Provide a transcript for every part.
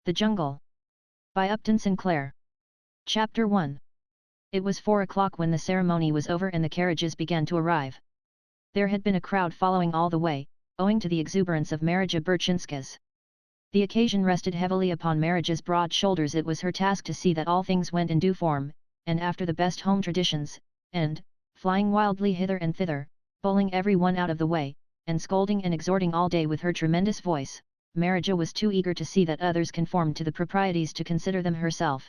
The Jungle. By Upton Sinclair. Chapter 1. It was 4 o'clock when the ceremony was over and the carriages began to arrive. There had been a crowd following all the way, owing to the exuberance of Marija Berchinska's. The occasion rested heavily upon Marija's broad shoulders. It was her task to see that all things went in due form, and after the best home traditions, and, flying wildly hither and thither, bowling every one out of the way, and scolding and exhorting all day with her tremendous voice, Marija was too eager to see that others conformed to the proprieties to consider them herself.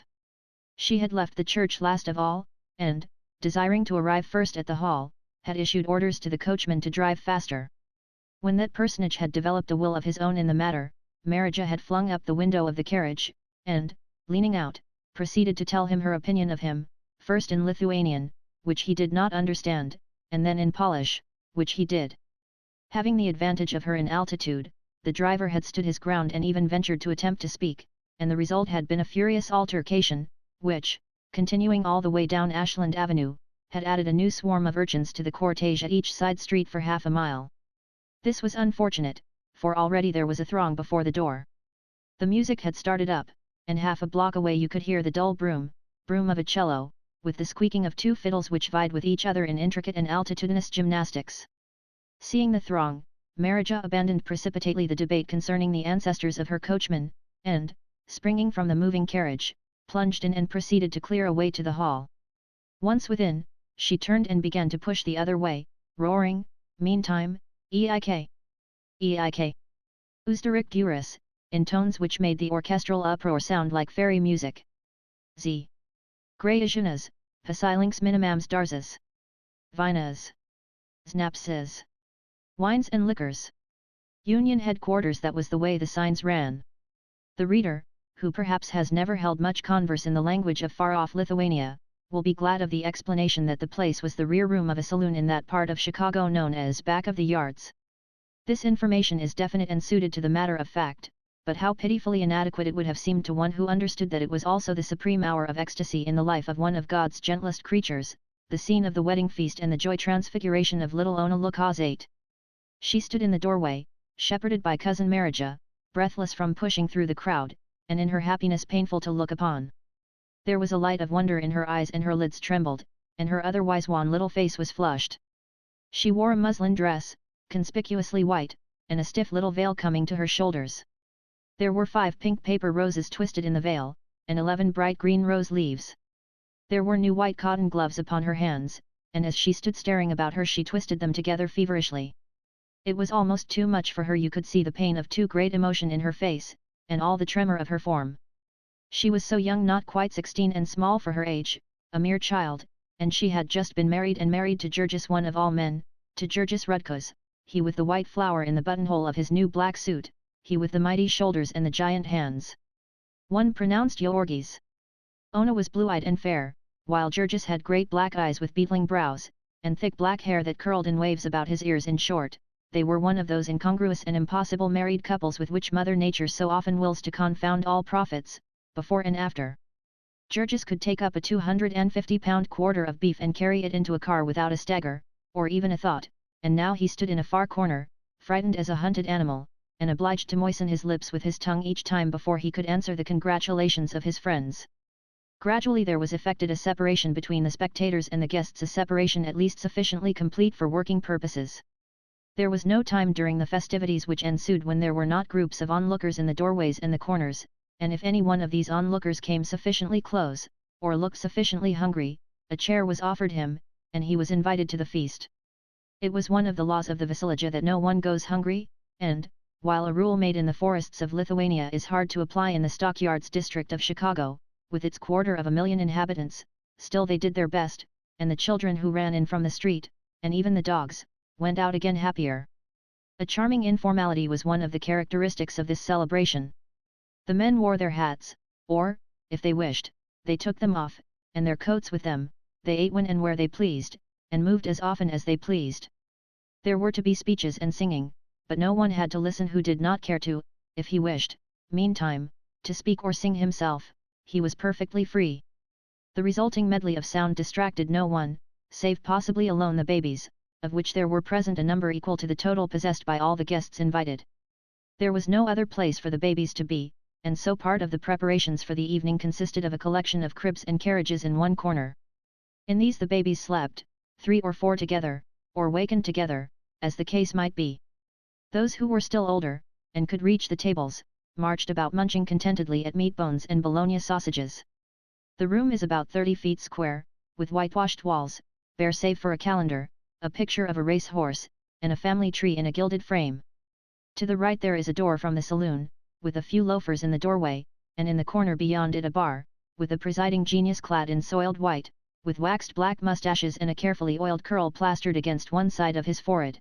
She had left the church last of all, and, desiring to arrive first at the hall, had issued orders to the coachman to drive faster. When that personage had developed a will of his own in the matter, Marija had flung up the window of the carriage, and, leaning out, proceeded to tell him her opinion of him, first in Lithuanian, which he did not understand, and then in Polish, which he did. Having the advantage of her in altitude, the driver had stood his ground and even ventured to attempt to speak, and the result had been a furious altercation, which, continuing all the way down Ashland Avenue, had added a new swarm of urchins to the cortege at each side street for half a mile. This was unfortunate, for already there was a throng before the door. The music had started up, and half a block away you could hear the dull broom of a cello, with the squeaking of two fiddles which vied with each other in intricate and altitudinous gymnastics. Seeing the throng, Marija abandoned precipitately the debate concerning the ancestors of her coachman, and, springing from the moving carriage, plunged in and proceeded to clear a way to the hall. Once within, she turned and began to push the other way, roaring, meantime, "Eik! Eik! Uzdarik Duris," in tones which made the orchestral uproar sound like fairy music. Z. Grayajunas, Pasilinks minimams darzas. Vinas. Znapses. Wines and liquors. Union headquarters. That was the way the signs ran. The reader, who perhaps has never held much converse in the language of far-off Lithuania, will be glad of the explanation that the place was the rear room of a saloon in that part of Chicago known as Back of the Yards. This information is definite and suited to the matter of fact, but how pitifully inadequate it would have seemed to one who understood that it was also the supreme hour of ecstasy in the life of one of God's gentlest creatures, the scene of the wedding feast and the joy transfiguration of little Ona Lukaszate. She stood in the doorway, shepherded by cousin Marija, breathless from pushing through the crowd, and in her happiness painful to look upon. There was a light of wonder in her eyes and her lids trembled, and her otherwise wan little face was flushed. She wore a muslin dress, conspicuously white, and a stiff little veil coming to her shoulders. There were 5 pink paper roses twisted in the veil, and 11 bright green rose leaves. There were new white cotton gloves upon her hands, and as she stood staring about her she twisted them together feverishly. It was almost too much for her. You could see the pain of too great emotion in her face, and all the tremor of her form. She was so young, not quite 16, and small for her age, a mere child, and she had just been married to Georges, one of all men, to Georges Rudkus, he with the white flower in the buttonhole of his new black suit, he with the mighty shoulders and the giant hands. One pronounced Georgis. Ona was blue-eyed and fair, while Georges had great black eyes with beetling brows, and thick black hair that curled in waves about his ears. In short, they were one of those incongruous and impossible married couples with which Mother Nature so often wills to confound all prophets, before and after. Georges could take up a 250-pound quarter of beef and carry it into a car without a stagger, or even a thought, and now he stood in a far corner, frightened as a hunted animal, and obliged to moisten his lips with his tongue each time before he could answer the congratulations of his friends. Gradually there was effected a separation between the spectators and the guests, a separation at least sufficiently complete for working purposes. There was no time during the festivities which ensued when there were not groups of onlookers in the doorways and the corners, and if any one of these onlookers came sufficiently close, or looked sufficiently hungry, a chair was offered him, and he was invited to the feast. It was one of the laws of the Vasilija that no one goes hungry, and, while a rule made in the forests of Lithuania is hard to apply in the stockyards district of Chicago, with its 250,000 inhabitants, still they did their best, and the children who ran in from the street, and even the dogs, went out again happier. A charming informality was one of the characteristics of this celebration. The men wore their hats, or, if they wished, they took them off, and their coats with them. They ate when and where they pleased, and moved as often as they pleased. There were to be speeches and singing, but no one had to listen who did not care to, if he wished, meantime, to speak or sing himself. He was perfectly free. The resulting medley of sound distracted no one, save possibly alone the babies, of which there were present a number equal to the total possessed by all the guests invited. There was no other place for the babies to be, and so part of the preparations for the evening consisted of a collection of cribs and carriages in one corner. In these the babies slept, 3 or 4 together, or wakened together, as the case might be. Those who were still older, and could reach the tables, marched about munching contentedly at meat bones and bologna sausages. The room is about 30 feet square, with whitewashed walls, bare save for a calendar, a picture of a race horse, and a family tree in a gilded frame. To the right there is a door from the saloon, with a few loafers in the doorway, and in the corner beyond it a bar, with the presiding genius clad in soiled white, with waxed black mustaches and a carefully oiled curl plastered against one side of his forehead.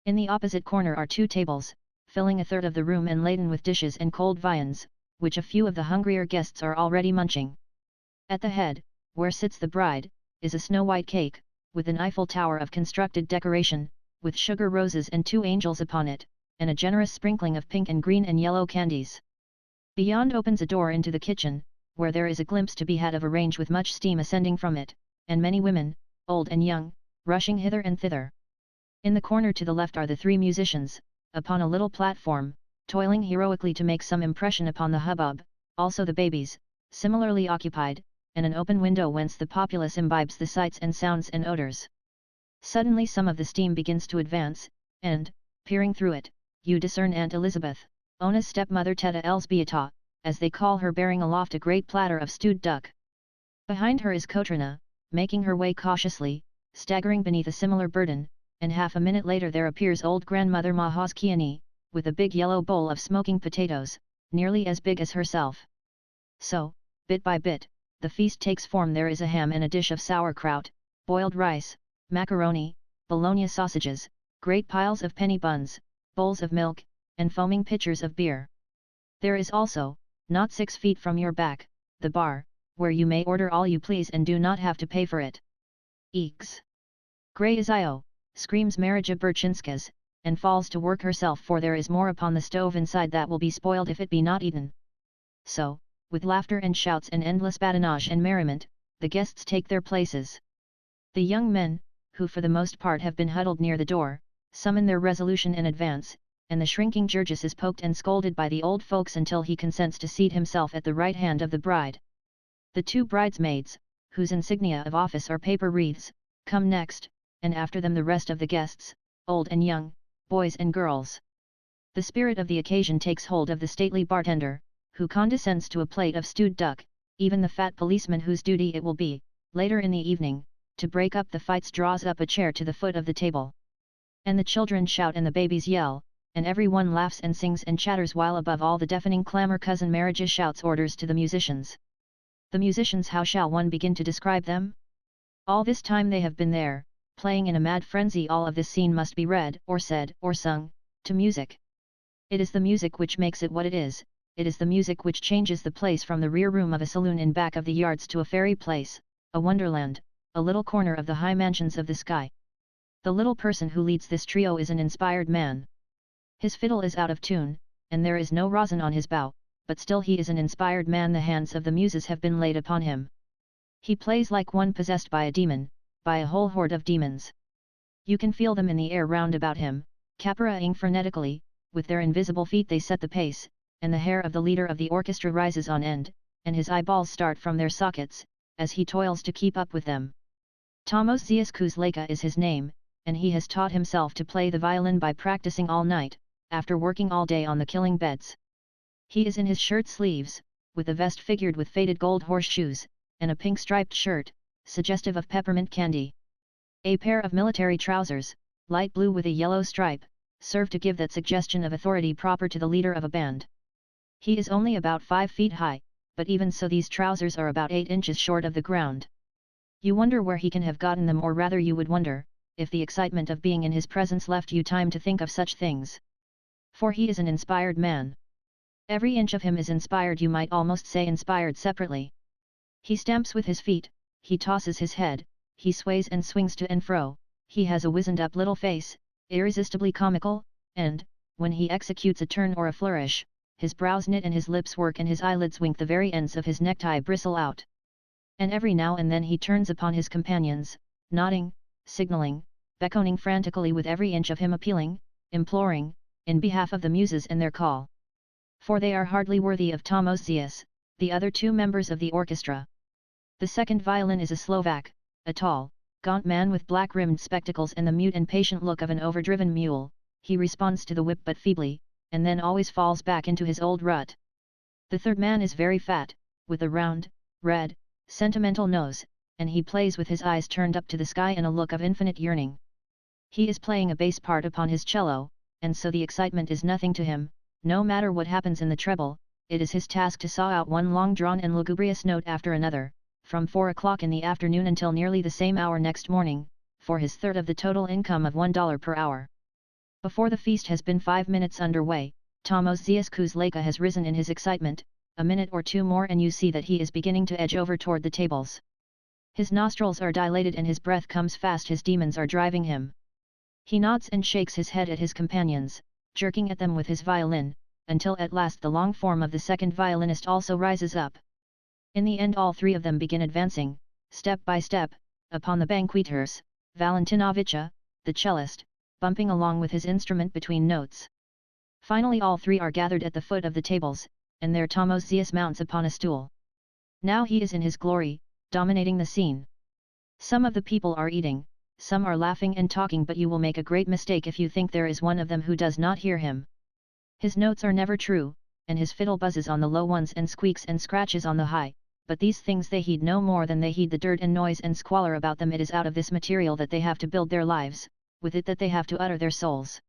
In the opposite corner are 2 tables, filling a third of the room and laden with dishes and cold viands, which a few of the hungrier guests are already munching. At the head, where sits the bride, is a snow-white cake, with an Eiffel Tower of constructed decoration, with sugar roses and 2 angels upon it, and a generous sprinkling of pink and green and yellow candies. Beyond opens a door into the kitchen, where there is a glimpse to be had of a range with much steam ascending from it, and many women, old and young, rushing hither and thither. In the corner to the left are the 3 musicians, upon a little platform, toiling heroically to make some impression upon the hubbub, also the babies, similarly occupied, and an open window whence the populace imbibes the sights and sounds and odors. Suddenly some of the steam begins to advance, and, peering through it, you discern Aunt Elizabeth, Ona's stepmother Teta Elsbieta, as they call her, bearing aloft a great platter of stewed duck. Behind her is Kotrina, making her way cautiously, staggering beneath a similar burden, and half a minute later there appears old grandmother Mahauskiani, with a big yellow bowl of smoking potatoes, nearly as big as herself. So, bit by bit, the feast takes form. There is a ham and a dish of sauerkraut, boiled rice, macaroni, bologna sausages, great piles of penny buns, bowls of milk, and foaming pitchers of beer. There is also, not 6 feet from your back, the bar, where you may order all you please and do not have to pay for it. Eeks! Grey as Io, screams Marija Berchinskas, and falls to work herself, for there is more upon the stove inside that will be spoiled if it be not eaten. So, with laughter and shouts and endless badinage and merriment, the guests take their places. The young men, who for the most part have been huddled near the door, summon their resolution and advance, and the shrinking Georges is poked and scolded by the old folks until he consents to seat himself at the right hand of the bride. The 2 bridesmaids, whose insignia of office are paper wreaths, come next, and after them the rest of the guests, old and young, boys and girls. The spirit of the occasion takes hold of the stately bartender, who condescends to a plate of stewed duck, even the fat policeman whose duty it will be, later in the evening, to break up the fights draws up a chair to the foot of the table. And the children shout and the babies yell, and every one laughs and sings and chatters, while above all the deafening clamour Cousin Marija shouts orders to the musicians. The musicians, how shall one begin to describe them? All this time they have been there, playing in a mad frenzy. All of this scene must be read, or said, or sung, to music. It is the music which makes it what it is. It is the music which changes the place from the rear room of a saloon in back of the yards to a fairy place, a wonderland, a little corner of the high mansions of the sky. The little person who leads this trio is an inspired man. His fiddle is out of tune, and there is no rosin on his bow, but still he is an inspired man. The hands of the muses have been laid upon him. He plays like one possessed by a demon, by a whole horde of demons. You can feel them in the air round about him, capara'ing frenetically, with their invisible feet they set the pace, and the hair of the leader of the orchestra rises on end, and his eyeballs start from their sockets, as he toils to keep up with them. Tomos Ziaskuzleka is his name, and he has taught himself to play the violin by practicing all night, after working all day on the killing beds. He is in his shirt sleeves, with a vest figured with faded gold horseshoes, and a pink striped shirt, suggestive of peppermint candy. A pair of military trousers, light blue with a yellow stripe, serve to give that suggestion of authority proper to the leader of a band. He is only about 5 feet high, but even so these trousers are about 8 inches short of the ground. You wonder where he can have gotten them, or rather you would wonder, if the excitement of being in his presence left you time to think of such things. For he is an inspired man. Every inch of him is inspired, you might almost say inspired separately. He stamps with his feet, he tosses his head, he sways and swings to and fro, he has a wizened up little face, irresistibly comical, and, when he executes a turn or a flourish, his brows knit and his lips work and his eyelids wink, the very ends of his necktie bristle out. And every now and then he turns upon his companions, nodding, signaling, beckoning frantically, with every inch of him appealing, imploring, in behalf of the muses and their call. for they are hardly worthy of Tamozzius, the other two members of the orchestra. The second violin is a Slovak, a tall, gaunt man with black-rimmed spectacles and the mute and patient look of an overdriven mule. He responds to the whip but feebly, and then always falls back into his old rut. The third man is very fat, with a round, red, sentimental nose, and he plays with his eyes turned up to the sky and a look of infinite yearning. He is playing a bass part upon his cello, and so the excitement is nothing to him. No matter what happens in the treble, it is his task to saw out one long-drawn and lugubrious note after another, from 4 o'clock in the afternoon until nearly the same hour next morning, for his third of the total income of $1 per hour. Before the feast has been 5 minutes underway, Tamozzius Kuzleka has risen in his excitement. A minute or two more and you see that he is beginning to edge over toward the tables. His nostrils are dilated and his breath comes fast. His demons are driving him. He nods and shakes his head at his companions, jerking at them with his violin, until at last the long form of the second violinist also rises up. In the end all three of them begin advancing, step by step, upon the banqueters, Valentinovicha, the cellist, bumping along with his instrument between notes. Finally all three are gathered at the foot of the tables, and there Tamozzius mounts upon a stool. Now he is in his glory, dominating the scene. Some of the people are eating, some are laughing and talking, but you will make a great mistake if you think there is one of them who does not hear him. His notes are never true, and his fiddle buzzes on the low ones and squeaks and scratches on the high, but these things they heed no more than they heed the dirt and noise and squalor about them. It is out of this material that they have to build their lives, with it that they have to utter their souls.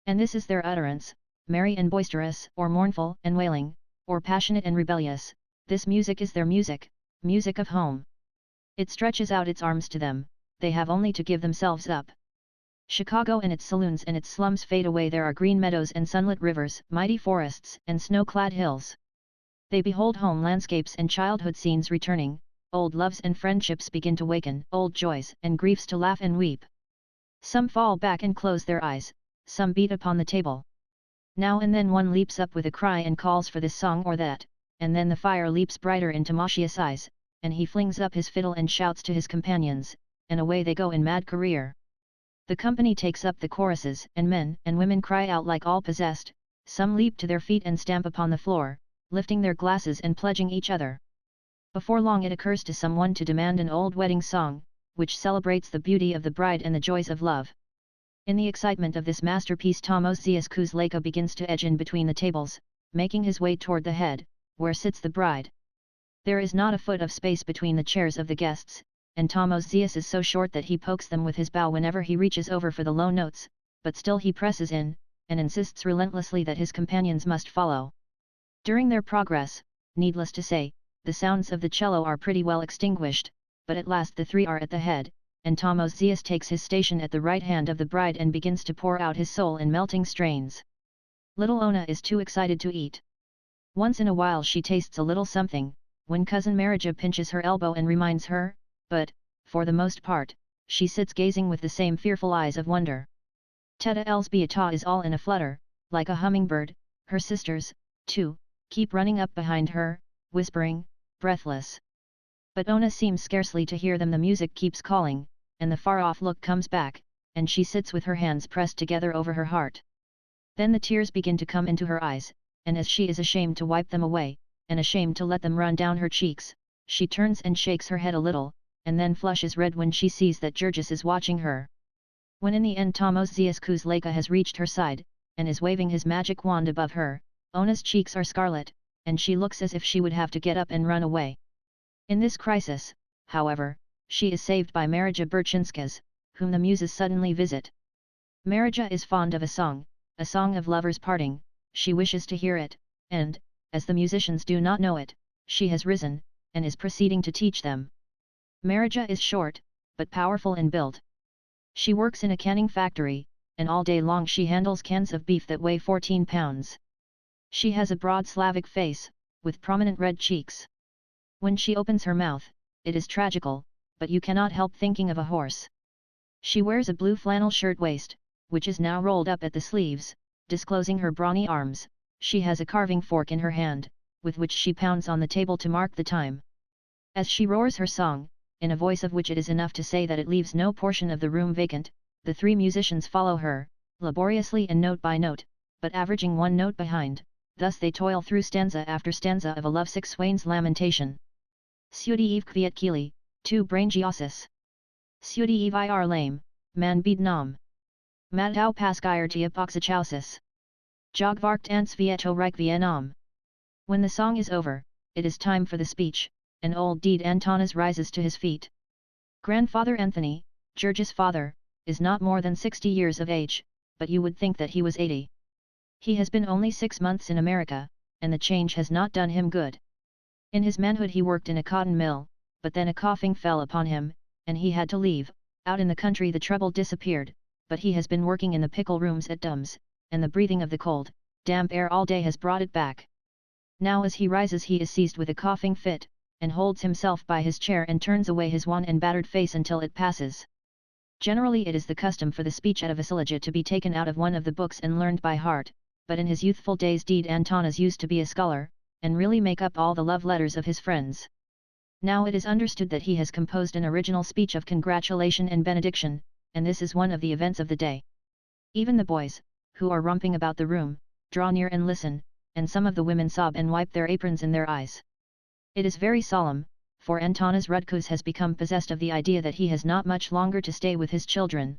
And this is their utterance, merry and boisterous, or mournful and wailing, or passionate and rebellious. This music is their music, music of home. It stretches out its arms to them, they have only to give themselves up. Chicago and its saloons and its slums fade away. There are green meadows and sunlit rivers, mighty forests and snow-clad hills. They behold home landscapes and childhood scenes returning, old loves and friendships begin to waken, old joys and griefs to laugh and weep. Some fall back and close their eyes, some beat upon the table. Now and then one leaps up with a cry and calls for this song or that, and then the fire leaps brighter in Timoshius' eyes, and he flings up his fiddle and shouts to his companions, and away they go in mad career. The company takes up the choruses, and men and women cry out like all possessed. Some leap to their feet and stamp upon the floor, lifting their glasses and pledging each other. Before long it occurs to someone to demand an old wedding song, which celebrates the beauty of the bride and the joys of love. In the excitement of this masterpiece Tamozzius Kuzleka begins to edge in between the tables, making his way toward the head, where sits the bride. There is not a foot of space between the chairs of the guests, and Tamozzius is so short that he pokes them with his bow whenever he reaches over for the low notes, but still he presses in, and insists relentlessly that his companions must follow. During their progress, needless to say, the sounds of the cello are pretty well extinguished, but at last the three are at the head, and Tamozzius takes his station at the right hand of the bride and begins to pour out his soul in melting strains. Little Ona is too excited to eat. Once in a while she tastes a little something, when cousin Marija pinches her elbow and reminds her, but, for the most part, she sits gazing with the same fearful eyes of wonder. Teta Elzbieta is all in a flutter, like a hummingbird. Her sisters, too, keep running up behind her, whispering, breathless. But Ona seems scarcely to hear them. The music keeps calling, and the far-off look comes back, and she sits with her hands pressed together over her heart. Then the tears begin to come into her eyes, and as she is ashamed to wipe them away, and ashamed to let them run down her cheeks, she turns and shakes her head a little, and then flushes red when she sees that Georges is watching her. When in the end Tamozzius Kuzleka has reached her side, and is waving his magic wand above her, Ona's cheeks are scarlet, and she looks as if she would have to get up and run away. In this crisis, however, she is saved by Marija Berchinskas, whom the muses suddenly visit. Marija is fond of a song of lovers parting. She wishes to hear it, and, as the musicians do not know it, she has risen, and is proceeding to teach them. Marija is short, but powerful in build. She works in a canning factory, and all day long she handles cans of beef that weigh 14 pounds. She has a broad Slavic face, with prominent red cheeks. When she opens her mouth, it is tragical, but you cannot help thinking of a horse. She wears a blue flannel shirtwaist, which is now rolled up at the sleeves, disclosing her brawny arms. She has a carving fork in her hand, with which she pounds on the table to mark the time. As she roars her song, in a voice of which it is enough to say that it leaves no portion of the room vacant, the three musicians follow her, laboriously and note by note, but averaging one note behind, thus they toil through stanza after stanza of a lovesick swain's lamentation. Sudi eve kviet kili, tu brangiosis. Sudi eve ir lame, man bead nam. Madau paskir tia poxachausis. Jogvarkt ans vieto reik vienam. When the song is over, it is time for the speech, and old Deed Antanas rises to his feet. Grandfather Anthony, George's father, is not more than 60 years of age, but you would think that he was 80. He has been only 6 months in America, and the change has not done him good. In his manhood he worked in a cotton mill, but then a coughing fell upon him, and he had to leave. Out in the country the trouble disappeared, but he has been working in the pickle rooms at Dumb's, and the breathing of the cold, damp air all day has brought it back. Now as he rises he is seized with a coughing fit, and holds himself by his chair and turns away his wan and battered face until it passes. Generally it is the custom for the speech at a Vasilaja to be taken out of one of the books and learned by heart, but in his youthful days Deed Antanas used to be a scholar, and really make up all the love letters of his friends. Now it is understood that he has composed an original speech of congratulation and benediction, and this is one of the events of the day. Even the boys, who are romping about the room, draw near and listen, and some of the women sob and wipe their aprons in their eyes. It is very solemn, for Antanas Rudkus has become possessed of the idea that he has not much longer to stay with his children.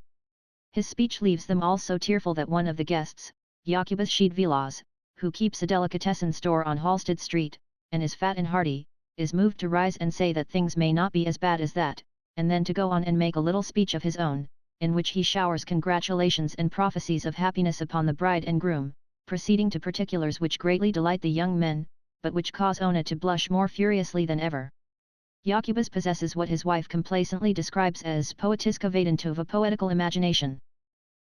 His speech leaves them all so tearful that one of the guests, Jacobus Sheedvilas, who keeps a delicatessen store on Halsted Street, and is fat and hearty, is moved to rise and say that things may not be as bad as that, and then to go on and make a little speech of his own, in which he showers congratulations and prophecies of happiness upon the bride and groom, proceeding to particulars which greatly delight the young men, but which cause Ona to blush more furiously than ever. Jacobus possesses what his wife complacently describes as poetiska vadentova, poetical imagination.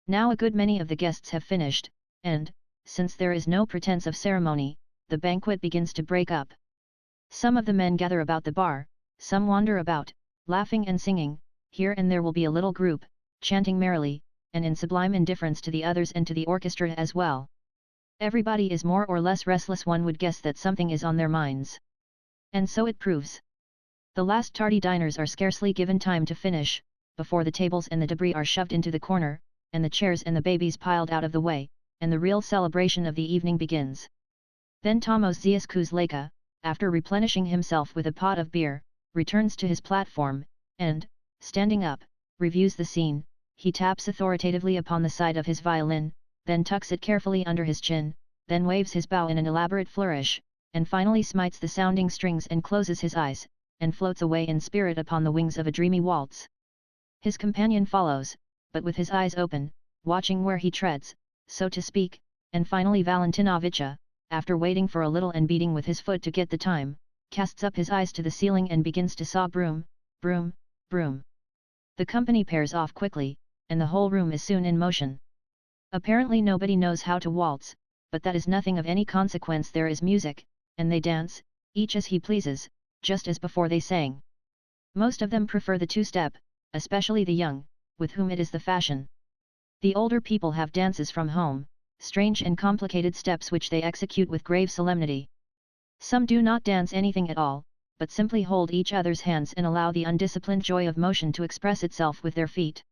Now a good many of the guests have finished, and, since there is no pretense of ceremony, the banquet begins to break up. Some of the men gather about the bar, some wander about, laughing and singing, here and there will be a little group, chanting merrily, and in sublime indifference to the others and to the orchestra as well. Everybody is more or less restless. One would guess that something is on their minds. And so it proves. The last tardy diners are scarcely given time to finish, before the tables and the debris are shoved into the corner, and the chairs and the babies piled out of the way, and the real celebration of the evening begins. Then Tomos Ziaskus Leka, after replenishing himself with a pot of beer, returns to his platform, and, standing up, reviews the scene. He taps authoritatively upon the side of his violin, then tucks it carefully under his chin, then waves his bow in an elaborate flourish, and finally smites the sounding strings and closes his eyes, and floats away in spirit upon the wings of a dreamy waltz. His companion follows, but with his eyes open, watching where he treads, so to speak, and finally Valentinovicha, after waiting for a little and beating with his foot to get the time, casts up his eyes to the ceiling and begins to saw broom, broom, broom. The company pairs off quickly, and the whole room is soon in motion. Apparently nobody knows how to waltz, but that is nothing of any consequence. There is music, and they dance, each as he pleases, just as before they sang. Most of them prefer the two-step, especially the young, with whom it is the fashion. The older people have dances from home, strange and complicated steps which they execute with grave solemnity. Some do not dance anything at all, but simply hold each other's hands and allow the undisciplined joy of motion to express itself with their feet.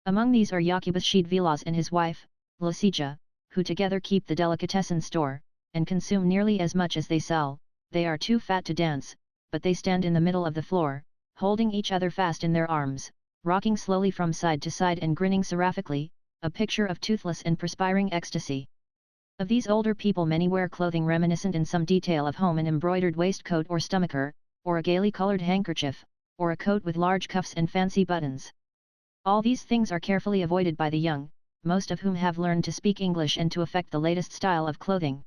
Among these are Jacobus Sheedvilas and his wife, Lasija, who together keep the delicatessen store, and consume nearly as much as they sell. They are too fat to dance, but they stand in the middle of the floor, holding each other fast in their arms, rocking slowly from side to side and grinning seraphically, a picture of toothless and perspiring ecstasy. Of these older people many wear clothing reminiscent in some detail of home, an embroidered waistcoat or stomacher, or a gaily colored handkerchief, or a coat with large cuffs and fancy buttons. All these things are carefully avoided by the young, most of whom have learned to speak English and to affect the latest style of clothing.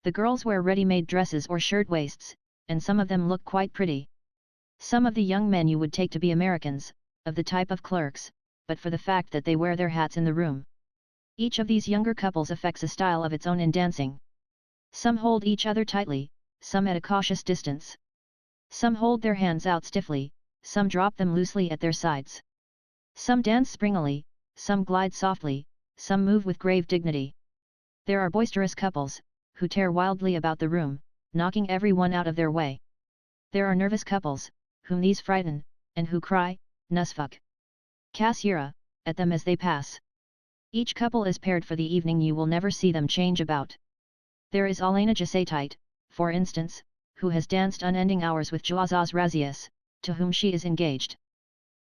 The girls wear ready-made dresses or shirt-waists, and some of them look quite pretty. Some of the young men you would take to be Americans, of the type of clerks, but for the fact that they wear their hats in the room. Each of these younger couples affects a style of its own in dancing. Some hold each other tightly, some at a cautious distance. Some hold their hands out stiffly, some drop them loosely at their sides. Some dance springily, some glide softly, some move with grave dignity. There are boisterous couples, who tear wildly about the room, knocking everyone out of their way. There are nervous couples, whom these frighten, and who cry, "Nusfuk Kasyura," at them as they pass. Each couple is paired for the evening. You will never see them change about. There is Alena Jasaitit, for instance, who has danced unending hours with Juazaz Razius, to whom she is engaged.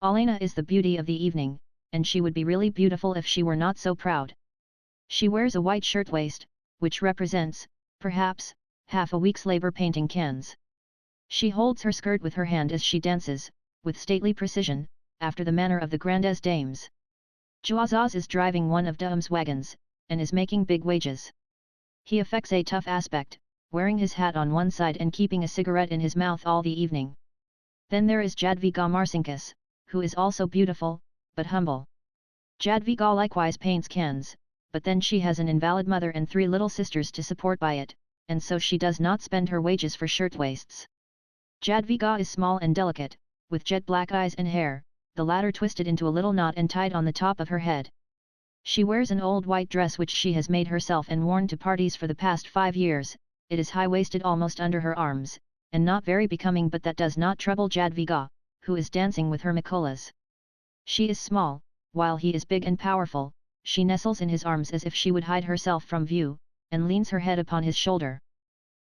Alena is the beauty of the evening, and she would be really beautiful if she were not so proud. She wears a white shirtwaist, which represents, perhaps, half a week's labor painting cans. She holds her skirt with her hand as she dances, with stately precision, after the manner of the Grandes Dames. Juazaz is driving one of Dame's wagons, and is making big wages. He affects a tough aspect, wearing his hat on one side and keeping a cigarette in his mouth all the evening. Then there is Jadviga Marcinkus, who is also beautiful, but humble. Jadviga likewise paints cans, but then she has an invalid mother and 3 little sisters to support by it, and so she does not spend her wages for shirtwaists. Jadviga is small and delicate, with jet black eyes and hair, the latter twisted into a little knot and tied on the top of her head. She wears an old white dress which she has made herself and worn to parties for the past 5 years. It is high-waisted almost under her arms, and not very becoming, but that does not trouble Jadviga, who is dancing with her Mikolas. She is small, while he is big and powerful. She nestles in his arms as if she would hide herself from view, and leans her head upon his shoulder.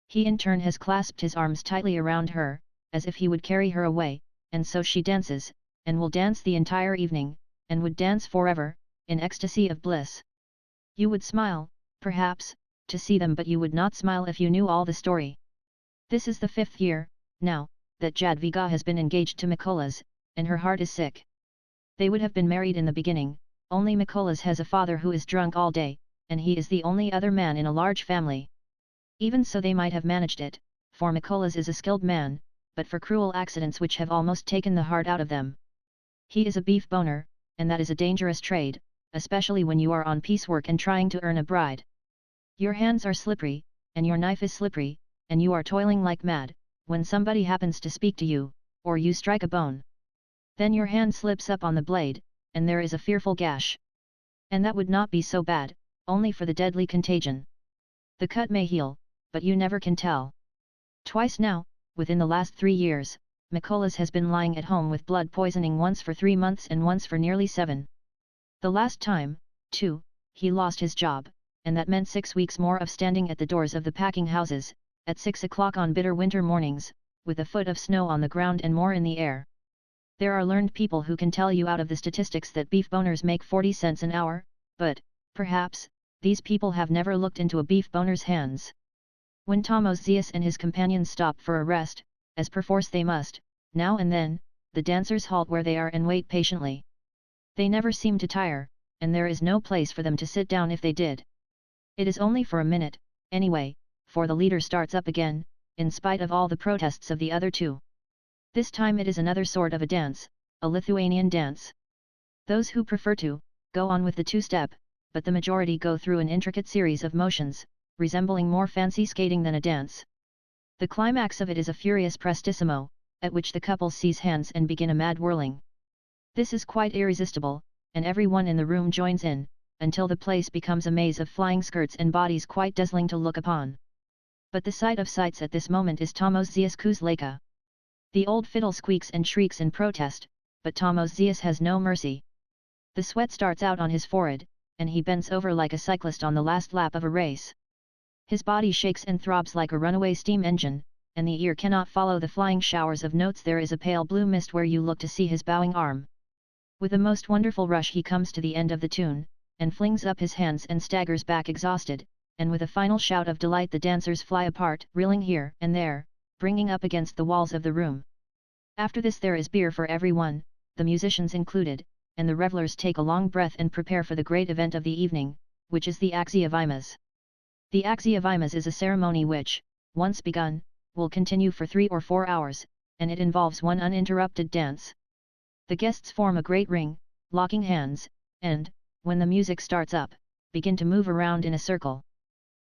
He in turn has clasped his arms tightly around her, as if he would carry her away, and so she dances, and will dance the entire evening, and would dance forever, in ecstasy of bliss. You would smile, perhaps, to see them, but you would not smile if you knew all the story. This is the 5th year, now, that Jadviga has been engaged to Mikolas, and her heart is sick. They would have been married in the beginning, only Mikolas has a father who is drunk all day, and he is the only other man in a large family. Even so they might have managed it, for Mikolas is a skilled man, but for cruel accidents which have almost taken the heart out of them. He is a beef boner, and that is a dangerous trade, especially when you are on piecework and trying to earn a bride. Your hands are slippery, and your knife is slippery, and you are toiling like mad, when somebody happens to speak to you, or you strike a bone. Then your hand slips up on the blade, and there is a fearful gash. And that would not be so bad, only for the deadly contagion. The cut may heal, but you never can tell. Twice now, within the last 3 years, Mikolas has been lying at home with blood poisoning, once for 3 months and once for nearly 7. The last time, too, he lost his job, and that meant 6 weeks more of standing at the doors of the packing houses, at 6 o'clock on bitter winter mornings, with a foot of snow on the ground and more in the air. There are learned people who can tell you out of the statistics that beef boners make 40 cents an hour, but, perhaps, these people have never looked into a beef boner's hands. When Tomosius and his companions stop for a rest, as perforce they must, now and then, the dancers halt where they are and wait patiently. They never seem to tire, and there is no place for them to sit down if they did. It is only for a minute, anyway, for the leader starts up again, in spite of all the protests of the other 2. This time it is another sort of a dance, a Lithuanian dance. Those who prefer to, go on with the 2-step, but the majority go through an intricate series of motions, resembling more fancy skating than a dance. The climax of it is a furious prestissimo, at which the couple seize hands and begin a mad whirling. This is quite irresistible, and everyone in the room joins in, until the place becomes a maze of flying skirts and bodies quite dazzling to look upon. But the sight of sights at this moment is Tomosius Kuzleka. The old fiddle squeaks and shrieks in protest, but Tomosius has no mercy. The sweat starts out on his forehead, and he bends over like a cyclist on the last lap of a race. His body shakes and throbs like a runaway steam engine, and the ear cannot follow the flying showers of notes. There is a pale blue mist where you look to see his bowing arm. With a most wonderful rush he comes to the end of the tune, and flings up his hands and staggers back exhausted, and with a final shout of delight the dancers fly apart, reeling here and there, bringing up against the walls of the room. After this there is beer for everyone, the musicians included, and the revellers take a long breath and prepare for the great event of the evening, which is the Axiovimas. The Axiovimas is a ceremony which, once begun, will continue for 3 or 4 hours, and it involves one uninterrupted dance. The guests form a great ring, locking hands, and, when the music starts up, begin to move around in a circle.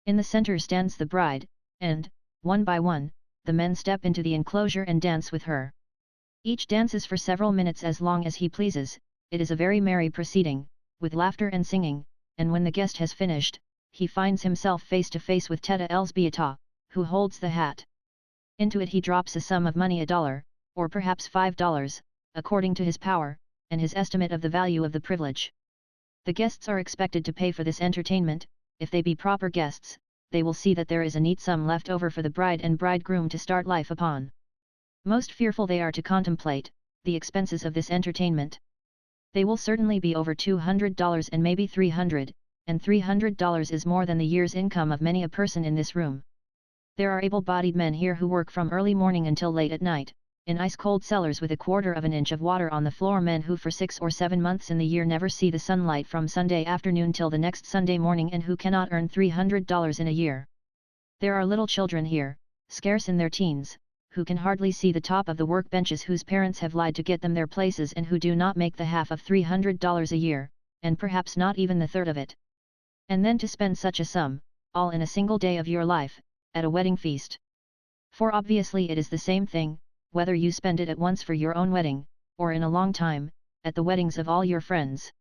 In the center stands the bride, and, one by one, the men step into the enclosure and dance with her. Each dances for several minutes as long as he pleases. It is a very merry proceeding, with laughter and singing, and when the guest has finished, he finds himself face to face with Teta Elzbieta, who holds the hat. Into it he drops a sum of money, $1, or perhaps $5, according to his power, and his estimate of the value of the privilege. The guests are expected to pay for this entertainment, if they be proper guests, they will see that there is a neat sum left over for the bride and bridegroom to start life upon. Most fearful they are to contemplate the expenses of this entertainment. They will certainly be over $200 and maybe $300, and $300 is more than the year's income of many a person in this room. There are able-bodied men here who work from early morning until late at night, in ice-cold cellars with a quarter of an inch of water on the floor, men who for 6 or 7 months in the year never see the sunlight from Sunday afternoon till the next Sunday morning, and who cannot earn $300 in a year. There are little children here, scarce in their teens, who can hardly see the top of the workbenches, whose parents have lied to get them their places, and who do not make the half of $300 a year, and perhaps not even the third of it. And then to spend such a sum, all in a single day of your life, at a wedding feast. For obviously it is the same thing, whether you spend it at once for your own wedding, or in a long time, at the weddings of all your friends.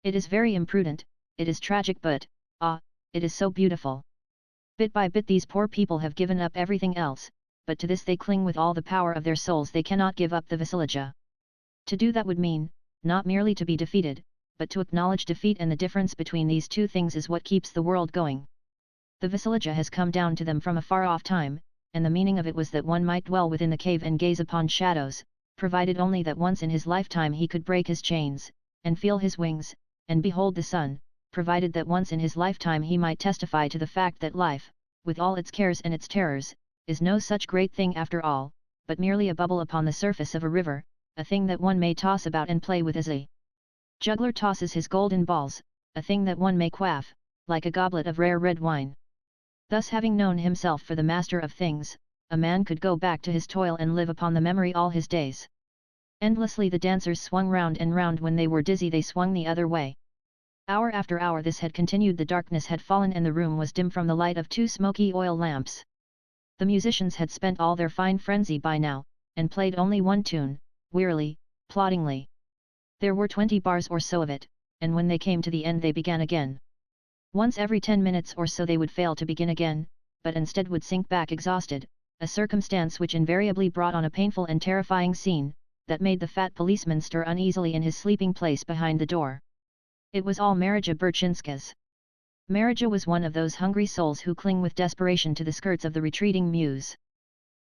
It is very imprudent, it is tragic, but, ah, it is so beautiful. Bit by bit these poor people have given up everything else, but to this they cling with all the power of their souls. They cannot give up the vassalage. To do that would mean, not merely to be defeated, but to acknowledge defeat, and the difference between these two things is what keeps the world going. The vassalage has come down to them from a far-off time, and the meaning of it was that one might dwell within the cave and gaze upon shadows, provided only that once in his lifetime he could break his chains, and feel his wings, and behold the sun, provided that once in his lifetime he might testify to the fact that life, with all its cares and its terrors, is no such great thing after all, but merely a bubble upon the surface of a river, a thing that one may toss about and play with as a juggler tosses his golden balls, a thing that one may quaff, like a goblet of rare red wine. Thus, having known himself for the master of things, a man could go back to his toil and live upon the memory all his days. Endlessly the dancers swung round and round. When they were dizzy they swung the other way. Hour after hour this had continued. The darkness had fallen and the room was dim from the light of 2 smoky oil lamps. The musicians had spent all their fine frenzy by now, and played only one tune, wearily, ploddingly. There were 20 bars or so of it, and when they came to the end they began again. Once every 10 minutes or so they would fail to begin again, but instead would sink back exhausted, a circumstance which invariably brought on a painful and terrifying scene, that made the fat policeman stir uneasily in his sleeping place behind the door. It was all Marija Berchinska's. Marija was one of those hungry souls who cling with desperation to the skirts of the retreating muse.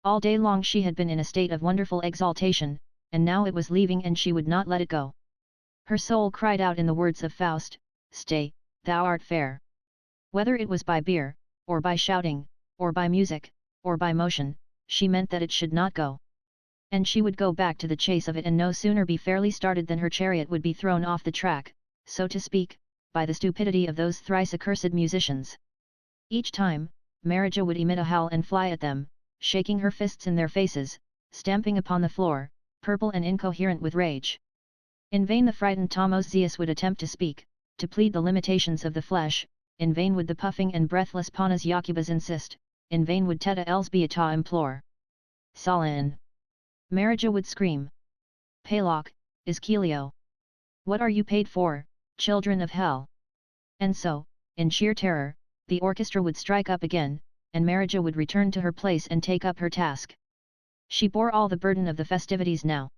All day long she had been in a state of wonderful exaltation, and now it was leaving and she would not let it go. Her soul cried out in the words of Faust, "Stay, thou art fair." Whether it was by beer, or by shouting, or by music, or by motion, she meant that it should not go. And she would go back to the chase of it, and no sooner be fairly started than her chariot would be thrown off the track, so to speak, by the stupidity of those thrice accursed musicians. Each time, Marija would emit a howl and fly at them, shaking her fists in their faces, stamping upon the floor, purple and incoherent with rage. In vain the frightened Tamozius would attempt to speak, to plead the limitations of the flesh. In vain would the puffing and breathless Panas Yakubas insist, in vain would Teta Elzbieta implore. Salin! Marija would scream. Palok, Iskilio! What are you paid for, children of hell? And so, in sheer terror, the orchestra would strike up again, and Marija would return to her place and take up her task. She bore all the burden of the festivities now.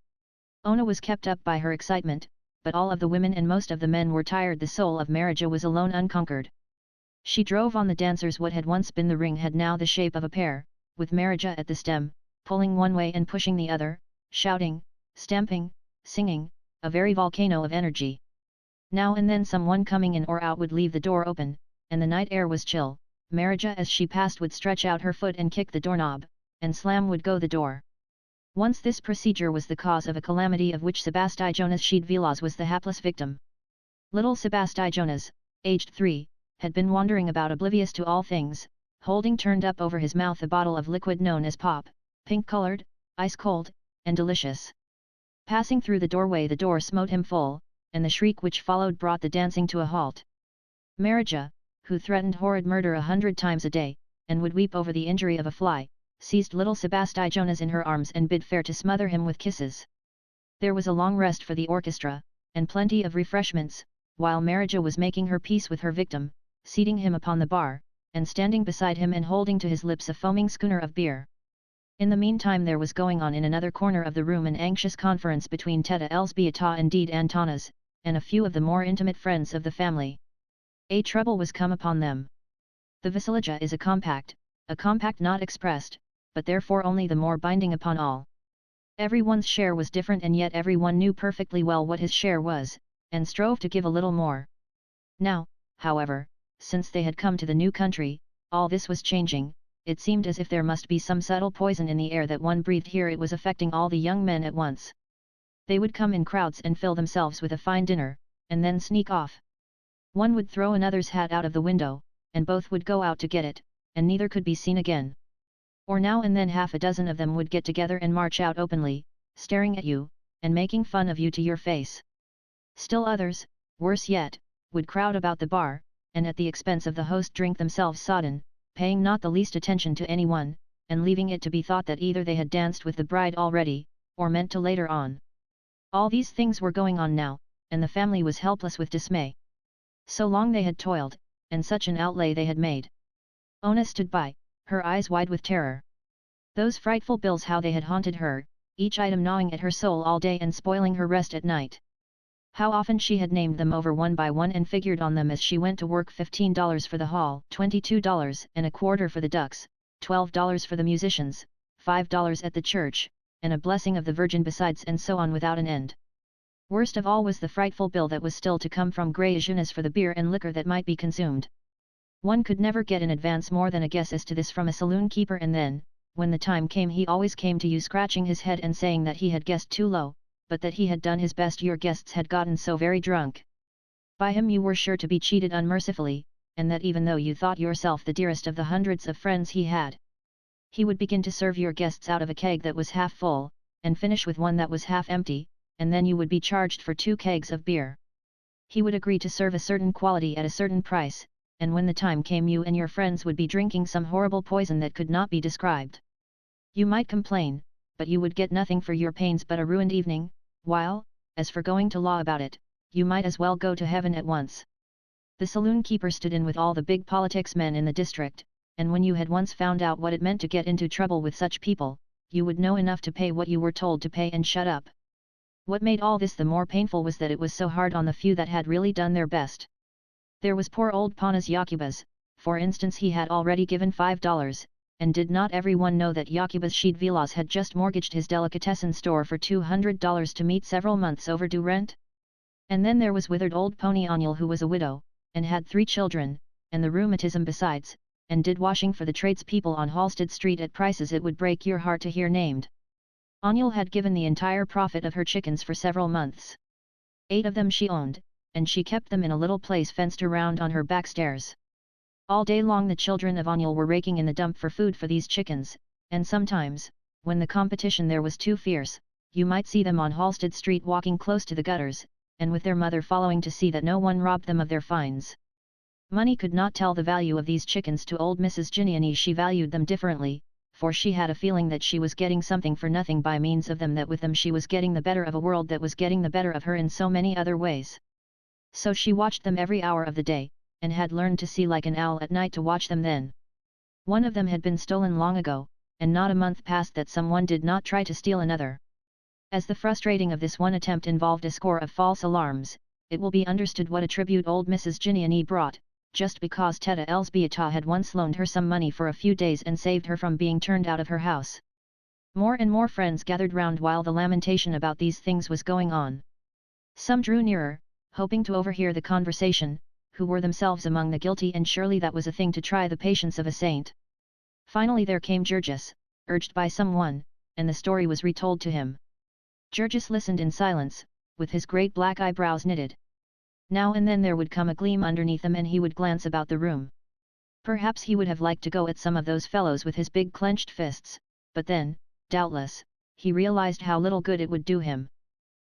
Ona was kept up by her excitement, but all of the women and most of the men were tired. The soul of Marija was alone unconquered. She drove on the dancers. What had once been the ring had now the shape of a pear, with Marija at the stem, pulling one way and pushing the other, shouting, stamping, singing, a very volcano of energy. Now and then someone coming in or out would leave the door open, and the night air was chill. Marija as she passed would stretch out her foot and kick the doorknob, and slam would go the door. Once this procedure was the cause of a calamity of which Sebastijonas Sheedvilas was the hapless victim. Little Sebastijonas, aged 3, had been wandering about oblivious to all things, holding turned up over his mouth a bottle of liquid known as pop, pink-colored, ice-cold, and delicious. Passing through the doorway the door smote him full, and the shriek which followed brought the dancing to a halt. Marija, who threatened horrid murder 100 times a day, and would weep over the injury of a fly, seized little Sebastijonas in her arms and bid fair to smother him with kisses. There was a long rest for the orchestra, and plenty of refreshments, while Marija was making her peace with her victim, seating him upon the bar, and standing beside him and holding to his lips a foaming schooner of beer. In the meantime there was going on in another corner of the room an anxious conference between Teta Elzbieta and Dede Antanas, and a few of the more intimate friends of the family. A trouble was come upon them. The Visalija is a compact not expressed, but therefore only the more binding upon all. Everyone's share was different and yet everyone knew perfectly well what his share was, and strove to give a little more. Now, however, since they had come to the new country, all this was changing. It seemed as if there must be some subtle poison in the air that one breathed here. It was affecting all the young men at once. They would come in crowds and fill themselves with a fine dinner, and then sneak off. One would throw another's hat out of the window, and both would go out to get it, and neither could be seen again. Or now and then half a dozen of them would get together and march out openly, staring at you, and making fun of you to your face. Still others, worse yet, would crowd about the bar, and at the expense of the host drink themselves sodden, paying not the least attention to anyone, and leaving it to be thought that either they had danced with the bride already, or meant to later on. All these things were going on now, and the family was helpless with dismay. So long they had toiled, and such an outlay they had made. Ona stood by, her eyes wide with terror. Those frightful bills, how they had haunted her, each item gnawing at her soul all day and spoiling her rest at night. How often she had named them over one by one and figured on them as she went to work: $15 for the hall, $22.25 for the ducks, $12 for the musicians, $5 at the church, and a blessing of the Virgin besides, and so on without an end. Worst of all was the frightful bill that was still to come from Grey Ajunas for the beer and liquor that might be consumed. One could never get in advance more than a guess as to this from a saloon keeper, and then, when the time came, he always came to you scratching his head and saying that he had guessed too low, but that he had done his best. Your guests had gotten so very drunk. By him you were sure to be cheated unmercifully, and that even though you thought yourself the dearest of the hundreds of friends he had, he would begin to serve your guests out of a keg that was half full, and finish with one that was half empty, and then you would be charged for 2 kegs of beer. He would agree to serve a certain quality at a certain price, and when the time came you and your friends would be drinking some horrible poison that could not be described. You might complain, but you would get nothing for your pains but a ruined evening, while, as for going to law about it, you might as well go to heaven at once. The saloon keeper stood in with all the big politics men in the district, and when you had once found out what it meant to get into trouble with such people, you would know enough to pay what you were told to pay and shut up. What made all this the more painful was that it was so hard on the few that had really done their best. There was poor old Panas Yakubas, for instance. He had already given $5, and did not everyone know that Yakubas Sheedvilas had just mortgaged his delicatessen store for $200 to meet several months' overdue rent? And then there was withered old Pony Onyil, who was a widow, and had 3 children, and the rheumatism besides, and did washing for the tradespeople on Halsted Street at prices it would break your heart to hear named. Onyil had given the entire profit of her chickens for several months. 8 of them she owned, and she kept them in a little place fenced around on her back stairs. All day long the children of Onyil were raking in the dump for food for these chickens, and sometimes, when the competition there was too fierce, you might see them on Halsted Street walking close to the gutters, and with their mother following to see that no one robbed them of their finds. Money could not tell the value of these chickens to old Mrs. Giniani. She valued them differently, for she had a feeling that she was getting something for nothing by means of them, that with them she was getting the better of a world that was getting the better of her in so many other ways. So she watched them every hour of the day, and had learned to see like an owl at night to watch them then. One of them had been stolen long ago, and not a month passed that someone did not try to steal another. As the frustrating of this one attempt involved a score of false alarms, it will be understood what a tribute old Mrs. Giniani brought, just because Teta Elsbieta had once loaned her some money for a few days and saved her from being turned out of her house. More and more friends gathered round while the lamentation about these things was going on. Some drew nearer, hoping to overhear the conversation, who were themselves among the guilty, and surely that was a thing to try the patience of a saint. Finally there came Georges, urged by someone, and the story was retold to him. Georges listened in silence, with his great black eyebrows knitted. Now and then there would come a gleam underneath them, and he would glance about the room. Perhaps he would have liked to go at some of those fellows with his big clenched fists, but then, doubtless, he realized how little good it would do him.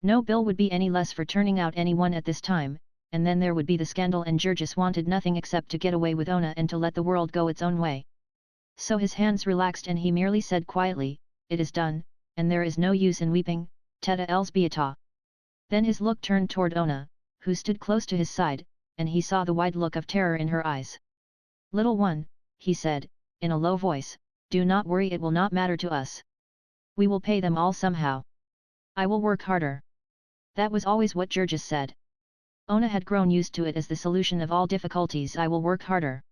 No bill would be any less for turning out anyone at this time, and then there would be the scandal, and Georges wanted nothing except to get away with Ona and to let the world go its own way. So his hands relaxed, and he merely said quietly, "It is done, and there is no use in weeping, Teta Elsbieta." Then his look turned toward Ona, who stood close to his side, and he saw the wide look of terror in her eyes. "Little one," he said, in a low voice, "do not worry, it will not matter to us. We will pay them all somehow. I will work harder." That was always what Georges said. Ona had grown used to it as the solution of all difficulties. "I will work harder."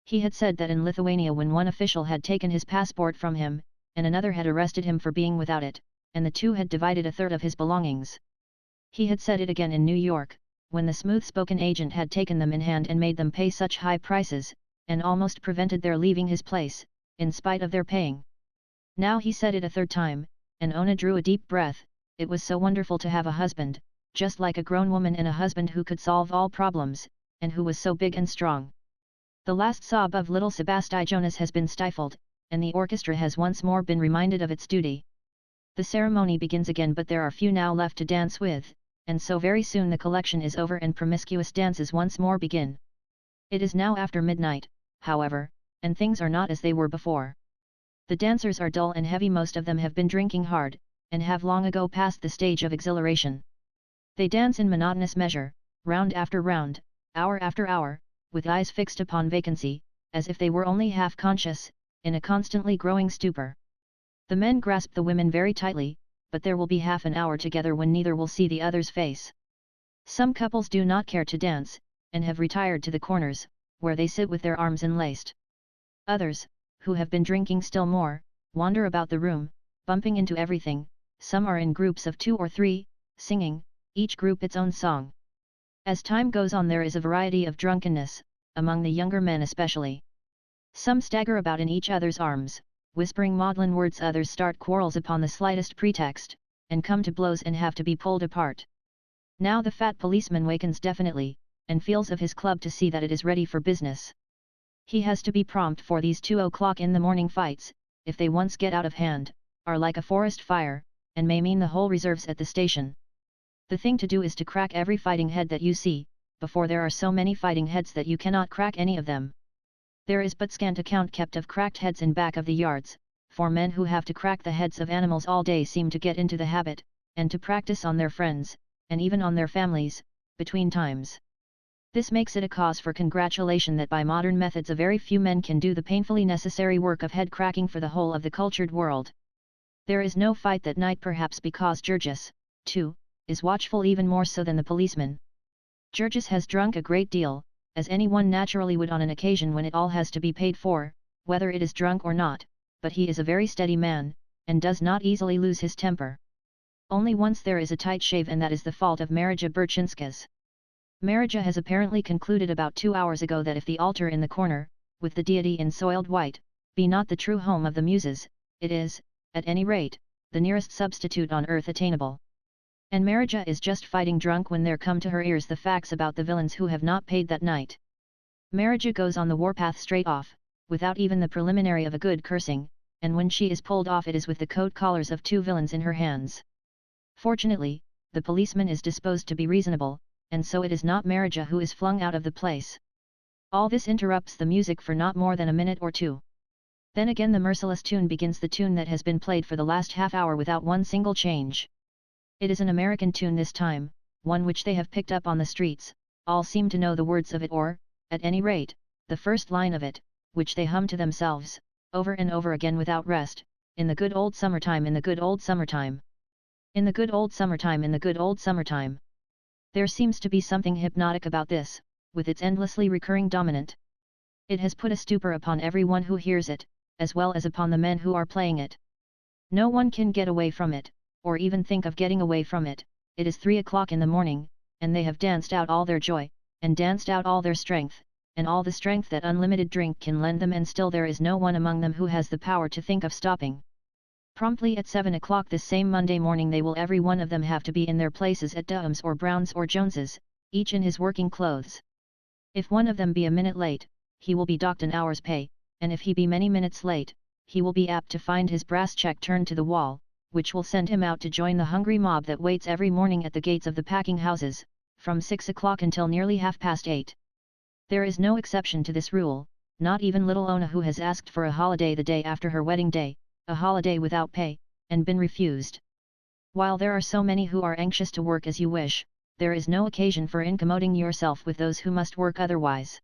He had said that in Lithuania when one official had taken his passport from him, and another had arrested him for being without it, and the two had divided a third of his belongings. He had said it again in New York, when the smooth-spoken agent had taken them in hand and made them pay such high prices, and almost prevented their leaving his place, in spite of their paying. Now he said it a third time, and Ona drew a deep breath. It was so wonderful to have a husband, just like a grown woman, and a husband who could solve all problems, and who was so big and strong. The last sob of little Sebastijonas has been stifled, and the orchestra has once more been reminded of its duty. The ceremony begins again, but there are few now left to dance with, and so very soon the collection is over and promiscuous dances once more begin. It is now after midnight, however, and things are not as they were before. The dancers are dull and heavy, most of them have been drinking hard, and have long ago passed the stage of exhilaration. They dance in monotonous measure, round after round, hour after hour, with eyes fixed upon vacancy, as if they were only half conscious, in a constantly growing stupor. The men grasp the women very tightly, but there will be half an hour together when neither will see the other's face. Some couples do not care to dance, and have retired to the corners, where they sit with their arms enlaced. Others, who have been drinking still more, wander about the room, bumping into everything. Some are in groups of 2 or 3, singing, each group its own song. As time goes on there is a variety of drunkenness, among the younger men especially. Some stagger about in each other's arms, whispering maudlin words, others start quarrels upon the slightest pretext, and come to blows and have to be pulled apart. Now the fat policeman wakens definitely, and feels of his club to see that it is ready for business. He has to be prompt, for these 2 o'clock in the morning fights, if they once get out of hand, are like a forest fire, and may mean the whole reserves at the station. The thing to do is to crack every fighting head that you see, before there are so many fighting heads that you cannot crack any of them. There is but scant account kept of cracked heads in back of the yards, for men who have to crack the heads of animals all day seem to get into the habit, and to practice on their friends, and even on their families, between times. This makes it a cause for congratulation that by modern methods a very few men can do the painfully necessary work of head cracking for the whole of the cultured world. There is no fight that night, perhaps because Georges, too, is watchful even more so than the policeman. Georges has drunk a great deal, as anyone naturally would on an occasion when it all has to be paid for, whether it is drunk or not, but he is a very steady man, and does not easily lose his temper. Only once there is a tight shave, and that is the fault of Marija Berchinska's. Marija has apparently concluded about 2 hours ago that if the altar in the corner, with the deity in soiled white, be not the true home of the muses, it is, at any rate, the nearest substitute on earth attainable. And Marija is just fighting drunk when there come to her ears the facts about the villains who have not paid that night. Marija goes on the warpath straight off, without even the preliminary of a good cursing, and when she is pulled off it is with the coat collars of 2 villains in her hands. Fortunately, the policeman is disposed to be reasonable, and so it is not Marija who is flung out of the place. All this interrupts the music for not more than a minute or 2. Then again the merciless tune begins, the tune that has been played for the last half hour without one single change. It is an American tune this time, one which they have picked up on the streets. All seem to know the words of it, or, at any rate, the first line of it, which they hum to themselves, over and over again without rest, in the good old summertime, in the good old summertime. In the good old summertime, in the good old summertime. There seems to be something hypnotic about this, with its endlessly recurring dominant. It has put a stupor upon everyone who hears it, as well as upon the men who are playing it. No one can get away from it, or even think of getting away from it. It is 3 o'clock in the morning, and they have danced out all their joy, and danced out all their strength, and all the strength that unlimited drink can lend them, and still there is no one among them who has the power to think of stopping. Promptly at 7 o'clock this same Monday morning they will every one of them have to be in their places at Duham's or Brown's or Jones's, each in his working clothes. If one of them be a minute late, he will be docked an hour's pay, and if he be many minutes late, he will be apt to find his brass check turned to the wall, which will send him out to join the hungry mob that waits every morning at the gates of the packing houses, from 6 o'clock until nearly 8:30. There is no exception to this rule, not even little Ona, who has asked for a holiday the day after her wedding day, a holiday without pay, and been refused. While there are so many who are anxious to work as you wish, there is no occasion for incommoding yourself with those who must work otherwise.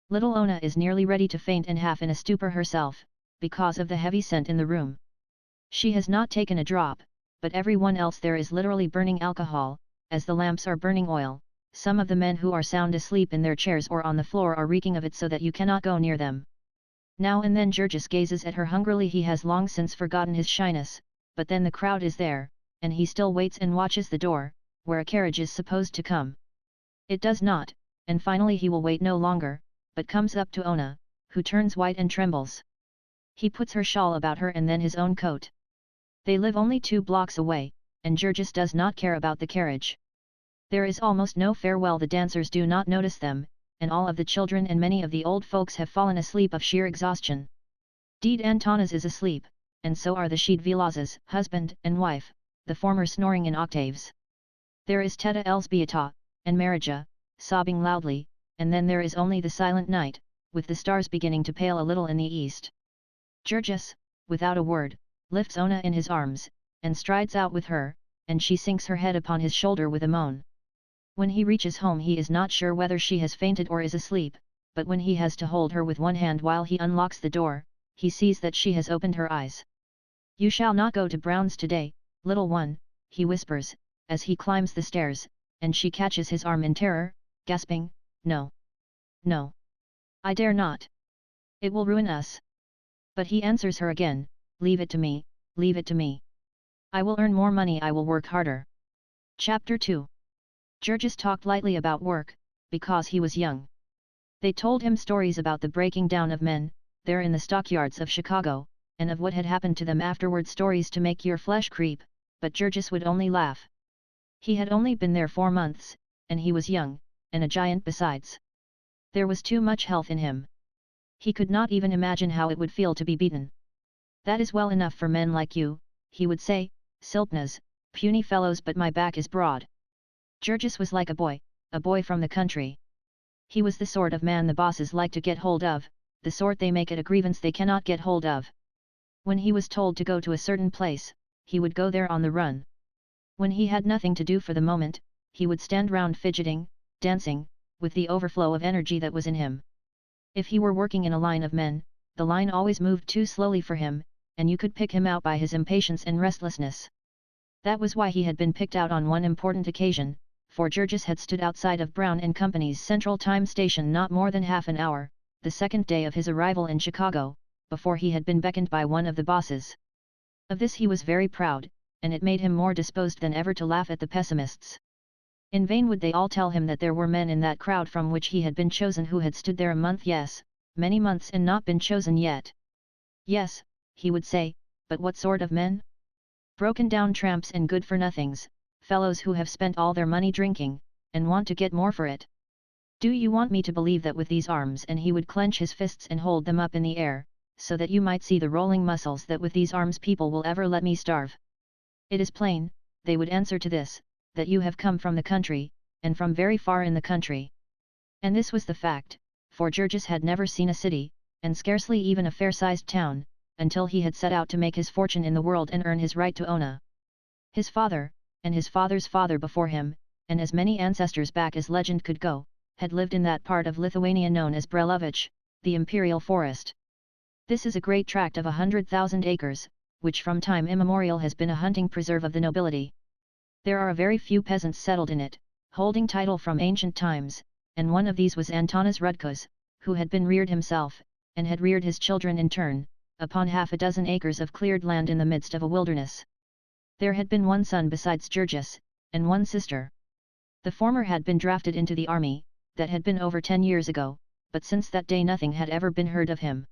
Little Ona is nearly ready to faint and half in a stupor herself, because of the heavy scent in the room. She has not taken a drop, but everyone else there is literally burning alcohol, as the lamps are burning oil, some of the men who are sound asleep in their chairs or on the floor are reeking of it so that you cannot go near them. Now and then Georges gazes at her hungrily. He has long since forgotten his shyness, but then the crowd is there, and he still waits and watches the door, where a carriage is supposed to come. It does not, and finally he will wait no longer, but comes up to Ona, who turns white and trembles. He puts her shawl about her and then his own coat. They live only 2 blocks away, and Georges does not care about the carriage. There is almost no farewell. The dancers do not notice them, and all of the children and many of the old folks have fallen asleep of sheer exhaustion. Deed Antanas is asleep, and so are the Sheedvilazes, husband and wife, the former snoring in octaves. There is Teta Elsbieta, and Marija, sobbing loudly, and then there is only the silent night, with the stars beginning to pale a little in the east. Georges, without a word, lifts Ona in his arms, and strides out with her, and she sinks her head upon his shoulder with a moan. When he reaches home he is not sure whether she has fainted or is asleep, but when he has to hold her with one hand while he unlocks the door, he sees that she has opened her eyes. "You shall not go to Brown's today, little one," he whispers, as he climbs the stairs, and she catches his arm in terror, gasping, "No! No! I dare not! It will ruin us!" But he answers her again, "Leave it to me, leave it to me. I will earn more money, I will work harder." Chapter 2. Georges talked lightly about work, because he was young. They told him stories about the breaking down of men, there in the stockyards of Chicago, and of what had happened to them afterward, stories to make your flesh creep, but Georges would only laugh. He had only been there 4 months, and he was young, and a giant besides. There was too much health in him. He could not even imagine how it would feel to be beaten. "That is well enough for men like you," he would say, "Silpnas, puny fellows, but my back is broad." Georges was like a boy from the country. He was the sort of man the bosses like to get hold of, the sort they make it a grievance they cannot get hold of. When he was told to go to a certain place, he would go there on the run. When he had nothing to do for the moment, he would stand round fidgeting, dancing, with the overflow of energy that was in him. If he were working in a line of men, the line always moved too slowly for him, and you could pick him out by his impatience and restlessness. That was why he had been picked out on one important occasion, for Georges had stood outside of Brown and Company's Central Time Station not more than half an hour, the second day of his arrival in Chicago, before he had been beckoned by one of the bosses. Of this he was very proud, and it made him more disposed than ever to laugh at the pessimists. In vain would they all tell him that there were men in that crowd from which he had been chosen who had stood there a month, yes, many months, and not been chosen yet. "Yes," he would say, "but what sort of men? Broken down tramps and good-for-nothings, fellows who have spent all their money drinking, and want to get more for it. Do you want me to believe that with these arms?" And he would clench his fists and hold them up in the air, so that you might see the rolling muscles, "that with these arms people will ever let me starve? It is plain," they would answer to this, "that you have come from the country, and from very far in the country." And this was the fact, for Georges had never seen a city, and scarcely even a fair-sized town, until he had set out to make his fortune in the world and earn his right to Ona. His father, and his father's father before him, and as many ancestors back as legend could go, had lived in that part of Lithuania known as Brelovich, the imperial forest. This is a great tract of 100,000 acres, which from time immemorial has been a hunting preserve of the nobility. There are a very few peasants settled in it, holding title from ancient times, and one of these was Antanas Rudkus, who had been reared himself, and had reared his children in turn, upon half a dozen acres of cleared land in the midst of a wilderness. There had been one son besides Georges, and one sister. The former had been drafted into the army, that had been over 10 years ago, but since that day nothing had ever been heard of him.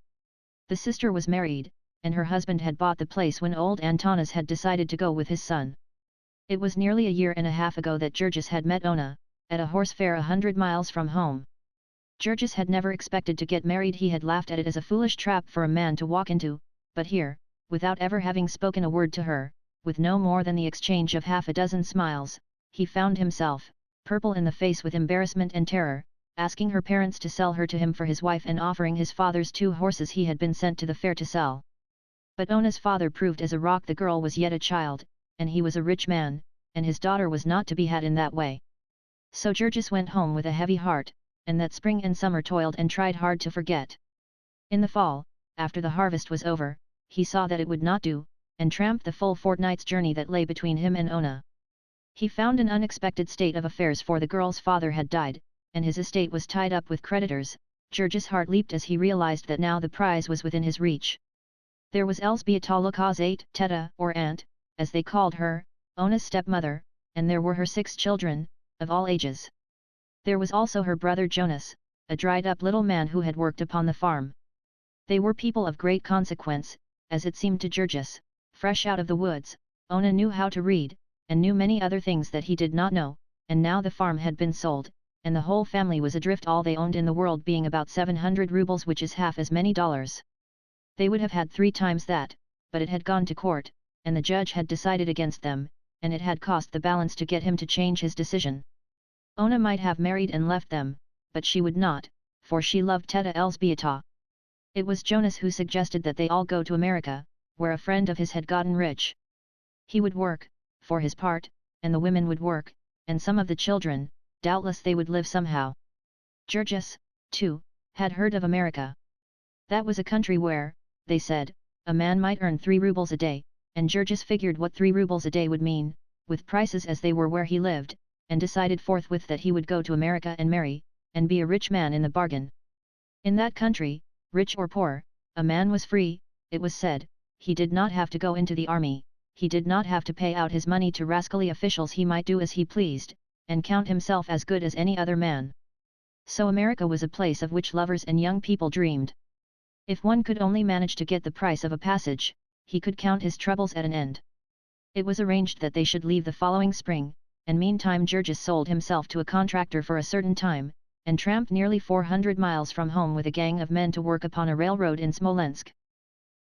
The sister was married, and her husband had bought the place when old Antanas had decided to go with his son. It was nearly a year and a half ago that Georges had met Ona, at a horse fair 100 miles from home. Georges had never expected to get married. He had laughed at it as a foolish trap for a man to walk into, but here, without ever having spoken a word to her, with no more than the exchange of half a dozen smiles, he found himself, purple in the face with embarrassment and terror, asking her parents to sell her to him for his wife and offering his father's 2 horses he had been sent to the fair to sell. But Ona's father proved as a rock. The girl was yet a child, and he was a rich man, and his daughter was not to be had in that way. So Georges went home with a heavy heart, and that spring and summer toiled and tried hard to forget. In the fall, after the harvest was over, he saw that it would not do, and tramped the full fortnight's journey that lay between him and Ona. He found an unexpected state of affairs, for the girl's father had died, and his estate was tied up with creditors. George's heart leaped as he realized that now the prize was within his reach. There was Elzbieta Lukaszate, Teta, or aunt, as they called her, Ona's stepmother, and there were her 6 children, of all ages. There was also her brother Jonas, a dried-up little man who had worked upon the farm. They were people of great consequence, as it seemed to Georges. Fresh out of the woods, Ona knew how to read, and knew many other things that he did not know, and now the farm had been sold, and the whole family was adrift, all they owned in the world being about 700 rubles, which is half as many dollars. They would have had 3 times that, but it had gone to court, and the judge had decided against them, and it had cost the balance to get him to change his decision. Ona might have married and left them, but she would not, for she loved Teta Elzbieta. It was Jonas who suggested that they all go to America, where a friend of his had gotten rich. He would work, for his part, and the women would work, and some of the children, doubtless they would live somehow. Georges, too, had heard of America. That was a country where, they said, a man might earn 3 rubles a day, and Georges figured what 3 rubles a day would mean, with prices as they were where he lived, and decided forthwith that he would go to America and marry, and be a rich man in the bargain. In that country, rich or poor, a man was free, it was said. He did not have to go into the army, he did not have to pay out his money to rascally officials, he might do as he pleased, and count himself as good as any other man. So America was a place of which lovers and young people dreamed. If one could only manage to get the price of a passage, he could count his troubles at an end. It was arranged that they should leave the following spring, and meantime Georges sold himself to a contractor for a certain time, and tramped nearly 400 miles from home with a gang of men to work upon a railroad in Smolensk.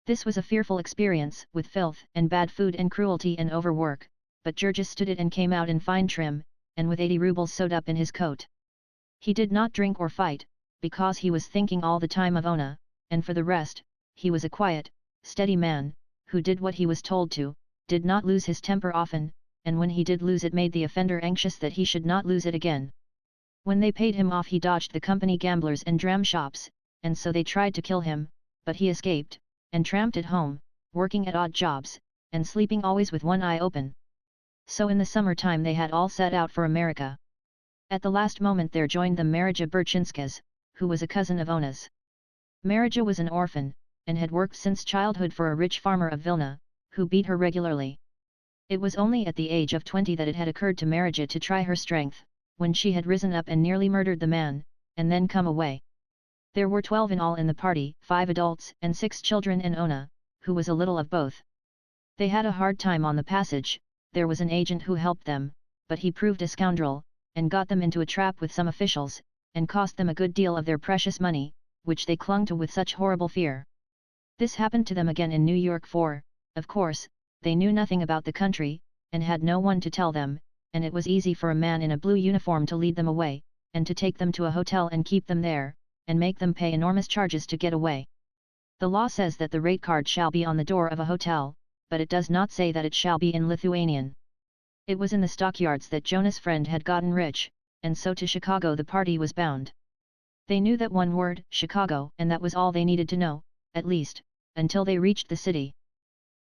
This was a fearful experience, with filth and bad food and cruelty and overwork, but Georges stood it and came out in fine trim, and with 80 rubles sewed up in his coat. He did not drink or fight, because he was thinking all the time of Ona, and for the rest, he was a quiet, steady man, who did what he was told to, did not lose his temper often, and when he did lose it made the offender anxious that he should not lose it again. When they paid him off he dodged the company gamblers and dram shops, and so they tried to kill him, but he escaped, and tramped at home, working at odd jobs, and sleeping always with one eye open. So in the summer-time they had all set out for America. At the last moment there joined them Marija Berchinskas, who was a cousin of Ona's. Marija was an orphan, and had worked since childhood for a rich farmer of Vilna, who beat her regularly. It was only at the age of 20 that it had occurred to Marija to try her strength, when she had risen up and nearly murdered the man, and then come away. There were 12 in all in the party, 5 adults and 6 children and Ona, who was a little of both. They had a hard time on the passage. There was an agent who helped them, but he proved a scoundrel, and got them into a trap with some officials, and cost them a good deal of their precious money, which they clung to with such horrible fear. This happened to them again in New York, for, of course, they knew nothing about the country, and had no one to tell them, and it was easy for a man in a blue uniform to lead them away, and to take them to a hotel and keep them there, and make them pay enormous charges to get away. The law says that the rate card shall be on the door of a hotel, but it does not say that it shall be in Lithuanian. It was in the stockyards that Jonas' friend had gotten rich, and so to Chicago the party was bound. They knew that one word, Chicago, and that was all they needed to know, at least, until they reached the city.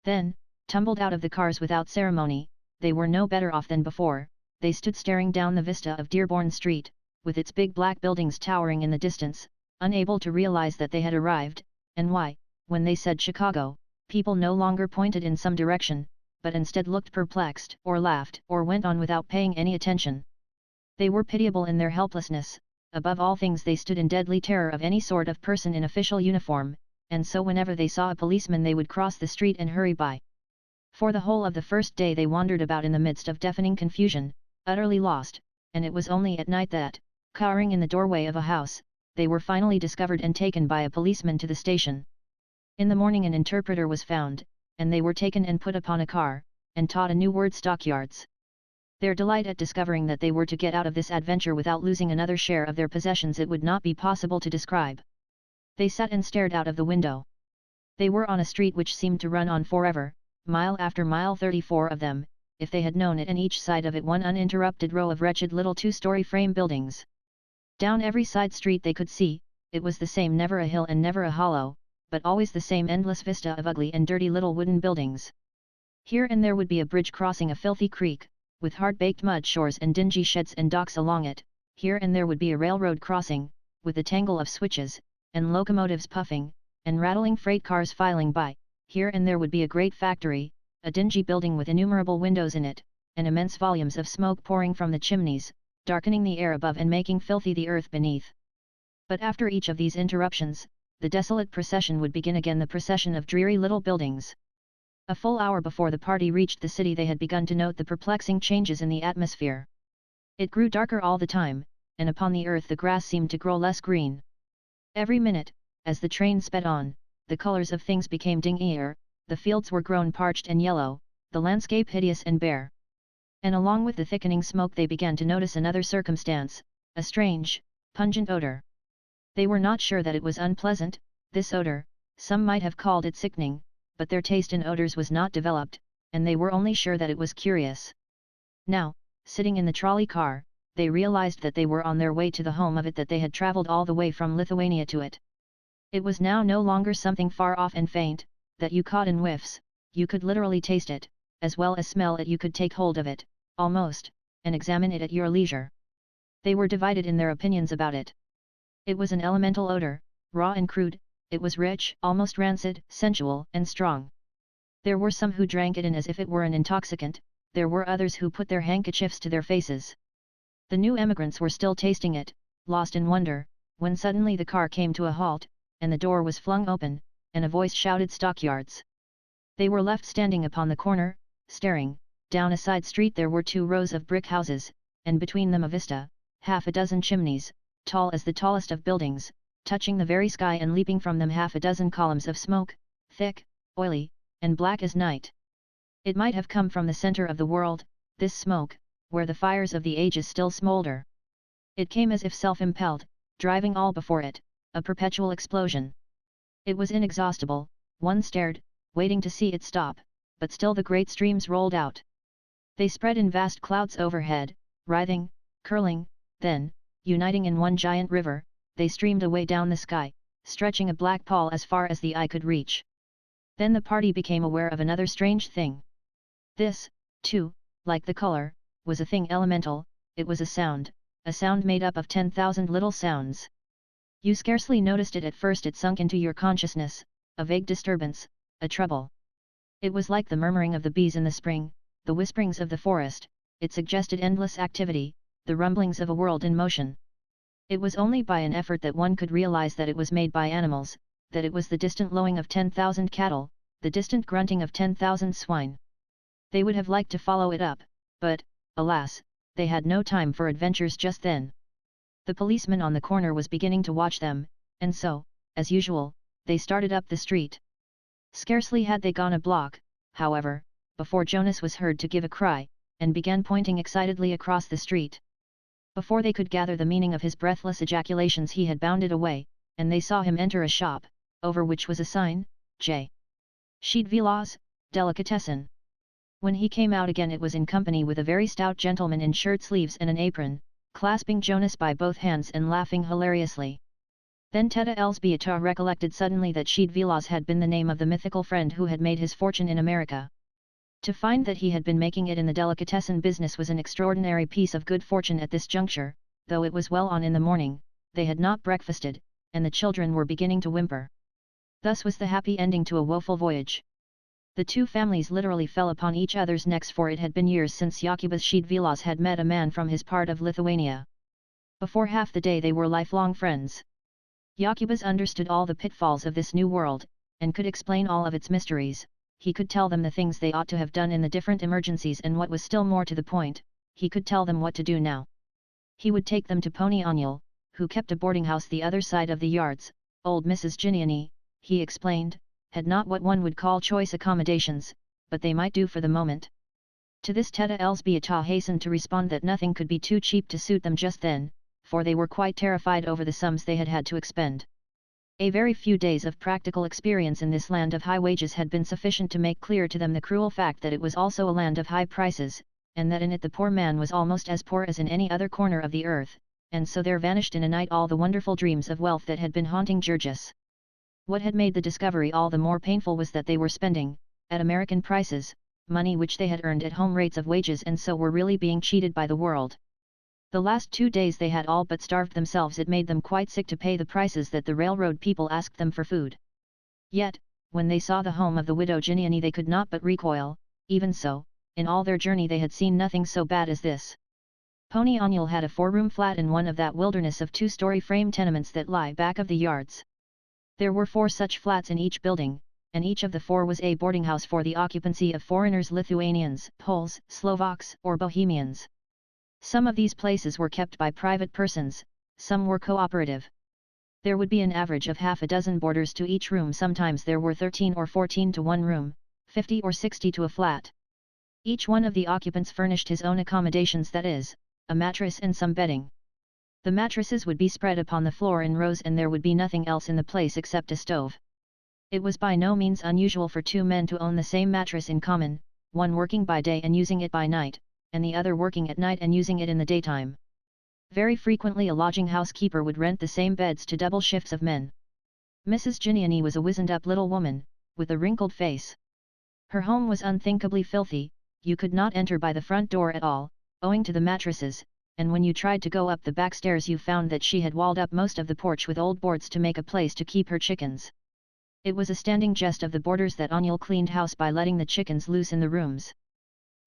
Then, tumbled out of the cars without ceremony, they were no better off than before. They stood staring down the vista of Dearborn Street, with its big black buildings towering in the distance, unable to realize that they had arrived, and why, when they said Chicago, people no longer pointed in some direction, but instead looked perplexed, or laughed, or went on without paying any attention. They were pitiable in their helplessness. Above all things they stood in deadly terror of any sort of person in official uniform, and so whenever they saw a policeman they would cross the street and hurry by. For the whole of the first day they wandered about in the midst of deafening confusion, utterly lost, and it was only at night that, cowering in the doorway of a house, they were finally discovered and taken by a policeman to the station. In the morning an interpreter was found, and they were taken and put upon a car, and taught a new word, stockyards. Their delight at discovering that they were to get out of this adventure without losing another share of their possessions it would not be possible to describe. They sat and stared out of the window. They were on a street which seemed to run on forever, mile after mile, 34 of them, if they had known it, and each side of it one uninterrupted row of wretched little 2-story frame buildings. Down every side street they could see, it was the same, never a hill and never a hollow, but always the same endless vista of ugly and dirty little wooden buildings. Here and there would be a bridge crossing a filthy creek, with hard-baked mud shores and dingy sheds and docks along it. Here and there would be a railroad crossing, with a tangle of switches, and locomotives puffing, and rattling freight cars filing by. Here and there would be a great factory, a dingy building with innumerable windows in it, and immense volumes of smoke pouring from the chimneys, darkening the air above and making filthy the earth beneath. But after each of these interruptions, the desolate procession would begin again, the procession of dreary little buildings. A full hour before the party reached the city they had begun to note the perplexing changes in the atmosphere. It grew darker all the time, and upon the earth the grass seemed to grow less green. Every minute, as the train sped on, the colors of things became dingier, the fields were grown parched and yellow, the landscape hideous and bare. And along with the thickening smoke they began to notice another circumstance, a strange, pungent odor. They were not sure that it was unpleasant, this odor, some might have called it sickening, but their taste in odors was not developed, and they were only sure that it was curious. Now, sitting in the trolley car, they realized that they were on their way to the home of it, that they had traveled all the way from Lithuania to it. It was now no longer something far off and faint, that you caught in whiffs, you could literally taste it, as well as smell it. You could take hold of it, almost, and examine it at your leisure. They were divided in their opinions about it. It was an elemental odor, raw and crude. It was rich, almost rancid, sensual, and strong. There were some who drank it in as if it were an intoxicant, there were others who put their handkerchiefs to their faces. The new emigrants were still tasting it, lost in wonder, when suddenly the car came to a halt, and the door was flung open, and a voice shouted, "Stockyards!" They were left standing upon the corner, staring. Down a side street there were 2 rows of brick houses, and between them a vista, half a dozen chimneys, tall as the tallest of buildings, touching the very sky, and leaping from them half a dozen columns of smoke, thick, oily, and black as night. It might have come from the center of the world, this smoke, where the fires of the ages still smolder. It came as if self-impelled, driving all before it, a perpetual explosion. It was inexhaustible. One stared, waiting to see it stop, but still the great streams rolled out. They spread in vast clouds overhead, writhing, curling, then, uniting in one giant river, they streamed away down the sky, stretching a black pall as far as the eye could reach. Then the party became aware of another strange thing. This, too, like the color, was a thing elemental. It was a sound made up of 10,000 little sounds. You scarcely noticed it at first. It sunk into your consciousness, a vague disturbance, a trouble. It was like the murmuring of the bees in the spring, the whisperings of the forest. It suggested endless activity, the rumblings of a world in motion. It was only by an effort that one could realize that it was made by animals, that it was the distant lowing of 10,000 cattle, the distant grunting of 10,000 swine. They would have liked to follow it up, but, alas, they had no time for adventures just then. The policeman on the corner was beginning to watch them, and so, as usual, they started up the street. Scarcely had they gone a block, however, before Jonas was heard to give a cry, and began pointing excitedly across the street. Before they could gather the meaning of his breathless ejaculations he had bounded away, and they saw him enter a shop, over which was a sign, J. Sheedvilas, Delicatessen. When he came out again it was in company with a very stout gentleman in shirt sleeves and an apron, clasping Jonas by both hands and laughing hilariously. Then Teta Elzbieta recollected suddenly that Sheedvilas had been the name of the mythical friend who had made his fortune in America. To find that he had been making it in the delicatessen business was an extraordinary piece of good fortune at this juncture. Though it was well on in the morning, they had not breakfasted, and the children were beginning to whimper. Thus was the happy ending to a woeful voyage. The 2 families literally fell upon each other's necks, for it had been years since Jokubas Sheedvilas had met a man from his part of Lithuania. Before half the day they were lifelong friends. Jokubas understood all the pitfalls of this new world, and could explain all of its mysteries. He could tell them the things they ought to have done in the different emergencies, and what was still more to the point, he could tell them what to do now. He would take them to Pony Oniel, who kept a boarding house the other side of the yards. Old Mrs. Giniani, he explained, had not what one would call choice accommodations, but they might do for the moment. To this Teta Elzbieta hastened to respond that nothing could be too cheap to suit them just then, for they were quite terrified over the sums they had to expend. A very few days of practical experience in this land of high wages had been sufficient to make clear to them the cruel fact that it was also a land of high prices, and that in it the poor man was almost as poor as in any other corner of the earth, and so there vanished in a night all the wonderful dreams of wealth that had been haunting Georges. What had made the discovery all the more painful was that they were spending, at American prices, money which they had earned at home rates of wages, and so were really being cheated by the world. The last 2 days they had all but starved themselves. It made them quite sick to pay the prices that the railroad people asked them for food. Yet, when they saw the home of the widow Giniani, they could not but recoil. Even so, in all their journey they had seen nothing so bad as this. Pony Aniel had a 4-room flat in one of that wilderness of 2-story frame tenements that lie back of the yards. There were 4 such flats in each building, and each of the 4 was a boarding house for the occupancy of foreigners, Lithuanians, Poles, Slovaks, or Bohemians. Some of these places were kept by private persons, some were cooperative. There would be an average of half a dozen boarders to each room. Sometimes there were 13 or 14 to one room, 50 or 60 to a flat. Each one of the occupants furnished his own accommodations, that is, a mattress and some bedding. The mattresses would be spread upon the floor in rows, and there would be nothing else in the place except a stove. It was by no means unusual for 2 men to own the same mattress in common, one working by day and using it by night, and the other working at night and using it in the daytime. Very frequently a lodging housekeeper would rent the same beds to double shifts of men. Mrs. Giniani was a wizened-up little woman, with a wrinkled face. Her home was unthinkably filthy. You could not enter by the front door at all, owing to the mattresses, and when you tried to go up the back stairs you found that she had walled up most of the porch with old boards to make a place to keep her chickens. It was a standing jest of the boarders that Aniel cleaned house by letting the chickens loose in the rooms.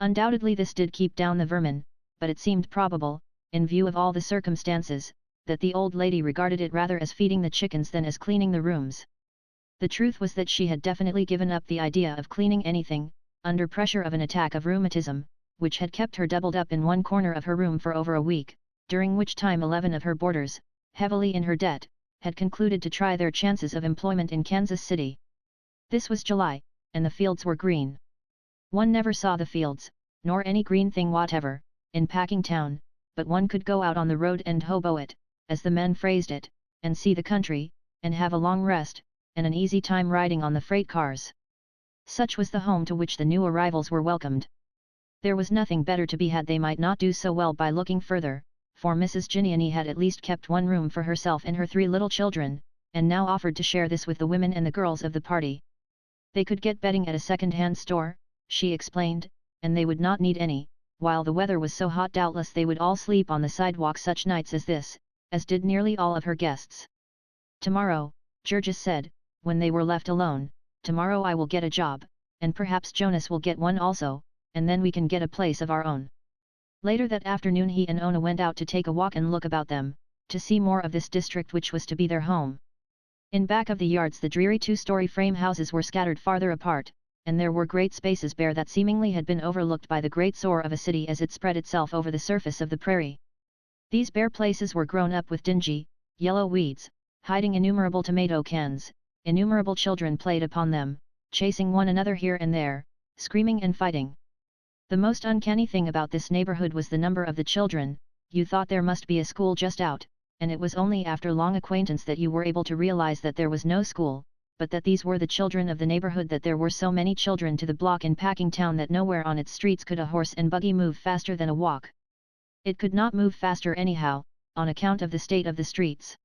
Undoubtedly this did keep down the vermin, but it seemed probable, in view of all the circumstances, that the old lady regarded it rather as feeding the chickens than as cleaning the rooms. The truth was that she had definitely given up the idea of cleaning anything, under pressure of an attack of rheumatism, which had kept her doubled up in one corner of her room for over a week, during which time 11 of her boarders, heavily in her debt, had concluded to try their chances of employment in Kansas City. This was July, and the fields were green. One never saw the fields, nor any green thing whatever, in Packingtown, but one could go out on the road and hobo it, as the men phrased it, and see the country, and have a long rest, and an easy time riding on the freight cars. Such was the home to which the new arrivals were welcomed. There was nothing better to be had. They might not do so well by looking further, for Mrs. Giniani had at least kept one room for herself and her 3 little children, and now offered to share this with the women and the girls of the party. They could get bedding at a second-hand store, she explained, and they would not need any. While the weather was so hot, doubtless they would all sleep on the sidewalk such nights as this, as did nearly all of her guests. "Tomorrow," Georges said, when they were left alone, "tomorrow I will get a job, and perhaps Jonas will get one also, and then we can get a place of our own." Later that afternoon he and Ona went out to take a walk and look about them, to see more of this district which was to be their home. In back of the yards the dreary 2-story frame houses were scattered farther apart, and there were great spaces bare that seemingly had been overlooked by the great soar of a city as it spread itself over the surface of the prairie. These bare places were grown up with dingy, yellow weeds, hiding innumerable tomato cans. Innumerable children played upon them, chasing one another here and there, screaming and fighting. The most uncanny thing about this neighborhood was the number of the children. You thought there must be a school just out, and it was only after long acquaintance that you were able to realize that there was no school, but that these were the children of the neighborhood, that there were so many children to the block in Packingtown that nowhere on its streets could a horse and buggy move faster than a walk. It could not move faster anyhow, on account of the state of the streets.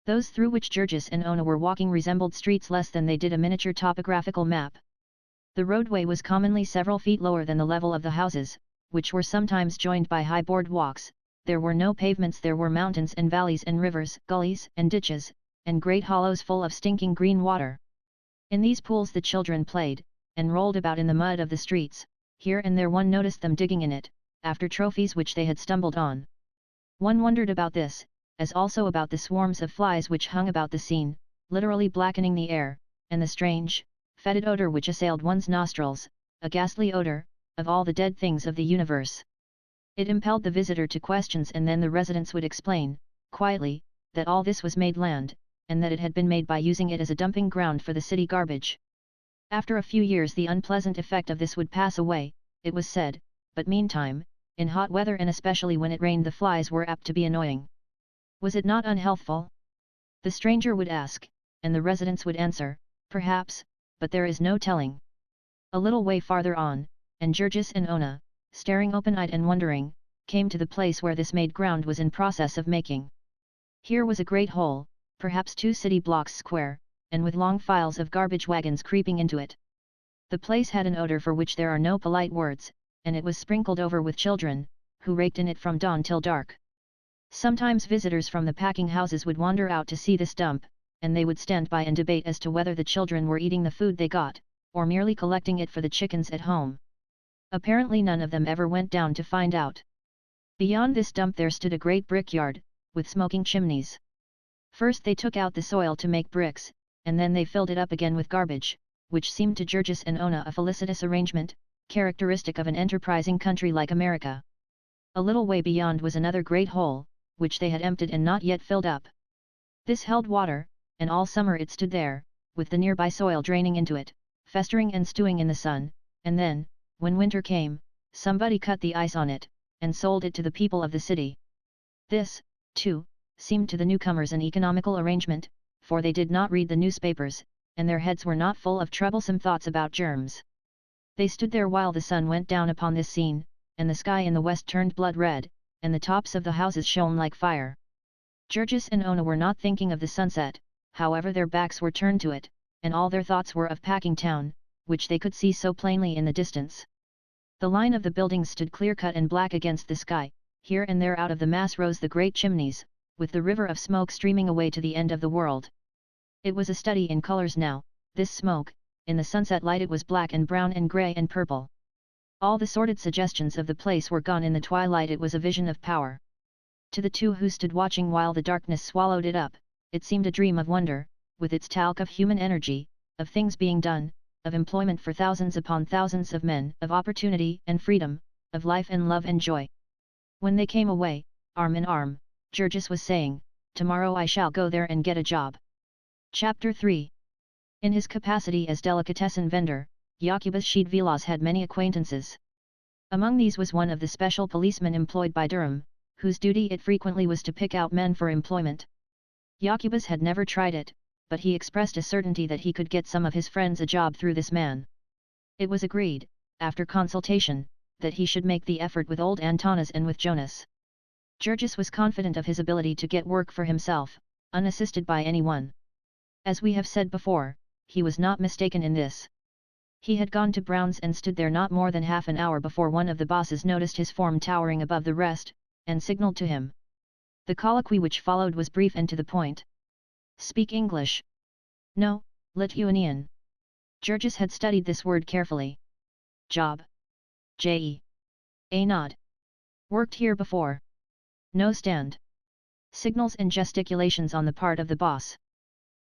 Those through which Georges and Ona were walking resembled streets less than they did a miniature topographical map. The roadway was commonly several feet lower than the level of the houses, which were sometimes joined by high board walks. There were no pavements. There were mountains and valleys and rivers, gullies and ditches, and great hollows full of stinking green water. In these pools the children played, and rolled about in the mud of the streets. Here and there one noticed them digging in it, after trophies which they had stumbled on. One wondered about this, as also about the swarms of flies which hung about the scene, literally blackening the air, and the strange, fetid odor which assailed one's nostrils, a ghastly odor, of all the dead things of the universe. It impelled the visitor to questions, and then the residents would explain, quietly, that all this was made land, and that it had been made by using it as a dumping ground for the city garbage. After a few years the unpleasant effect of this would pass away, it was said, but meantime, in hot weather and especially when it rained, the flies were apt to be annoying. Was it not unhealthful? The stranger would ask, and the residents would answer, perhaps, but there is no telling. A little way farther on, and Georges and Ona, staring open-eyed and wondering, came to the place where this made ground was in process of making. Here was a great hole, perhaps 2 city blocks square, and with long files of garbage wagons creeping into it. The place had an odor for which there are no polite words, and it was sprinkled over with children, who raked in it from dawn till dark. Sometimes visitors from the packing houses would wander out to see this dump, and they would stand by and debate as to whether the children were eating the food they got, or merely collecting it for the chickens at home. Apparently none of them ever went down to find out. Beyond this dump there stood a great brickyard, with smoking chimneys. First they took out the soil to make bricks, and then they filled it up again with garbage, which seemed to Georges and Ona a felicitous arrangement, characteristic of an enterprising country like America. A little way beyond was another great hole, which they had emptied and not yet filled up. This held water, and all summer it stood there, with the nearby soil draining into it, festering and stewing in the sun, and then, when winter came, somebody cut the ice on it, and sold it to the people of the city. This, too, seemed to the newcomers an economical arrangement, for they did not read the newspapers, and their heads were not full of troublesome thoughts about germs. They stood there while the sun went down upon this scene, and the sky in the west turned blood red, and the tops of the houses shone like fire. Georges and Ona were not thinking of the sunset, however their backs were turned to it, and all their thoughts were of Packing Town, which they could see so plainly in the distance. The line of the buildings stood clear-cut and black against the sky, here and there out of the mass rose the great chimneys, with the river of smoke streaming away to the end of the world. It was a study in colors now, this smoke, in the sunset light it was black and brown and grey and purple. All the sordid suggestions of the place were gone in the twilight, it was a vision of power. To the two who stood watching while the darkness swallowed it up, it seemed a dream of wonder, with its talc of human energy, of things being done, of employment for thousands upon thousands of men, of opportunity and freedom, of life and love and joy. When they came away, arm in arm, Georges was saying, "Tomorrow I shall go there and get a job." Chapter 3. In his capacity as delicatessen vendor, Jacobus Schiedvilas had many acquaintances. Among these was one of the special policemen employed by Durham, whose duty it frequently was to pick out men for employment. Jacobus had never tried it, but he expressed a certainty that he could get some of his friends a job through this man. It was agreed, after consultation, that he should make the effort with old Antanas and with Jonas. Georges was confident of his ability to get work for himself, unassisted by anyone. As we have said before, he was not mistaken in this. He had gone to Brown's and stood there not more than half an hour before one of the bosses noticed his form towering above the rest, and signalled to him. The colloquy which followed was brief and to the point. "Speak English." "No, Lithuanian." Georges had studied this word carefully. "Job." "J-E. A nod." "Worked here before?" "No stand." Signals and gesticulations on the part of the boss.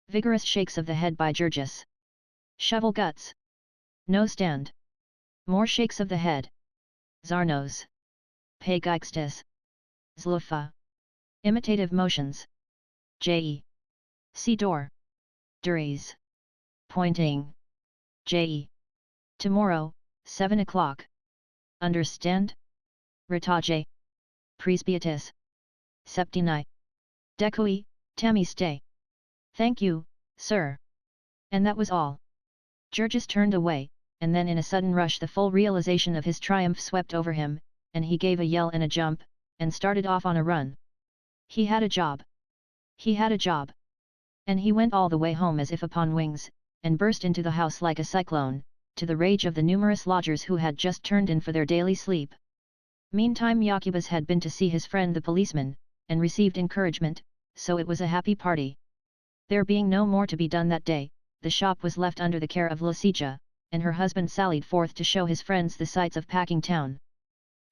Vigorous shakes of the head by Georges. "Shovel guts." "No stand." More shakes of the head. "Zarnos." "Pageikstes." "Zlufa." Imitative motions. "J-E. See door." "Duries." Pointing. "J-E. Tomorrow, 7 o'clock. Understand?" "Ritaje. Presbytis. Septini. Decui, temiste." "Thank you, sir." And that was all. Georges turned away, and then in a sudden rush the full realization of his triumph swept over him, and he gave a yell and a jump, and started off on a run. He had a job. He had a job. And he went all the way home as if upon wings, and burst into the house like a cyclone, to the rage of the numerous lodgers who had just turned in for their daily sleep. Meantime Jacobus had been to see his friend the policeman, and received encouragement, so it was a happy party. There being no more to be done that day, the shop was left under the care of Lucija, and her husband sallied forth to show his friends the sights of Packing Town.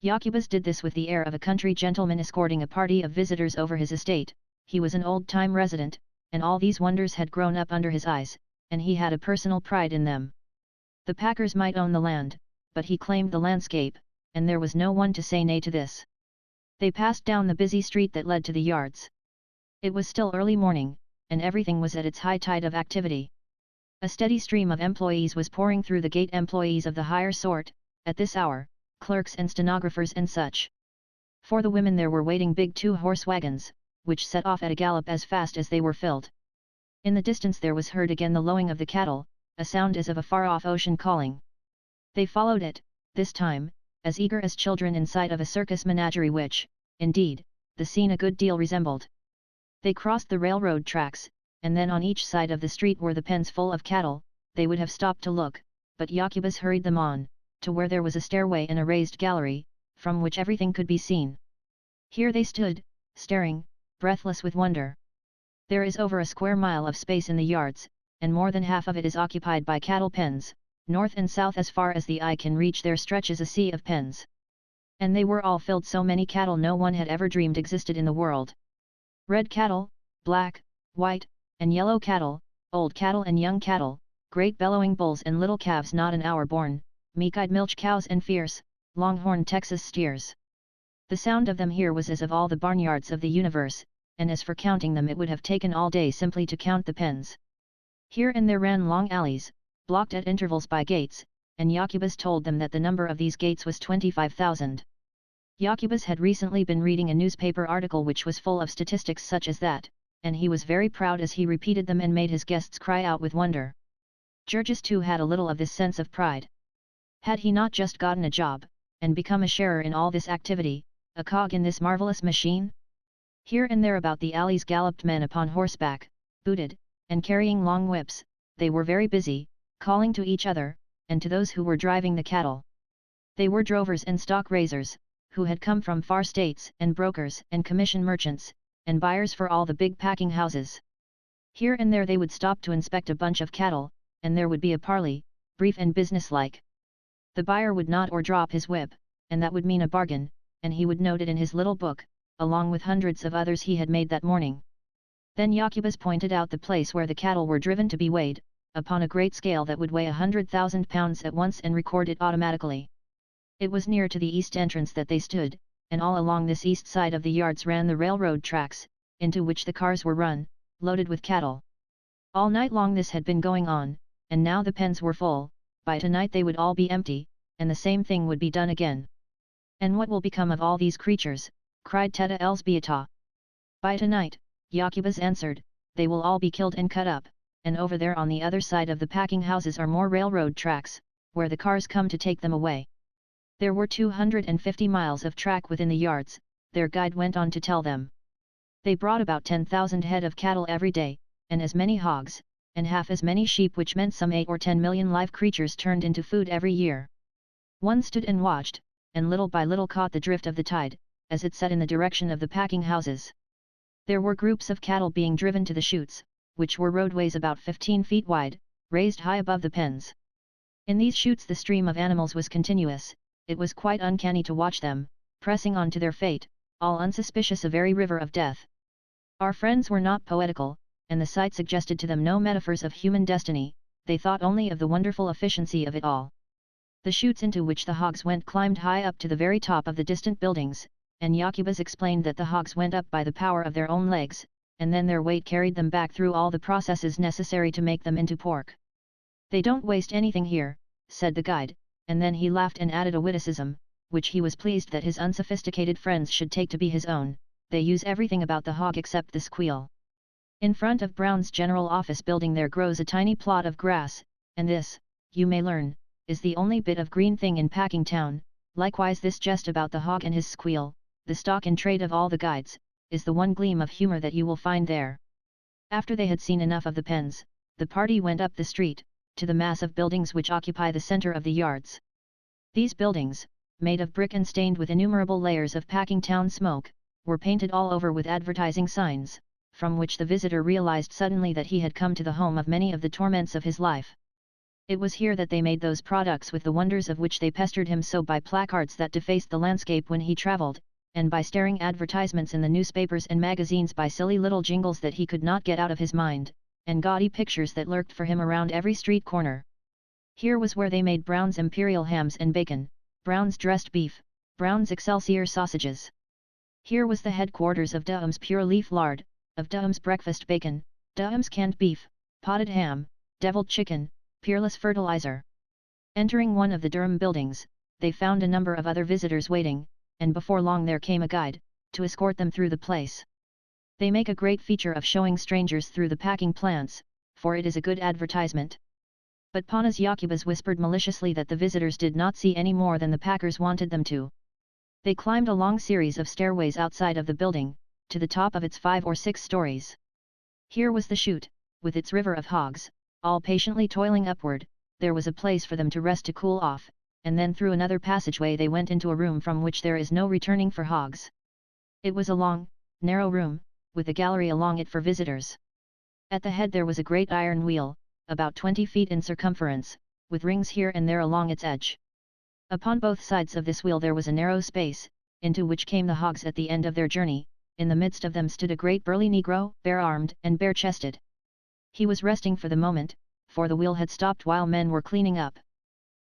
Jacobus did this with the air of a country gentleman escorting a party of visitors over his estate. He was an old-time resident, and all these wonders had grown up under his eyes, and he had a personal pride in them. The packers might own the land, but he claimed the landscape, and there was no one to say nay to this. They passed down the busy street that led to the yards. It was still early morning, and everything was at its high tide of activity. A steady stream of employees was pouring through the gate, employees of the higher sort, at this hour, clerks and stenographers and such. For the women there were waiting big 2-horse wagons, which set off at a gallop as fast as they were filled. In the distance there was heard again the lowing of the cattle, a sound as of a far-off ocean calling. They followed it, this time, as eager as children in sight of a circus menagerie which, indeed, the scene a good deal resembled. They crossed the railroad tracks, and then on each side of the street were the pens full of cattle. They would have stopped to look, but Jacobus hurried them on, to where there was a stairway and a raised gallery, from which everything could be seen. Here they stood, staring, breathless with wonder. There is over a square mile of space in the yards, and more than half of it is occupied by cattle pens. North and south as far as the eye can reach there stretches a sea of pens. And they were all filled so many cattle no one had ever dreamed existed in the world. Red cattle, black, white, and yellow cattle, old cattle and young cattle, great bellowing bulls and little calves not an hour born, meek-eyed milch cows and fierce, longhorn Texas steers. The sound of them here was as of all the barnyards of the universe, and as for counting them it would have taken all day simply to count the pens. Here and there ran long alleys, blocked at intervals by gates, and Jacobus told them that the number of these gates was 25,000. Jacobus had recently been reading a newspaper article which was full of statistics such as that, and he was very proud as he repeated them and made his guests cry out with wonder. Georges too had a little of this sense of pride. Had he not just gotten a job, and become a sharer in all this activity, a cog in this marvelous machine? Here and there about the alleys galloped men upon horseback, booted, and carrying long whips. They were very busy, calling to each other, and to those who were driving the cattle. They were drovers and stock raisers, who had come from far states, and brokers and commission merchants, and buyers for all the big packing houses. Here and there they would stop to inspect a bunch of cattle, and there would be a parley, brief and businesslike. The buyer would nod or drop his whip, and that would mean a bargain, and he would note it in his little book, along with hundreds of others he had made that morning. Then Jacobus pointed out the place where the cattle were driven to be weighed, upon a great scale that would weigh 100,000 pounds at once and record it automatically. It was near to the east entrance that they stood, and all along this east side of the yards ran the railroad tracks, into which the cars were run, loaded with cattle. All night long this had been going on, and now the pens were full. By tonight they would all be empty, and the same thing would be done again. "And what will become of all these creatures?" cried Teta Elsbieta. "By tonight," Jacobus answered, "they will all be killed and cut up, and over there on the other side of the packing houses are more railroad tracks, where the cars come to take them away." There were 250 miles of track within the yards, their guide went on to tell them. They brought about 10,000 head of cattle every day, and as many hogs, and half as many sheep, which meant some 8 or 10 million live creatures turned into food every year. One stood and watched, and little by little caught the drift of the tide, as it set in the direction of the packing houses. There were groups of cattle being driven to the chutes, which were roadways about 15 feet wide, raised high above the pens. In these chutes the stream of animals was continuous. It was quite uncanny to watch them, pressing on to their fate, all unsuspicious of very river of death. Our friends were not poetical, and the sight suggested to them no metaphors of human destiny, they thought only of the wonderful efficiency of it all. The chutes into which the hogs went climbed high up to the very top of the distant buildings, and Jacobus explained that the hogs went up by the power of their own legs, and then their weight carried them back through all the processes necessary to make them into pork. "They don't waste anything here," said the guide, and then he laughed and added a witticism, which he was pleased that his unsophisticated friends should take to be his own: "They use everything about the hog except the squeal." In front of Brown's general office building there grows a tiny plot of grass, and this, you may learn, is the only bit of green thing in Packing Town. Likewise this jest about the hog and his squeal, the stock in trade of all the guides, is the one gleam of humor that you will find there. After they had seen enough of the pens, the party went up the street, to the mass of buildings which occupy the center of the yards. These buildings, made of brick and stained with innumerable layers of Packing Town smoke, were painted all over with advertising signs, from which the visitor realized suddenly that he had come to the home of many of the torments of his life. It was here that they made those products with the wonders of which they pestered him so, by placards that defaced the landscape when he traveled, and by staring advertisements in the newspapers and magazines, by silly little jingles that he could not get out of his mind, and gaudy pictures that lurked for him around every street corner. Here was where they made Brown's Imperial hams and bacon, Brown's dressed beef, Brown's Excelsior sausages. Here was the headquarters of Durham's pure leaf lard, of Durham's breakfast bacon, Durham's canned beef, potted ham, deviled chicken, peerless fertilizer. Entering one of the Durham buildings, they found a number of other visitors waiting, and before long there came a guide, to escort them through the place. They make a great feature of showing strangers through the packing plants, for it is a good advertisement. But Panas Jacobus whispered maliciously that the visitors did not see any more than the packers wanted them to. They climbed a long series of stairways outside of the building, to the top of its 5 or 6 stories. Here was the chute, with its river of hogs, all patiently toiling upward, there was a place for them to rest to cool off, and then through another passageway they went into a room from which there is no returning for hogs. It was a long, narrow room, with a gallery along it for visitors. At the head there was a great iron wheel, about 20 feet in circumference, with rings here and there along its edge. Upon both sides of this wheel there was a narrow space, into which came the hogs at the end of their journey. In the midst of them stood a great burly negro, bare-armed and bare-chested. He was resting for the moment, for the wheel had stopped while men were cleaning up.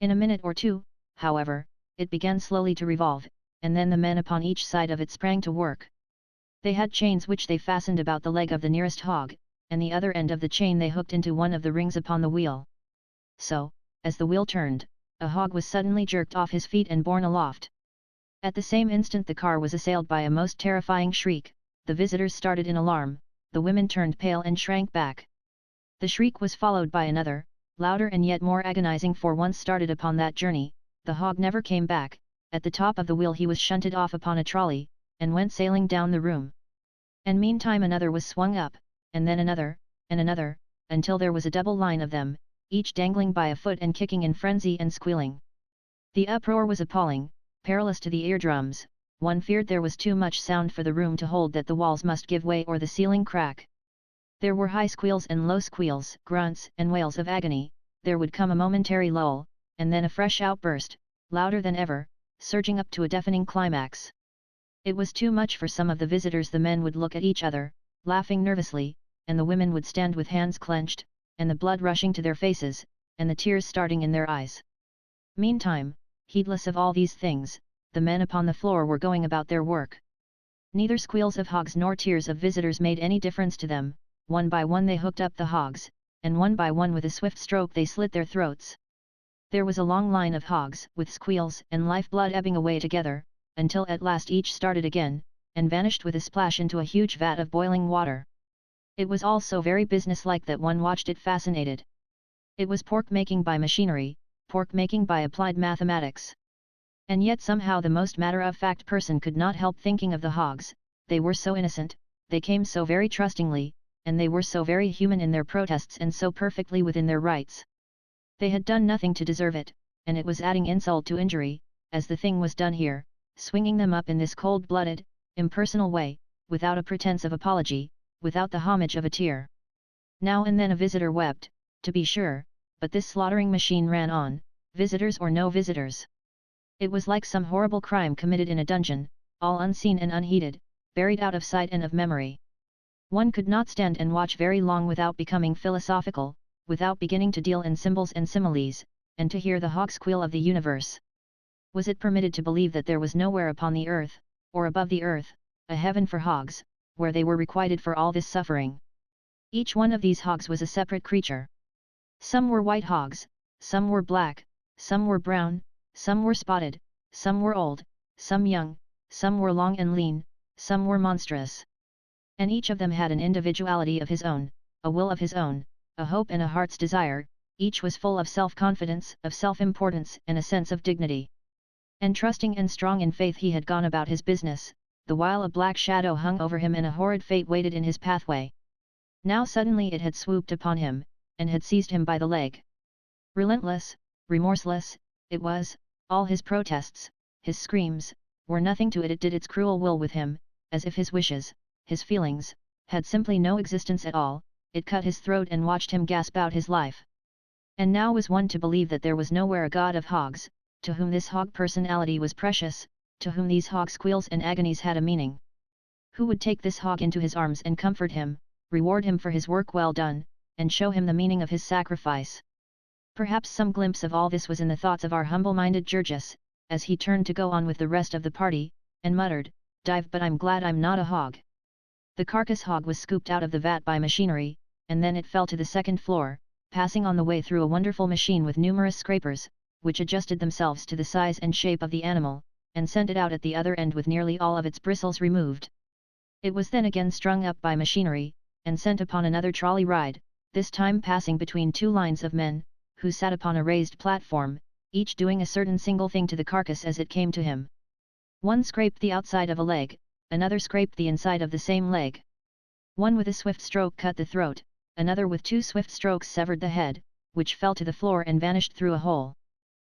In a minute or two, however, it began slowly to revolve, and then the men upon each side of it sprang to work. They had chains which they fastened about the leg of the nearest hog, and the other end of the chain they hooked into one of the rings upon the wheel. So, as the wheel turned, a hog was suddenly jerked off his feet and borne aloft. At the same instant the car was assailed by a most terrifying shriek. The visitors started in alarm, the women turned pale and shrank back. The shriek was followed by another, louder and yet more agonizing, for once started upon that journey, the hog never came back. At the top of the wheel he was shunted off upon a trolley, and went sailing down the room. And meantime another was swung up, and then another, until there was a double line of them, each dangling by a foot and kicking in frenzy and squealing. The uproar was appalling, perilous to the eardrums. One feared there was too much sound for the room to hold, that the walls must give way or the ceiling crack. There were high squeals and low squeals, grunts and wails of agony. There would come a momentary lull, and then a fresh outburst, louder than ever, surging up to a deafening climax. It was too much for some of the visitors. The men would look at each other, laughing nervously, and the women would stand with hands clenched, and the blood rushing to their faces, and the tears starting in their eyes. Meantime, heedless of all these things, the men upon the floor were going about their work. Neither squeals of hogs nor tears of visitors made any difference to them. One by one they hooked up the hogs, and one by one with a swift stroke they slit their throats. There was a long line of hogs, with squeals and life-blood ebbing away together, until at last each started again, and vanished with a splash into a huge vat of boiling water. It was all so very businesslike that one watched it fascinated. It was pork-making by machinery, pork-making by applied mathematics. And yet somehow the most matter-of-fact person could not help thinking of the hogs. They were so innocent, they came so very trustingly, and they were so very human in their protests and so perfectly within their rights. They had done nothing to deserve it, and it was adding insult to injury, as the thing was done here, swinging them up in this cold-blooded, impersonal way, without a pretense of apology, without the homage of a tear. Now and then a visitor wept, to be sure, but this slaughtering machine ran on, visitors or no visitors. It was like some horrible crime committed in a dungeon, all unseen and unheeded, buried out of sight and of memory. One could not stand and watch very long without becoming philosophical, without beginning to deal in symbols and similes, and to hear the hog squeal of the universe. Was it permitted to believe that there was nowhere upon the earth, or above the earth, a heaven for hogs, where they were requited for all this suffering? Each one of these hogs was a separate creature. Some were white hogs, some were black, some were brown, some were spotted, some were old, some young, some were long and lean, some were monstrous. And each of them had an individuality of his own, a will of his own, a hope and a heart's desire. Each was full of self-confidence, of self-importance and a sense of dignity. And trusting and strong in faith he had gone about his business, the while a black shadow hung over him and a horrid fate waited in his pathway. Now suddenly it had swooped upon him, and had seized him by the leg. Relentless, remorseless, it was. All his protests, his screams, were nothing to it. It did its cruel will with him, as if his wishes, his feelings, had simply no existence at all. It cut his throat and watched him gasp out his life. And now was one to believe that there was nowhere a god of hogs, to whom this hog personality was precious, to whom these hog squeals and agonies had a meaning? Who would take this hog into his arms and comfort him, reward him for his work well done, and show him the meaning of his sacrifice? Perhaps some glimpse of all this was in the thoughts of our humble-minded Georges, as he turned to go on with the rest of the party, and muttered, "Dive, but I'm glad I'm not a hog." The carcass hog was scooped out of the vat by machinery, and then it fell to the second floor, passing on the way through a wonderful machine with numerous scrapers, which adjusted themselves to the size and shape of the animal, and sent it out at the other end with nearly all of its bristles removed. It was then again strung up by machinery, and sent upon another trolley ride, this time passing between two lines of men, who sat upon a raised platform, each doing a certain single thing to the carcass as it came to him. One scraped the outside of a leg, another scraped the inside of the same leg. One with a swift stroke cut the throat, another with two swift strokes severed the head, which fell to the floor and vanished through a hole.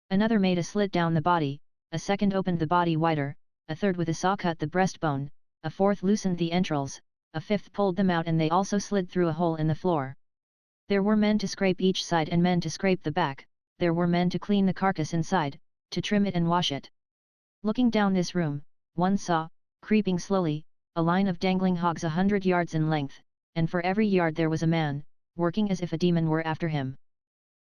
Another made a slit down the body, a second opened the body wider, a third with a saw cut the breastbone, a fourth loosened the entrails, a fifth pulled them out and they also slid through a hole in the floor. There were men to scrape each side and men to scrape the back, there were men to clean the carcass inside, to trim it and wash it. Looking down this room, one saw, creeping slowly, a line of dangling hogs 100 yards in length, and for every yard there was a man, working as if a demon were after him.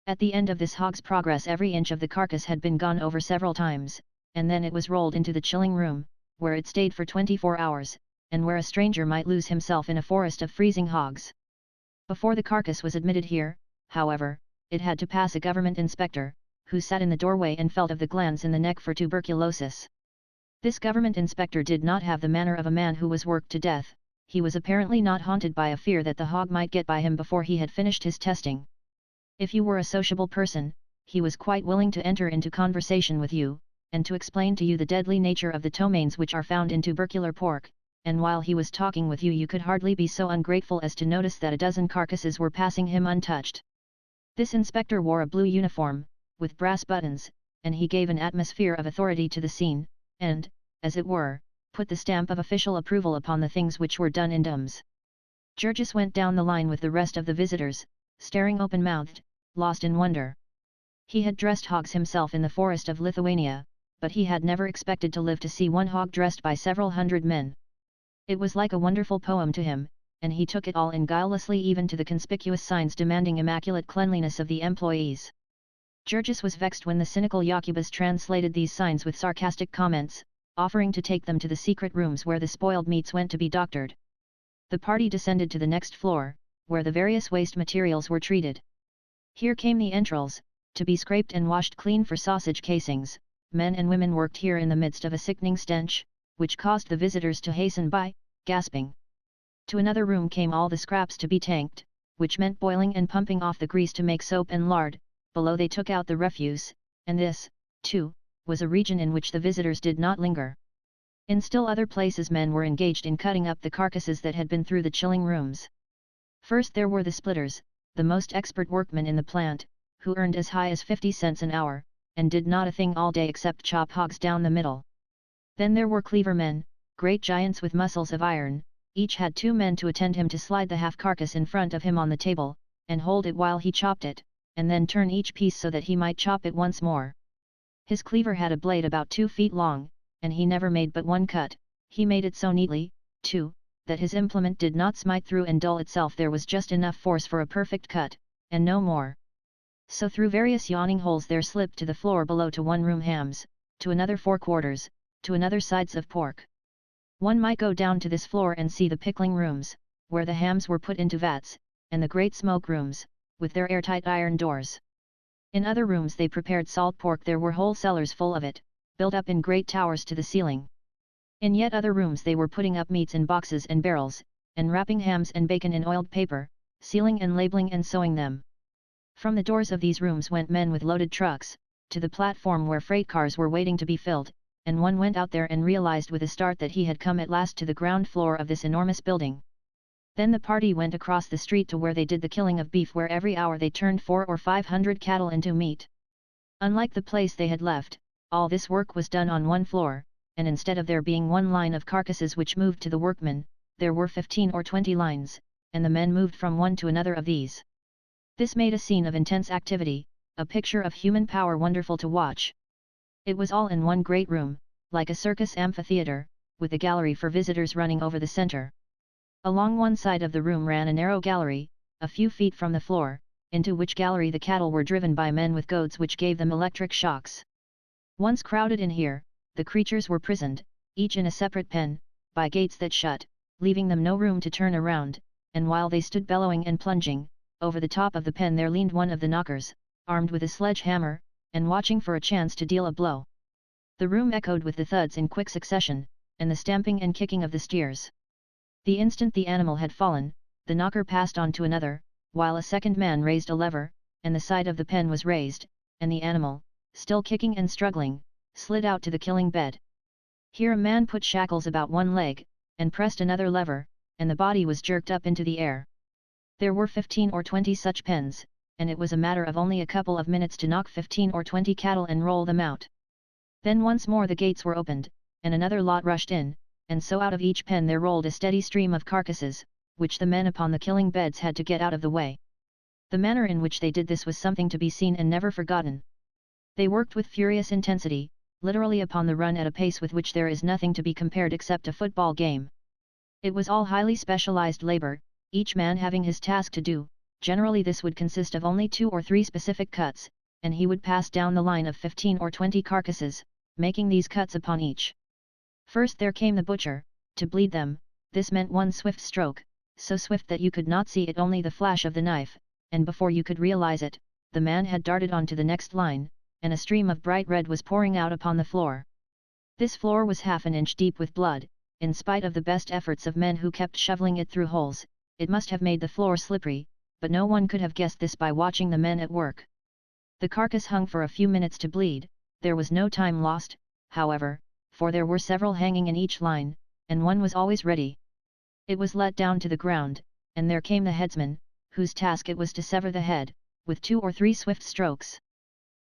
At the end of this hog's progress every inch of the carcass had been gone over several times, and then it was rolled into the chilling room, where it stayed for 24 hours, and where a stranger might lose himself in a forest of freezing hogs. Before the carcass was admitted here, however, it had to pass a government inspector, who sat in the doorway and felt of the glands in the neck for tuberculosis. This government inspector did not have the manner of a man who was worked to death, he was apparently not haunted by a fear that the hog might get by him before he had finished his testing. If you were a sociable person, he was quite willing to enter into conversation with you, and to explain to you the deadly nature of the ptomaines which are found in tubercular pork, and while he was talking with you you could hardly be so ungrateful as to notice that a dozen carcasses were passing him untouched. This inspector wore a blue uniform, with brass buttons, and he gave an atmosphere of authority to the scene, and, as it were, put the stamp of official approval upon the things which were done in Dums. Georges went down the line with the rest of the visitors, staring open-mouthed, lost in wonder. He had dressed hogs himself in the forest of Lithuania, but he had never expected to live to see one hog dressed by several hundred men. It was like a wonderful poem to him, and he took it all in guilelessly even to the conspicuous signs demanding immaculate cleanliness of the employees. Georges was vexed when the cynical Jacobus translated these signs with sarcastic comments, offering to take them to the secret rooms where the spoiled meats went to be doctored. The party descended to the next floor, where the various waste materials were treated. Here came the entrails, to be scraped and washed clean for sausage casings. Men and women worked here in the midst of a sickening stench, which caused the visitors to hasten by, gasping. To another room came all the scraps to be tanked, which meant boiling and pumping off the grease to make soap and lard. Below they took out the refuse, and this, too, was a region in which the visitors did not linger. In still other places men were engaged in cutting up the carcasses that had been through the chilling rooms. First there were the splitters, the most expert workmen in the plant, who earned as high as 50 cents an hour, and did not a thing all day except chop hogs down the middle. Then there were cleaver men, great giants with muscles of iron, each had 2 men to attend him to slide the half-carcass in front of him on the table, and hold it while he chopped it, and then turn each piece so that he might chop it once more. His cleaver had a blade about 2 feet long, and he never made but one cut. He made it so neatly, too, that his implement did not smite through and dull itself. There was just enough force for a perfect cut, and no more. So through various yawning holes there slipped to the floor below to one room hams, to another 4 quarters, to another sides of pork. One might go down to this floor and see the pickling rooms, where the hams were put into vats, and the great smoke rooms, with their airtight iron doors. In other rooms they prepared salt pork. There were whole cellars full of it, built up in great towers to the ceiling. In yet other rooms they were putting up meats in boxes and barrels, and wrapping hams and bacon in oiled paper, sealing and labeling and sewing them. From the doors of these rooms went men with loaded trucks, to the platform where freight cars were waiting to be filled, and one went out there and realized with a start that he had come at last to the ground floor of this enormous building. Then the party went across the street to where they did the killing of beef, where every hour they turned 400 or 500 cattle into meat. Unlike the place they had left, all this work was done on one floor, and instead of there being one line of carcasses which moved to the workmen, there were 15 or 20 lines, and the men moved from one to another of these. This made a scene of intense activity, a picture of human power wonderful to watch. It was all in one great room, like a circus amphitheater, with a gallery for visitors running over the center. Along one side of the room ran a narrow gallery, a few feet from the floor, into which gallery the cattle were driven by men with goads which gave them electric shocks. Once crowded in here, the creatures were prisoned, each in a separate pen, by gates that shut, leaving them no room to turn around, and while they stood bellowing and plunging, over the top of the pen there leaned one of the knockers, armed with a sledge-hammer, and watching for a chance to deal a blow. The room echoed with the thuds in quick succession, and the stamping and kicking of the steers. The instant the animal had fallen, the knocker passed on to another, while a second man raised a lever, and the side of the pen was raised, and the animal, still kicking and struggling, slid out to the killing bed. Here a man put shackles about one leg, and pressed another lever, and the body was jerked up into the air. There were 15 or 20 such pens, and it was a matter of only a couple of minutes to knock 15 or 20 cattle and roll them out. Then once more the gates were opened, and another lot rushed in, and so out of each pen there rolled a steady stream of carcasses, which the men upon the killing beds had to get out of the way. The manner in which they did this was something to be seen and never forgotten. They worked with furious intensity, literally upon the run at a pace with which there is nothing to be compared except a football game. It was all highly specialized labor, each man having his task to do. Generally this would consist of only 2 or 3 specific cuts, and he would pass down the line of 15 or 20 carcasses, making these cuts upon each. First there came the butcher, to bleed them. This meant one swift stroke, so swift that you could not see it, only the flash of the knife, and before you could realize it, the man had darted on to the next line, and a stream of bright red was pouring out upon the floor. This floor was half an inch deep with blood. In spite of the best efforts of men who kept shoveling it through holes, it must have made the floor slippery, but no one could have guessed this by watching the men at work. The carcass hung for a few minutes to bleed. There was no time lost, however, for there were several hanging in each line, and one was always ready. It was let down to the ground, and there came the headsman, whose task it was to sever the head, with 2 or 3 swift strokes.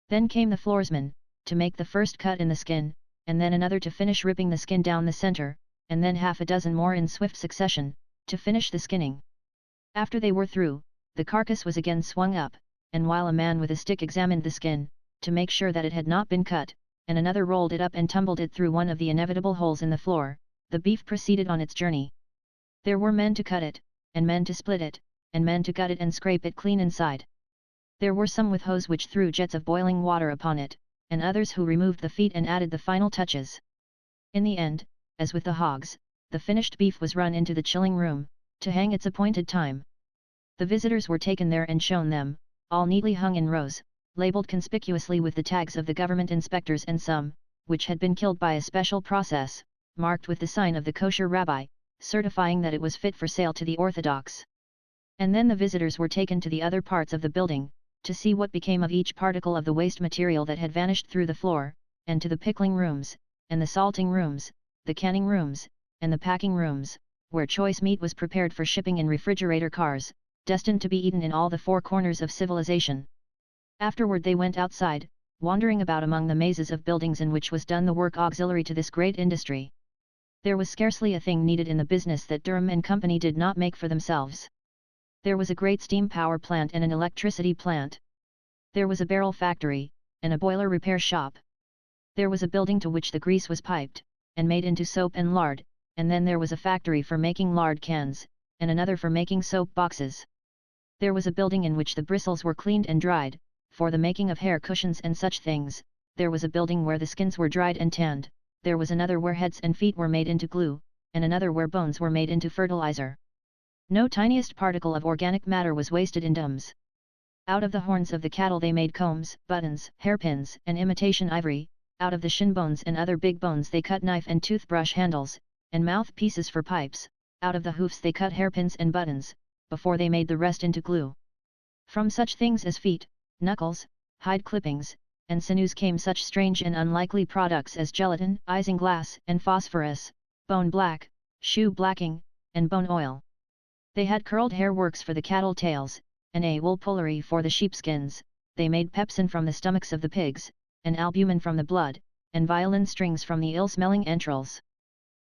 Then came the floorsman, to make the first cut in the skin, and then another to finish ripping the skin down the center, and then half a dozen more in swift succession, to finish the skinning. After they were through, the carcass was again swung up, and while a man with a stick examined the skin, to make sure that it had not been cut, and another rolled it up and tumbled it through one of the inevitable holes in the floor, the beef proceeded on its journey. There were men to cut it, and men to split it, and men to gut it and scrape it clean inside. There were some with hose which threw jets of boiling water upon it, and others who removed the feet and added the final touches. In the end, as with the hogs, the finished beef was run into the chilling room, to hang its appointed time. The visitors were taken there and shown them, all neatly hung in rows, labeled conspicuously with the tags of the government inspectors, and some, which had been killed by a special process, marked with the sign of the kosher rabbi, certifying that it was fit for sale to the Orthodox. And then the visitors were taken to the other parts of the building, to see what became of each particle of the waste material that had vanished through the floor, and to the pickling rooms, and the salting rooms, the canning rooms, and the packing rooms, where choice meat was prepared for shipping in refrigerator cars, destined to be eaten in all the 4 corners of civilization. Afterward they went outside, wandering about among the mazes of buildings in which was done the work auxiliary to this great industry. There was scarcely a thing needed in the business that Durham and Company did not make for themselves. There was a great steam power plant and an electricity plant. There was a barrel factory, and a boiler repair shop. There was a building to which the grease was piped, and made into soap and lard, and then there was a factory for making lard cans, and another for making soap boxes. There was a building in which the bristles were cleaned and dried, for the making of hair cushions and such things. There was a building where the skins were dried and tanned. There was another where heads and feet were made into glue, and another where bones were made into fertilizer. No tiniest particle of organic matter was wasted in dumps. Out of the horns of the cattle they made combs, buttons, hairpins, and imitation ivory. Out of the shin bones and other big bones they cut knife and toothbrush handles, and mouth pieces for pipes. Out of the hoofs they cut hairpins and buttons, before they made the rest into glue. From such things as feet, knuckles, hide clippings, and sinews came such strange and unlikely products as gelatin, isinglass, and phosphorus, bone black, shoe blacking, and bone oil. They had curled hair works for the cattle tails, and a wool pullery for the sheepskins. They made pepsin from the stomachs of the pigs, and albumen from the blood, and violin strings from the ill-smelling entrails.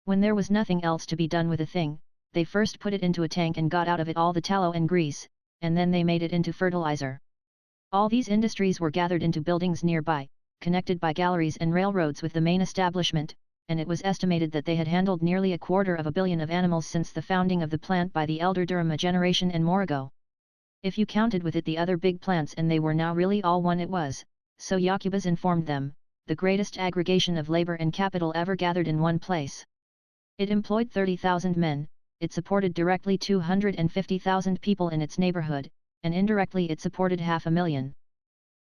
When there was nothing else to be done with a thing, they first put it into a tank and got out of it all the tallow and grease, and then they made it into fertilizer. All these industries were gathered into buildings nearby, connected by galleries and railroads with the main establishment, and it was estimated that they had handled nearly 250 million of animals since the founding of the plant by the elder Durham a generation and more ago. If you counted with it the other big plants, and they were now really all one, it was, so Jacobus informed them, the greatest aggregation of labor and capital ever gathered in one place. It employed 30,000 men, it supported directly 250,000 people in its neighborhood, and indirectly it supported 500,000.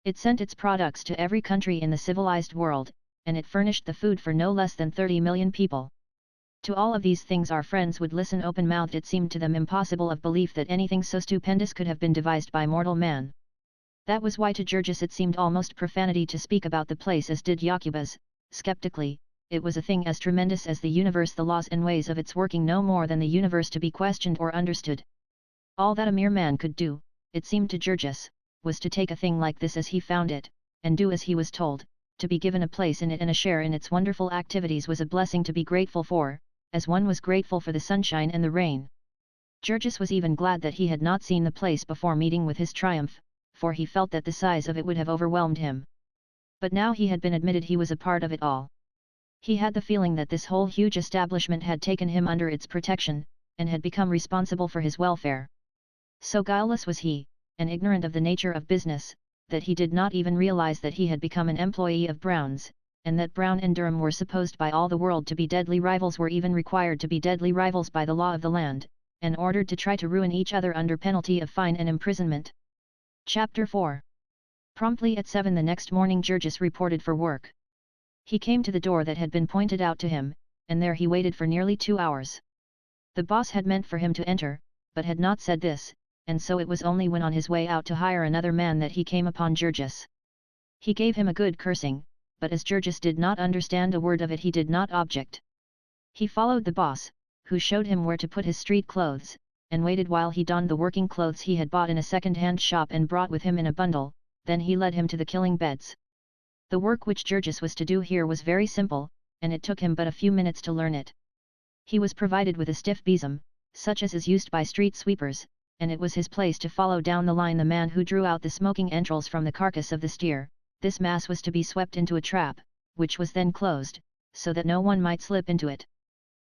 It sent its products to every country in the civilized world, and it furnished the food for no less than 30 million people. To all of these things our friends would listen open-mouthed. It seemed to them impossible of belief that anything so stupendous could have been devised by mortal man. That was why to Georges it seemed almost profanity to speak about the place as did Jacobus, skeptically. It was a thing as tremendous as the universe, the laws and ways of its working no more than the universe to be questioned or understood. All that a mere man could do, it seemed to Georges, was to take a thing like this as he found it, and do as he was told. To be given a place in it and a share in its wonderful activities was a blessing to be grateful for, as one was grateful for the sunshine and the rain. Georges was even glad that he had not seen the place before meeting with his triumph, for he felt that the size of it would have overwhelmed him. But now he had been admitted he was a part of it all. He had the feeling that this whole huge establishment had taken him under its protection, and had become responsible for his welfare. So guileless was he, and ignorant of the nature of business, that he did not even realize that he had become an employee of Brown's, and that Brown and Durham were supposed by all the world to be deadly rivals, were even required to be deadly rivals by the law of the land, and ordered to try to ruin each other under penalty of fine and imprisonment. Chapter 4. Promptly at 7 the next morning Georges reported for work. He came to the door that had been pointed out to him, and there he waited for nearly 2 hours. The boss had meant for him to enter, but had not said this, and so it was only when on his way out to hire another man that he came upon Georges. He gave him a good cursing, but as Georges did not understand a word of it he did not object. He followed the boss, who showed him where to put his street clothes, and waited while he donned the working clothes he had bought in a second-hand shop and brought with him in a bundle. Then he led him to the killing beds. The work which Georges was to do here was very simple, and it took him but a few minutes to learn it. He was provided with a stiff besom, such as is used by street sweepers, and it was his place to follow down the line the man who drew out the smoking entrails from the carcass of the steer. This mass was to be swept into a trap, which was then closed, so that no one might slip into it.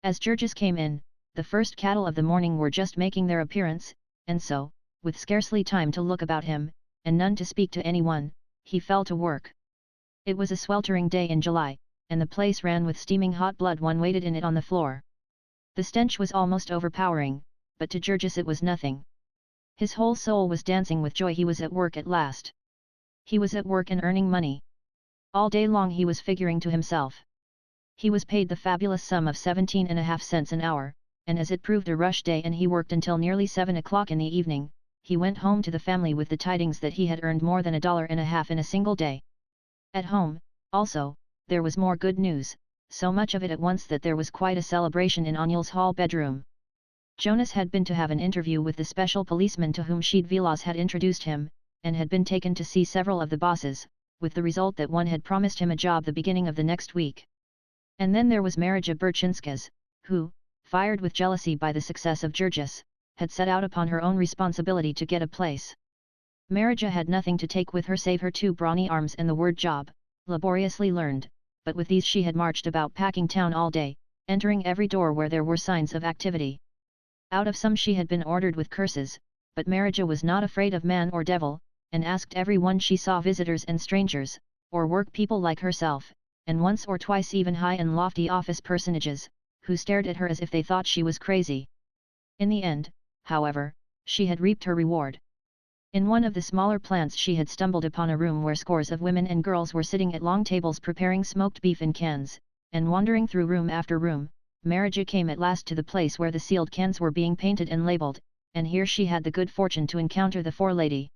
As Georges came in, the first cattle of the morning were just making their appearance, and so, with scarcely time to look about him, and none to speak to anyone, he fell to work. It was a sweltering day in July, and the place ran with steaming hot blood. One waited in it on the floor. The stench was almost overpowering, but to Georges it was nothing. His whole soul was dancing with joy. He was at work at last. He was at work and earning money. All day long he was figuring to himself. He was paid the fabulous sum of 17.5 cents an hour, and as it proved a rush day and he worked until nearly 7 o'clock in the evening, he went home to the family with the tidings that he had earned more than $1.50 in a single day. At home, also, there was more good news, so much of it at once that there was quite a celebration in Agnel's hall bedroom. Jonas had been to have an interview with the special policeman to whom Sheed had introduced him, and had been taken to see several of the bosses, with the result that one had promised him a job the beginning of the next week. And then there was Marija Berchinskas, who, fired with jealousy by the success of Georges, had set out upon her own responsibility to get a place. Marija had nothing to take with her save her 2 brawny arms and the word job, laboriously learned, but with these she had marched about packing town all day, entering every door where there were signs of activity. Out of some she had been ordered with curses, but Marija was not afraid of man or devil, and asked every one she saw, visitors and strangers, or work people like herself, and once or twice even high and lofty office personages, who stared at her as if they thought she was crazy. In the end, however, she had reaped her reward. In one of the smaller plants she had stumbled upon a room where scores of women and girls were sitting at long tables preparing smoked beef in cans, and wandering through room after room, Marija came at last to the place where the sealed cans were being painted and labeled, and here she had the good fortune to encounter the forelady.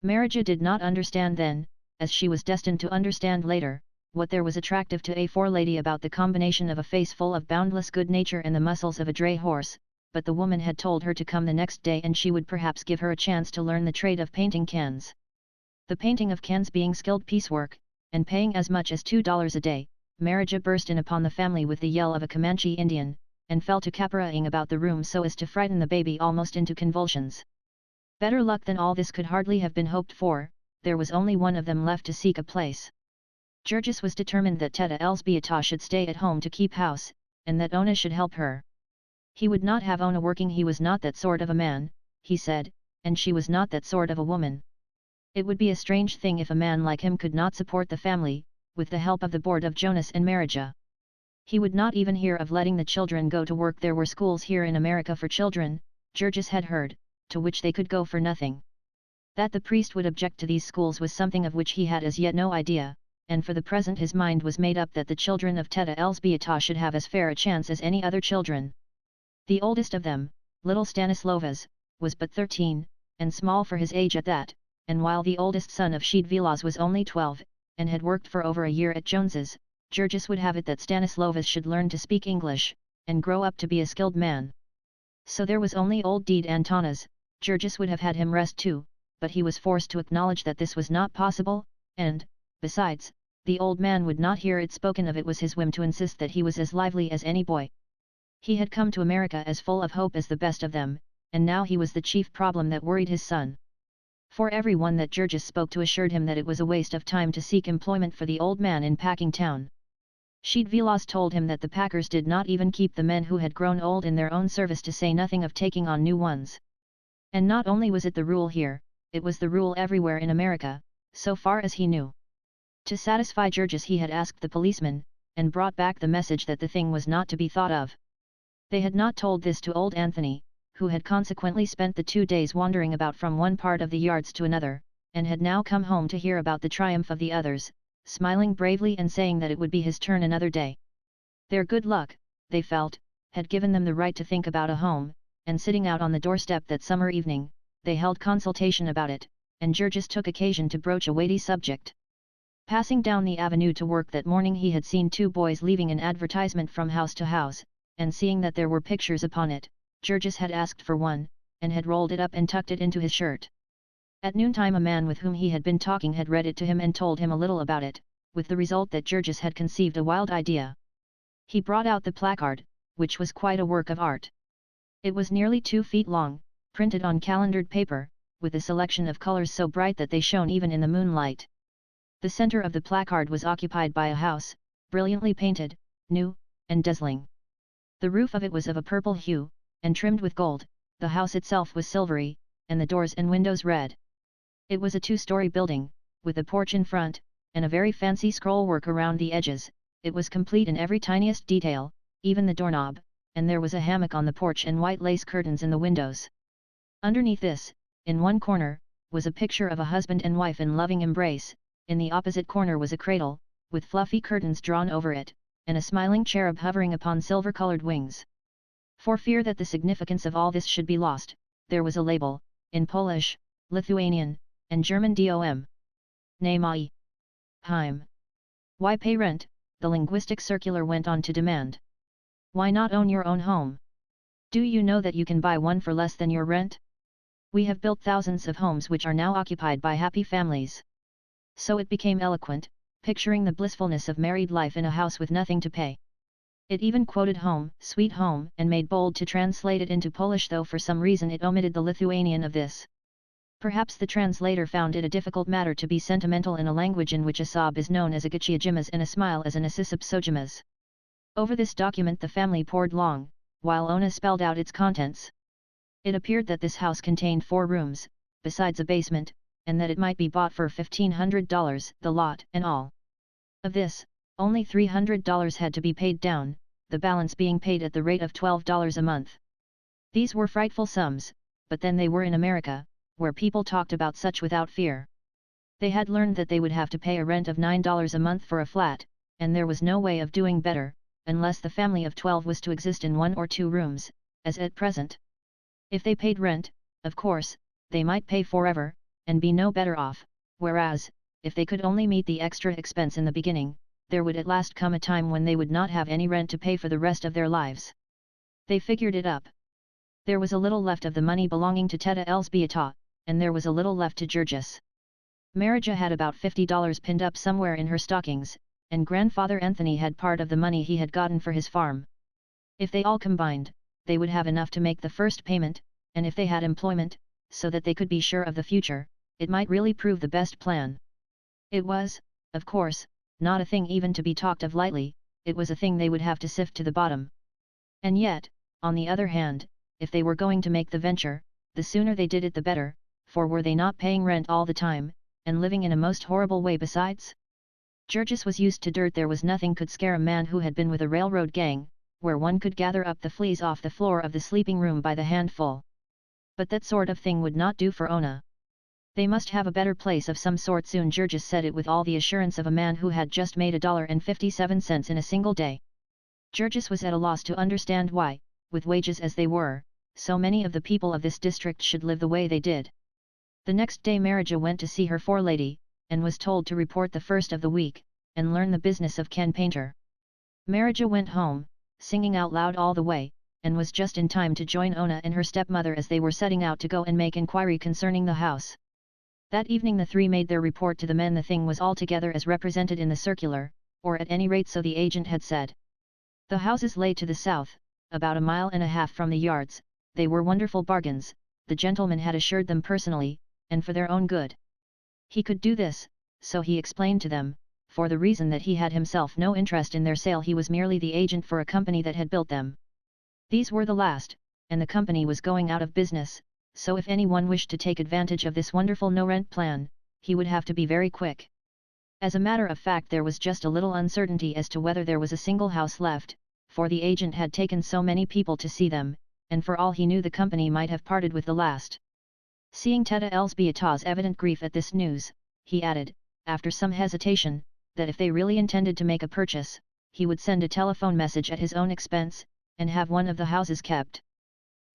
Marija did not understand then, as she was destined to understand later, what there was attractive to a forelady about the combination of a face full of boundless good nature and the muscles of a dray horse, but the woman had told her to come the next day and she would perhaps give her a chance to learn the trade of painting cans. The painting of cans being skilled piecework, and paying as much as $2 a day, Marija burst in upon the family with the yell of a Comanche Indian, and fell to capara'ing about the room so as to frighten the baby almost into convulsions. Better luck than all this could hardly have been hoped for. There was only one of them left to seek a place. Georges was determined that Teta Elzbieta should stay at home to keep house, and that Ona should help her. He would not have Ona working. He was not that sort of a man, he said, and she was not that sort of a woman. It would be a strange thing if a man like him could not support the family, with the help of the board of Jonas and Marija. He would not even hear of letting the children go to work. There were schools here in America for children, Georges had heard, to which they could go for nothing. That the priest would object to these schools was something of which he had as yet no idea, and for the present his mind was made up that the children of Teta Elzbieta should have as fair a chance as any other children. The oldest of them, little Stanislovas, was but 13, and small for his age at that, and while the oldest son of Sheed was only 12, and had worked for over a year at Jones's, Georges would have it that Stanislovas should learn to speak English, and grow up to be a skilled man. So there was only old Dede Antanas. Georges would have had him rest too, but he was forced to acknowledge that this was not possible, and, besides, the old man would not hear it spoken of. It was his whim to insist that he was as lively as any boy. He had come to America as full of hope as the best of them, and now he was the chief problem that worried his son. For everyone that Georges spoke to assured him that it was a waste of time to seek employment for the old man in Packing Town. Sheet Vilas told him that the packers did not even keep the men who had grown old in their own service, to say nothing of taking on new ones. And not only was it the rule here, it was the rule everywhere in America, so far as he knew. To satisfy Georges he had asked the policeman, and brought back the message that the thing was not to be thought of. They had not told this to old Anthony, who had consequently spent the 2 days wandering about from one part of the yards to another, and had now come home to hear about the triumph of the others, smiling bravely and saying that it would be his turn another day. Their good luck, they felt, had given them the right to think about a home, and sitting out on the doorstep that summer evening, they held consultation about it, and Georges took occasion to broach a weighty subject. Passing down the avenue to work that morning he had seen 2 boys leaving an advertisement from house to house, and seeing that there were pictures upon it, Georges had asked for one, and had rolled it up and tucked it into his shirt. At noontime a man with whom he had been talking had read it to him and told him a little about it, with the result that Georges had conceived a wild idea. He brought out the placard, which was quite a work of art. It was nearly 2 feet long, printed on calendared paper, with a selection of colors so bright that they shone even in the moonlight. The center of the placard was occupied by a house, brilliantly painted, new, and dazzling. The roof of it was of a purple hue, and trimmed with gold. The house itself was silvery, and the doors and windows red. It was a 2-story building, with a porch in front, and a very fancy scrollwork around the edges. It was complete in every tiniest detail, even the doorknob, and there was a hammock on the porch and white lace curtains in the windows. Underneath this, in one corner, was a picture of a husband and wife in loving embrace. In the opposite corner was a cradle, with fluffy curtains drawn over it, and a smiling cherub hovering upon silver-colored wings. For fear that the significance of all this should be lost, there was a label, in Polish, Lithuanian, and German DOM. Namai. Heim. Why pay rent? The linguistic circular went on to demand. Why not own your own home? Do you know that you can buy one for less than your rent? We have built thousands of homes which are now occupied by happy families. So it became eloquent, picturing the blissfulness of married life in a house with nothing to pay. It even quoted home, sweet home, and made bold to translate it into Polish, though for some reason it omitted the Lithuanian of this. Perhaps the translator found it a difficult matter to be sentimental in a language in which a sob is known as a gachiajimas and a smile as an asisipsojimas. Over this document the family pored long, while Ona spelled out its contents. It appeared that this house contained 4 rooms, besides a basement, and that it might be bought for $1,500, the lot and all. Of this, only $300 had to be paid down, the balance being paid at the rate of $12 a month. These were frightful sums, but then they were in America, where people talked about such without fear. They had learned that they would have to pay a rent of $9 a month for a flat, and there was no way of doing better, unless the family of 12 was to exist in 1 or 2 rooms, as at present. If they paid rent, of course, they might pay forever, and be no better off, whereas, if they could only meet the extra expense in the beginning, there would at last come a time when they would not have any rent to pay for the rest of their lives. They figured it up. There was a little left of the money belonging to Teta Elzbieta, and there was a little left to Georges. Marija had about $50 pinned up somewhere in her stockings, and Grandfather Anthony had part of the money he had gotten for his farm. If they all combined, they would have enough to make the first payment, and if they had employment, so that they could be sure of the future, it might really prove the best plan. It was, of course, not a thing even to be talked of lightly, it was a thing they would have to sift to the bottom. And yet, on the other hand, if they were going to make the venture, the sooner they did it the better, for were they not paying rent all the time, and living in a most horrible way besides? Georges was used to dirt. There was nothing could scare a man who had been with a railroad gang, where one could gather up the fleas off the floor of the sleeping room by the handful. But that sort of thing would not do for Ona. They must have a better place of some sort soon. Georges said it with all the assurance of a man who had just made $1.57 in a single day. Georges was at a loss to understand why, with wages as they were, so many of the people of this district should live the way they did. The next day Marija went to see her forelady, and was told to report the first of the week, and learn the business of can painter. Marija went home, singing out loud all the way, and was just in time to join Ona and her stepmother as they were setting out to go and make inquiry concerning the house. That evening the three made their report to the men. The thing was altogether as represented in the circular, or at any rate so the agent had said. The houses lay to the south, about 1.5 miles from the yards. They were wonderful bargains, the gentleman had assured them personally, and for their own good. He could do this, so he explained to them, for the reason that he had himself no interest in their sale. He was merely the agent for a company that had built them. These were the last, and the company was going out of business, so if anyone wished to take advantage of this wonderful no-rent plan, he would have to be very quick. As a matter of fact, there was just a little uncertainty as to whether there was a single house left, for the agent had taken so many people to see them, and for all he knew the company might have parted with the last. Seeing Teta Elzbieta's evident grief at this news, he added, after some hesitation, that if they really intended to make a purchase, he would send a telephone message at his own expense, and have one of the houses kept.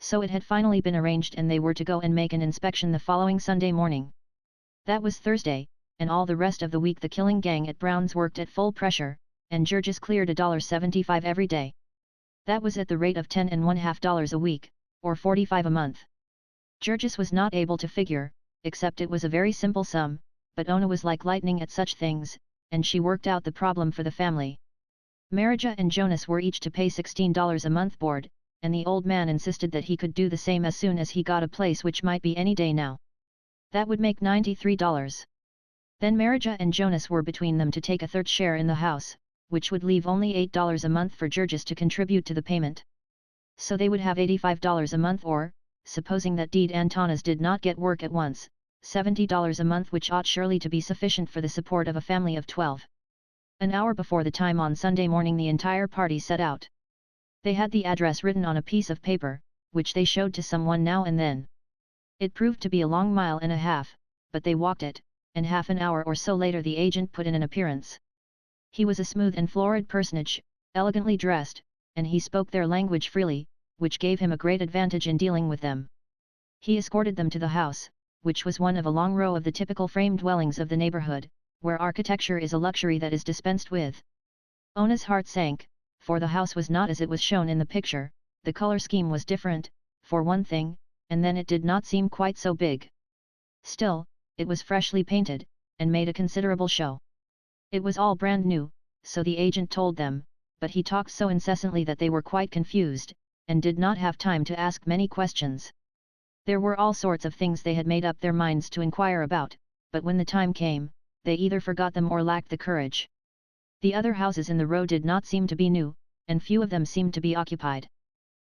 So it had finally been arranged, and they were to go and make an inspection the following Sunday morning. That was Thursday, and all the rest of the week the killing gang at Brown's worked at full pressure, and Georges cleared $1.75 every day. That was at the rate of $10.50 a week, or $45 a month. Georges was not able to figure, except it was a very simple sum, but Ona was like lightning at such things, and she worked out the problem for the family. Marija and Jonas were each to pay $16 a month board, and the old man insisted that he could do the same as soon as he got a place, which might be any day now. That would make $93. Then Marija and Jonas were between them to take a third share in the house, which would leave only $8 a month for Georges to contribute to the payment. So they would have $85 a month, or, supposing that Dede Antanas did not get work at once, $70 a month, which ought surely to be sufficient for the support of a family of 12. An hour before the time on Sunday morning the entire party set out. They had the address written on a piece of paper, which they showed to someone now and then. It proved to be a long 1.5 miles, but they walked it, and half an hour or so later the agent put in an appearance. He was a smooth and florid personage, elegantly dressed, and he spoke their language freely, which gave him a great advantage in dealing with them. He escorted them to the house, which was one of a long row of the typical frame dwellings of the neighborhood, where architecture is a luxury that is dispensed with. Ona's heart sank, for the house was not as it was shown in the picture. The color scheme was different, for one thing, and then it did not seem quite so big. Still, it was freshly painted, and made a considerable show. It was all brand new, so the agent told them, but he talked so incessantly that they were quite confused, and did not have time to ask many questions. There were all sorts of things they had made up their minds to inquire about, but when the time came, they either forgot them or lacked the courage. The other houses in the row did not seem to be new, and few of them seemed to be occupied.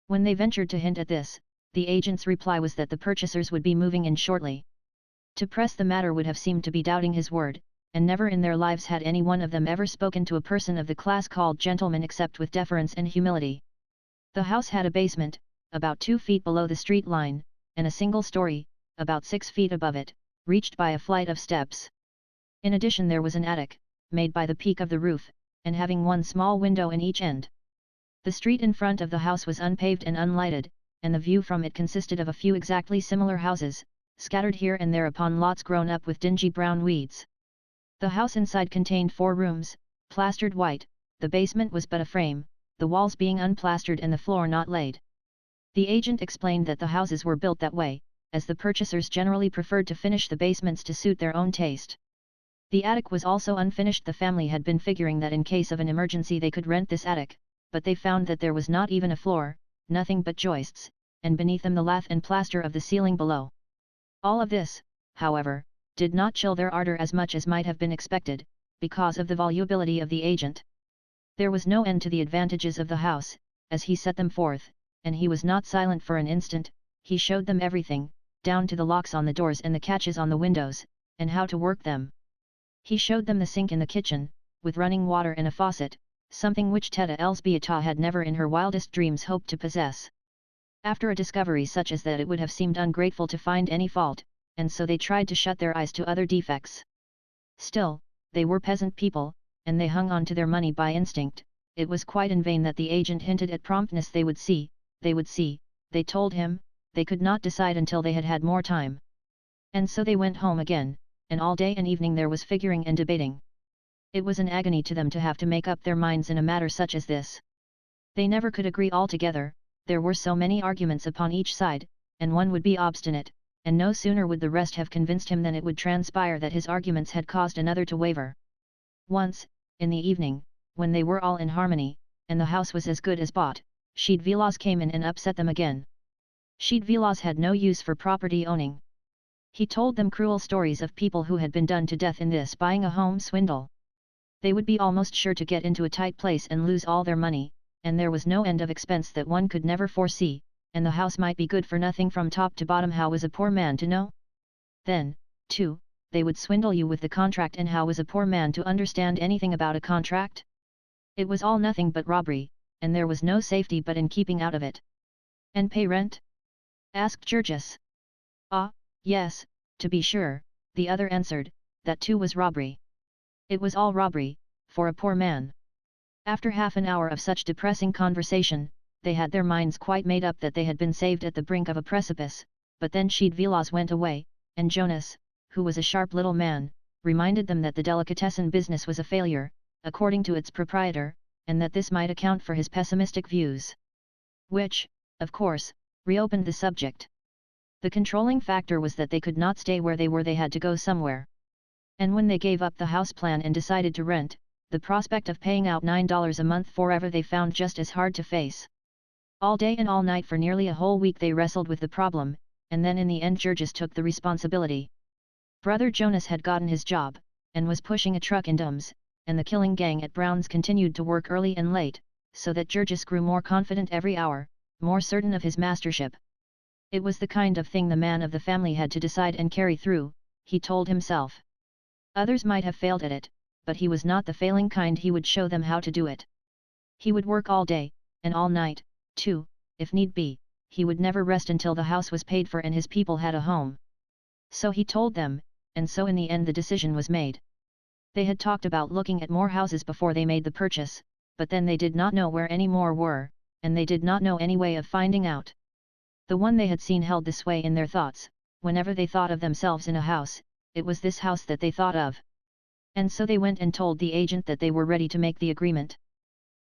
When they ventured to hint at this, the agent's reply was that the purchasers would be moving in shortly. To press the matter would have seemed to be doubting his word, and never in their lives had any one of them ever spoken to a person of the class called gentleman except with deference and humility. The house had a basement, about 2 feet below the street line, and a single story, about 6 feet above it, reached by a flight of steps. In addition there was an attic, made by the peak of the roof, and having one small window in each end. The street in front of the house was unpaved and unlighted, and the view from it consisted of a few exactly similar houses, scattered here and there upon lots grown up with dingy brown weeds. The house inside contained 4 rooms, plastered white. The basement was but a frame, the walls being unplastered and the floor not laid. The agent explained that the houses were built that way, as the purchasers generally preferred to finish the basements to suit their own taste. The attic was also unfinished. The family had been figuring that in case of an emergency they could rent this attic, but they found that there was not even a floor, nothing but joists, and beneath them the lath and plaster of the ceiling below. All of this, however, did not chill their ardor as much as might have been expected, because of the volubility of the agent. There was no end to the advantages of the house, as he set them forth, and he was not silent for an instant. He showed them everything, down to the locks on the doors and the catches on the windows, and how to work them. He showed them the sink in the kitchen, with running water and a faucet, something which Teta Elzbieta had never in her wildest dreams hoped to possess. After a discovery such as that it would have seemed ungrateful to find any fault, and so they tried to shut their eyes to other defects. Still, they were peasant people, and they hung on to their money by instinct. It was quite in vain that the agent hinted at promptness. They would see, they told him. They could not decide until they had had more time. And so they went home again, and all day and evening there was figuring and debating. It was an agony to them to have to make up their minds in a matter such as this. They never could agree altogether. There were so many arguments upon each side, and one would be obstinate, and no sooner would the rest have convinced him than it would transpire that his arguments had caused another to waver. Once, in the evening, when they were all in harmony, and the house was as good as bought, Sheed Vilas came in and upset them again. Sheed Vilas had no use for property owning. He told them cruel stories of people who had been done to death in this buying a home swindle. They would be almost sure to get into a tight place and lose all their money, and there was no end of expense that one could never foresee, and the house might be good for nothing from top to bottom. How was a poor man to know? Then, too, they would swindle you with the contract, and how was a poor man to understand anything about a contract? It was all nothing but robbery, and there was no safety but in keeping out of it. And pay rent? Asked Georges. Ah, yes, to be sure, the other answered, that too was robbery. It was all robbery, for a poor man. After half an hour of such depressing conversation, they had their minds quite made up that they had been saved at the brink of a precipice, but then Sheed Vilas went away, and Jonas, who was a sharp little man, reminded them that the delicatessen business was a failure, according to its proprietor, and that this might account for his pessimistic views. Which, of course, reopened the subject. The controlling factor was that they could not stay where they were, they had to go somewhere. And when they gave up the house plan and decided to rent, the prospect of paying out $9 a month forever they found just as hard to face. All day and all night for nearly a whole week they wrestled with the problem, and then in the end Georges took the responsibility. Brother Jonas had gotten his job, and was pushing a truck in Dums, and the killing gang at Brown's continued to work early and late, so that Georges grew more confident every hour, more certain of his mastership. It was the kind of thing the man of the family had to decide and carry through, he told himself. Others might have failed at it, but he was not the failing kind. He would show them how to do it. He would work all day, and all night, too, if need be. He would never rest until the house was paid for and his people had a home. So he told them, and so in the end the decision was made. They had talked about looking at more houses before they made the purchase, but then they did not know where any more were, and they did not know any way of finding out. The one they had seen held the sway in their thoughts. Whenever they thought of themselves in a house, it was this house that they thought of. And so they went and told the agent that they were ready to make the agreement.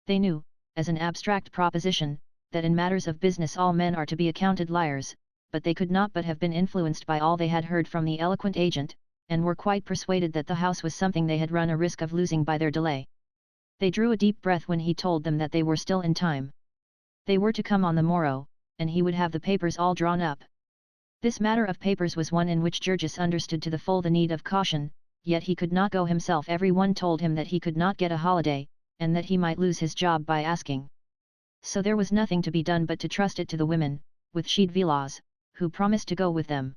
They knew, as an abstract proposition, that in matters of business all men are to be accounted liars, but they could not but have been influenced by all they had heard from the eloquent agent, and were quite persuaded that the house was something they had run a risk of losing by their delay. They drew a deep breath when he told them that they were still in time. They were to come on the morrow, and he would have the papers all drawn up. This matter of papers was one in which Georges understood to the full the need of caution, yet he could not go himself. Everyone told him that he could not get a holiday, and that he might lose his job by asking. So there was nothing to be done but to trust it to the women, with Sheed Vilas, who promised to go with them.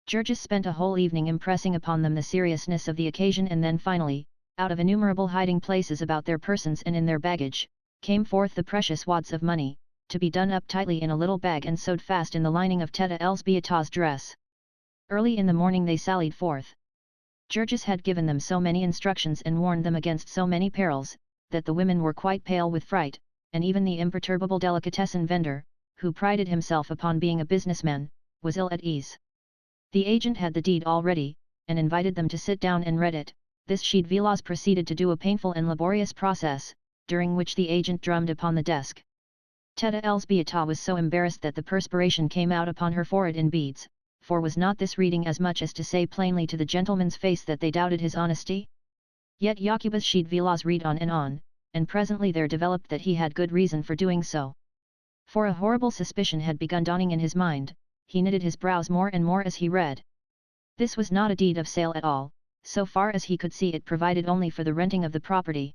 Georges spent a whole evening impressing upon them the seriousness of the occasion, and then finally, out of innumerable hiding places about their persons and in their baggage, came forth the precious wads of money, to be done up tightly in a little bag and sewed fast in the lining of Teta Elzbieta's dress. Early in the morning they sallied forth. Georges had given them so many instructions and warned them against so many perils, that the women were quite pale with fright, and even the imperturbable delicatessen vendor, who prided himself upon being a businessman, was ill at ease. The agent had the deed all ready, and invited them to sit down and read it. This Sheed Vilas proceeded to do a painful and laborious process, during which the agent drummed upon the desk. Teta Elzbieta was so embarrassed that the perspiration came out upon her forehead in beads, for was not this reading as much as to say plainly to the gentleman's face that they doubted his honesty? Yet Jacobus Sheed Vilas read on, and presently there developed that he had good reason for doing so. For a horrible suspicion had begun dawning in his mind. He knitted his brows more and more as he read. This was not a deed of sale at all, so far as he could see it provided only for the renting of the property.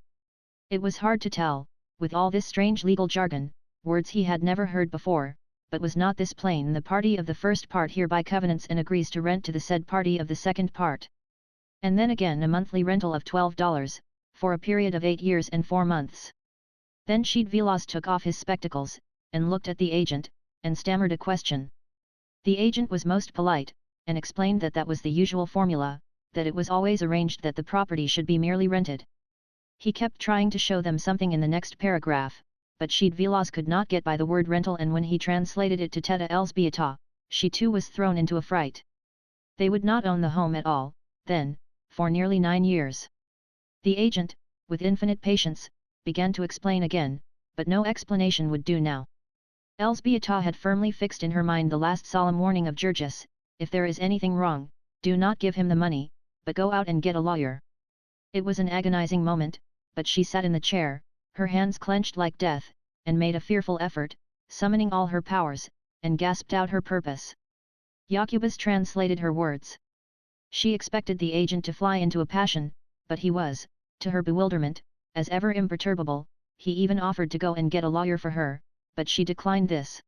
It was hard to tell, with all this strange legal jargon, words he had never heard before, but was not this plain: the party of the first part hereby covenants and agrees to rent to the said party of the second part. And then again a monthly rental of $12, for a period of 8 years and 4 months. Then Sheed Vilas took off his spectacles, and looked at the agent, and stammered a question. The agent was most polite, and explained that that was the usual formula, that it was always arranged that the property should be merely rented. He kept trying to show them something in the next paragraph, but Sheed Vilas could not get by the word rental, and when he translated it to Teta Elzbieta, she too was thrown into a fright. They would not own the home at all, then, for nearly 9 years. The agent, with infinite patience, began to explain again, but no explanation would do now. Elzbieta had firmly fixed in her mind the last solemn warning of Georges: if there is anything wrong, do not give him the money, but go out and get a lawyer. It was an agonizing moment, but she sat in the chair, her hands clenched like death, and made a fearful effort, summoning all her powers, and gasped out her purpose. Jacobus translated her words. She expected the agent to fly into a passion, but he was, to her bewilderment, as ever imperturbable. He even offered to go and get a lawyer for her, but she declined this.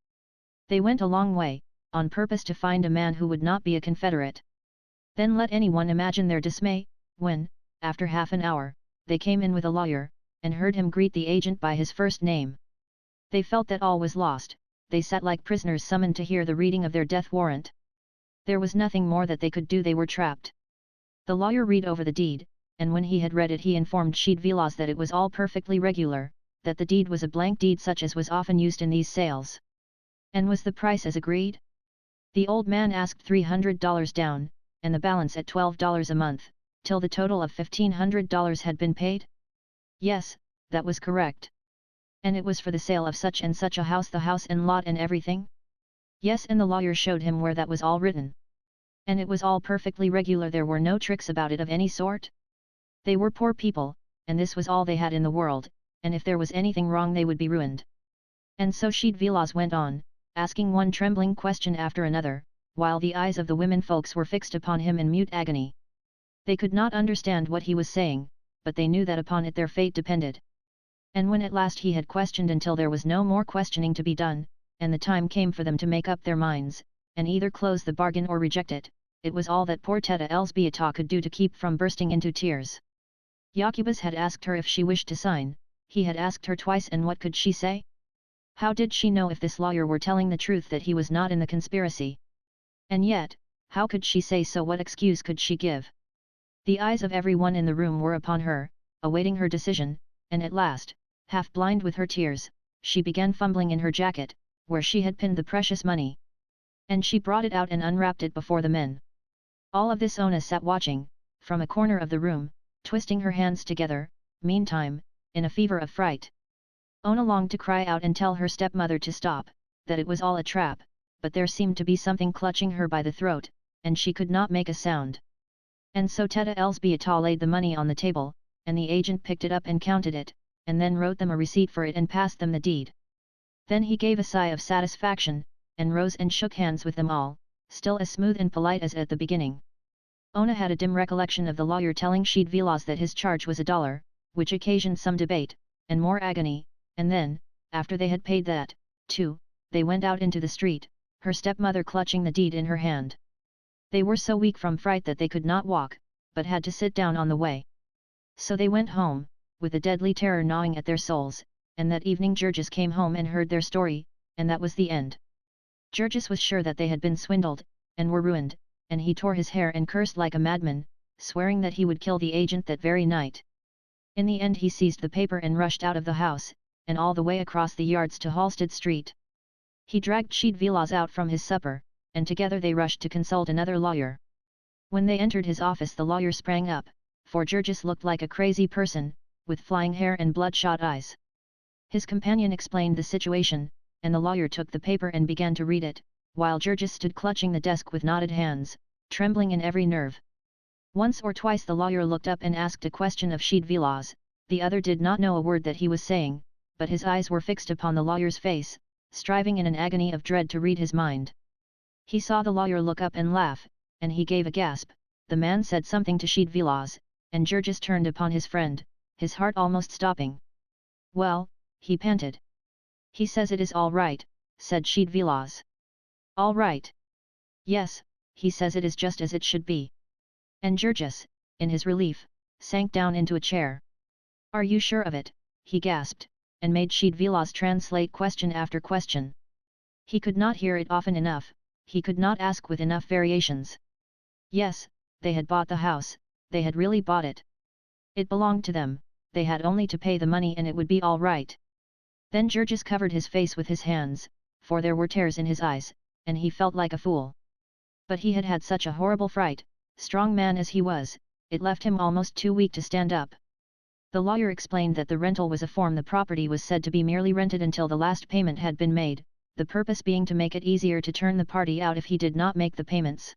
They went a long way, on purpose to find a man who would not be a confederate. Then let anyone imagine their dismay, when, after half an hour, they came in with a lawyer, and heard him greet the agent by his first name. They felt that all was lost. They sat like prisoners summoned to hear the reading of their death warrant. There was nothing more that they could do, they were trapped. The lawyer read over the deed, and when he had read it he informed Sheed-Vilas that it was all perfectly regular, that the deed was a blank deed such as was often used in these sales. And was the price as agreed? The old man asked $300 down, and the balance at $12 a month, till the total of $1,500 had been paid? Yes, that was correct. And it was for the sale of such and such a house, the house and lot and everything? Yes, and the lawyer showed him where that was all written. And it was all perfectly regular, there were no tricks about it of any sort? They were poor people, and this was all they had in the world, and if there was anything wrong they would be ruined. And so Sheed-Vilas went on, asking one trembling question after another, while the eyes of the women folks were fixed upon him in mute agony. They could not understand what he was saying, but they knew that upon it their fate depended. And when at last he had questioned until there was no more questioning to be done, and the time came for them to make up their minds, and either close the bargain or reject it, it was all that poor Teta Elsbieta could do to keep from bursting into tears. Jacobus had asked her if she wished to sign. He had asked her twice, and what could she say? How did she know if this lawyer were telling the truth that he was not in the conspiracy? And yet, how could she say so? What excuse could she give? The eyes of everyone in the room were upon her, awaiting her decision, and at last, half blind with her tears, she began fumbling in her jacket, where she had pinned the precious money. And she brought it out and unwrapped it before the men. All of this Ona sat watching, from a corner of the room, twisting her hands together, meantime, in a fever of fright. Ona longed to cry out and tell her stepmother to stop, that it was all a trap, but there seemed to be something clutching her by the throat, and she could not make a sound. And so Teta Elsbieta laid the money on the table, and the agent picked it up and counted it, and then wrote them a receipt for it and passed them the deed. Then he gave a sigh of satisfaction, and rose and shook hands with them all, still as smooth and polite as at the beginning. Ona had a dim recollection of the lawyer telling Sheed-Vilas that his charge was $1, which occasioned some debate, and more agony, and then, after they had paid that, too, they went out into the street, her stepmother clutching the deed in her hand. They were so weak from fright that they could not walk, but had to sit down on the way. So they went home, with a deadly terror gnawing at their souls, and that evening Georges came home and heard their story, and that was the end. Georges was sure that they had been swindled, and were ruined, and he tore his hair and cursed like a madman, swearing that he would kill the agent that very night. In the end he seized the paper and rushed out of the house, and all the way across the yards to Halsted Street. He dragged Sheed-Vilas out from his supper, and together they rushed to consult another lawyer. When they entered his office the lawyer sprang up, for Georges looked like a crazy person, with flying hair and bloodshot eyes. His companion explained the situation, and the lawyer took the paper and began to read it, while Georges stood clutching the desk with knotted hands, trembling in every nerve. Once or twice the lawyer looked up and asked a question of Sheed-Vilas. The other did not know a word that he was saying, but his eyes were fixed upon the lawyer's face, striving in an agony of dread to read his mind. He saw the lawyer look up and laugh, and he gave a gasp. The man said something to Sheed-Vilas, and Georges turned upon his friend, his heart almost stopping. Well, he panted. He says it is all right, said Sheed-Vilas. All right. Yes, he says it is just as it should be. And Georges, in his relief, sank down into a chair. Are you sure of it? He gasped, and made Sheed-Vilas translate question after question. He could not hear it often enough, he could not ask with enough variations. Yes, they had bought the house, they had really bought it. It belonged to them, they had only to pay the money and it would be all right. Then Georges covered his face with his hands, for there were tears in his eyes, and he felt like a fool. But he had had such a horrible fright, strong man as he was, it left him almost too weak to stand up. The lawyer explained that the rental was a form the property was said to be merely rented until the last payment had been made, the purpose being to make it easier to turn the party out if he did not make the payments.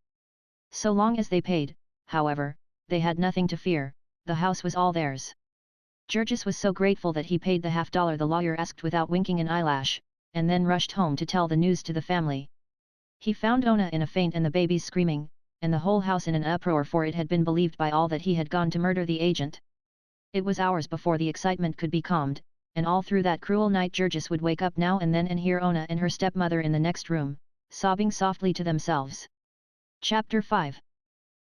So long as they paid, however, they had nothing to fear, the house was all theirs. Georges was so grateful that he paid the $50 the lawyer asked without winking an eyelash, and then rushed home to tell the news to the family. He found Ona in a faint and the babies screaming, and the whole house in an uproar, for it had been believed by all that he had gone to murder the agent. It was hours before the excitement could be calmed, and all through that cruel night Georges would wake up now and then and hear Ona and her stepmother in the next room, sobbing softly to themselves. Chapter 5.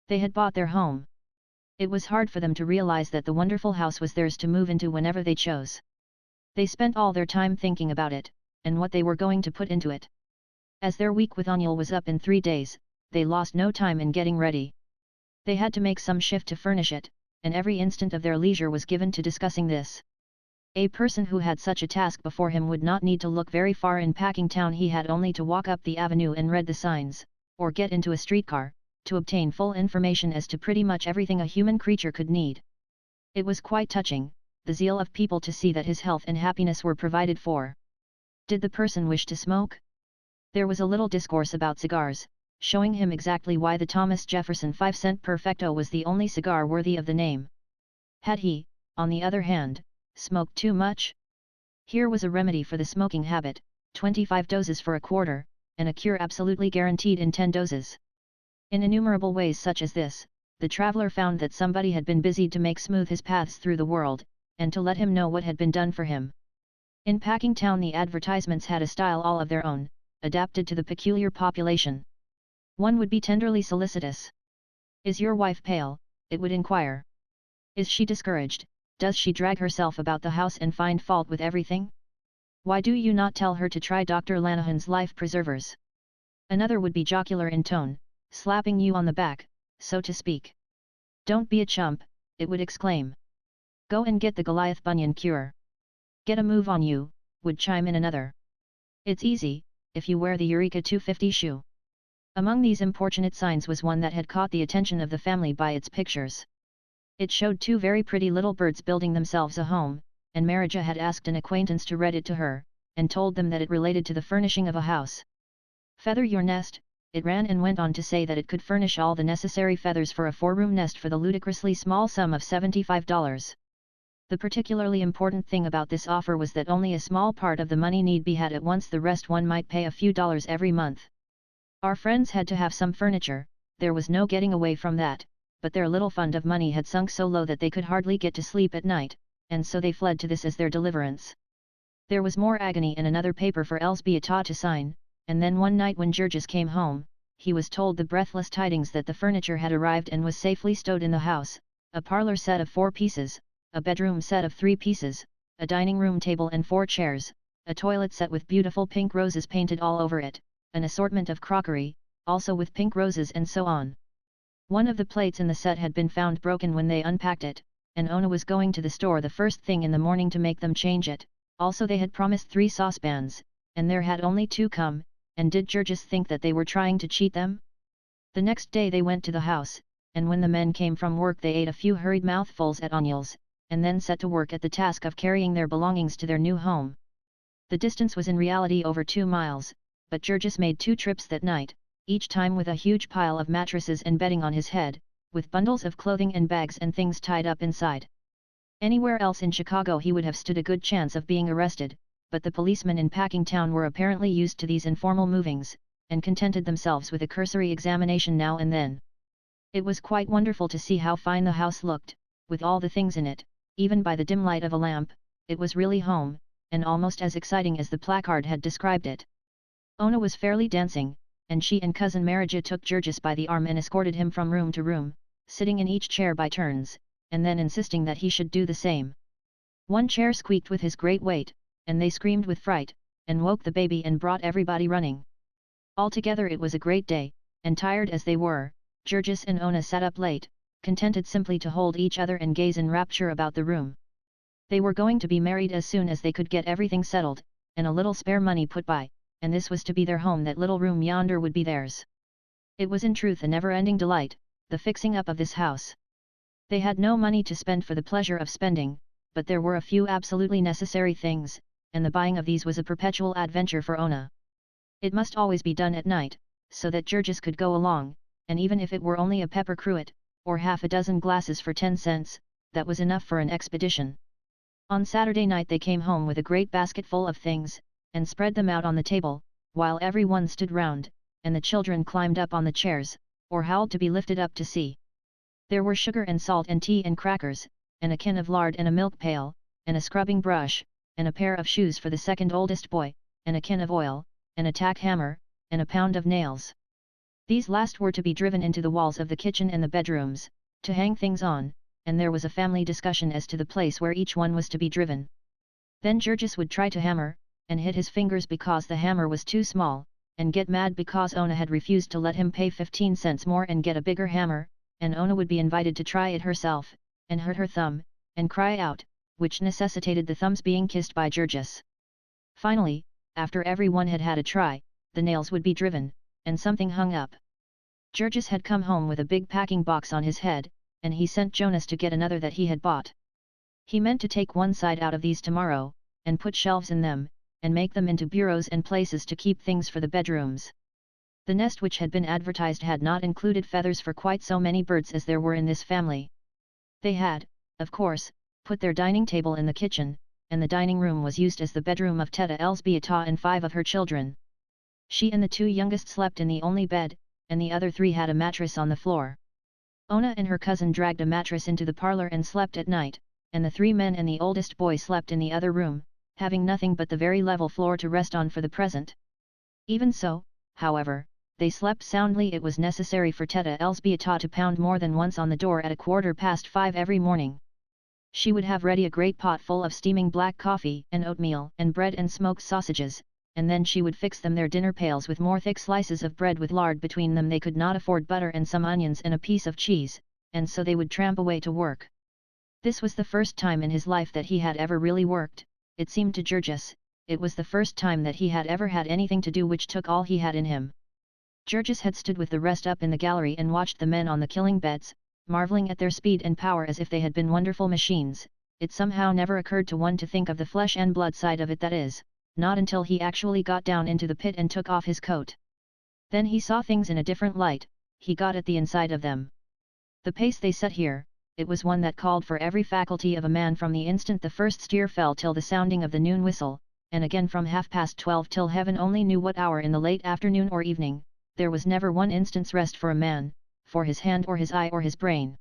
They had bought their home. It was hard for them to realize that the wonderful house was theirs to move into whenever they chose. They spent all their time thinking about it, and what they were going to put into it. As their week with Aniel was up in 3 days, they lost no time in getting ready. They had to make some shift to furnish it, and every instant of their leisure was given to discussing this. A person who had such a task before him would not need to look very far in Packing Town. He had only to walk up the avenue and read the signs, or get into a streetcar, to obtain full information as to pretty much everything a human creature could need. It was quite touching, the zeal of people to see that his health and happiness were provided for. Did the person wish to smoke? There was a little discourse about cigars, showing him exactly why the Thomas Jefferson 5-cent Perfecto was the only cigar worthy of the name. Had he, on the other hand, smoked too much? Here was a remedy for the smoking habit, 25 doses for a quarter, and a cure absolutely guaranteed in 10 doses. In innumerable ways such as this, the traveler found that somebody had been busied to make smooth his paths through the world, and to let him know what had been done for him. In Packing Town the advertisements had a style all of their own, adapted to the peculiar population. One would be tenderly solicitous. "Is your wife pale?" it would inquire. "Is she discouraged? Does she drag herself about the house and find fault with everything? Why do you not tell her to try Dr. Lanahan's life preservers?" Another would be jocular in tone, slapping you on the back, so to speak. "Don't be a chump," it would exclaim. "Go and get the Goliath bunion cure." "Get a move on you," would chime in another. "It's easy, if you wear the Eureka 250 shoe." Among these importunate signs was one that had caught the attention of the family by its pictures. It showed 2 very pretty little birds building themselves a home, and Marija had asked an acquaintance to read it to her, and told them that it related to the furnishing of a house. "Feather your nest," it ran, and went on to say that it could furnish all the necessary feathers for a 4-room nest for the ludicrously small sum of $75. The particularly important thing about this offer was that only a small part of the money need be had at once, the rest one might pay a few dollars every month. Our friends had to have some furniture, there was no getting away from that, but their little fund of money had sunk so low that they could hardly get to sleep at night, and so they fled to this as their deliverance. There was more agony in another paper for Elzbieta to sign, and then one night when Georges came home, he was told the breathless tidings that the furniture had arrived and was safely stowed in the house: a parlor set of 4 pieces, a bedroom set of 3 pieces, a dining room table and 4 chairs, a toilet set with beautiful pink roses painted all over it, an assortment of crockery, also with pink roses, and so on. One of the plates in the set had been found broken when they unpacked it, and Ona was going to the store the first thing in the morning to make them change it. Also they had promised 3 saucepans, and there had only 2 come, and did Georges think that they were trying to cheat them? The next day they went to the house, and when the men came from work they ate a few hurried mouthfuls at Aniel's, and then set to work at the task of carrying their belongings to their new home. The distance was in reality over 2 miles, but Georges made 2 trips that night, each time with a huge pile of mattresses and bedding on his head, with bundles of clothing and bags and things tied up inside. Anywhere else in Chicago he would have stood a good chance of being arrested, but the policemen in Packing Town were apparently used to these informal movings, and contented themselves with a cursory examination now and then. It was quite wonderful to see how fine the house looked, with all the things in it. Even by the dim light of a lamp, it was really home, and almost as exciting as the placard had described it. Ona was fairly dancing, and she and cousin Marija took Georges by the arm and escorted him from room to room, sitting in each chair by turns, and then insisting that he should do the same. One chair squeaked with his great weight, and they screamed with fright, and woke the baby and brought everybody running. Altogether it was a great day, and tired as they were, Georges and Ona sat up late, contented simply to hold each other and gaze in rapture about the room. They were going to be married as soon as they could get everything settled, and a little spare money put by, and this was to be their home. That little room yonder would be theirs. It was in truth a never-ending delight, the fixing up of this house. They had no money to spend for the pleasure of spending, but there were a few absolutely necessary things, and the buying of these was a perpetual adventure for Ona. It must always be done at night, so that Georges could go along, and even if it were only a pepper cruet, or half a dozen glasses for 10 cents, that was enough for an expedition. On Saturday night they came home with a great basket full of things, and spread them out on the table, while everyone stood round, and the children climbed up on the chairs, or howled to be lifted up to see. There were sugar and salt and tea and crackers, and a can of lard and a milk pail, and a scrubbing brush, and a pair of shoes for the second oldest boy, and a can of oil, and a tack hammer, and a pound of nails. These last were to be driven into the walls of the kitchen and the bedrooms, to hang things on, and there was a family discussion as to the place where each one was to be driven. Then Georges would try to hammer, and hit his fingers because the hammer was too small, and get mad because Ona had refused to let him pay 15 cents more and get a bigger hammer, and Ona would be invited to try it herself, and hurt her thumb, and cry out, which necessitated the thumbs being kissed by Georges. Finally, after everyone had had a try, the nails would be driven, and something hung up. Georges had come home with a big packing box on his head, and he sent Jonas to get another that he had bought. He meant to take one side out of these tomorrow, and put shelves in them, and make them into bureaus and places to keep things for the bedrooms. The nest which had been advertised had not included feathers for quite so many birds as there were in this family. They had, of course, put their dining table in the kitchen, and the dining room was used as the bedroom of Teta Elsbieta and 5 of her children. She and the 2 youngest slept in the only bed, and the other 3 had a mattress on the floor. Ona and her cousin dragged a mattress into the parlor and slept at night, and the 3 men and the oldest boy slept in the other room, having nothing but the very level floor to rest on for the present. Even so, however, they slept soundly. It was necessary for Teta Elsbieta to pound more than once on the door at 5:15 every morning. She would have ready a great pot full of steaming black coffee and oatmeal and bread and smoked sausages, and then she would fix them their dinner pails with more thick slices of bread with lard between them. They could not afford butter and some onions and a piece of cheese, and so they would tramp away to work. This was the first time in his life that he had ever really worked. It seemed to Georges, it was the first time that he had ever had anything to do which took all he had in him. Georges had stood with the rest up in the gallery and watched the men on the killing beds, marveling at their speed and power as if they had been wonderful machines. It somehow never occurred to one to think of the flesh and blood side of it, that is, not until he actually got down into the pit and took off his coat. Then he saw things in a different light. He got at the inside of them. The pace they set here, it was one that called for every faculty of a man from the instant the first steer fell till the sounding of the noon whistle, and again from 12:30 till heaven only knew what hour in the late afternoon or evening. There was never one instant's rest for a man, for his hand or his eye or his brain.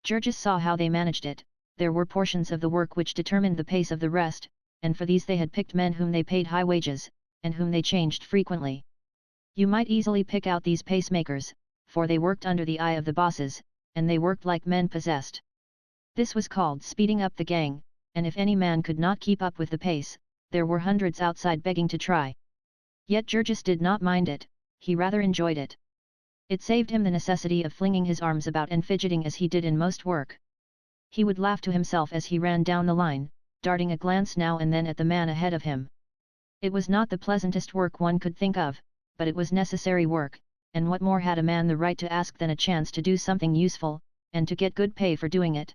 Georges saw how they managed it. There were portions of the work which determined the pace of the rest, and for these they had picked men whom they paid high wages, and whom they changed frequently. You might easily pick out these pacemakers, for they worked under the eye of the bosses, and they worked like men possessed. This was called speeding up the gang, and if any man could not keep up with the pace, there were hundreds outside begging to try. Yet Georges did not mind it, he rather enjoyed it. It saved him the necessity of flinging his arms about and fidgeting as he did in most work. He would laugh to himself as he ran down the line, darting a glance now and then at the man ahead of him. It was not the pleasantest work one could think of, but it was necessary work, and what more had a man the right to ask than a chance to do something useful, and to get good pay for doing it?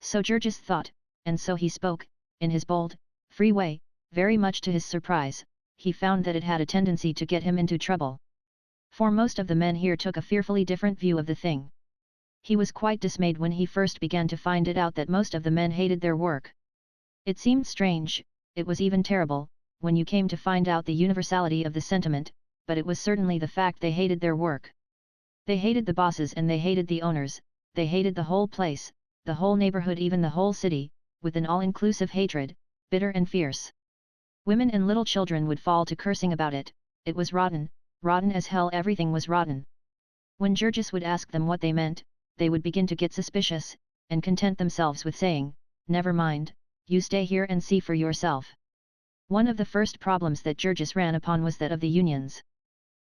So Georges thought, and so he spoke, in his bold, free way. Very much to his surprise, he found that it had a tendency to get him into trouble. For most of the men here took a fearfully different view of the thing. He was quite dismayed when he first began to find it out that most of the men hated their work. It seemed strange, it was even terrible, when you came to find out the universality of the sentiment, but it was certainly the fact they hated their work. They hated the bosses and they hated the owners, they hated the whole place, the whole neighborhood, even the whole city, with an all-inclusive hatred, bitter and fierce. Women and little children would fall to cursing about it. It was rotten, rotten as hell, everything was rotten. When Georges would ask them what they meant, they would begin to get suspicious, and content themselves with saying, "Never mind, you stay here and see for yourself." One of the first problems that Georges ran upon was that of the unions.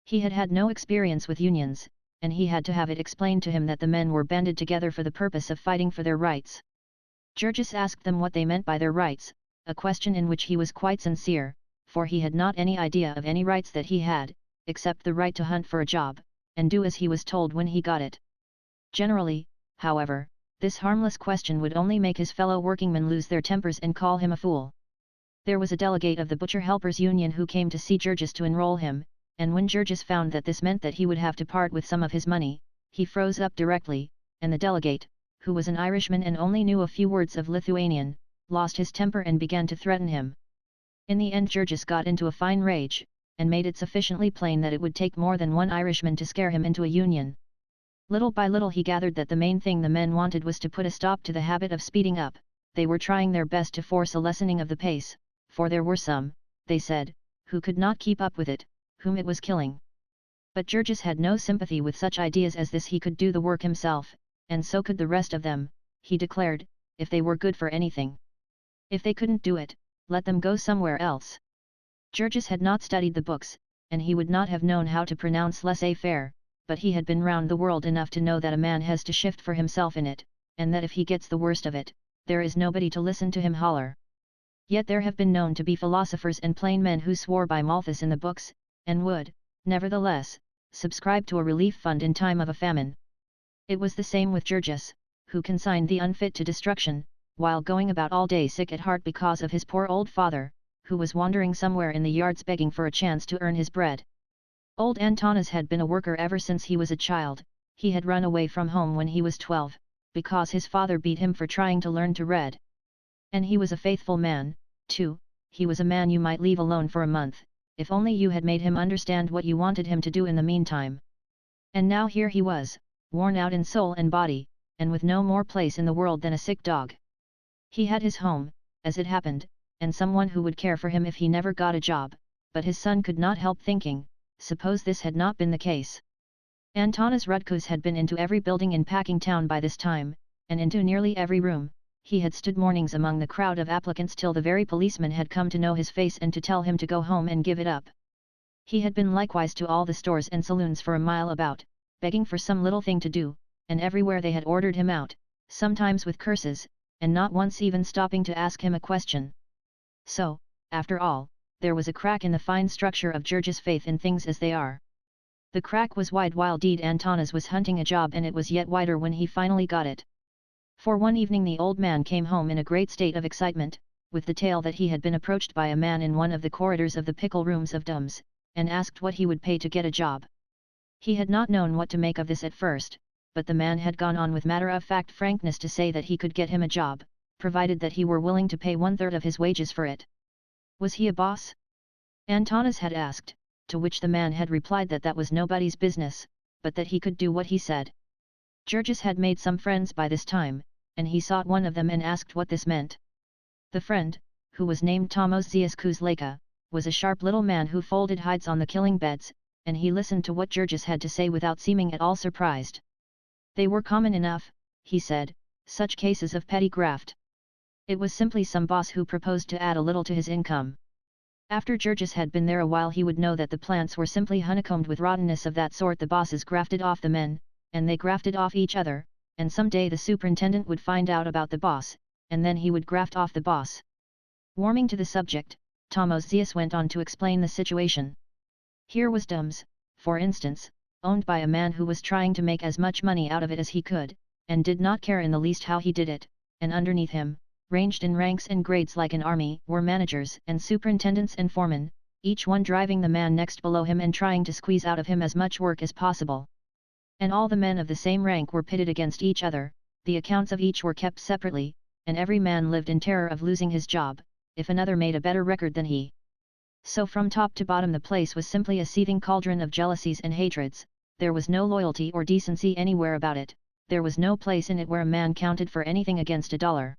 He had had no experience with unions, and he had to have it explained to him that the men were banded together for the purpose of fighting for their rights. Georges asked them what they meant by their rights, a question in which he was quite sincere, for he had not any idea of any rights that he had, except the right to hunt for a job, and do as he was told when he got it. Generally, however, this harmless question would only make his fellow workingmen lose their tempers and call him a fool. There was a delegate of the Butcher Helpers Union who came to see Georges to enroll him, and when Georges found that this meant that he would have to part with some of his money, he froze up directly, and the delegate, who was an Irishman and only knew a few words of Lithuanian, lost his temper and began to threaten him. In the end Georges got into a fine rage, and made it sufficiently plain that it would take more than one Irishman to scare him into a union. Little by little he gathered that the main thing the men wanted was to put a stop to the habit of speeding up. They were trying their best to force a lessening of the pace, for there were some, they said, who could not keep up with it, whom it was killing. But Georges had no sympathy with such ideas as this. He could do the work himself, and so could the rest of them, he declared, if they were good for anything. If they couldn't do it, let them go somewhere else. Georges had not studied the books, and he would not have known how to pronounce laissez-faire, but he had been round the world enough to know that a man has to shift for himself in it, and that if he gets the worst of it, there is nobody to listen to him holler. Yet there have been known to be philosophers and plain men who swore by Malthus in the books, and would, nevertheless, subscribe to a relief fund in time of a famine. It was the same with Georges, who consigned the unfit to destruction, while going about all day sick at heart because of his poor old father, who was wandering somewhere in the yards begging for a chance to earn his bread. Old Antanas had been a worker ever since he was a child. He had run away from home when he was 12, because his father beat him for trying to learn to read. And he was a faithful man, too. He was a man you might leave alone for a month, if only you had made him understand what you wanted him to do in the meantime. And now here he was, worn out in soul and body, and with no more place in the world than a sick dog. He had his home, as it happened, and someone who would care for him if he never got a job, but his son could not help thinking, suppose this had not been the case. Antanas Rutkus had been into every building in Packing Town by this time, and into nearly every room. He had stood mornings among the crowd of applicants till the very policeman had come to know his face and to tell him to go home and give it up. He had been likewise to all the stores and saloons for a mile about, begging for some little thing to do, and everywhere they had ordered him out, sometimes with curses, and not once even stopping to ask him a question. So, after all, there was a crack in the fine structure of George's faith in things as they are. The crack was wide while Deed Antanas was hunting a job, and it was yet wider when he finally got it. For one evening the old man came home in a great state of excitement, with the tale that he had been approached by a man in one of the corridors of the pickle rooms of Dums, and asked what he would pay to get a job. He had not known what to make of this at first, but the man had gone on with matter-of-fact frankness to say that he could get him a job, provided that he were willing to pay 1/3 of his wages for it. Was he a boss? Antanas had asked, to which the man had replied that that was nobody's business, but that he could do what he said. Georges had made some friends by this time, and he sought one of them and asked what this meant. The friend, who was named Tomos Ziaskuzleka, was a sharp little man who folded hides on the killing beds, and he listened to what Georges had to say without seeming at all surprised. They were common enough, he said, such cases of petty graft. It was simply some boss who proposed to add a little to his income. After Georges had been there a while he would know that the plants were simply honeycombed with rottenness of that sort. The bosses grafted off the men, and they grafted off each other, and some day the superintendent would find out about the boss, and then he would graft off the boss. Warming to the subject, Tomos Zias went on to explain the situation. Here was Dums, for instance, owned by a man who was trying to make as much money out of it as he could, and did not care in the least how he did it, and underneath him, ranged in ranks and grades like an army, were managers and superintendents and foremen, each one driving the man next below him and trying to squeeze out of him as much work as possible. And all the men of the same rank were pitted against each other, the accounts of each were kept separately, and every man lived in terror of losing his job, if another made a better record than he. So from top to bottom the place was simply a seething cauldron of jealousies and hatreds. There was no loyalty or decency anywhere about it, there was no place in it where a man counted for anything against $1.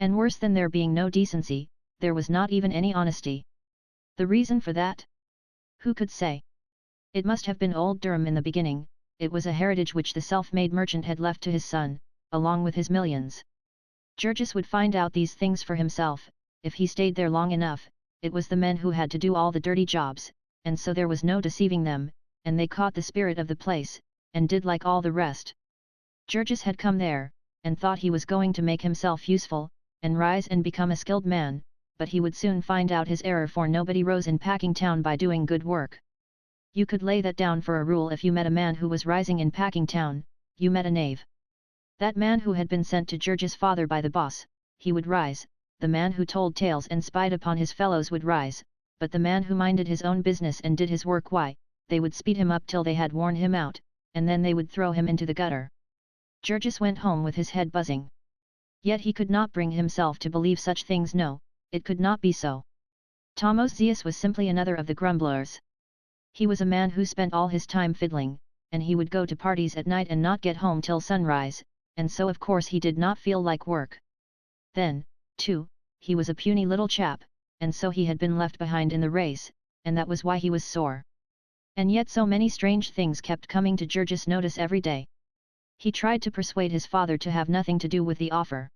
And worse than there being no decency, there was not even any honesty. The reason for that? Who could say? It must have been old Durham in the beginning. It was a heritage which the self-made merchant had left to his son, along with his millions. Georges would find out these things for himself, if he stayed there long enough. It was the men who had to do all the dirty jobs, and so there was no deceiving them, and they caught the spirit of the place, and did like all the rest. Georges had come there, and thought he was going to make himself useful, and rise and become a skilled man, but he would soon find out his error, for nobody rose in Packing Town by doing good work. You could lay that down for a rule. If you met a man who was rising in Packing Town, you met a knave. That man who had been sent to George's father by the boss, he would rise. The man who told tales and spied upon his fellows would rise. but the man who minded his own business and did his work, why, they would speed him up till they had worn him out, and then they would throw him into the gutter. Georges went home with his head buzzing. Yet he could not bring himself to believe such things. No, it could not be so. Tomosius was simply another of the grumblers. He was a man who spent all his time fiddling, and he would go to parties at night and not get home till sunrise, and so of course he did not feel like work. Then, too, he was a puny little chap, and so he had been left behind in the race, and that was why he was sore. And yet so many strange things kept coming to Georges' notice every day. He tried to persuade his father to have nothing to do with the offer.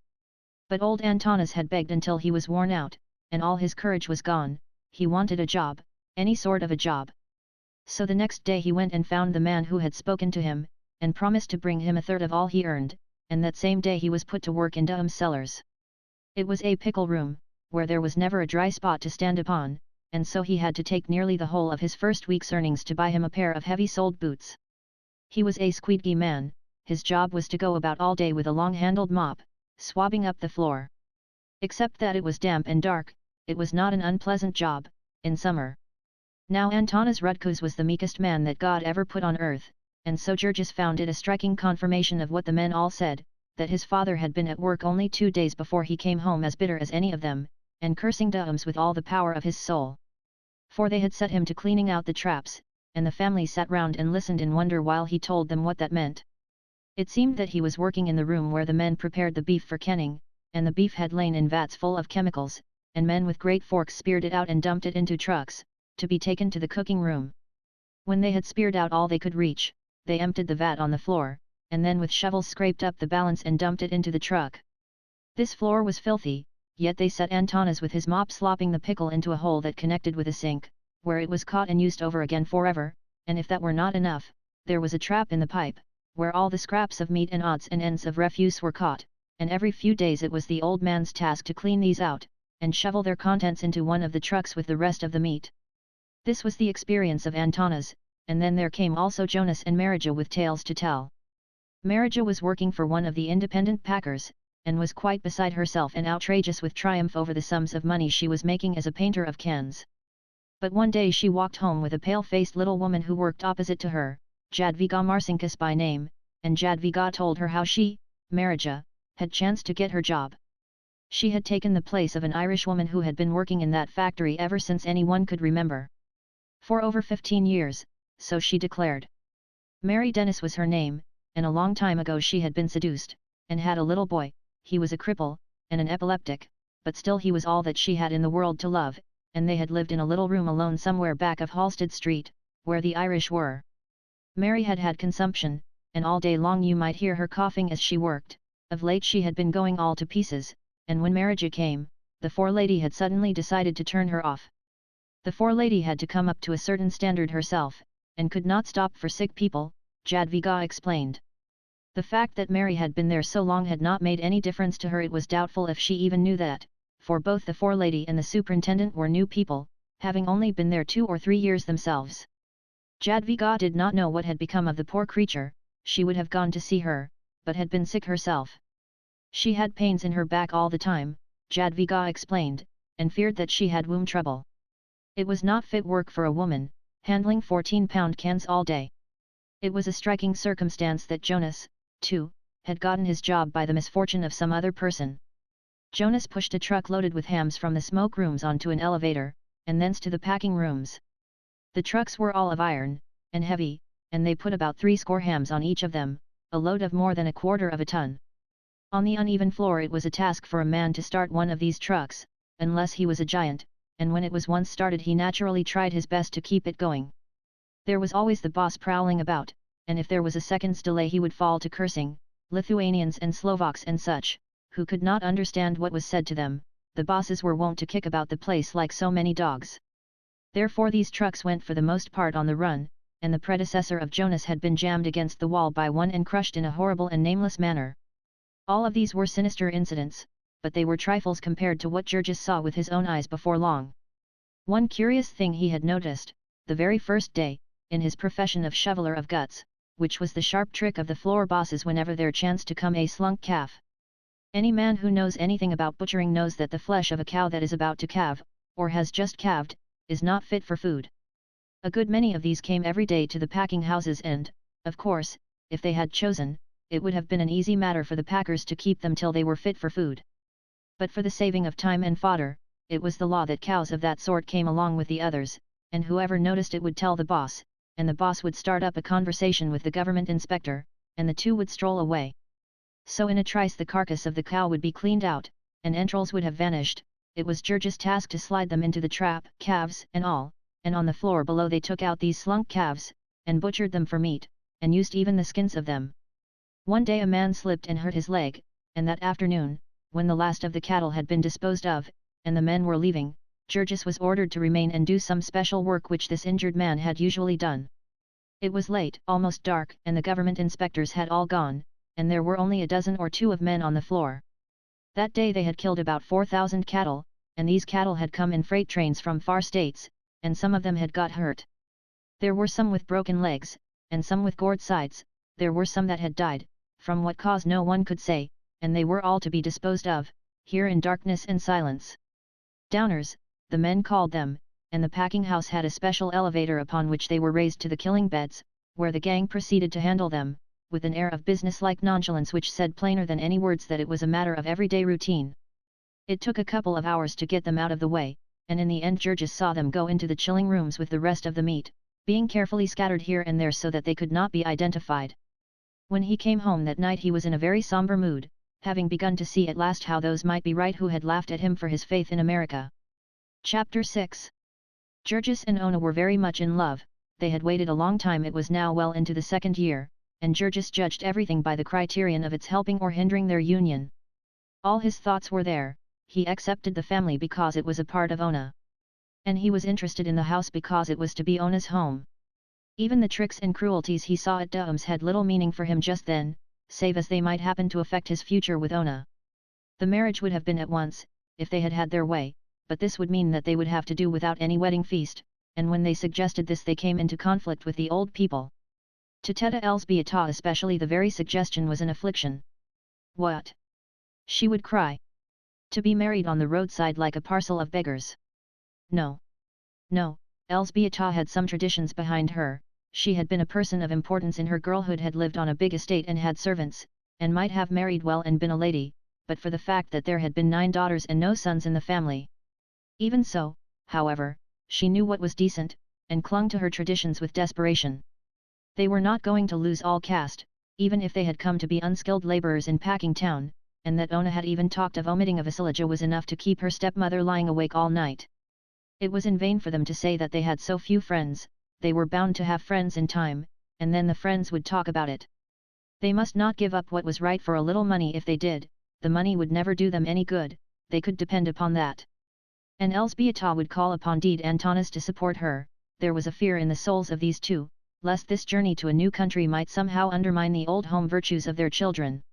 But old Antanas had begged until he was worn out, and all his courage was gone. He wanted a job, any sort of a job. So the next day he went and found the man who had spoken to him, and promised to bring him a third of all he earned, and that same day he was put to work in Duham's cellars. It was a pickle room, where there was never a dry spot to stand upon, and so he had to take nearly the whole of his first week's earnings to buy him a pair of heavy-soled boots. He was a squeaky man. His job was to go about all day with a long-handled mop, swabbing up the floor. Except that it was damp and dark, it was not an unpleasant job, in summer. Now Antanas Rutkus was the meekest man that God ever put on earth, and so Georges found it a striking confirmation of what the men all said, that his father had been at work only 2 days before he came home as bitter as any of them, and cursing Duhams with all the power of his soul. For they had set him to cleaning out the traps, and the family sat round and listened in wonder while he told them what that meant. It seemed that he was working in the room where the men prepared the beef for canning, and the beef had lain in vats full of chemicals, and men with great forks speared it out and dumped it into trucks, to be taken to the cooking room. When they had speared out all they could reach, they emptied the vat on the floor, and then with shovels scraped up the balance and dumped it into the truck. This floor was filthy, yet they set Antanas with his mop slopping the pickle into a hole that connected with a sink, where it was caught and used over again forever, and if that were not enough, there was a trap in the pipe, where all the scraps of meat and odds and ends of refuse were caught, and every few days it was the old man's task to clean these out, and shovel their contents into one of the trucks with the rest of the meat. This was the experience of Antanas, and then there came also Jonas and Marija with tales to tell. Marija was working for one of the independent packers, and was quite beside herself and outrageous with triumph over the sums of money she was making as a painter of cans. But one day she walked home with a pale-faced little woman who worked opposite to her, Jadviga Marcinkus by name, and Jadviga told her how she, Marija, had chanced to get her job. She had taken the place of an Irish woman who had been working in that factory ever since anyone could remember. For over 15 years, so she declared. Mary Dennis was her name, and a long time ago she had been seduced, and had a little boy. He was a cripple, and an epileptic, but still he was all that she had in the world to love, and they had lived in a little room alone somewhere back of Halsted Street, where the Irish were. Mary had had consumption, and all day long you might hear her coughing as she worked. Of late she had been going all to pieces, and when Marija came, the forelady had suddenly decided to turn her off. The forelady had to come up to a certain standard herself, and could not stop for sick people, Jadviga explained. The fact that Mary had been there so long had not made any difference to her. It was doubtful if she even knew that, for both the forelady and the superintendent were new people, having only been there 2 or 3 years themselves. Jadviga did not know what had become of the poor creature. She would have gone to see her, but had been sick herself. She had pains in her back all the time, Jadviga explained, and feared that she had womb trouble. It was not fit work for a woman, handling 14-pound cans all day. It was a striking circumstance that Jonas, too, had gotten his job by the misfortune of some other person. Jonas pushed a truck loaded with hams from the smoke rooms onto an elevator, and thence to the packing rooms. The trucks were all of iron, and heavy, and they put about 60 hams on each of them, a load of more than 1/4 of a ton. On the uneven floor it was a task for a man to start one of these trucks, unless he was a giant, and when it was once started he naturally tried his best to keep it going. There was always the boss prowling about, and if there was a second's delay he would fall to cursing, Lithuanians and Slovaks and such, who could not understand what was said to them. The bosses were wont to kick about the place like so many dogs. Therefore these trucks went for the most part on the run, and the predecessor of Jonas had been jammed against the wall by one and crushed in a horrible and nameless manner. All of these were sinister incidents, but they were trifles compared to what Georges saw with his own eyes before long. One curious thing he had noticed, the very first day, in his profession of shoveler of guts, which was the sharp trick of the floor bosses whenever there chanced to come a slunk calf. Any man who knows anything about butchering knows that the flesh of a cow that is about to calve, or has just calved, is not fit for food. A good many of these came every day to the packing houses and, of course, if they had chosen, it would have been an easy matter for the packers to keep them till they were fit for food. But for the saving of time and fodder, it was the law that cows of that sort came along with the others, and whoever noticed it would tell the boss, and the boss would start up a conversation with the government inspector, and the two would stroll away. So in a trice the carcass of the cow would be cleaned out, and entrails would have vanished. It was George's task to slide them into the trap, calves and all, and on the floor below they took out these slunk calves, and butchered them for meat, and used even the skins of them. One day a man slipped and hurt his leg, and that afternoon, when the last of the cattle had been disposed of, and the men were leaving, Georges was ordered to remain and do some special work which this injured man had usually done. It was late, almost dark, and the government inspectors had all gone, and there were only a dozen or two of men on the floor. That day they had killed about 4,000 cattle, and these cattle had come in freight trains from far states, and some of them had got hurt. There were some with broken legs, and some with gored sides, there were some that had died, from what cause no one could say, and they were all to be disposed of, here in darkness and silence. Downers, the men called them, and the packing house had a special elevator upon which they were raised to the killing beds, where the gang proceeded to handle them, with an air of business-like nonchalance which said plainer than any words that it was a matter of everyday routine. It took a couple of hours to get them out of the way, and in the end Georges saw them go into the chilling rooms with the rest of the meat, being carefully scattered here and there so that they could not be identified. When he came home that night he was in a very somber mood, having begun to see at last how those might be right who had laughed at him for his faith in America. Chapter 6. Georges and Ona were very much in love. They had waited a long time. It was now well into the second year, and Georges judged everything by the criterion of its helping or hindering their union. All his thoughts were there. He accepted the family because it was a part of Ona. And he was interested in the house because it was to be Ona's home. Even the tricks and cruelties he saw at Domes had little meaning for him just then, save as they might happen to affect his future with Ona. The marriage would have been at once, if they had had their way, but this would mean that they would have to do without any wedding feast, and when they suggested this they came into conflict with the old people. To Teta Elzbieta especially the very suggestion was an affliction. What? She would cry. To be married on the roadside like a parcel of beggars. No. No, Elzbieta had some traditions behind her. She had been a person of importance in her girlhood, had lived on a big estate and had servants, and might have married well and been a lady, but for the fact that there had been 9 daughters and no sons in the family. Even so, however, she knew what was decent, and clung to her traditions with desperation. They were not going to lose all caste, even if they had come to be unskilled labourers in Packing Town, and that Ona had even talked of omitting a Vasilija was enough to keep her stepmother lying awake all night. It was in vain for them to say that they had so few friends. They were bound to have friends in time, and then the friends would talk about it. They must not give up what was right for a little money. If they did, the money would never do them any good, they could depend upon that. And Elzbieta would call upon Dede Antanas to support her. There was a fear in the souls of these two, lest this journey to a new country might somehow undermine the old home virtues of their children.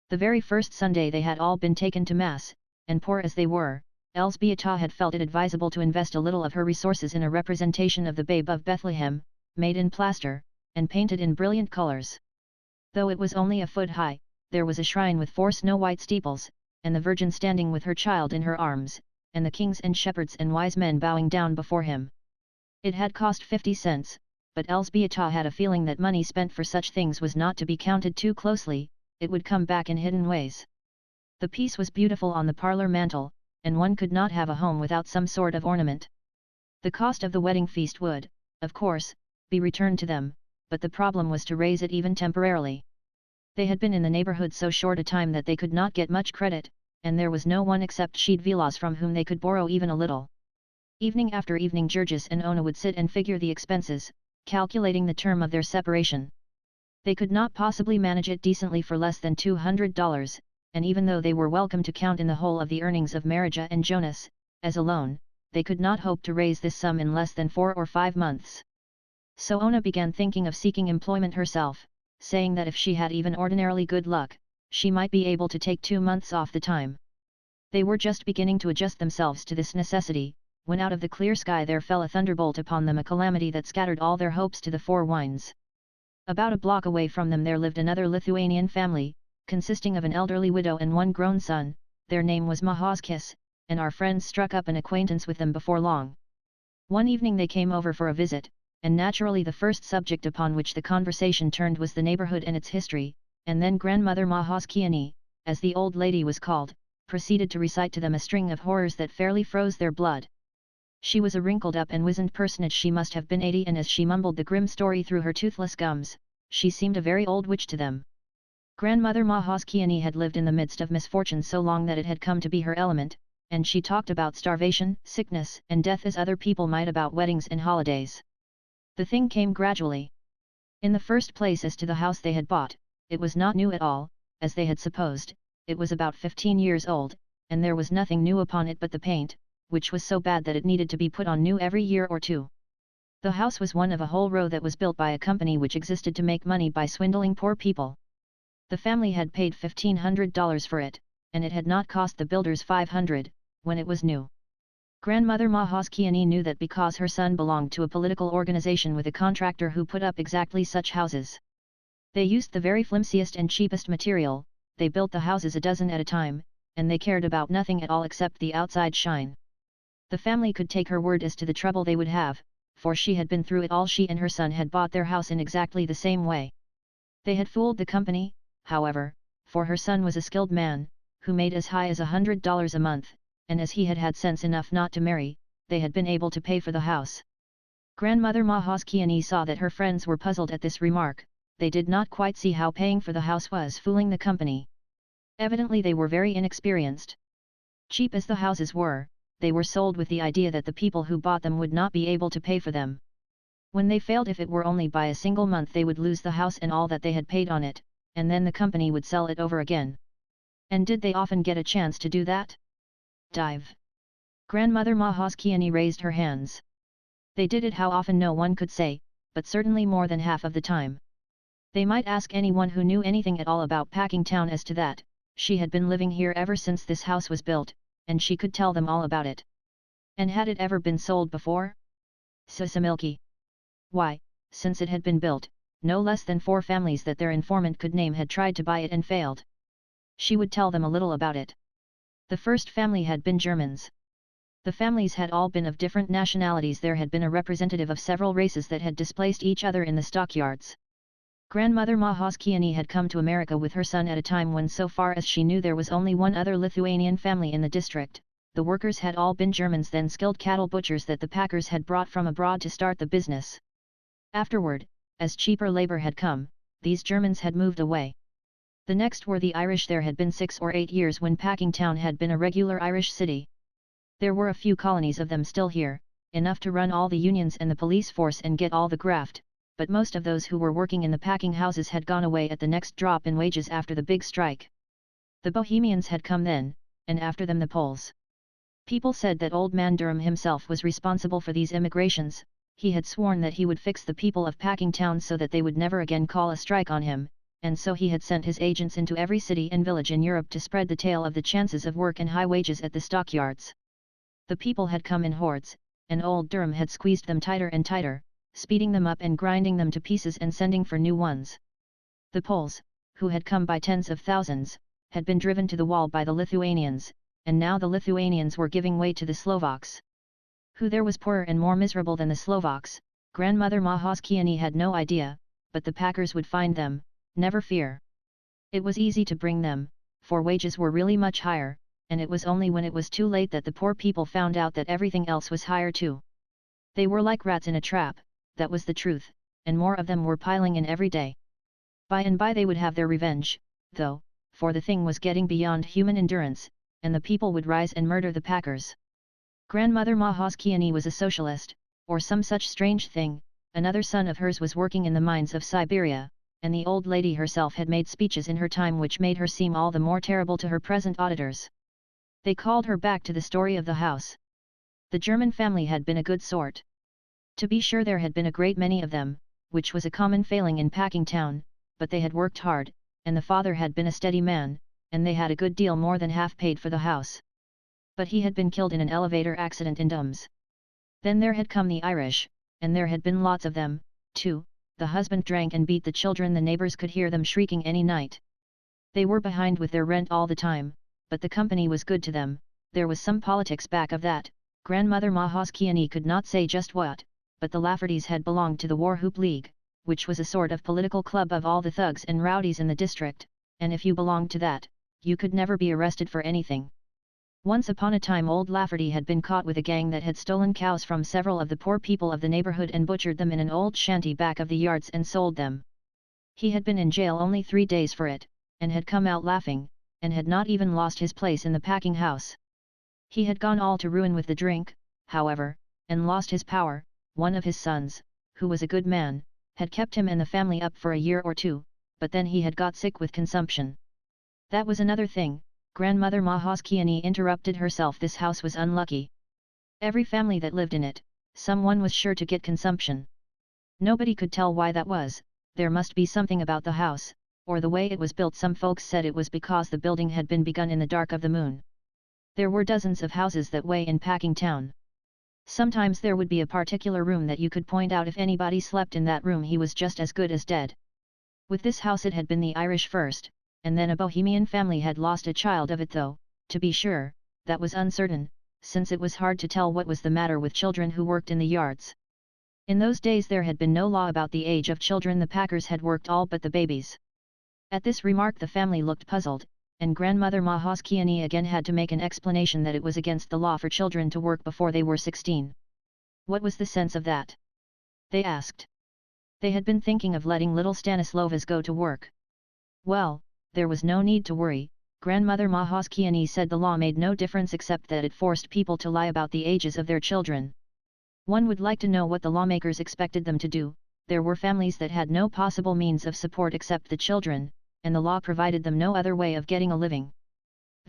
The very first Sunday they had all been taken to Mass, and poor as they were, Elzbieta had felt it advisable to invest a little of her resources in a representation of the Babe of Bethlehem, made in plaster, and painted in brilliant colors. Though it was only a foot high, there was a shrine with 4 snow-white steeples, and the Virgin standing with her child in her arms, and the kings and shepherds and wise men bowing down before him. It had cost 50 cents, but Elzbieta had a feeling that money spent for such things was not to be counted too closely, it would come back in hidden ways. The piece was beautiful on the parlour mantel, and one could not have a home without some sort of ornament. The cost of the wedding feast would, of course, be returned to them, but the problem was to raise it even temporarily. They had been in the neighbourhood so short a time that they could not get much credit, and there was no one except Sheed Vilas from whom they could borrow even a little. Evening after evening Georges and Ona would sit and figure the expenses, calculating the term of their separation. They could not possibly manage it decently for less than $200, and even though they were welcome to count in the whole of the earnings of Marija and Jonas, as a loan, they could not hope to raise this sum in less than 4 or 5 months. So Ona began thinking of seeking employment herself, saying that if she had even ordinarily good luck, she might be able to take 2 months off the time. They were just beginning to adjust themselves to this necessity, when out of the clear sky there fell a thunderbolt upon them, a calamity that scattered all their hopes to the 4 winds. About a block away from them there lived another Lithuanian family, consisting of an elderly widow and 1 grown son. Their name was Mahauskis, and our friends struck up an acquaintance with them before long. One evening they came over for a visit, and naturally the first subject upon which the conversation turned was the neighborhood and its history, and then Grandmother Mahoskiani, as the old lady was called, proceeded to recite to them a string of horrors that fairly froze their blood. She was a wrinkled-up and wizened personage. She must have been 80, and as she mumbled the grim story through her toothless gums, she seemed a very old witch to them. Grandmother Mahoskiani had lived in the midst of misfortune so long that it had come to be her element, and she talked about starvation, sickness, and death as other people might about weddings and holidays. The thing came gradually. In the first place, as to the house they had bought, it was not new at all, as they had supposed. It was about 15 years old, and there was nothing new upon it but the paint, which was so bad that it needed to be put on new every year or two. The house was one of a whole row that was built by a company which existed to make money by swindling poor people. The family had paid $1,500 for it, and it had not cost the builders $500, when it was new. Grandmother Mahoskiani knew that because her son belonged to a political organization with a contractor who put up exactly such houses. They used the very flimsiest and cheapest material, they built the houses a dozen at a time, and they cared about nothing at all except the outside shine. The family could take her word as to the trouble they would have, for she had been through it all. She and her son had bought their house in exactly the same way. They had fooled the company, however, for her son was a skilled man, who made as high as $100 a month, and as he had had sense enough not to marry, they had been able to pay for the house. Grandmother Mahoskiani saw that her friends were puzzled at this remark. They did not quite see how paying for the house was fooling the company. Evidently they were very inexperienced. Cheap as the houses were, they were sold with the idea that the people who bought them would not be able to pay for them. When they failed, if it were only by a single month, they would lose the house and all that they had paid on it, and then the company would sell it over again. And did they often get a chance to do that? Dive. Grandmother Mahoskiani raised her hands. They did it how often no one could say, but certainly more than half of the time. They might ask anyone who knew anything at all about Packingtown as to that. She had been living here ever since this house was built, and she could tell them all about it. And had it ever been sold before? Sisamilky. Why, since it had been built, no less than 4 families that their informant could name had tried to buy it and failed. She would tell them a little about it. The first family had been Germans. The families had all been of different nationalities. There had been a representative of several races that had displaced each other in the stockyards. Grandmother Mahoskiani had come to America with her son at a time when, so far as she knew, there was only one other Lithuanian family in the district. The workers had all been Germans, then skilled cattle butchers that the packers had brought from abroad to start the business. Afterward, as cheaper labor had come, these Germans had moved away. The next were the Irish. There had been 6 or 8 years when Packingtown had been a regular Irish city. There were a few colonies of them still here, enough to run all the unions and the police force and get all the graft, but most of those who were working in the packing houses had gone away at the next drop in wages after the big strike. The Bohemians had come then, and after them the Poles. People said that old man Durham himself was responsible for these immigrations. He had sworn that he would fix the people of Packingtown so that they would never again call a strike on him, and so he had sent his agents into every city and village in Europe to spread the tale of the chances of work and high wages at the stockyards. The people had come in hordes, and old Durham had squeezed them tighter and tighter, speeding them up and grinding them to pieces and sending for new ones. The Poles, who had come by tens of thousands, had been driven to the wall by the Lithuanians, and now the Lithuanians were giving way to the Slovaks. Who there was poorer and more miserable than the Slovaks, Grandmother Mahoskiani had no idea, but the packers would find them, never fear. It was easy to bring them, for wages were really much higher, and it was only when it was too late that the poor people found out that everything else was higher too. They were like rats in a trap, that was the truth, and more of them were piling in every day. By and by they would have their revenge, though, for the thing was getting beyond human endurance, and the people would rise and murder the packers. Grandmother Mahoskiani was a socialist, or some such strange thing. Another son of hers was working in the mines of Siberia, and the old lady herself had made speeches in her time which made her seem all the more terrible to her present auditors. They called her back to the story of the house. The German family had been a good sort. To be sure, there had been a great many of them, which was a common failing in Packingtown, but they had worked hard, and the father had been a steady man, and they had a good deal more than half paid for the house. But he had been killed in an elevator accident in Dums. Then there had come the Irish, and there had been lots of them, too. The husband drank and beat the children. The neighbors could hear them shrieking any night. They were behind with their rent all the time, but the company was good to them. There was some politics back of that. Grandmother Mahoskiani could not say just what, but the Laffertys had belonged to the War Whoop League, which was a sort of political club of all the thugs and rowdies in the district, and if you belonged to that, you could never be arrested for anything. Once upon a time old Lafferty had been caught with a gang that had stolen cows from several of the poor people of the neighborhood and butchered them in an old shanty back of the yards and sold them. He had been in jail only 3 days for it, and had come out laughing, and had not even lost his place in the packing house. He had gone all to ruin with the drink, however, and lost his power. One of his sons, who was a good man, had kept him and the family up for a year or two, but then he had got sick with consumption. That was another thing. Grandmother Mahoskiani interrupted herself. This house was unlucky. Every family that lived in it, someone was sure to get consumption. Nobody could tell why that was. There must be something about the house, or the way it was built. Some folks said it was because the building had been begun in the dark of the moon. There were dozens of houses that way in Packing Town. Sometimes there would be a particular room that you could point out. If anybody slept in that room he was just as good as dead. With this house it had been the Irish first, and then a Bohemian family had lost a child of it, though, to be sure, that was uncertain, since it was hard to tell what was the matter with children who worked in the yards. In those days there had been no law about the age of children. The packers had worked all but the babies. At this remark the family looked puzzled, and Grandmother Mahoskiani again had to make an explanation that it was against the law for children to work before they were 16. What was the sense of that? They asked. They had been thinking of letting little Stanislovas go to work. Well, there was no need to worry. Grandmother Mahoskiani said the law made no difference except that it forced people to lie about the ages of their children. One would like to know what the lawmakers expected them to do. There were families that had no possible means of support except the children, and the law provided them no other way of getting a living.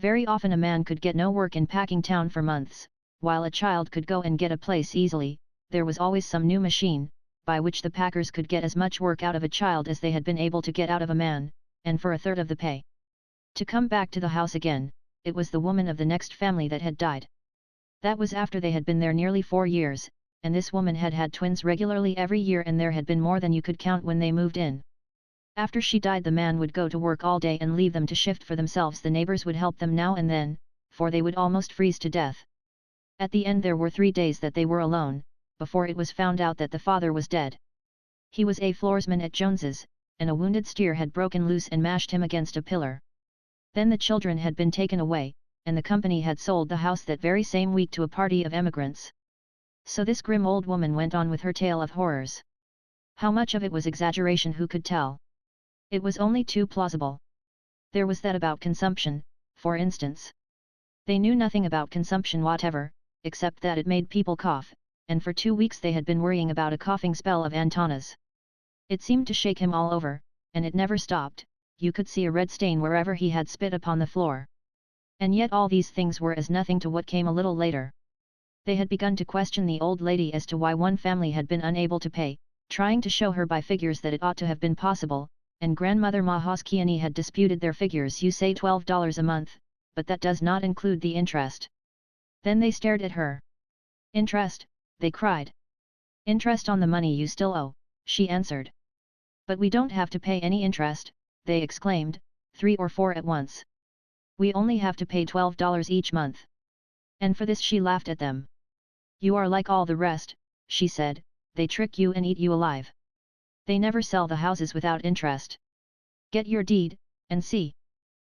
Very often a man could get no work in Packing Town for months, while a child could go and get a place easily. There was always some new machine, by which the packers could get as much work out of a child as they had been able to get out of a man, and for a third of the pay. To come back to the house again, it was the woman of the next family that had died. That was after they had been there nearly 4 years, and this woman had had twins regularly every year, and there had been more than you could count when they moved in. After she died the man would go to work all day and leave them to shift for themselves. The neighbors would help them now and then, for they would almost freeze to death. At the end there were 3 days that they were alone, before it was found out that the father was dead. He was a floorsman at Jones's, and a wounded steer had broken loose and mashed him against a pillar. Then the children had been taken away, and the company had sold the house that very same week to a party of emigrants. So this grim old woman went on with her tale of horrors. How much of it was exaggeration who could tell? It was only too plausible. There was that about consumption, for instance. They knew nothing about consumption whatever, except that it made people cough, and for 2 weeks they had been worrying about a coughing spell of Antana's. It seemed to shake him all over, and it never stopped. You could see a red stain wherever he had spit upon the floor. And yet all these things were as nothing to what came a little later. They had begun to question the old lady as to why one family had been unable to pay, trying to show her by figures that it ought to have been possible, and Grandmother Mahoskiani had disputed their figures. You say $12 a month, but that does not include the interest. Then they stared at her. Interest, they cried. Interest on the money you still owe, she answered. But we don't have to pay any interest, they exclaimed, 3 or 4 at once. We only have to pay $12 each month. And for this she laughed at them. You are like all the rest, she said, they trick you and eat you alive. They never sell the houses without interest. Get your deed, and see.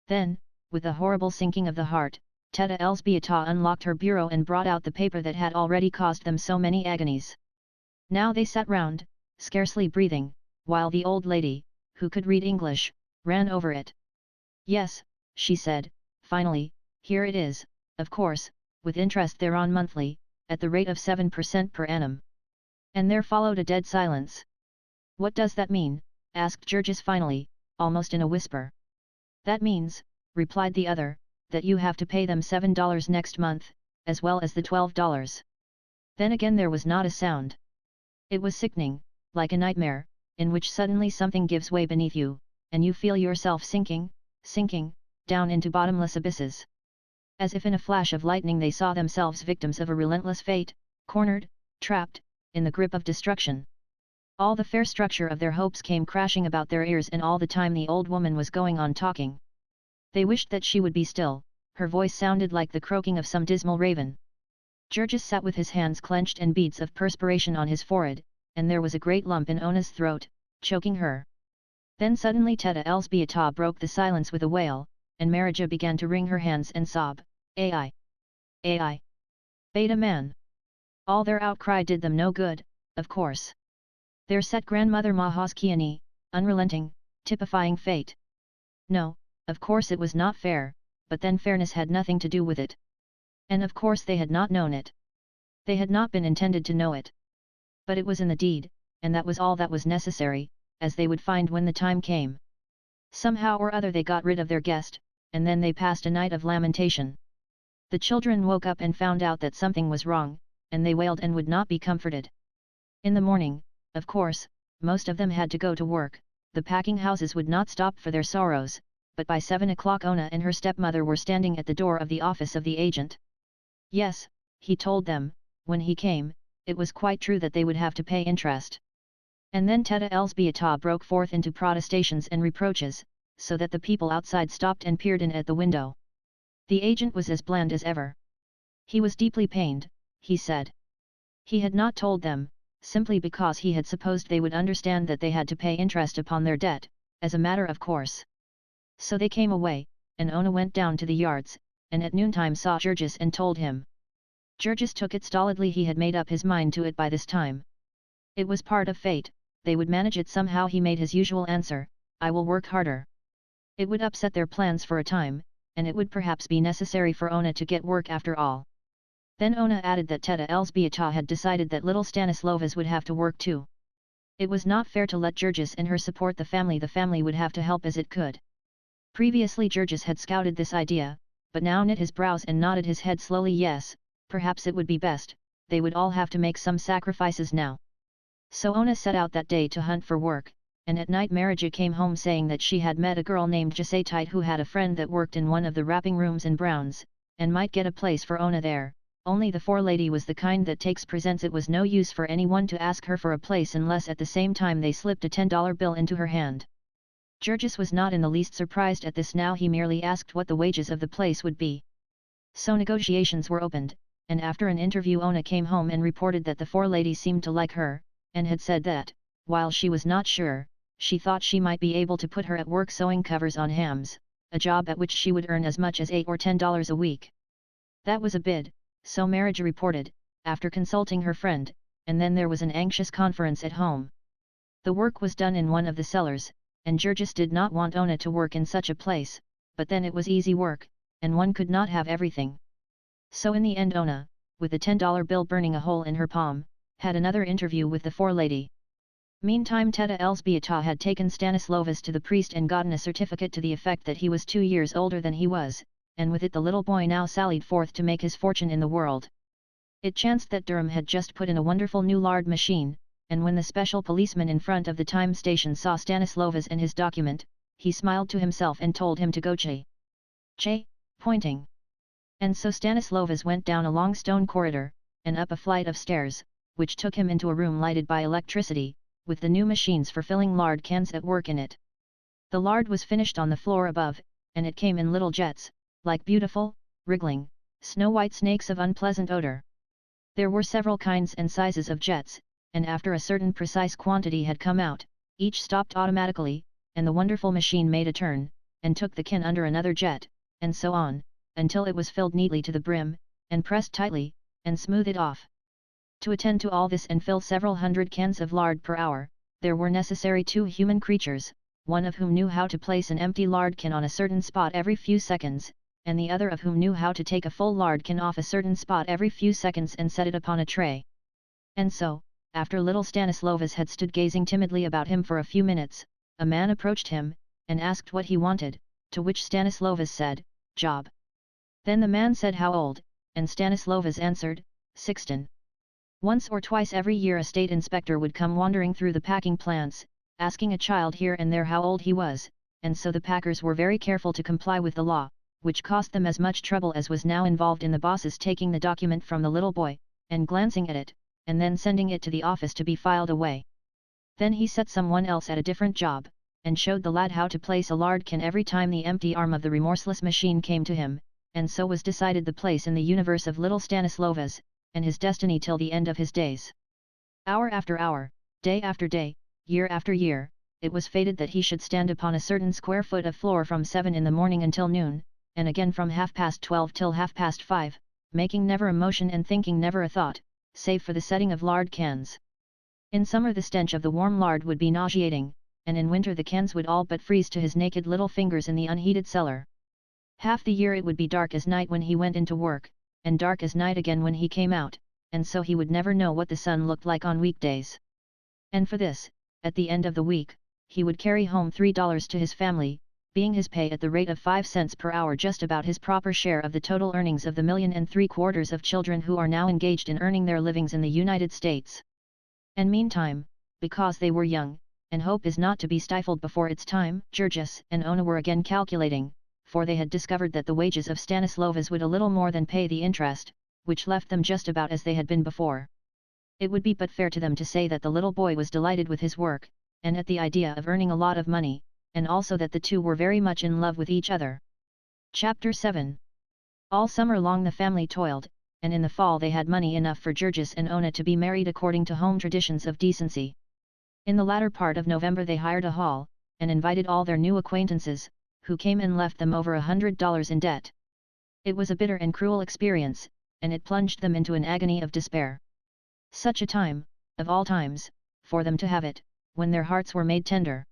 Then, with a horrible sinking of the heart, Teta Elzbieta unlocked her bureau and brought out the paper that had already caused them so many agonies. Now they sat round, scarcely breathing, while the old lady, who could read English, ran over it. Yes, she said, finally, here it is, of course, with interest thereon monthly, at the rate of 7% per annum. And there followed a dead silence. What does that mean? Asked Georges finally, almost in a whisper. That means, replied the other, that you have to pay them $7 next month, as well as the $12. Then again there was not a sound. It was sickening, like a nightmare, in which suddenly something gives way beneath you, and you feel yourself sinking, down into bottomless abysses. As if in a flash of lightning they saw themselves victims of a relentless fate, cornered, trapped, in the grip of destruction. All the fair structure of their hopes came crashing about their ears, and all the time the old woman was going on talking. They wished that she would be still. Her voice sounded like the croaking of some dismal raven. Georges sat with his hands clenched and beads of perspiration on his forehead, and there was a great lump in Ona's throat, choking her. Then suddenly Teta Elzbieta broke the silence with a wail, and Marija began to wring her hands and sob, "Ai! Ai! Beta man!" All their outcry did them no good, of course. Their set grandmother Mahoskiani, unrelenting, typifying fate. No, of course it was not fair, but then fairness had nothing to do with it. And of course they had not known it. They had not been intended to know it. But it was in the deed, and that was all that was necessary, as they would find when the time came. Somehow or other they got rid of their guest, and then they passed a night of lamentation. The children woke up and found out that something was wrong, and they wailed and would not be comforted. In the morning, of course, most of them had to go to work. The packing houses would not stop for their sorrows, but by 7 o'clock Ona and her stepmother were standing at the door of the office of the agent. Yes, he told them, when he came, it was quite true that they would have to pay interest. And then Teta Elzbieta broke forth into protestations and reproaches, so that the people outside stopped and peered in at the window. The agent was as bland as ever. He was deeply pained, he said. He had not told them, simply because he had supposed they would understand that they had to pay interest upon their debt, as a matter of course. So they came away, and Ona went down to the yards, and at noontime saw Georges and told him. Georges took it stolidly. He had made up his mind to it by this time. It was part of fate, they would manage it somehow. He made his usual answer, "I will work harder." It would upset their plans for a time, and it would perhaps be necessary for Ona to get work after all. Then Ona added that Teta Elzbieta had decided that little Stanislovas would have to work too. It was not fair to let Georges and her support the family would have to help as it could. Previously Georges had scouted this idea, but now knit his brows and nodded his head slowly. Yes, perhaps it would be best, they would all have to make some sacrifices now. So Ona set out that day to hunt for work, and at night Marija came home saying that she had met a girl named Jasaitit who had a friend that worked in one of the wrapping rooms in Brown's, and might get a place for Ona there. Only the forelady was the kind that takes presents. It was no use for anyone to ask her for a place unless at the same time they slipped a $10 bill into her hand. Georges was not in the least surprised at this now. He merely asked what the wages of the place would be. So negotiations were opened, and after an interview Ona came home and reported that the forelady seemed to like her, and had said that, while she was not sure, she thought she might be able to put her at work sewing covers on hams, a job at which she would earn as much as $8 or $10 a week. That was a bid, so Marija reported, after consulting her friend, and then there was an anxious conference at home. The work was done in one of the cellars, and Georges did not want Ona to work in such a place, but then it was easy work, and one could not have everything. So in the end Ona, with the $10 bill burning a hole in her palm, had another interview with the forelady. Meantime Teta Elzbieta had taken Stanislovas to the priest and gotten a certificate to the effect that he was 2 years older than he was, and with it the little boy now sallied forth to make his fortune in the world. It chanced that Durham had just put in a wonderful new lard machine, and when the special policeman in front of the time station saw Stanislovas and his document, he smiled to himself and told him to go che, pointing. And so Stanislovas went down a long stone corridor, and up a flight of stairs, which took him into a room lighted by electricity, with the new machines for filling lard cans at work in it. The lard was finished on the floor above, and it came in little jets, like beautiful, wriggling, snow-white snakes of unpleasant odor. There were several kinds and sizes of jets, and after a certain precise quantity had come out, each stopped automatically, and the wonderful machine made a turn, and took the can under another jet, and so on, until it was filled neatly to the brim, and pressed tightly, and smoothed off. To attend to all this and fill several hundred cans of lard per hour, there were necessary 2 human creatures, one of whom knew how to place an empty lard can on a certain spot every few seconds, and the other of whom knew how to take a full lard can off a certain spot every few seconds and set it upon a tray. And so, after little Stanislovas had stood gazing timidly about him for a few minutes, a man approached him, and asked what he wanted, to which Stanislovas said, "Job." Then the man said how old, and Stanislovas answered, 16. Once or twice every year a state inspector would come wandering through the packing plants, asking a child here and there how old he was, and so the packers were very careful to comply with the law, which cost them as much trouble as was now involved in the bosses taking the document from the little boy, and glancing at it, and then sending it to the office to be filed away. Then he set someone else at a different job, and showed the lad how to place a lard can every time the empty arm of the remorseless machine came to him, and so was decided the place in the universe of little Stanislovas, and his destiny till the end of his days. Hour after hour, day after day, year after year, it was fated that he should stand upon a certain square foot of floor from 7 in the morning until noon, and again from 12:30 till 5:30, making never a motion and thinking never a thought, save for the setting of lard cans. In summer the stench of the warm lard would be nauseating, and in winter the cans would all but freeze to his naked little fingers in the unheated cellar. Half the year it would be dark as night when he went into work, and dark as night again when he came out, and so he would never know what the sun looked like on weekdays. And for this, at the end of the week, he would carry home $3 to his family, being his pay at the rate of 5 cents per hour just about his proper share of the total earnings of the 1.75 million of children who are now engaged in earning their livings in the United States. And meantime, because they were young, and hope is not to be stifled before its time, Georges and Ona were again calculating, for they had discovered that the wages of Stanislovas would a little more than pay the interest, which left them just about as they had been before. It would be but fair to them to say that the little boy was delighted with his work, and at the idea of earning a lot of money, and also that the two were very much in love with each other. Chapter 7. All summer long the family toiled, and in the fall they had money enough for Georges and Ona to be married according to home traditions of decency. In the latter part of November they hired a hall, and invited all their new acquaintances, who came and left them over $100 in debt. It was a bitter and cruel experience, and it plunged them into an agony of despair. Such a time, of all times, for them to have it, when their hearts were made tender.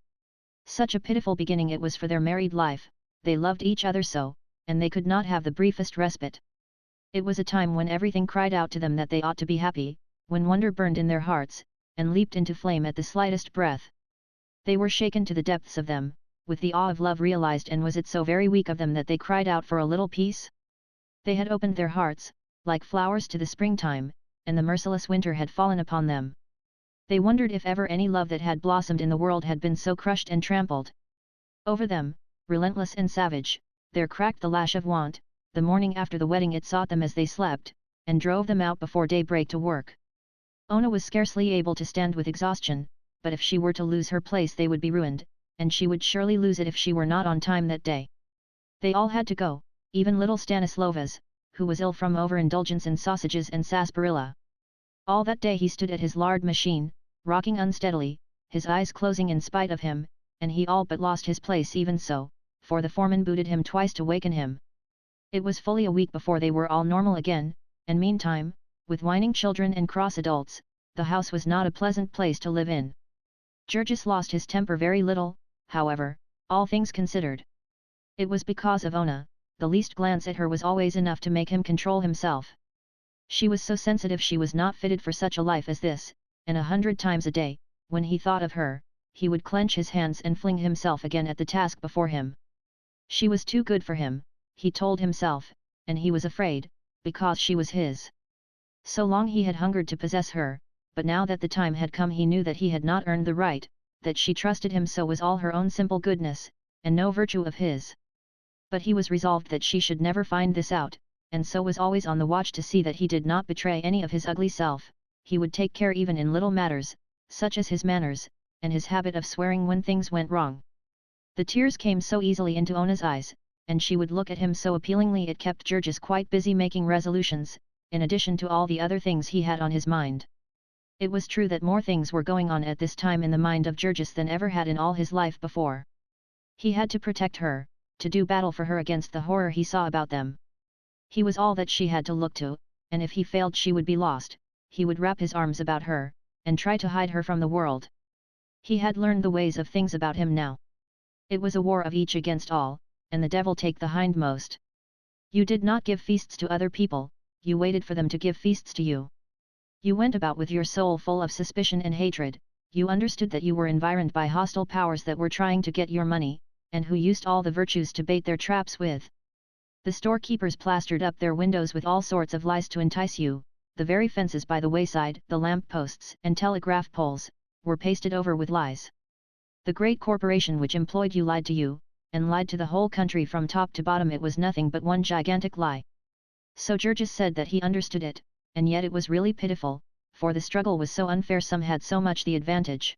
Such a pitiful beginning it was for their married life, they loved each other so, and they could not have the briefest respite. It was a time when everything cried out to them that they ought to be happy, when wonder burned in their hearts, and leaped into flame at the slightest breath. They were shaken to the depths of them, with the awe of love realized, and was it so very weak of them that they cried out for a little peace? They had opened their hearts, like flowers to the springtime, and the merciless winter had fallen upon them. They wondered if ever any love that had blossomed in the world had been so crushed and trampled. Over them, relentless and savage, there cracked the lash of want. The morning after the wedding it sought them as they slept, and drove them out before daybreak to work. Ona was scarcely able to stand with exhaustion, but if she were to lose her place they would be ruined, and she would surely lose it if she were not on time that day. They all had to go, even little Stanislovas, who was ill from overindulgence in sausages and sarsaparilla. All that day he stood at his lard machine, rocking unsteadily, his eyes closing in spite of him, and he all but lost his place even so, for the foreman booted him twice to waken him. It was fully a week before they were all normal again, and meantime, with whining children and cross adults, the house was not a pleasant place to live in. Georges lost his temper very little, however, all things considered. It was because of Ona. The least glance at her was always enough to make him control himself. She was so sensitive she was not fitted for such a life as this, and 100 times a day, when he thought of her, he would clench his hands and fling himself again at the task before him. She was too good for him, he told himself, and he was afraid, because she was his. So long he had hungered to possess her, but now that the time had come he knew that he had not earned the right, that she trusted him so was all her own simple goodness, and no virtue of his. But he was resolved that she should never find this out, and so was always on the watch to see that he did not betray any of his ugly self. He would take care even in little matters, such as his manners, and his habit of swearing when things went wrong. The tears came so easily into Ona's eyes, and she would look at him so appealingly it kept Georges quite busy making resolutions, in addition to all the other things he had on his mind. It was true that more things were going on at this time in the mind of Georges than ever had in all his life before. He had to protect her, to do battle for her against the horror he saw about them. He was all that she had to look to, and if he failed she would be lost. He would wrap his arms about her, and try to hide her from the world. He had learned the ways of things about him now. It was a war of each against all, and the devil take the hindmost. You did not give feasts to other people, you waited for them to give feasts to you. You went about with your soul full of suspicion and hatred, you understood that you were environed by hostile powers that were trying to get your money, and who used all the virtues to bait their traps with. The storekeepers plastered up their windows with all sorts of lies to entice you, the very fences by the wayside, the lamp posts and telegraph poles, were pasted over with lies. The great corporation which employed you lied to you, and lied to the whole country from top to bottom. It was nothing but one gigantic lie. So Georges said that he understood it, and yet it was really pitiful, for the struggle was so unfair, some had so much the advantage.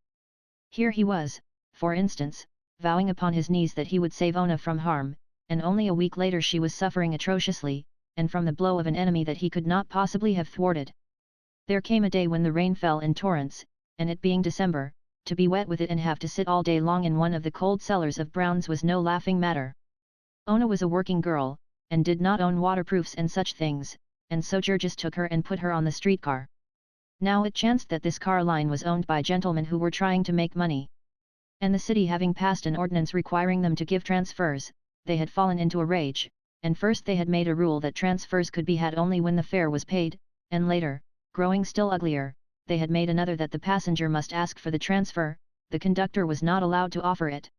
Here he was, for instance, vowing upon his knees that he would save Ona from harm, and only a week later she was suffering atrociously, and from the blow of an enemy that he could not possibly have thwarted. There came a day when the rain fell in torrents, and it being December, to be wet with it and have to sit all day long in one of the cold cellars of Brown's was no laughing matter. Ona was a working girl, and did not own waterproofs and such things, and so Georges took her and put her on the streetcar. Now it chanced that this car line was owned by gentlemen who were trying to make money. And the city having passed an ordinance requiring them to give transfers, they had fallen into a rage, and first they had made a rule that transfers could be had only when the fare was paid, and later, growing still uglier, they had made another that the passenger must ask for the transfer, the conductor was not allowed to offer it.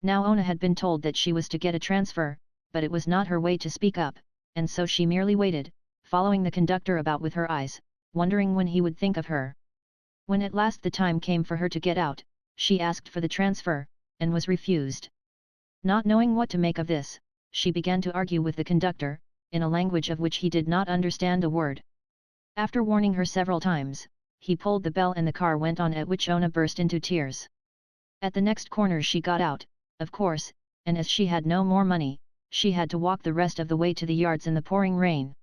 Now Ona had been told that she was to get a transfer, but it was not her way to speak up, and so she merely waited, following the conductor about with her eyes, wondering when he would think of her. When at last the time came for her to get out, she asked for the transfer, and was refused. Not knowing what to make of this, she began to argue with the conductor, in a language of which he did not understand a word. After warning her several times, he pulled the bell and the car went on, at which Ona burst into tears. At the next corner she got out, of course, and as she had no more money, she had to walk the rest of the way to the yards in the pouring rain.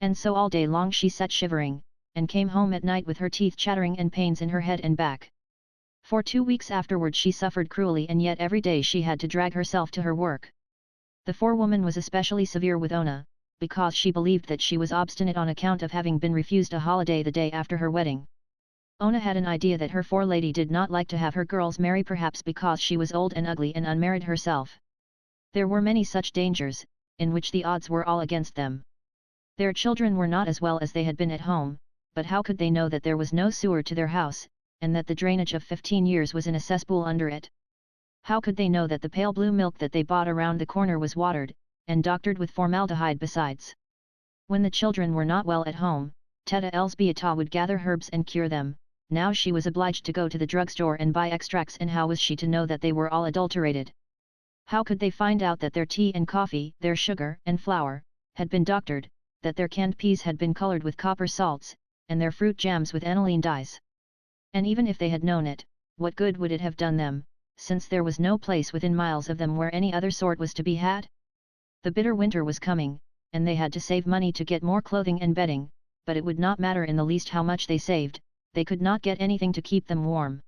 And so all day long she sat shivering, and came home at night with her teeth chattering and pains in her head and back. For 2 weeks afterward she suffered cruelly, and yet every day she had to drag herself to her work. The forewoman was especially severe with Ona, because she believed that she was obstinate on account of having been refused a holiday the day after her wedding. Ona had an idea that her forelady did not like to have her girls marry, perhaps because she was old and ugly and unmarried herself. There were many such dangers, in which the odds were all against them. Their children were not as well as they had been at home, but how could they know that there was no sewer to their house, and that the drainage of 15 years was in a cesspool under it? How could they know that the pale blue milk that they bought around the corner was watered, and doctored with formaldehyde besides? When the children were not well at home, Teta Elsbieta would gather herbs and cure them. Now she was obliged to go to the drugstore and buy extracts, and how was she to know that they were all adulterated? How could they find out that their tea and coffee, their sugar and flour, had been doctored, that their canned peas had been colored with copper salts, and their fruit jams with aniline dyes? And even if they had known it, what good would it have done them, since there was no place within miles of them where any other sort was to be had? The bitter winter was coming, and they had to save money to get more clothing and bedding, but it would not matter in the least how much they saved, they could not get anything to keep them warm.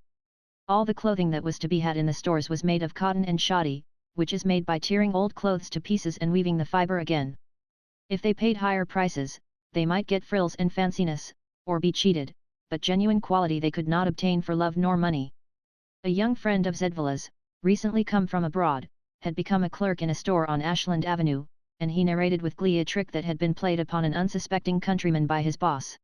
All the clothing that was to be had in the stores was made of cotton and shoddy, which is made by tearing old clothes to pieces and weaving the fiber again. If they paid higher prices, they might get frills and fanciness, or be cheated, but genuine quality they could not obtain for love nor money. A young friend of Zedvila's, recently come from abroad, had become a clerk in a store on Ashland Avenue, and he narrated with glee a trick that had been played upon an unsuspecting countryman by his boss.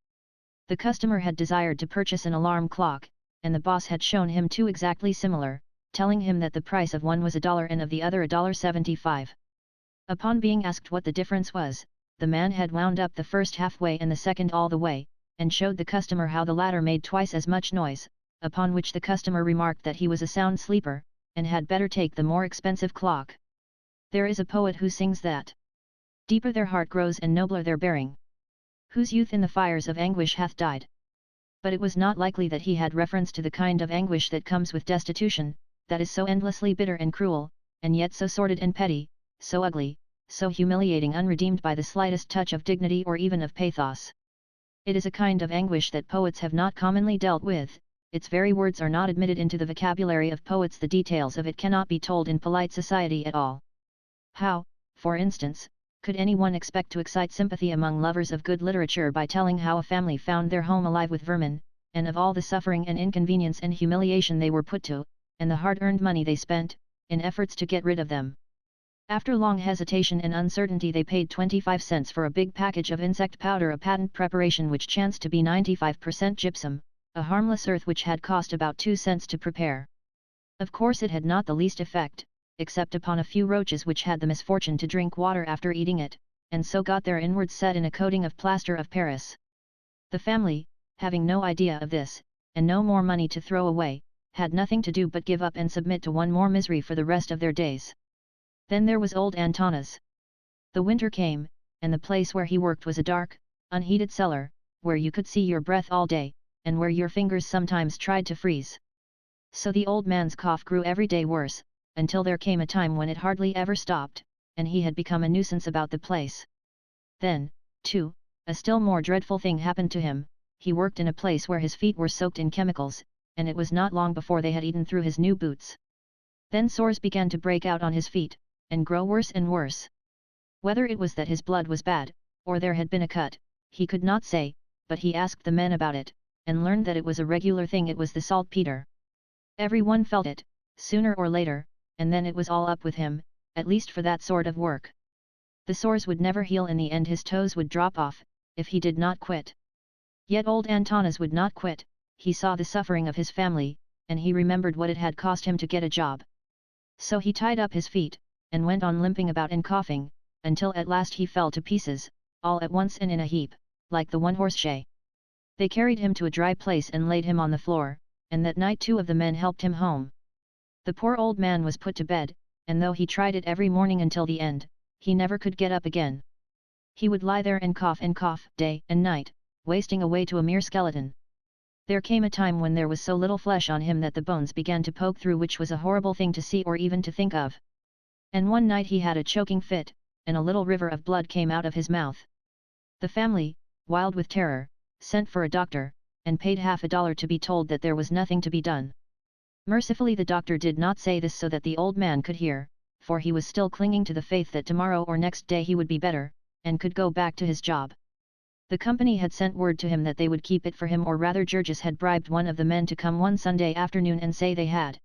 The customer had desired to purchase an alarm clock, and the boss had shown him two exactly similar, telling him that the price of one was $1 and of the other $1.75. Upon being asked what the difference was, the man had wound up the first halfway and the second all the way, and showed the customer how the latter made twice as much noise, upon which the customer remarked that he was a sound sleeper, and had better take the more expensive clock. There is a poet who sings that deeper their heart grows and nobler their bearing, whose youth in the fires of anguish hath died. But it was not likely that he had reference to the kind of anguish that comes with destitution, that is so endlessly bitter and cruel, and yet so sordid and petty, so ugly, so humiliating, unredeemed by the slightest touch of dignity or even of pathos. It is a kind of anguish that poets have not commonly dealt with, its very words are not admitted into the vocabulary of poets, the details of it cannot be told in polite society at all. How, for instance, could anyone expect to excite sympathy among lovers of good literature by telling how a family found their home alive with vermin, and of all the suffering and inconvenience and humiliation they were put to, and the hard-earned money they spent, in efforts to get rid of them? After long hesitation and uncertainty they paid 25 cents for a big package of insect powder, a patent preparation which chanced to be 95% gypsum, a harmless earth which had cost about 2 cents to prepare. Of course it had not the least effect, except upon a few roaches which had the misfortune to drink water after eating it, and so got their inwards set in a coating of plaster of Paris. The family, having no idea of this, and no more money to throw away, had nothing to do but give up and submit to one more misery for the rest of their days. Then there was old Antanas. The winter came, and the place where he worked was a dark, unheated cellar, where you could see your breath all day, and where your fingers sometimes tried to freeze. So the old man's cough grew every day worse, until there came a time when it hardly ever stopped, and he had become a nuisance about the place. Then, too, a still more dreadful thing happened to him. He worked in a place where his feet were soaked in chemicals, and it was not long before they had eaten through his new boots. Then sores began to break out on his feet, and grow worse and worse. Whether it was that his blood was bad, or there had been a cut, he could not say, but he asked the men about it, and learned that it was a regular thing. It was the saltpeter. Everyone felt it, sooner or later, and then it was all up with him, at least for that sort of work. The sores would never heal. In the end his toes would drop off, if he did not quit. Yet old Antanas would not quit. He saw the suffering of his family, and he remembered what it had cost him to get a job. So he tied up his feet, and went on limping about and coughing, until at last he fell to pieces, all at once and in a heap, like the one-horse shay. They carried him to a dry place and laid him on the floor, and that night 2 of the men helped him home. The poor old man was put to bed, and though he tried it every morning until the end, he never could get up again. He would lie there and cough day and night, wasting away to a mere skeleton. There came a time when there was so little flesh on him that the bones began to poke through, which was a horrible thing to see or even to think of. And one night he had a choking fit, and a little river of blood came out of his mouth. The family, wild with terror, sent for a doctor, and paid $50 to be told that there was nothing to be done. Mercifully the doctor did not say this so that the old man could hear, for he was still clinging to the faith that tomorrow or next day he would be better, and could go back to his job. The company had sent word to him that they would keep it for him, or rather Georges had bribed one of the men to come one Sunday afternoon and say they had.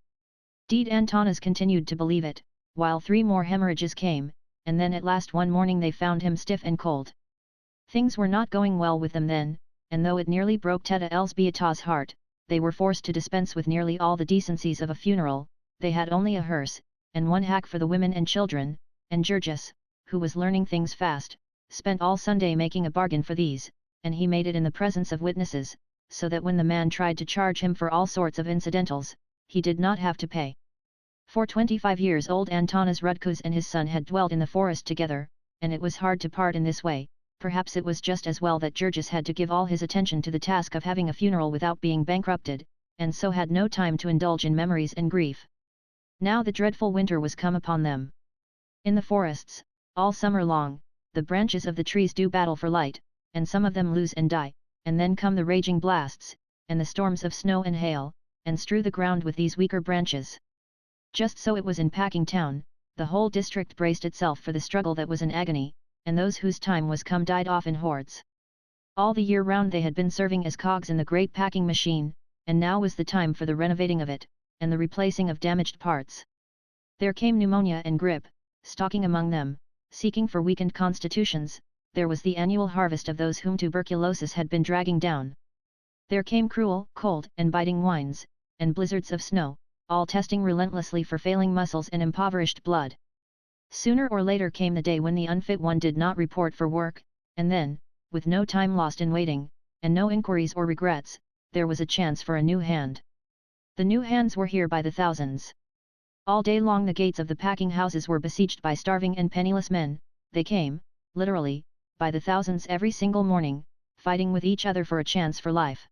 Deed Antanas continued to believe it, while 3 more hemorrhages came, and then at last one morning they found him stiff and cold. Things were not going well with them then, and though it nearly broke Teta Elsbieta's heart, they were forced to dispense with nearly all the decencies of a funeral. They had only a hearse, and 1 hack for the women and children, and Georges, who was learning things fast, spent all Sunday making a bargain for these, and he made it in the presence of witnesses, so that when the man tried to charge him for all sorts of incidentals, he did not have to pay. For 25 years old Antanas Rudkus and his son had dwelt in the forest together, and it was hard to part in this way. Perhaps it was just as well that Georges had to give all his attention to the task of having a funeral without being bankrupted, and so had no time to indulge in memories and grief. Now the dreadful winter was come upon them. In the forests, all summer long, the branches of the trees do battle for light, and some of them lose and die, and then come the raging blasts, and the storms of snow and hail, and strew the ground with these weaker branches. Just so it was in Packing Town. The whole district braced itself for the struggle that was an agony, and those whose time was come died off in hordes. All the year round they had been serving as cogs in the great packing machine, and now was the time for the renovating of it, and the replacing of damaged parts. There came pneumonia and grippe, stalking among them, seeking for weakened constitutions. There was the annual harvest of those whom tuberculosis had been dragging down. There came cruel, cold and biting winds, and blizzards of snow, all testing relentlessly for failing muscles and impoverished blood. Sooner or later came the day when the unfit one did not report for work, and then, with no time lost in waiting, and no inquiries or regrets, there was a chance for a new hand. The new hands were here by the thousands. All day long the gates of the packing houses were besieged by starving and penniless men. They came, literally, by the thousands every single morning, fighting with each other for a chance for life.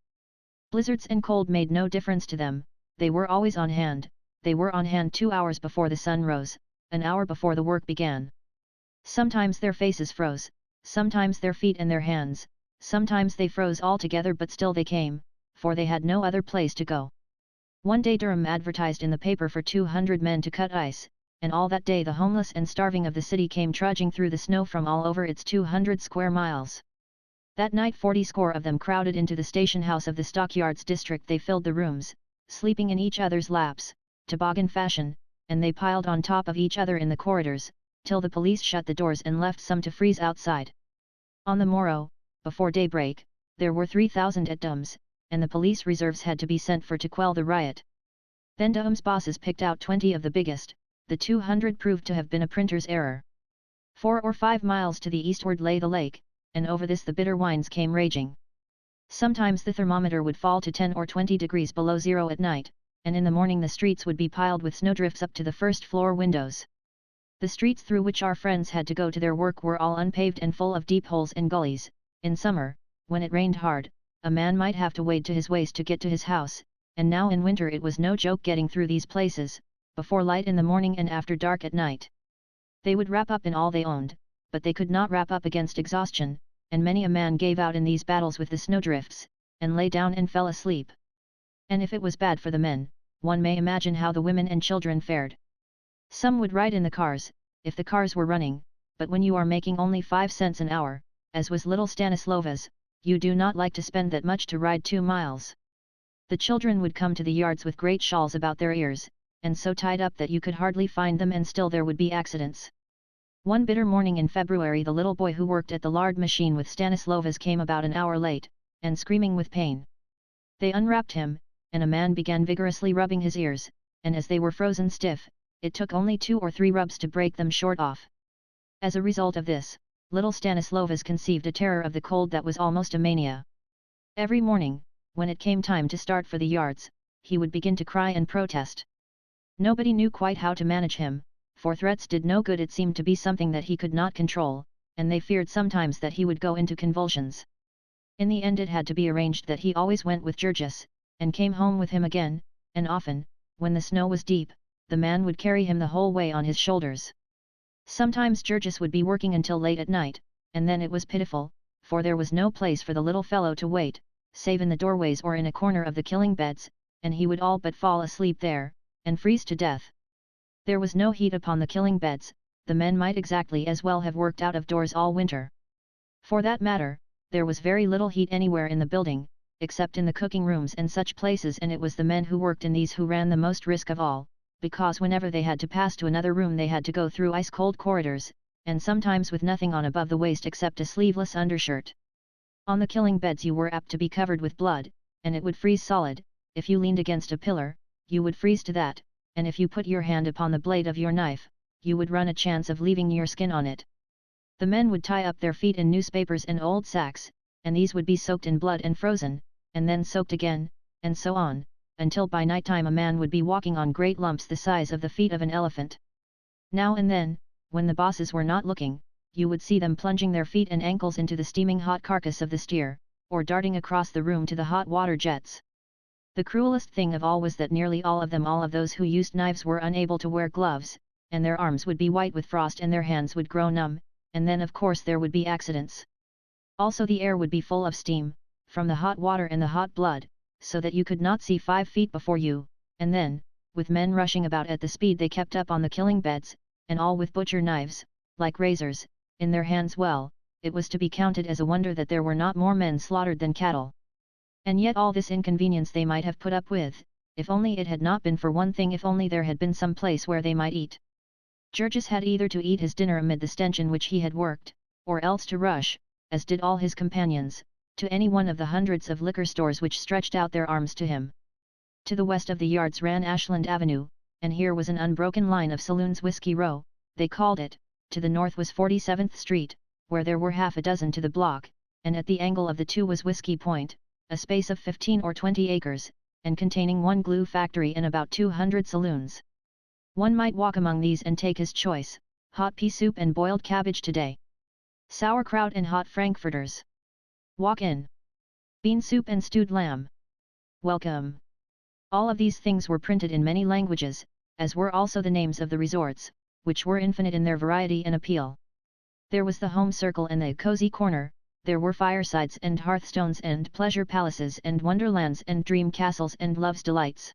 Blizzards and cold made no difference to them. They were always on hand. They were on hand 2 hours before the sun rose, an hour before the work began. Sometimes their faces froze, sometimes their feet and their hands, sometimes they froze altogether, but still they came, for they had no other place to go. One day Durham advertised in the paper for 200 men to cut ice, and all that day the homeless and starving of the city came trudging through the snow from all over its 200 square miles. That night 40 score of them crowded into the station house of the stockyards district. They filled the rooms, sleeping in each other's laps, toboggan fashion, and they piled on top of each other in the corridors, till the police shut the doors and left some to freeze outside. On the morrow, before daybreak, there were 3,000 at Dum's, and the police reserves had to be sent for to quell the riot. Then Dum's bosses picked out 20 of the biggest. The 200 proved to have been a printer's error. 4 or 5 miles to the eastward lay the lake, and over this the bitter winds came raging. Sometimes the thermometer would fall to 10 or 20 degrees below zero at night, and in the morning the streets would be piled with snowdrifts up to the first floor windows. The streets through which our friends had to go to their work were all unpaved and full of deep holes and gullies. In summer, when it rained hard, a man might have to wade to his waist to get to his house, and now in winter it was no joke getting through these places, before light in the morning and after dark at night. They would wrap up in all they owned, but they could not wrap up against exhaustion, and many a man gave out in these battles with the snowdrifts, and lay down and fell asleep. And if it was bad for the men, one may imagine how the women and children fared. Some would ride in the cars, if the cars were running, but when you are making only 5 cents an hour, as was little Stanislova's, you do not like to spend that much to ride 2 miles. The children would come to the yards with great shawls about their ears, and so tied up that you could hardly find them, and still there would be accidents. One bitter morning in February, the little boy who worked at the lard machine with Stanislova's came about an hour late, and screaming with pain. They unwrapped him, and a man began vigorously rubbing his ears, and as they were frozen stiff, it took only 2 or 3 rubs to break them short off. As a result of this, little Stanislova's conceived a terror of the cold that was almost a mania. Every morning, when it came time to start for the yards, he would begin to cry and protest. Nobody knew quite how to manage him, for threats did no good. It seemed to be something that he could not control, and they feared sometimes that he would go into convulsions. In the end it had to be arranged that he always went with Georges, and came home with him again, and often, when the snow was deep, the man would carry him the whole way on his shoulders. Sometimes Georges would be working until late at night, and then it was pitiful, for there was no place for the little fellow to wait, save in the doorways or in a corner of the killing beds, and he would all but fall asleep there, and freeze to death. There was no heat upon the killing beds, the men might exactly as well have worked out of doors all winter. For that matter, there was very little heat anywhere in the building, except in the cooking rooms and such places, and it was the men who worked in these who ran the most risk of all, because whenever they had to pass to another room they had to go through ice-cold corridors, and sometimes with nothing on above the waist except a sleeveless undershirt. On the killing beds you were apt to be covered with blood, and it would freeze solid. If you leaned against a pillar, you would freeze to that, and if you put your hand upon the blade of your knife, you would run a chance of leaving your skin on it. The men would tie up their feet in newspapers and old sacks, and these would be soaked in blood and frozen, and then soaked again, and so on, until by night time a man would be walking on great lumps the size of the feet of an elephant. Now and then, when the bosses were not looking, you would see them plunging their feet and ankles into the steaming hot carcass of the steer, or darting across the room to the hot water jets. The cruelest thing of all was that nearly all of those who used knives were unable to wear gloves, and their arms would be white with frost and their hands would grow numb, and then of course there would be accidents. Also the air would be full of steam, from the hot water and the hot blood, so that you could not see 5 feet before you, and then, with men rushing about at the speed they kept up on the killing beds, and all with butcher knives, like razors, in their hands, well, it was to be counted as a wonder that there were not more men slaughtered than cattle. And yet all this inconvenience they might have put up with, if only it had not been for one thing, if only there had been some place where they might eat. Georges had either to eat his dinner amid the stench in which he had worked, or else to rush, as did all his companions, to any one of the hundreds of liquor stores which stretched out their arms to him. To the west of the yards ran Ashland Avenue, and here was an unbroken line of saloons, Whiskey Row, they called it. To the north was 47th Street, where there were half a dozen to the block, and at the angle of the two was Whiskey Point, a space of 15 or 20 acres, and containing one glue factory and about 200 saloons. One might walk among these and take his choice: hot pea soup and boiled cabbage today, sauerkraut and hot frankfurters. Walk in. Bean soup and stewed lamb. Welcome. All of these things were printed in many languages, as were also the names of the resorts, which were infinite in their variety and appeal. There was the home circle and the cozy corner, there were firesides and hearthstones and pleasure palaces and wonderlands and dream castles and love's delights.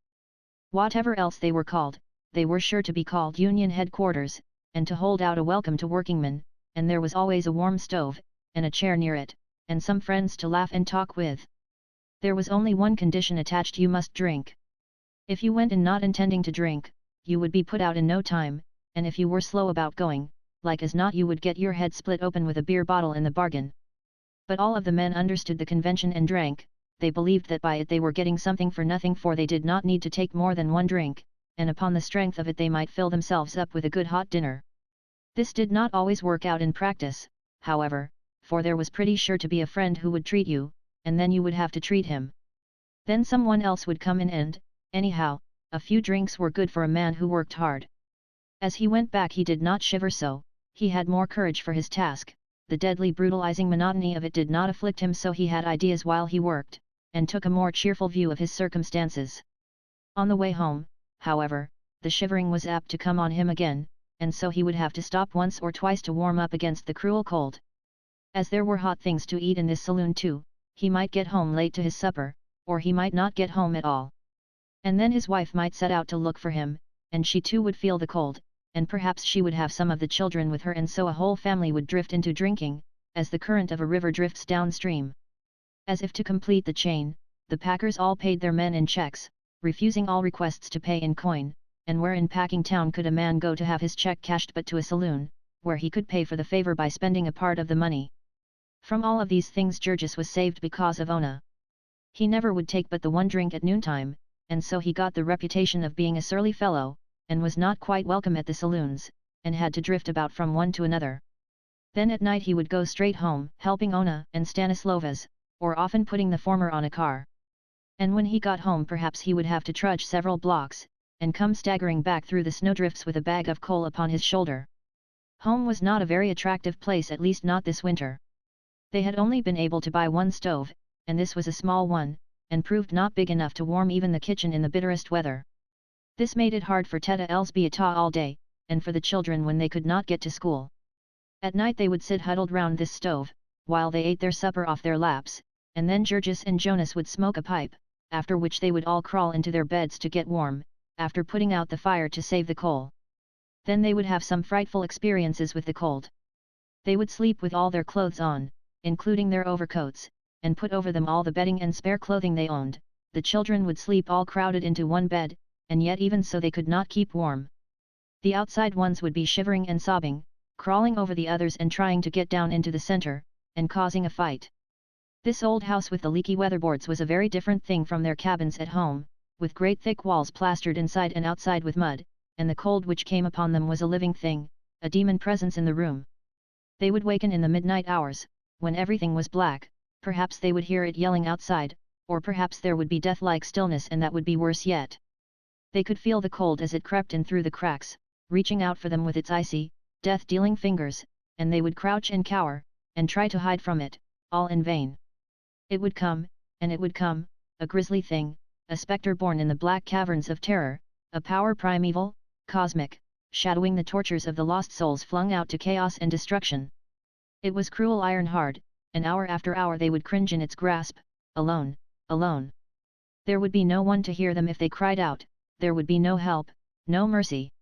Whatever else they were called, they were sure to be called Union headquarters, and to hold out a welcome to workingmen, and there was always a warm stove, and a chair near it, and some friends to laugh and talk with. There was only one condition attached: you must drink. If you went in not intending to drink, you would be put out in no time, and if you were slow about going, like as not you would get your head split open with a beer bottle in the bargain. But all of the men understood the convention and drank. They believed that by it they were getting something for nothing, for they did not need to take more than one drink, and upon the strength of it they might fill themselves up with a good hot dinner. This did not always work out in practice, however, for there was pretty sure to be a friend who would treat you, and then you would have to treat him. Then someone else would come in and, anyhow, a few drinks were good for a man who worked hard. As he went back he did not shiver so, he had more courage for his task, the deadly brutalizing monotony of it did not afflict him, so he had ideas while he worked, and took a more cheerful view of his circumstances. On the way home, however, the shivering was apt to come on him again, and so he would have to stop once or twice to warm up against the cruel cold. As there were hot things to eat in this saloon too, he might get home late to his supper, or he might not get home at all. And then his wife might set out to look for him, and she too would feel the cold, and perhaps she would have some of the children with her, and so a whole family would drift into drinking, as the current of a river drifts downstream. As if to complete the chain, the packers all paid their men in checks, refusing all requests to pay in coin, and where in packing town could a man go to have his check cashed but to a saloon, where he could pay for the favor by spending a part of the money. From all of these things Georges was saved because of Ona. He never would take but the one drink at noontime, and so he got the reputation of being a surly fellow, and was not quite welcome at the saloons, and had to drift about from one to another. Then at night he would go straight home, helping Ona and Stanislovas, or often putting the former on a car. And when he got home perhaps he would have to trudge several blocks, and come staggering back through the snowdrifts with a bag of coal upon his shoulder. Home was not a very attractive place, at least not this winter. They had only been able to buy one stove, and this was a small one, and proved not big enough to warm even the kitchen in the bitterest weather. This made it hard for Teta Elzbieta all day, and for the children when they could not get to school. At night they would sit huddled round this stove, while they ate their supper off their laps, and then Georges and Jonas would smoke a pipe, after which they would all crawl into their beds to get warm, after putting out the fire to save the coal. Then they would have some frightful experiences with the cold. They would sleep with all their clothes on, including their overcoats, and put over them all the bedding and spare clothing they owned. The children would sleep all crowded into one bed, and yet even so they could not keep warm. The outside ones would be shivering and sobbing, crawling over the others and trying to get down into the center, and causing a fight. This old house with the leaky weatherboards was a very different thing from their cabins at home, with great thick walls plastered inside and outside with mud, and the cold which came upon them was a living thing, a demon presence in the room. They would waken in the midnight hours, when everything was black. Perhaps they would hear it yelling outside, or perhaps there would be death-like stillness, and that would be worse yet. They could feel the cold as it crept in through the cracks, reaching out for them with its icy, death-dealing fingers, and they would crouch and cower, and try to hide from it, all in vain. It would come, and it would come, a grisly thing, a spectre born in the black caverns of terror, a power primeval, cosmic, shadowing the tortures of the lost souls flung out to chaos and destruction. It was cruel iron hard, and hour after hour they would cringe in its grasp, alone, alone. There would be no one to hear them if they cried out, there would be no help, no mercy.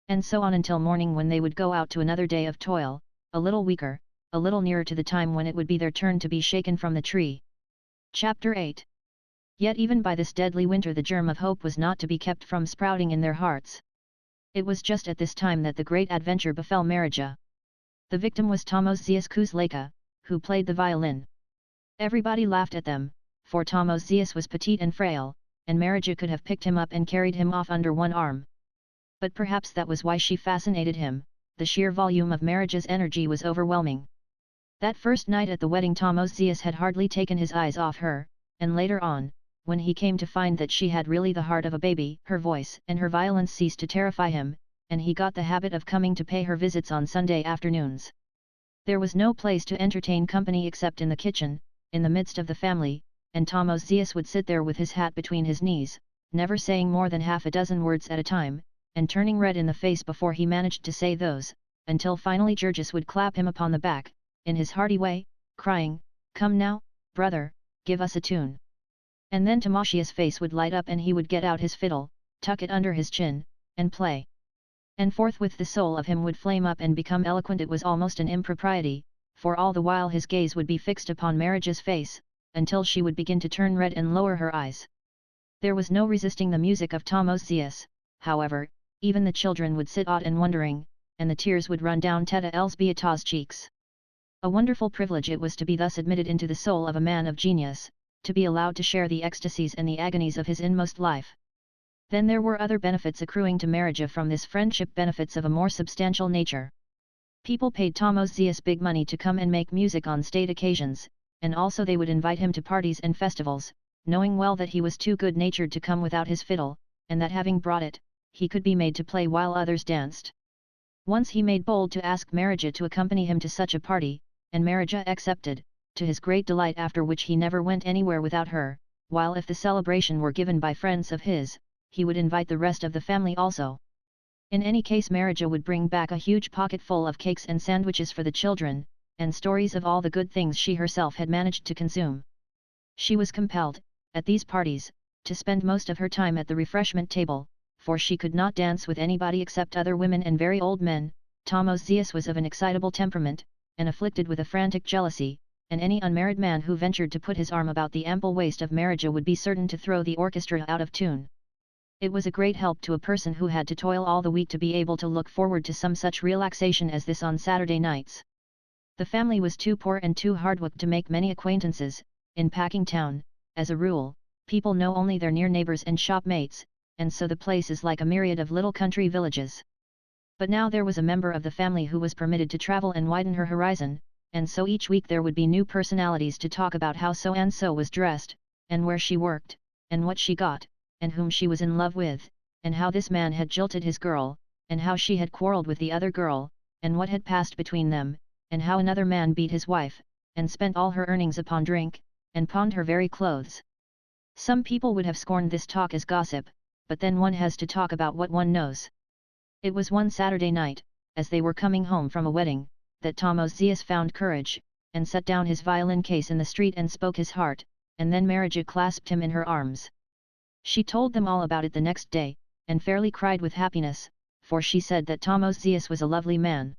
And so on until morning, when they would go out to another day of toil, a little weaker, a little nearer to the time when it would be their turn to be shaken from the tree. Chapter 8. Yet even by this deadly winter the germ of hope was not to be kept from sprouting in their hearts. It was just at this time that the great adventure befell Marija. The victim was Tomos Kuzleka, who played the violin. Everybody laughed at them, for Tomos was petite and frail, and Marija could have picked him up and carried him off under one arm. But perhaps that was why she fascinated him. The sheer volume of Marija's energy was overwhelming. That first night at the wedding Tomos had hardly taken his eyes off her, and later on, when he came to find that she had really the heart of a baby, her voice and her violence ceased to terrify him, and he got the habit of coming to pay her visits on Sunday afternoons. There was no place to entertain company except in the kitchen, in the midst of the family, and Tomos would sit there with his hat between his knees, never saying more than half a dozen words at a time, and turning red in the face before he managed to say those, until finally Georges would clap him upon the back, in his hearty way, crying, "Come now, brother, give us a tune." And then Tomasia's face would light up and he would get out his fiddle, tuck it under his chin, and play. And forthwith the soul of him would flame up and become eloquent. It was almost an impropriety, for all the while his gaze would be fixed upon Marija's face, until she would begin to turn red and lower her eyes. There was no resisting the music of Tomos, however. Even the children would sit awed and wondering, and the tears would run down Teta Elzbieta's cheeks. A wonderful privilege it was to be thus admitted into the soul of a man of genius, to be allowed to share the ecstasies and the agonies of his inmost life. Then there were other benefits accruing to Marija from this friendship, benefits of a more substantial nature. People paid Tomos big money to come and make music on state occasions, and also they would invite him to parties and festivals, knowing well that he was too good-natured to come without his fiddle, and that having brought it, he could be made to play while others danced. Once he made bold to ask Marija to accompany him to such a party, and Marija accepted, to his great delight, after which he never went anywhere without her, while if the celebration were given by friends of his, he would invite the rest of the family also. In any case, Marija would bring back a huge pocket full of cakes and sandwiches for the children, and stories of all the good things she herself had managed to consume. She was compelled, at these parties, to spend most of her time at the refreshment table, for she could not dance with anybody except other women and very old men. Tomosius was of an excitable temperament, and afflicted with a frantic jealousy, and any unmarried man who ventured to put his arm about the ample waist of Marija would be certain to throw the orchestra out of tune. It was a great help to a person who had to toil all the week to be able to look forward to some such relaxation as this on Saturday nights. The family was too poor and too hardworked to make many acquaintances. In Packingtown, as a rule, people know only their near neighbors and shopmates, and so the place is like a myriad of little country villages. But now there was a member of the family who was permitted to travel and widen her horizon, and so each week there would be new personalities to talk about how so-and-so was dressed, and where she worked, and what she got, and whom she was in love with, and how this man had jilted his girl, and how she had quarreled with the other girl, and what had passed between them, and how another man beat his wife, and spent all her earnings upon drink, and pawned her very clothes. Some people would have scorned this talk as gossip, but then one has to talk about what one knows. It was one Saturday night, as they were coming home from a wedding, that Tomosius found courage, and set down his violin case in the street and spoke his heart, and then Marija clasped him in her arms. She told them all about it the next day, and fairly cried with happiness, for she said that Tomosius was a lovely man.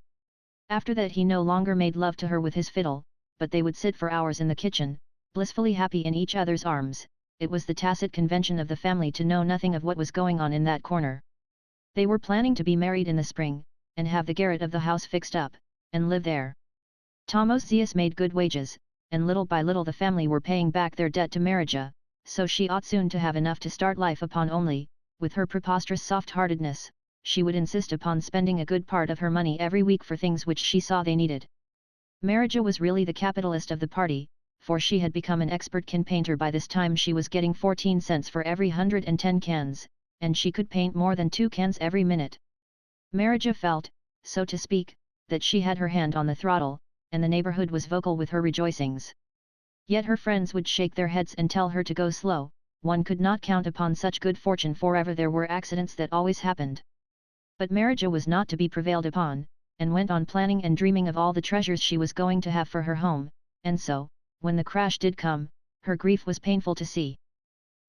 After that he no longer made love to her with his fiddle, but they would sit for hours in the kitchen, blissfully happy in each other's arms. It was the tacit convention of the family to know nothing of what was going on in that corner. They were planning to be married in the spring, and have the garret of the house fixed up, and live there. Tomosius made good wages, and little by little the family were paying back their debt to Marija, so she ought soon to have enough to start life upon only, with her preposterous soft-heartedness, she would insist upon spending a good part of her money every week for things which she saw they needed. Marija was really the capitalist of the party, for she had become an expert can painter by this time. She was getting 14 cents for every 110 cans, and she could paint more than 2 cans every minute. Marija felt, so to speak, that she had her hand on the throttle, and the neighborhood was vocal with her rejoicings. Yet her friends would shake their heads and tell her to go slow. One could not count upon such good fortune forever. There were accidents that always happened. But Marija was not to be prevailed upon, and went on planning and dreaming of all the treasures she was going to have for her home, and so, when the crash did come, her grief was painful to see.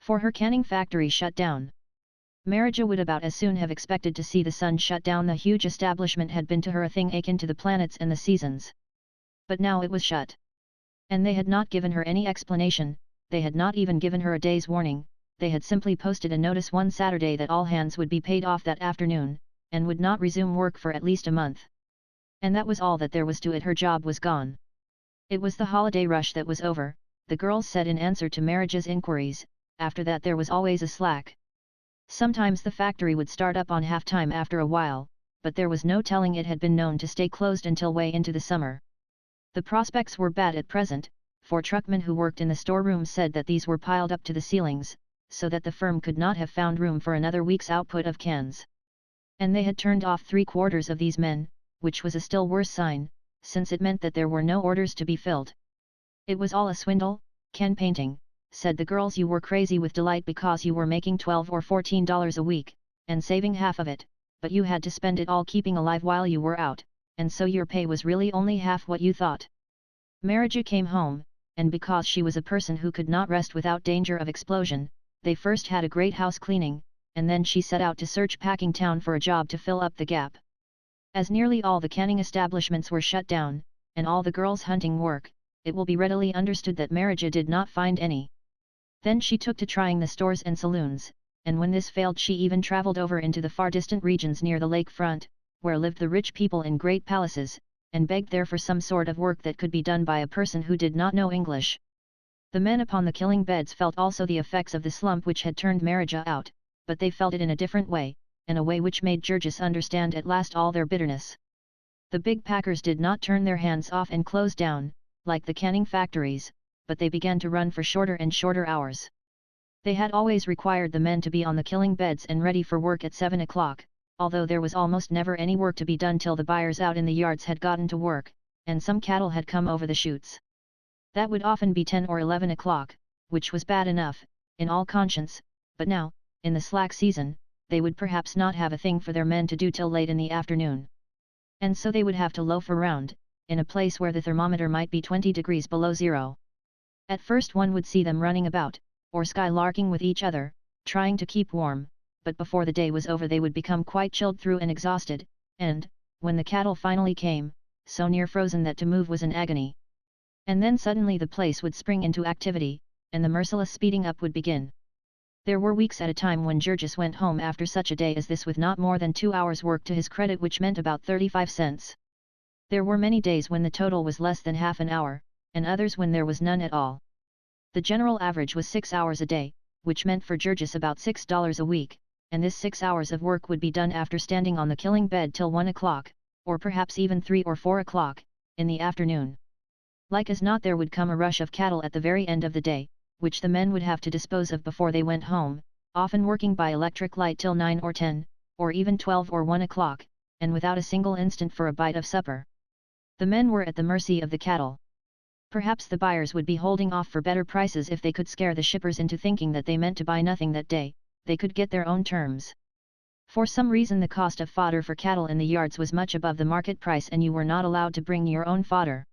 For her canning factory shut down. Marija would about as soon have expected to see the sun shut down. The huge establishment had been to her a thing akin to the planets and the seasons. But now it was shut. And they had not given her any explanation, they had not even given her a day's warning, they had simply posted a notice one Saturday that all hands would be paid off that afternoon, and would not resume work for at least a month. And that was all that there was to it. Her job was gone. It was the holiday rush that was over, the girls said in answer to Marija's inquiries. After that there was always a slack. Sometimes the factory would start up on half-time after a while, but there was no telling. It had been known to stay closed until way into the summer. The prospects were bad at present, for truckmen who worked in the storerooms said that these were piled up to the ceilings, so that the firm could not have found room for another week's output of cans. And they had turned off 3/4 of these men, which was a still worse sign, since it meant that there were no orders to be filled. It was all a swindle, can painting, said the girls. You were crazy with delight because you were making $12 or $14 a week, and saving half of it, but you had to spend it all keeping alive while you were out, and so your pay was really only half what you thought. Marija came home, and because she was a person who could not rest without danger of explosion, they first had a great house cleaning, and then she set out to search Packingtown for a job to fill up the gap. As nearly all the canning establishments were shut down, and all the girls hunting work, it will be readily understood that Marija did not find any. Then she took to trying the stores and saloons, and when this failed she even travelled over into the far distant regions near the lake front, where lived the rich people in great palaces, and begged there for some sort of work that could be done by a person who did not know English. The men upon the killing beds felt also the effects of the slump which had turned Marija out, but they felt it in a different way, in a way which made Georges understand at last all their bitterness. The big packers did not turn their hands off and close down, like the canning factories, but they began to run for shorter and shorter hours. They had always required the men to be on the killing beds and ready for work at 7 o'clock, although there was almost never any work to be done till the buyers out in the yards had gotten to work, and some cattle had come over the chutes. That would often be 10 or 11 o'clock, which was bad enough, in all conscience, but now, in the slack season, they would perhaps not have a thing for their men to do till late in the afternoon. And so they would have to loaf around, in a place where the thermometer might be 20 degrees below zero. At first one would see them running about, or skylarking with each other, trying to keep warm, but before the day was over they would become quite chilled through and exhausted, and, when the cattle finally came, so near frozen that to move was an agony. And then suddenly the place would spring into activity, and the merciless speeding up would begin. There were weeks at a time when Georges went home after such a day as this with not more than 2 hours' work to his credit, which meant about 35 cents. There were many days when the total was less than half an hour, and others when there was none at all. The general average was 6 hours a day, which meant for Georges about $6 a week, and this 6 hours of work would be done after standing on the killing bed till 1 o'clock, or perhaps even 3 or 4 o'clock, in the afternoon. Like as not there would come a rush of cattle at the very end of the day, which the men would have to dispose of before they went home, often working by electric light till 9 or 10, or even 12 or 1 o'clock, and without a single instant for a bite of supper. The men were at the mercy of the cattle. Perhaps the buyers would be holding off for better prices if they could scare the shippers into thinking that they meant to buy nothing that day, they could get their own terms. For some reason the cost of fodder for cattle in the yards was much above the market price and you were not allowed to bring your own fodder.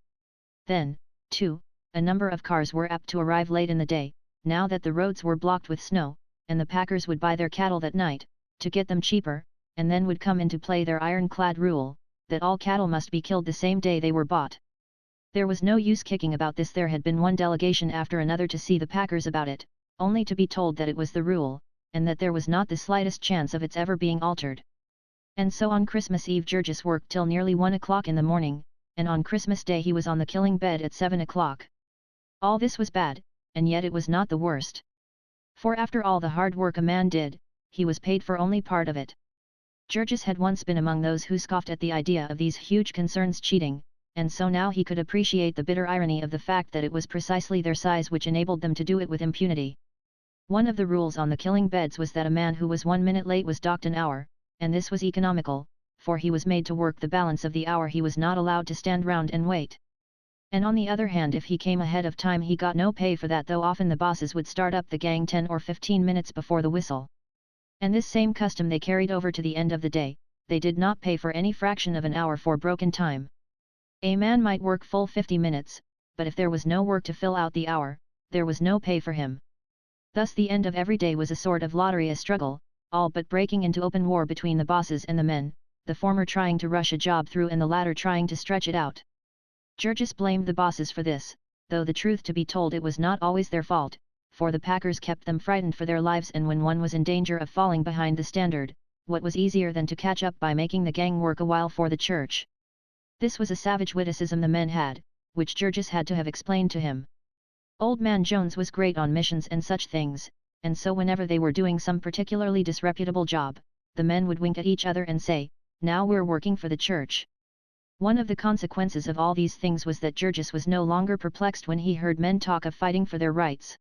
Then, too, a number of cars were apt to arrive late in the day, now that the roads were blocked with snow, and the packers would buy their cattle that night, to get them cheaper, and then would come into play their ironclad rule, that all cattle must be killed the same day they were bought. There was no use kicking about this. There had been one delegation after another to see the packers about it, only to be told that it was the rule, and that there was not the slightest chance of its ever being altered. And so on Christmas Eve Georges worked till nearly 1 o'clock in the morning, and on Christmas Day he was on the killing bed at 7 o'clock. All this was bad, and yet it was not the worst. For after all the hard work a man did, he was paid for only part of it. Georges had once been among those who scoffed at the idea of these huge concerns cheating, and so now he could appreciate the bitter irony of the fact that it was precisely their size which enabled them to do it with impunity. One of the rules on the killing beds was that a man who was 1 minute late was docked an hour, and this was economical, for he was made to work the balance of the hour he was not allowed to stand round and wait. And on the other hand, if he came ahead of time he got no pay for that, though often the bosses would start up the gang 10 or 15 minutes before the whistle. And this same custom they carried over to the end of the day, they did not pay for any fraction of an hour for broken time. A man might work full 50 minutes, but if there was no work to fill out the hour, there was no pay for him. Thus the end of every day was a sort of lottery, a struggle, all but breaking into open war between the bosses and the men, the former trying to rush a job through and the latter trying to stretch it out. Georges blamed the bosses for this, though the truth to be told it was not always their fault, for the packers kept them frightened for their lives, and when one was in danger of falling behind the standard, what was easier than to catch up by making the gang work a while for the church? This was a savage witticism the men had, which Georges had to have explained to him. Old man Jones was great on missions and such things, and so whenever they were doing some particularly disreputable job, the men would wink at each other and say, "Now we're working for the church." One of the consequences of all these things was that Georges was no longer perplexed when he heard men talk of fighting for their rights.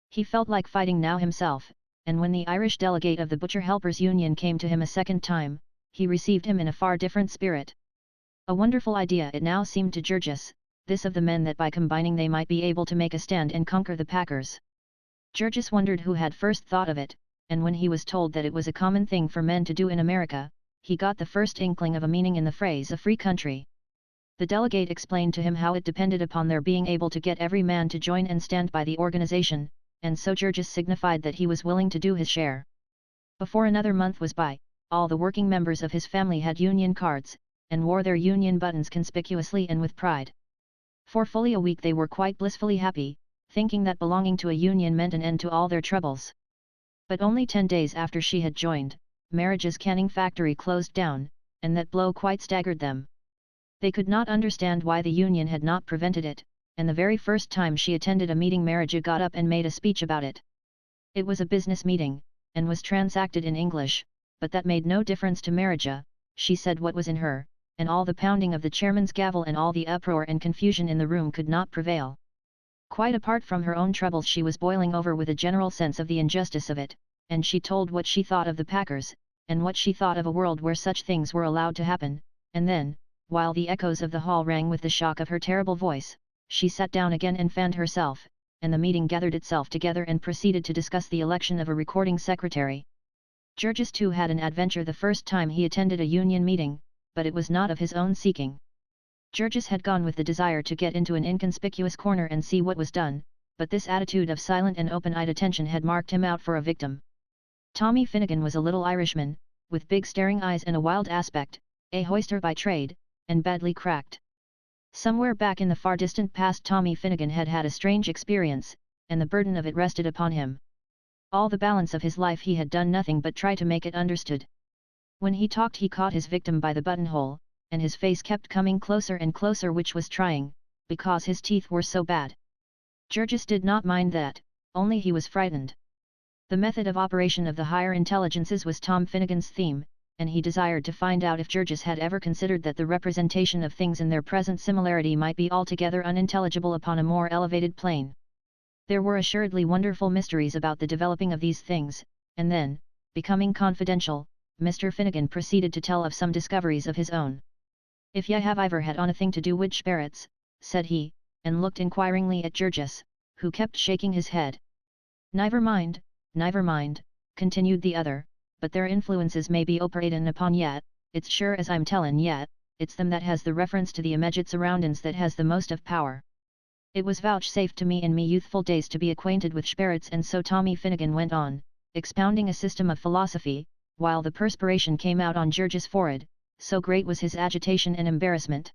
He felt like fighting now himself, and when the Irish delegate of the Butcher Helpers Union came to him a second time, he received him in a far different spirit. A wonderful idea it now seemed to Georges, this of the men, that by combining they might be able to make a stand and conquer the packers. Georges wondered who had first thought of it, and when he was told that it was a common thing for men to do in America, he got the first inkling of a meaning in the phrase "a free country." The delegate explained to him how it depended upon their being able to get every man to join and stand by the organization, and so Georges signified that he was willing to do his share. Before another month was by, all the working members of his family had union cards, and wore their union buttons conspicuously and with pride. For fully a week they were quite blissfully happy, thinking that belonging to a union meant an end to all their troubles. But only 10 days after she had joined, Marriage's canning factory closed down, and that blow quite staggered them. They could not understand why the union had not prevented it, and the very first time she attended a meeting Marriage got up and made a speech about it. It was a business meeting, and was transacted in English, but that made no difference to Marriage. She said what was in her, and all the pounding of the chairman's gavel and all the uproar and confusion in the room could not prevail. Quite apart from her own troubles she was boiling over with a general sense of the injustice of it, and she told what she thought of the packers, and what she thought of a world where such things were allowed to happen, and then, while the echoes of the hall rang with the shock of her terrible voice, she sat down again and fanned herself, and the meeting gathered itself together and proceeded to discuss the election of a recording secretary. Georges too had an adventure the first time he attended a union meeting, but it was not of his own seeking. Georges had gone with the desire to get into an inconspicuous corner and see what was done, but this attitude of silent and open-eyed attention had marked him out for a victim. Tommy Finnegan was a little Irishman, with big staring eyes and a wild aspect, a hoister by trade, and badly cracked. Somewhere back in the far distant past Tommy Finnegan had had a strange experience, and the burden of it rested upon him. All the balance of his life he had done nothing but try to make it understood. When he talked he caught his victim by the buttonhole, and his face kept coming closer and closer, which was trying, because his teeth were so bad. Georges did not mind that, only he was frightened. The method of operation of the higher intelligences was Tom Finnegan's theme, and he desired to find out if Georges had ever considered that the representation of things in their present similarity might be altogether unintelligible upon a more elevated plane. There were assuredly wonderful mysteries about the developing of these things, and then, becoming confidential, Mr. Finnegan proceeded to tell of some discoveries of his own. "If ye have ever had onything to do wid spirits," said he, and looked inquiringly at Georges, who kept shaking his head. Never mind," continued the other, "but their influences may be operatin' upon yet, it's sure as I'm tellin' yet, it's them that has the reference to the immediate surroundings that has the most of power. It was vouchsafed to me in me youthful days to be acquainted with spirits," and so Tommy Finnegan went on, expounding a system of philosophy, while the perspiration came out on George's forehead, so great was his agitation and embarrassment.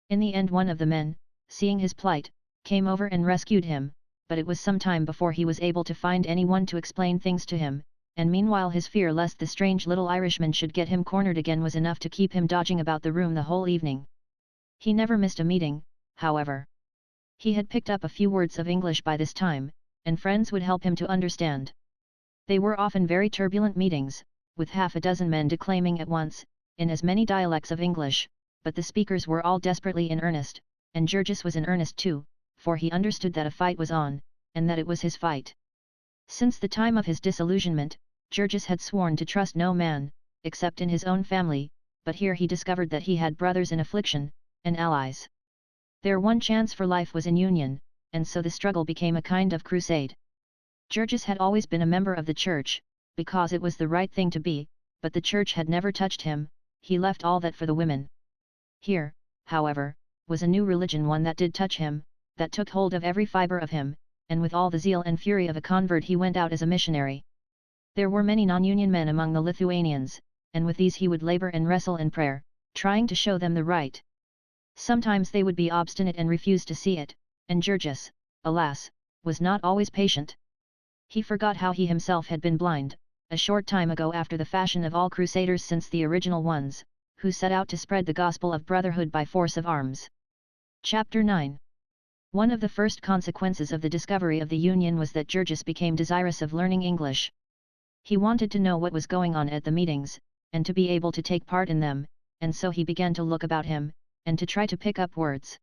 In the end one of the men, seeing his plight, came over and rescued him, but it was some time before he was able to find anyone to explain things to him, and meanwhile his fear lest the strange little Irishman should get him cornered again was enough to keep him dodging about the room the whole evening. He never missed a meeting, however. He had picked up a few words of English by this time, and friends would help him to understand. They were often very turbulent meetings, with half a dozen men declaiming at once, in as many dialects of English, but the speakers were all desperately in earnest, and Georges was in earnest too, for he understood that a fight was on, and that it was his fight. Since the time of his disillusionment, Georges had sworn to trust no man, except in his own family, but here he discovered that he had brothers in affliction, and allies. Their one chance for life was in union, and so the struggle became a kind of crusade. Georges had always been a member of the church, because it was the right thing to be, but the church had never touched him, he left all that for the women. Here, however, was a new religion, one that did touch him, that took hold of every fibre of him, and with all the zeal and fury of a convert he went out as a missionary. There were many non-union men among the Lithuanians, and with these he would labour and wrestle in prayer, trying to show them the right. Sometimes they would be obstinate and refuse to see it, and Georges, alas, was not always patient. He forgot how he himself had been blind, a short time ago, after the fashion of all crusaders since the original ones, who set out to spread the gospel of brotherhood by force of arms. Chapter 9. One of the first consequences of the discovery of the Union was that Georges became desirous of learning English. He wanted to know what was going on at the meetings, and to be able to take part in them, and so he began to look about him, and to try to pick up words.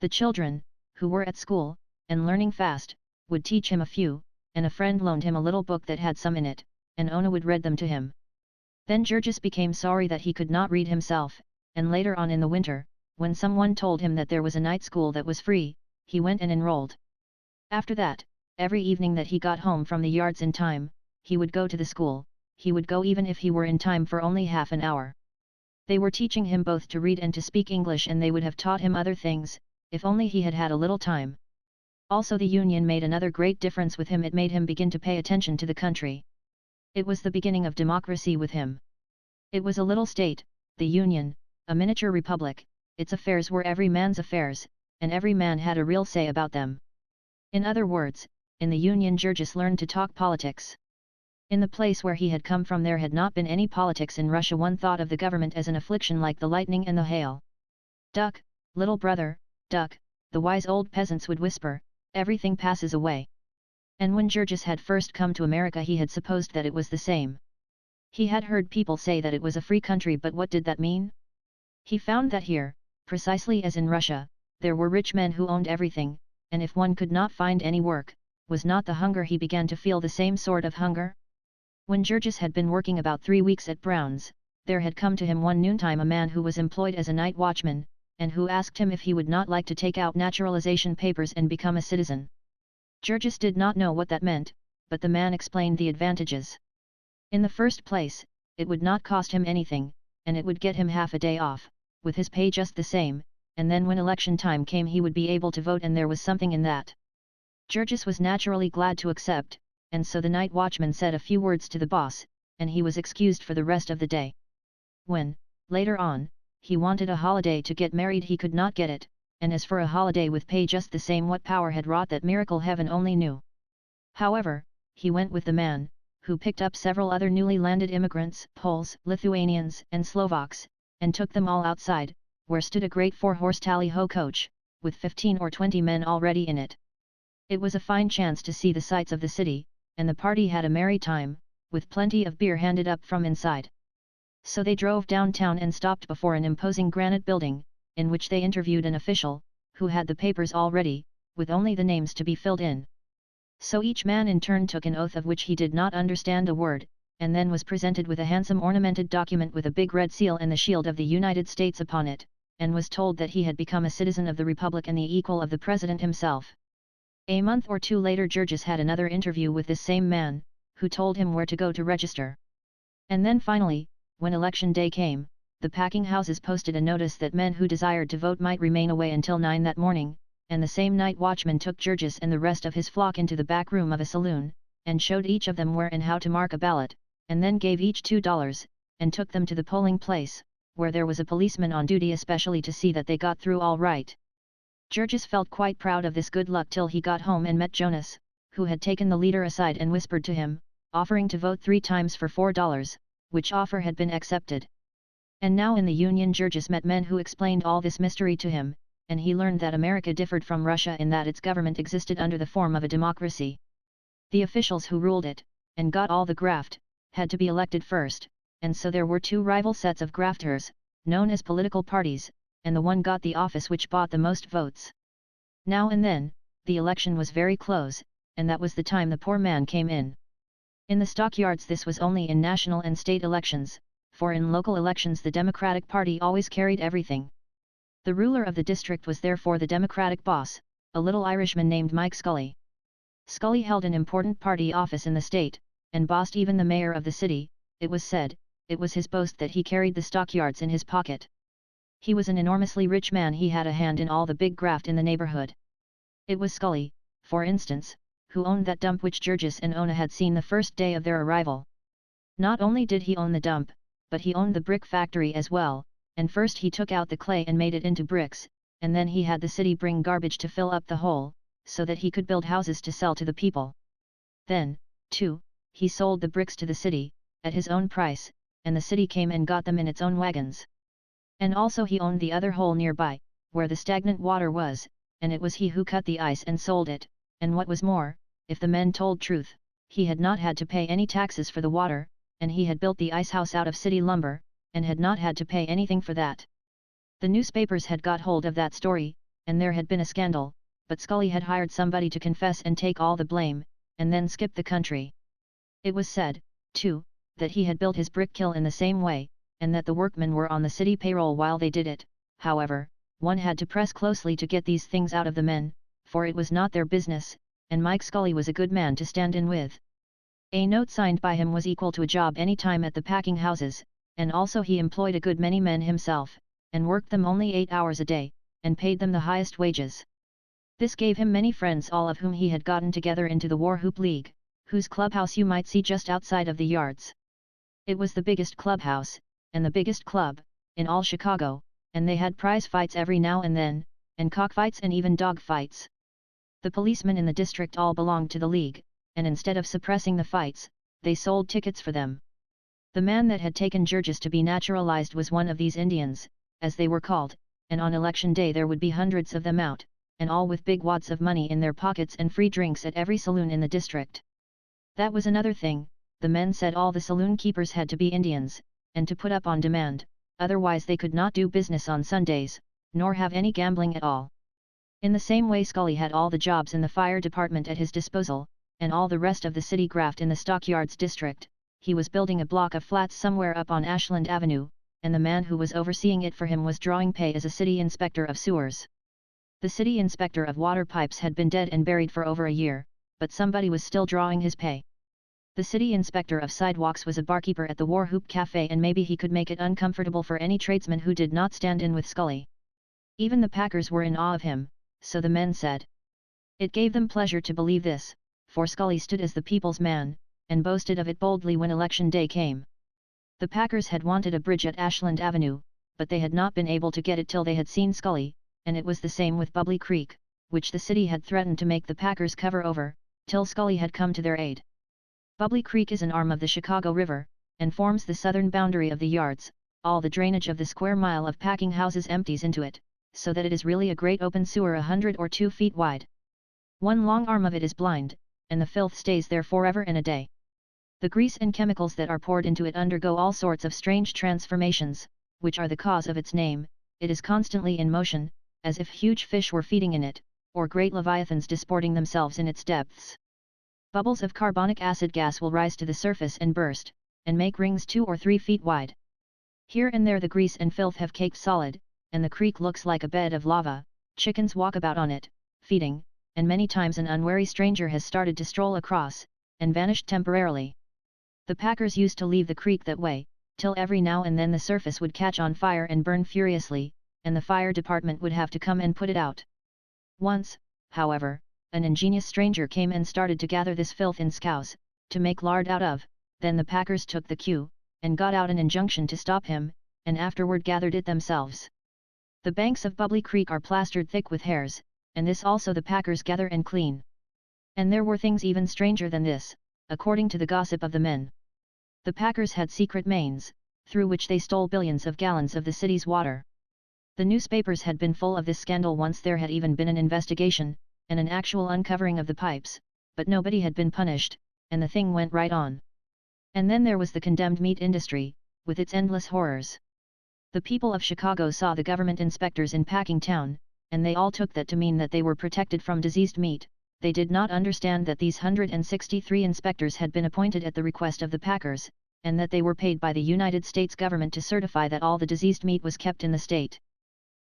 The children, who were at school, and learning fast, would teach him a few, and a friend loaned him a little book that had some in it, and Ona would read them to him. Then Georges became sorry that he could not read himself, and later on in the winter, when someone told him that there was a night school that was free, he went and enrolled. After that, every evening that he got home from the yards in time, he would go to the school, he would go even if he were in time for only half an hour. They were teaching him both to read and to speak English, and they would have taught him other things, if only he had had a little time. Also the Union made another great difference with him, it made him begin to pay attention to the country. It was the beginning of democracy with him. It was a little state, the Union, a miniature republic, its affairs were every man's affairs, and every man had a real say about them. In other words, in the Union Georges learned to talk politics. In the place where he had come from there had not been any politics in Russia. One thought of the government as an affliction like the lightning and the hail. "Duck, little brother, duck," the wise old peasants would whisper, "everything passes away." And when Georges had first come to America he had supposed that it was the same. He had heard people say that it was a free country, but what did that mean? He found that here, precisely as in Russia, there were rich men who owned everything, and if one could not find any work, was not the hunger he began to feel the same sort of hunger? When Georges had been working about 3 weeks at Brown's, there had come to him one noontime a man who was employed as a night watchman, and who asked him if he would not like to take out naturalization papers and become a citizen. Georges did not know what that meant, but the man explained the advantages. In the first place, it would not cost him anything, and it would get him half a day off, with his pay just the same, and then when election time came he would be able to vote, and there was something in that. Georges was naturally glad to accept, and so the night watchman said a few words to the boss, and he was excused for the rest of the day. When, later on, he wanted a holiday to get married he could not get it, and as for a holiday with pay just the same, what power had wrought that miracle heaven only knew. However, he went with the man, who picked up several other newly landed immigrants, Poles, Lithuanians, and Slovaks, and took them all outside, where stood a great 4-horse tally-ho coach, with 15 or 20 men already in it. It was a fine chance to see the sights of the city, and the party had a merry time, with plenty of beer handed up from inside. So they drove downtown and stopped before an imposing granite building, in which they interviewed an official, who had the papers all ready, with only the names to be filled in. So each man in turn took an oath of which he did not understand a word, and then was presented with a handsome ornamented document with a big red seal and the shield of the United States upon it, and was told that he had become a citizen of the Republic and the equal of the President himself. A month or two later Georges had another interview with this same man, who told him where to go to register. And then finally, when election day came, the packing houses posted a notice that men who desired to vote might remain away until 9 that morning, and the same night watchman took Georges and the rest of his flock into the back room of a saloon, and showed each of them where and how to mark a ballot, and then gave each $2, and took them to the polling place, where there was a policeman on duty especially to see that they got through all right. Georges felt quite proud of this good luck till he got home and met Jonas, who had taken the leader aside and whispered to him, offering to vote 3 times for $4, which offer had been accepted. And now in the Union Georges met men who explained all this mystery to him, and he learned that America differed from Russia in that its government existed under the form of a democracy. The officials who ruled it, and got all the graft, had to be elected first, and so there were 2 rival sets of grafters, known as political parties, and the one got the office which bought the most votes. Now and then, the election was very close, and that was the time the poor man came in. In the stockyards this was only in national and state elections, for in local elections the Democratic Party always carried everything. The ruler of the district was therefore the Democratic boss, a little Irishman named Mike Scully. Scully held an important party office in the state, and bossed even the mayor of the city. It was said, it was his boast that he carried the stockyards in his pocket. He was an enormously rich man, he had a hand in all the big graft in the neighborhood. It was Scully, for instance, who owned that dump which Georges and Ona had seen the first day of their arrival. Not only did he own the dump, but he owned the brick factory as well, and first he took out the clay and made it into bricks, and then he had the city bring garbage to fill up the hole, so that he could build houses to sell to the people. Then, too, he sold the bricks to the city, at his own price, and the city came and got them in its own wagons. And also he owned the other hole nearby, where the stagnant water was, and it was he who cut the ice and sold it, and what was more, if the men told truth, he had not had to pay any taxes for the water, and he had built the ice house out of city lumber, and had not had to pay anything for that. The newspapers had got hold of that story, and there had been a scandal, but Scully had hired somebody to confess and take all the blame, and then skip the country. It was said, too, that he had built his brick kiln in the same way, and that the workmen were on the city payroll while they did it. However, one had to press closely to get these things out of the men, for it was not their business, and Mike Scully was a good man to stand in with. A note signed by him was equal to a job any time at the packing houses, and also he employed a good many men himself, and worked them only 8 hours a day, and paid them the highest wages. This gave him many friends, all of whom he had gotten together into the War Hoop League, whose clubhouse you might see just outside of the yards. It was the biggest clubhouse, and the biggest club, in all Chicago, and they had prize fights every now and then, and cockfights and even dog fights. The policemen in the district all belonged to the league, and instead of suppressing the fights, they sold tickets for them. The man that had taken Georges to be naturalized was one of these Indians, as they were called, and on election day there would be hundreds of them out, and all with big wads of money in their pockets and free drinks at every saloon in the district. That was another thing, the men said all the saloon keepers had to be Indians, and to put up on demand, otherwise they could not do business on Sundays, nor have any gambling at all. In the same way Scully had all the jobs in the fire department at his disposal, and all the rest of the city graft in the stockyards district. He was building a block of flats somewhere up on Ashland Avenue, and the man who was overseeing it for him was drawing pay as a city inspector of sewers. The city inspector of water pipes had been dead and buried for over a year, but somebody was still drawing his pay. The city inspector of sidewalks was a barkeeper at the Warhoop Cafe, and maybe he could make it uncomfortable for any tradesman who did not stand in with Scully. Even the packers were in awe of him, so the men said. It gave them pleasure to believe this, for Scully stood as the people's man, and boasted of it boldly when election day came. The packers had wanted a bridge at Ashland Avenue, but they had not been able to get it till they had seen Scully, and it was the same with Bubbly Creek, which the city had threatened to make the packers cover over, till Scully had come to their aid. Bubbly Creek is an arm of the Chicago River, and forms the southern boundary of the yards. All the drainage of the square mile of packing houses empties into it, so that it is really a great open sewer 100 or 2 feet wide. One long arm of it is blind, and the filth stays there forever and a day. The grease and chemicals that are poured into it undergo all sorts of strange transformations, which are the cause of its name. It is constantly in motion, as if huge fish were feeding in it, or great leviathans disporting themselves in its depths. Bubbles of carbonic acid gas will rise to the surface and burst, and make rings 2 or 3 feet wide. Here and there the grease and filth have caked solid, and the creek looks like a bed of lava. Chickens walk about on it, feeding, and many times an unwary stranger has started to stroll across, and vanished temporarily. The packers used to leave the creek that way, till every now and then the surface would catch on fire and burn furiously, and the fire department would have to come and put it out. Once, however, an ingenious stranger came and started to gather this filth in scows, to make lard out of. Then the packers took the cue, and got out an injunction to stop him, and afterward gathered it themselves. The banks of Bubbly Creek are plastered thick with hairs, and this also the packers gather and clean. And there were things even stranger than this, according to the gossip of the men. The packers had secret mains, through which they stole billions of gallons of the city's water. The newspapers had been full of this scandal once there had even been an investigation, and an actual uncovering of the pipes, but nobody had been punished, and the thing went right on. And then there was the condemned meat industry, with its endless horrors. The people of Chicago saw the government inspectors in Packing Town, and they all took that to mean that they were protected from diseased meat. They did not understand that these 163 inspectors had been appointed at the request of the packers, and that they were paid by the United States government to certify that all the diseased meat was kept in the state.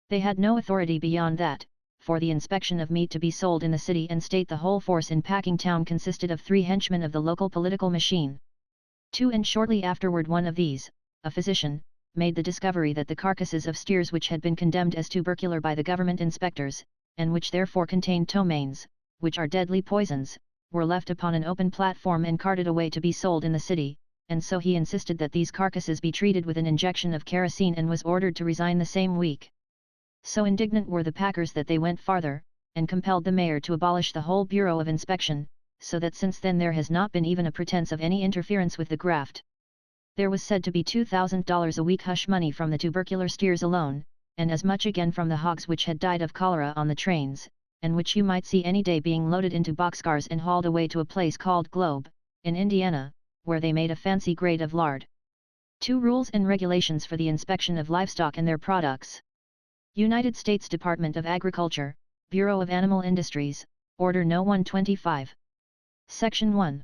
They had no authority beyond that, for the inspection of meat to be sold in the city and state. The whole force in Packing Town consisted of 3 henchmen of the local political machine. 2 and shortly afterward one of these, a physician, made the discovery that the carcasses of steers which had been condemned as tubercular by the government inspectors, and which therefore contained ptomaines, which are deadly poisons, were left upon an open platform and carted away to be sold in the city, and so he insisted that these carcasses be treated with an injection of kerosene and was ordered to resign the same week. So indignant were the packers that they went farther, and compelled the mayor to abolish the whole Bureau of Inspection, so that since then there has not been even a pretense of any interference with the graft. There was said to be $2,000 a week hush money from the tubercular steers alone, and as much again from the hogs which had died of cholera on the trains, and which you might see any day being loaded into boxcars and hauled away to a place called Globe, in Indiana, where they made a fancy grade of lard. 2 rules and regulations for the inspection of livestock and their products. United States Department of Agriculture, Bureau of Animal Industries, Order No. 125. Section 1.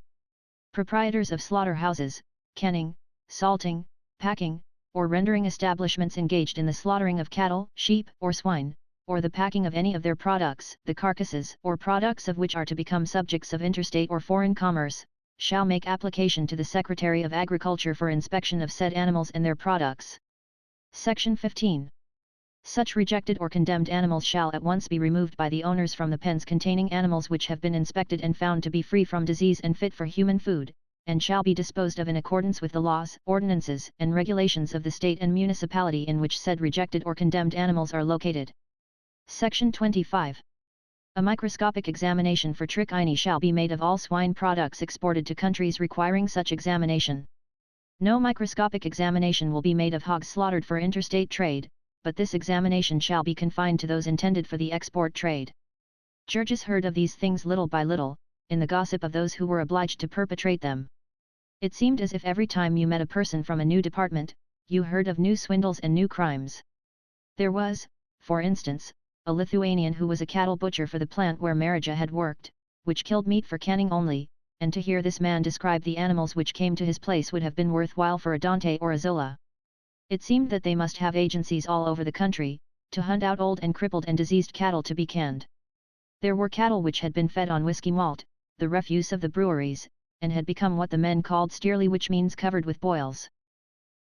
Proprietors of slaughterhouses, canning, salting, packing, or rendering establishments engaged in the slaughtering of cattle, sheep, or swine, or the packing of any of their products, the carcasses or products of which are to become subjects of interstate or foreign commerce, shall make application to the Secretary of Agriculture for inspection of said animals and their products. Section 15. Such rejected or condemned animals shall at once be removed by the owners from the pens containing animals which have been inspected and found to be free from disease and fit for human food, and shall be disposed of in accordance with the laws, ordinances, and regulations of the state and municipality in which said rejected or condemned animals are located. Section 25. A microscopic examination for trichini shall be made of all swine products exported to countries requiring such examination. No microscopic examination will be made of hogs slaughtered for interstate trade, but this examination shall be confined to those intended for the export trade. Judges heard of these things little by little, in the gossip of those who were obliged to perpetrate them. It seemed as if every time you met a person from a new department, you heard of new swindles and new crimes. There was, for instance, a Lithuanian who was a cattle butcher for the plant where Marija had worked, which killed meat for canning only, and to hear this man describe the animals which came to his place would have been worthwhile for a Dante or a Zola. It seemed that they must have agencies all over the country, to hunt out old and crippled and diseased cattle to be canned. There were cattle which had been fed on whiskey malt, the refuse of the breweries, and had become what the men called steerly, which means covered with boils.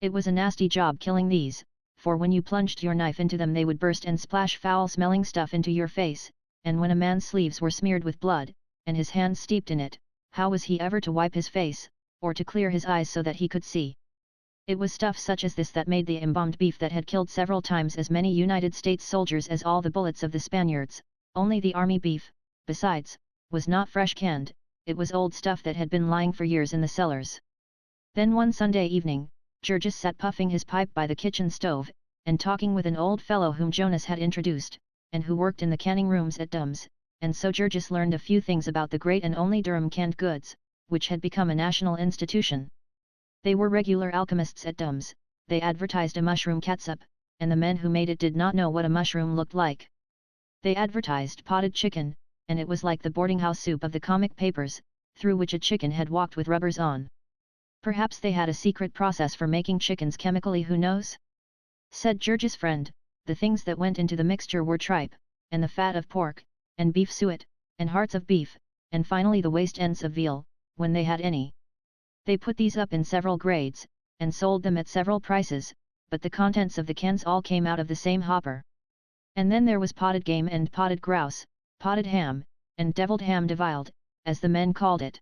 It was a nasty job killing these, for when you plunged your knife into them they would burst and splash foul-smelling stuff into your face, and when a man's sleeves were smeared with blood, and his hands steeped in it, how was he ever to wipe his face, or to clear his eyes so that he could see? It was stuff such as this that made the embalmed beef that had killed several times as many United States soldiers as all the bullets of the Spaniards. Only the army beef, besides, was not fresh canned, it was old stuff that had been lying for years in the cellars. Then one Sunday evening, Georges sat puffing his pipe by the kitchen stove, and talking with an old fellow whom Jonas had introduced, and who worked in the canning rooms at Dum's, and so Georges learned a few things about the great and only Durham canned goods, which had become a national institution. They were regular alchemists at Dum's, they advertised a mushroom catsup, and the men who made it did not know what a mushroom looked like. They advertised potted chicken, and it was like the boarding house soup of the comic papers, through which a chicken had walked with rubbers on. Perhaps they had a secret process for making chickens chemically, who knows? Said George's friend, the things that went into the mixture were tripe, and the fat of pork, and beef suet, and hearts of beef, and finally the waste ends of veal, when they had any. They put these up in several grades, and sold them at several prices, but the contents of the cans all came out of the same hopper. And then there was potted game and potted grouse, potted ham, and deviled ham deviled, as the men called it.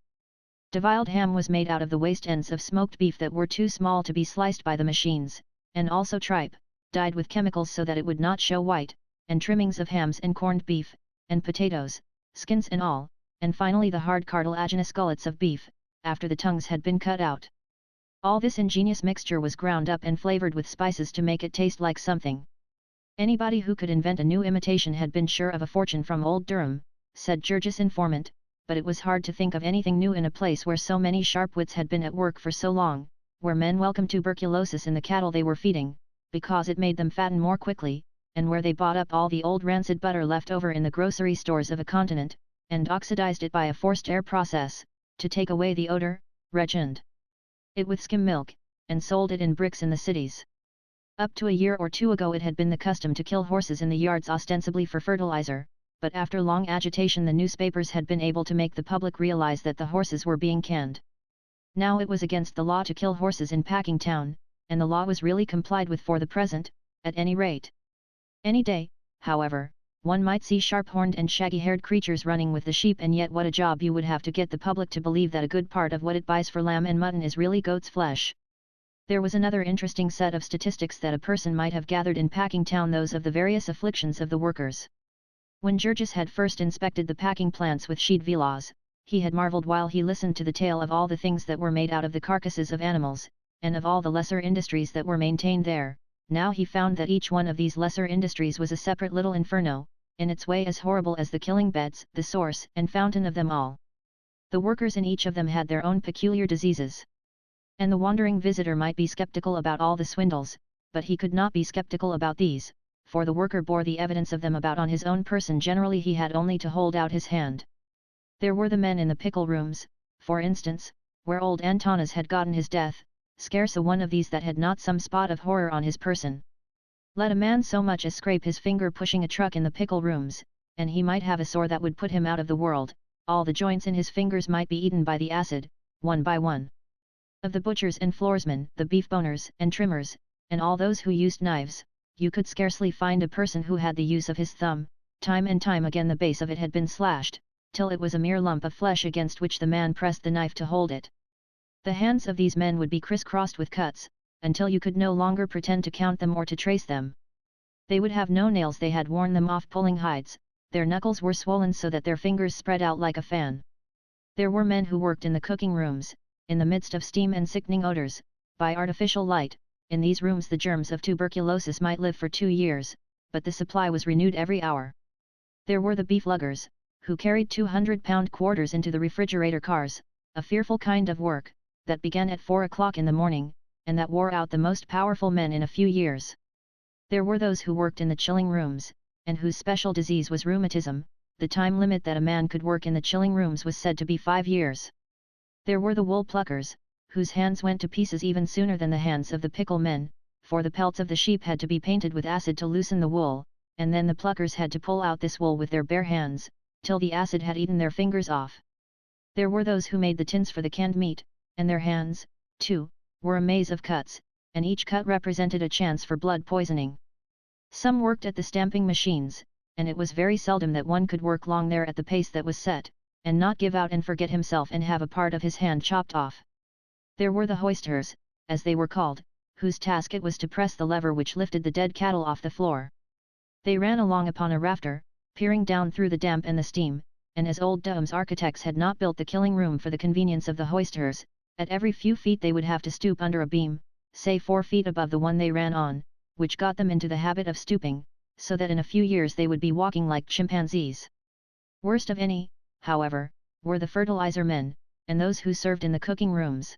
Deviled ham was made out of the waste ends of smoked beef that were too small to be sliced by the machines, and also tripe, dyed with chemicals so that it would not show white, and trimmings of hams and corned beef, and potatoes, skins and all, and finally the hard cartilaginous gullets of beef, after the tongues had been cut out. All this ingenious mixture was ground up and flavored with spices to make it taste like something. Anybody who could invent a new imitation had been sure of a fortune from old Durham, said George's informant, but it was hard to think of anything new in a place where so many sharp wits had been at work for so long, where men welcomed tuberculosis in the cattle they were feeding, because it made them fatten more quickly, and where they bought up all the old rancid butter left over in the grocery stores of a continent, and oxidized it by a forced air process, to take away the odor, regined it with skim milk, and sold it in bricks in the cities. Up to a year or two ago it had been the custom to kill horses in the yards ostensibly for fertilizer, but after long agitation the newspapers had been able to make the public realize that the horses were being canned. Now it was against the law to kill horses in Packingtown, and the law was really complied with for the present, at any rate. Any day, however, one might see sharp-horned and shaggy-haired creatures running with the sheep, and yet what a job you would have to get the public to believe that a good part of what it buys for lamb and mutton is really goat's flesh. There was another interesting set of statistics that a person might have gathered in Packingtown, those of the various afflictions of the workers. When Georges had first inspected the packing plants with sheet villages, he had marvelled while he listened to the tale of all the things that were made out of the carcasses of animals, and of all the lesser industries that were maintained there. Now he found that each one of these lesser industries was a separate little inferno, in its way as horrible as the killing beds, the source and fountain of them all. The workers in each of them had their own peculiar diseases. And the wandering visitor might be skeptical about all the swindles, but he could not be skeptical about these, for the worker bore the evidence of them about on his own person. Generally he had only to hold out his hand. There were the men in the pickle rooms, for instance, where old Antanas had gotten his death, scarce a one of these that had not some spot of horror on his person. Let a man so much as scrape his finger pushing a truck in the pickle rooms, and he might have a sore that would put him out of the world. All the joints in his fingers might be eaten by the acid, one by one. Of the butchers and floorsmen, the beef boners and trimmers, and all those who used knives, you could scarcely find a person who had the use of his thumb. Time and time again the base of it had been slashed, till it was a mere lump of flesh against which the man pressed the knife to hold it. The hands of these men would be crisscrossed with cuts, until you could no longer pretend to count them or to trace them. They would have no nails, they had worn them off pulling hides, their knuckles were swollen so that their fingers spread out like a fan. There were men who worked in the cooking rooms, in the midst of steam and sickening odors, by artificial light. In these rooms the germs of tuberculosis might live for 2 years, but the supply was renewed every hour. There were the beef luggers, who carried 200-pound quarters into the refrigerator cars, a fearful kind of work, that began at 4 o'clock in the morning, and that wore out the most powerful men in a few years. There were those who worked in the chilling rooms, and whose special disease was rheumatism. The time limit that a man could work in the chilling rooms was said to be 5 years. There were the wool pluckers, whose hands went to pieces even sooner than the hands of the pickle men, for the pelts of the sheep had to be painted with acid to loosen the wool, and then the pluckers had to pull out this wool with their bare hands, till the acid had eaten their fingers off. There were those who made the tins for the canned meat, and their hands, too, were a maze of cuts, and each cut represented a chance for blood poisoning. Some worked at the stamping machines, and it was very seldom that one could work long there at the pace that was set, and not give out and forget himself and have a part of his hand chopped off. There were the hoisters, as they were called, whose task it was to press the lever which lifted the dead cattle off the floor. They ran along upon a rafter, peering down through the damp and the steam, and as old Dome's architects had not built the killing room for the convenience of the hoisters, at every few feet they would have to stoop under a beam, say 4 feet above the one they ran on, which got them into the habit of stooping, so that in a few years they would be walking like chimpanzees. Worst of any, however, were the fertilizer men, and those who served in the cooking rooms.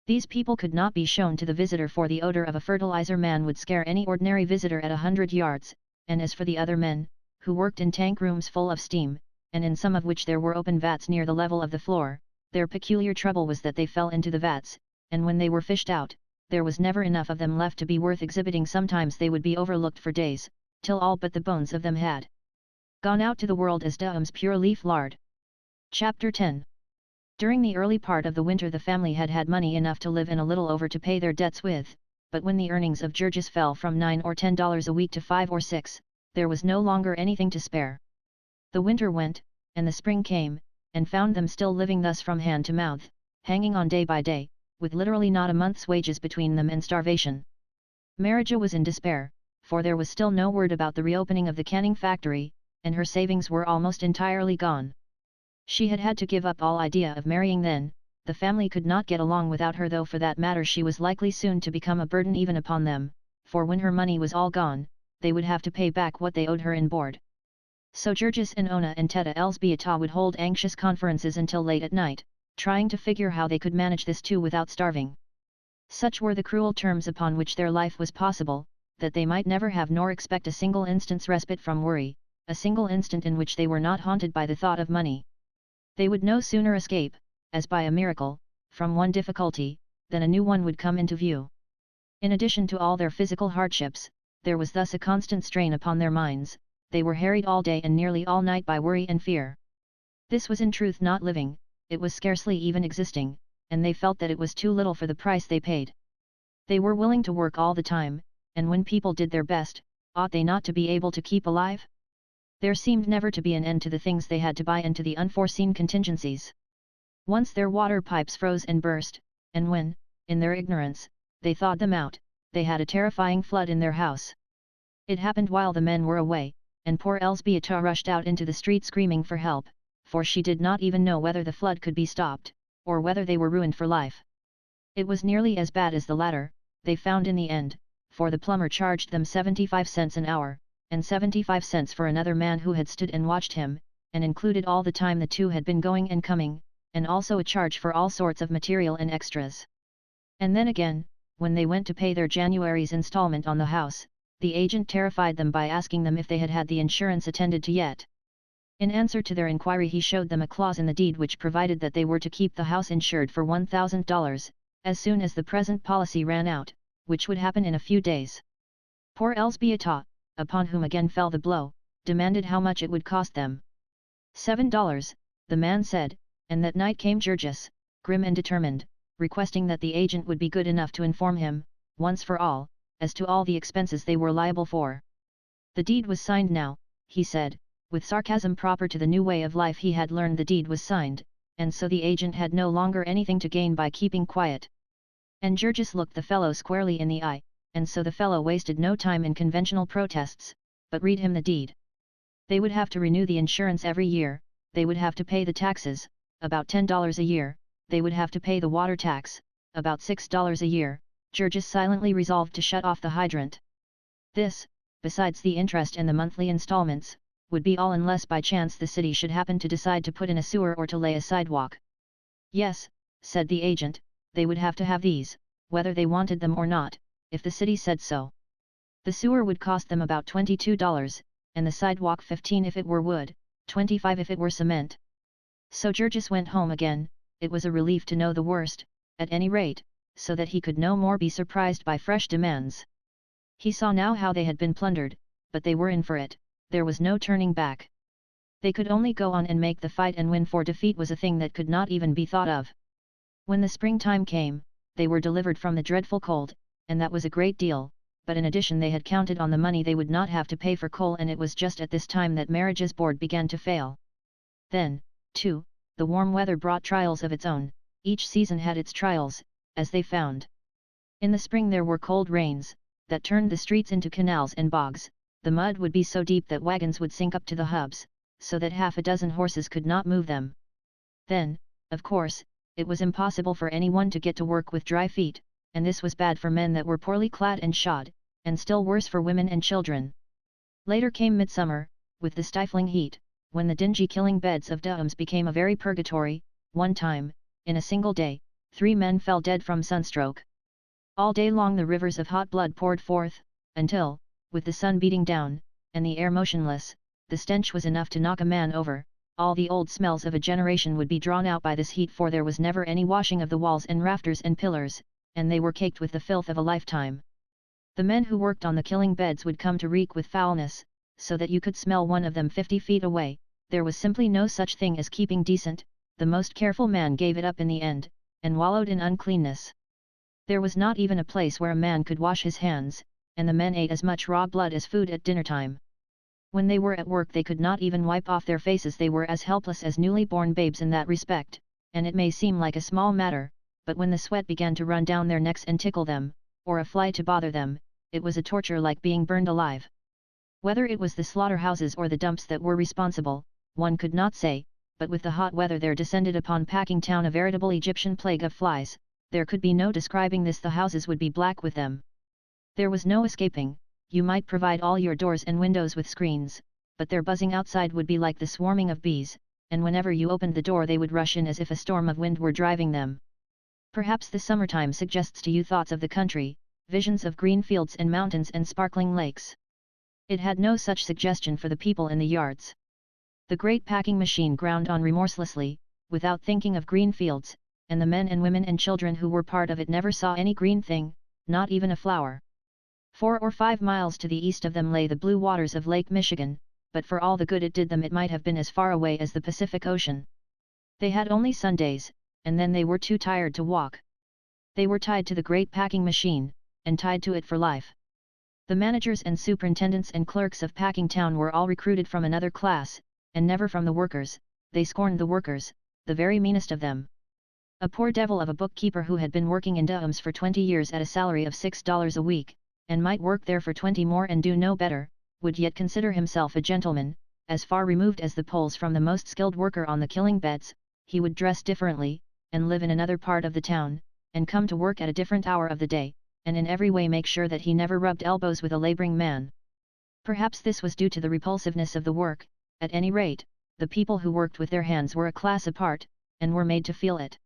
These people could not be shown to the visitor, for the odor of a fertilizer man would scare any ordinary visitor at 100 yards, and as for the other men, who worked in tank rooms full of steam, and in some of which there were open vats near the level of the floor, their peculiar trouble was that they fell into the vats, and when they were fished out, there was never enough of them left to be worth exhibiting. Sometimes they would be overlooked for days, till all but the bones of them had gone out to the world as Dome's pure leaf lard. Chapter 10. During the early part of the winter the family had had money enough to live and a little over to pay their debts with, but when the earnings of Georges fell from $9 or $10 a week to $5 or $6, there was no longer anything to spare. The winter went, and the spring came, and found them still living thus from hand to mouth, hanging on day by day, with literally not a month's wages between them and starvation. Marija was in despair, for there was still no word about the reopening of the canning factory, and her savings were almost entirely gone. She had had to give up all idea of marrying then. The family could not get along without her, though for that matter she was likely soon to become a burden even upon them, for when her money was all gone, they would have to pay back what they owed her in board. So Georges and Ona and Teta Elzbieta would hold anxious conferences until late at night, trying to figure how they could manage this too without starving. Such were the cruel terms upon which their life was possible, that they might never have nor expect a single instant's respite from worry, a single instant in which they were not haunted by the thought of money. They would no sooner escape, as by a miracle, from one difficulty, than a new one would come into view. In addition to all their physical hardships, there was thus a constant strain upon their minds. They were harried all day and nearly all night by worry and fear. This was in truth not living, it was scarcely even existing, and they felt that it was too little for the price they paid. They were willing to work all the time, and when people did their best, ought they not to be able to keep alive? There seemed never to be an end to the things they had to buy and to the unforeseen contingencies. Once their water pipes froze and burst, and when, in their ignorance, they thawed them out, they had a terrifying flood in their house. It happened while the men were away, and poor Elzbieta rushed out into the street screaming for help, for she did not even know whether the flood could be stopped, or whether they were ruined for life. It was nearly as bad as the latter, they found in the end, for the plumber charged them 75 cents an hour, and 75 cents for another man who had stood and watched him, and included all the time the two had been going and coming, and also a charge for all sorts of material and extras. And then again, when they went to pay their January's installment on the house, the agent terrified them by asking them if they had had the insurance attended to yet. In answer to their inquiry he showed them a clause in the deed which provided that they were to keep the house insured for $1,000, as soon as the present policy ran out, which would happen in a few days. Poor Elzbieta, upon whom again fell the blow, demanded how much it would cost them. $7, the man said, and that night came Georges, grim and determined, requesting that the agent would be good enough to inform him, once for all, as to all the expenses they were liable for. The deed was signed now, he said, with sarcasm proper to the new way of life he had learned. The deed was signed, and so the agent had no longer anything to gain by keeping quiet. And Georges looked the fellow squarely in the eye, and so the fellow wasted no time in conventional protests, but read him the deed. They would have to renew the insurance every year, they would have to pay the taxes, about $10 a year, they would have to pay the water tax, about $6 a year. Georges silently resolved to shut off the hydrant. This, besides the interest and the monthly installments, would be all unless by chance the city should happen to decide to put in a sewer or to lay a sidewalk. Yes, said the agent, they would have to have these, whether they wanted them or not, if the city said so. The sewer would cost them about $22, and the sidewalk $15 if it were wood, $25 if it were cement. So Georges went home again. It was a relief to know the worst, at any rate, so that he could no more be surprised by fresh demands. He saw now how they had been plundered, but they were in for it, there was no turning back. They could only go on and make the fight and win, for defeat was a thing that could not even be thought of. When the springtime came, they were delivered from the dreadful cold, and that was a great deal, but in addition they had counted on the money they would not have to pay for coal, and it was just at this time that Marriage's board began to fail. Then, too, the warm weather brought trials of its own. Each season had its trials, as they found. In the spring there were cold rains, that turned the streets into canals and bogs. The mud would be so deep that wagons would sink up to the hubs, so that half a dozen horses could not move them. Then, of course, it was impossible for anyone to get to work with dry feet, and this was bad for men that were poorly clad and shod, and still worse for women and children. Later came midsummer, with the stifling heat, when the dingy killing beds of dams became a very purgatory. One time, in a single day, 3 men fell dead from sunstroke. All day long the rivers of hot blood poured forth, until, with the sun beating down, and the air motionless, the stench was enough to knock a man over. All the old smells of a generation would be drawn out by this heat, for there was never any washing of the walls and rafters and pillars, and they were caked with the filth of a lifetime. The men who worked on the killing beds would come to reek with foulness, so that you could smell one of them 50 feet away. There was simply no such thing as keeping decent. The most careful man gave it up in the end, and wallowed in uncleanness. There was not even a place where a man could wash his hands, and the men ate as much raw blood as food at dinner time. When they were at work they could not even wipe off their faces. They were as helpless as newly born babes in that respect, and it may seem like a small matter, but when the sweat began to run down their necks and tickle them, or a fly to bother them, it was a torture like being burned alive. Whether it was the slaughterhouses or the dumps that were responsible, one could not say, but with the hot weather there descended upon Packing Town a veritable Egyptian plague of flies. There could be no describing this. The houses would be black with them. There was no escaping. You might provide all your doors and windows with screens, but their buzzing outside would be like the swarming of bees, and whenever you opened the door they would rush in as if a storm of wind were driving them. Perhaps the summertime suggests to you thoughts of the country, visions of green fields and mountains and sparkling lakes. It had no such suggestion for the people in the yards. The great packing machine ground on remorselessly, without thinking of green fields, and the men and women and children who were part of it never saw any green thing, not even a flower. 4 or 5 miles to the east of them lay the blue waters of Lake Michigan, but for all the good it did them it might have been as far away as the Pacific Ocean. They had only Sundays, and then they were too tired to walk. They were tied to the great packing machine, and tied to it for life. The managers and superintendents and clerks of Packing Town were all recruited from another class, and never from the workers. They scorned the workers, the very meanest of them. A poor devil of a bookkeeper who had been working in Dums for 20 years at a salary of $6 a week, and might work there for 20 more and do no better, would yet consider himself a gentleman, as far removed as the poles from the most skilled worker on the killing beds. He would dress differently, and live in another part of the town, and come to work at a different hour of the day, and in every way make sure that he never rubbed elbows with a laboring man. Perhaps this was due to the repulsiveness of the work. At any rate, the people who worked with their hands were a class apart, and were made to feel it.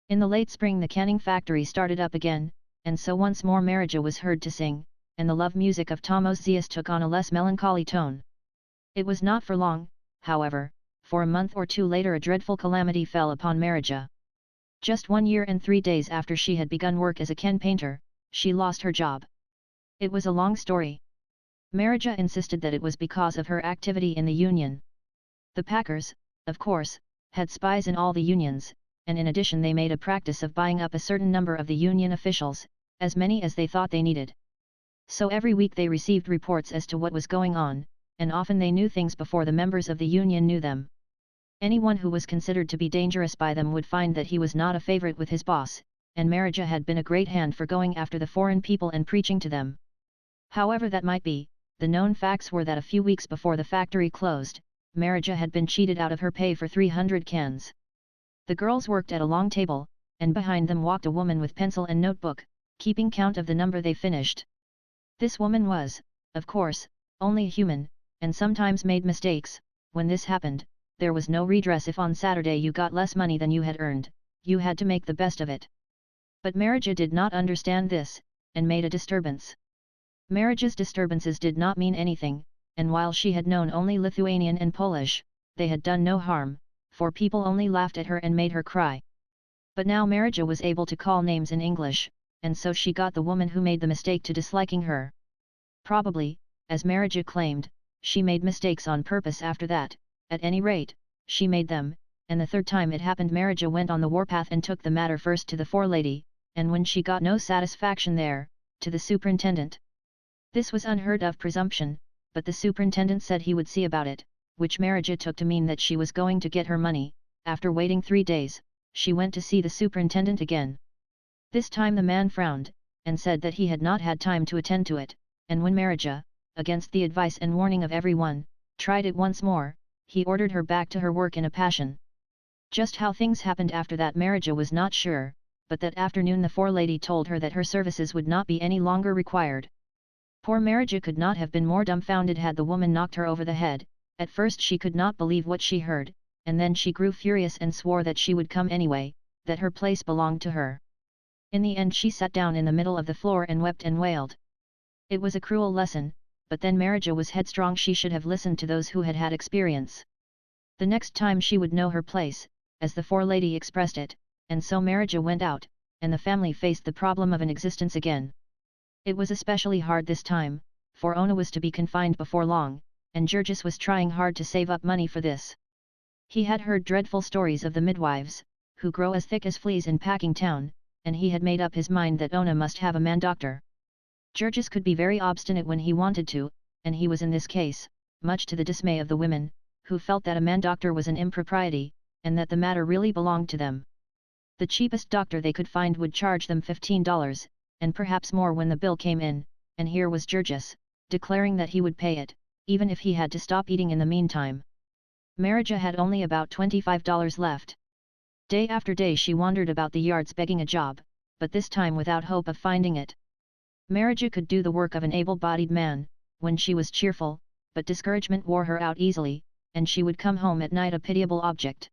In the late spring the canning factory started up again, and so once more Marija was heard to sing, and the love music of Tom Ozias took on a less melancholy tone. It was not for long, however, for a month or two later a dreadful calamity fell upon Marija. Just 1 year and 3 days after she had begun work as a can painter, she lost her job. It was a long story. Marija insisted that it was because of her activity in the union. The packers, of course, had spies in all the unions, and in addition they made a practice of buying up a certain number of the union officials, as many as they thought they needed. So every week they received reports as to what was going on, and often they knew things before the members of the union knew them. Anyone who was considered to be dangerous by them would find that he was not a favorite with his boss, and Marija had been a great hand for going after the foreign people and preaching to them. However that might be, the known facts were that a few weeks before the factory closed, Marija had been cheated out of her pay for 300 cans. The girls worked at a long table, and behind them walked a woman with pencil and notebook, keeping count of the number they finished. This woman was, of course, only human, and sometimes made mistakes. When this happened, there was no redress. If on Saturday you got less money than you had earned, you had to make the best of it. But Marija did not understand this, and made a disturbance. Marija's disturbances did not mean anything, and while she had known only Lithuanian and Polish, they had done no harm, for people only laughed at her and made her cry. But now Marija was able to call names in English, and so she got the woman who made the mistake to disliking her. Probably, as Marija claimed, she made mistakes on purpose after that, At any rate, she made them, and the third time it happened Marija went on the warpath and took the matter first to the forelady, and when she got no satisfaction there, to the superintendent. This was unheard of presumption, but the superintendent said he would see about it, which Marija took to mean that she was going to get her money. After waiting 3 days, she went to see the superintendent again. This time the man frowned, and said that he had not had time to attend to it, and when Marija, against the advice and warning of everyone, tried it once more, he ordered her back to her work in a passion. Just how things happened after that Marija was not sure, but that afternoon the forelady told her that her services would not be any longer required. Poor Marija could not have been more dumbfounded had the woman knocked her over the head. At first she could not believe what she heard, and then she grew furious and swore that she would come anyway, that her place belonged to her. In the end she sat down in the middle of the floor and wept and wailed. It was a cruel lesson, but then Marija was headstrong, she should have listened to those who had had experience. The next time she would know her place, as the forelady expressed it, and so Marija went out, and the family faced the problem of an existence again. It was especially hard this time, for Ona was to be confined before long, and Georges was trying hard to save up money for this. He had heard dreadful stories of the midwives, who grow as thick as fleas in packing town, and he had made up his mind that Ona must have a man-doctor. Georges could be very obstinate when he wanted to, and he was in this case, much to the dismay of the women, who felt that a man-doctor was an impropriety, and that the matter really belonged to them. The cheapest doctor they could find would charge them $15, and perhaps more when the bill came in, and here was Georges, declaring that he would pay it, even if he had to stop eating in the meantime. Marija had only about $25 left. Day after day she wandered about the yards begging a job, but this time without hope of finding it. Marija could do the work of an able-bodied man, when she was cheerful, but discouragement wore her out easily, and she would come home at night a pitiable object.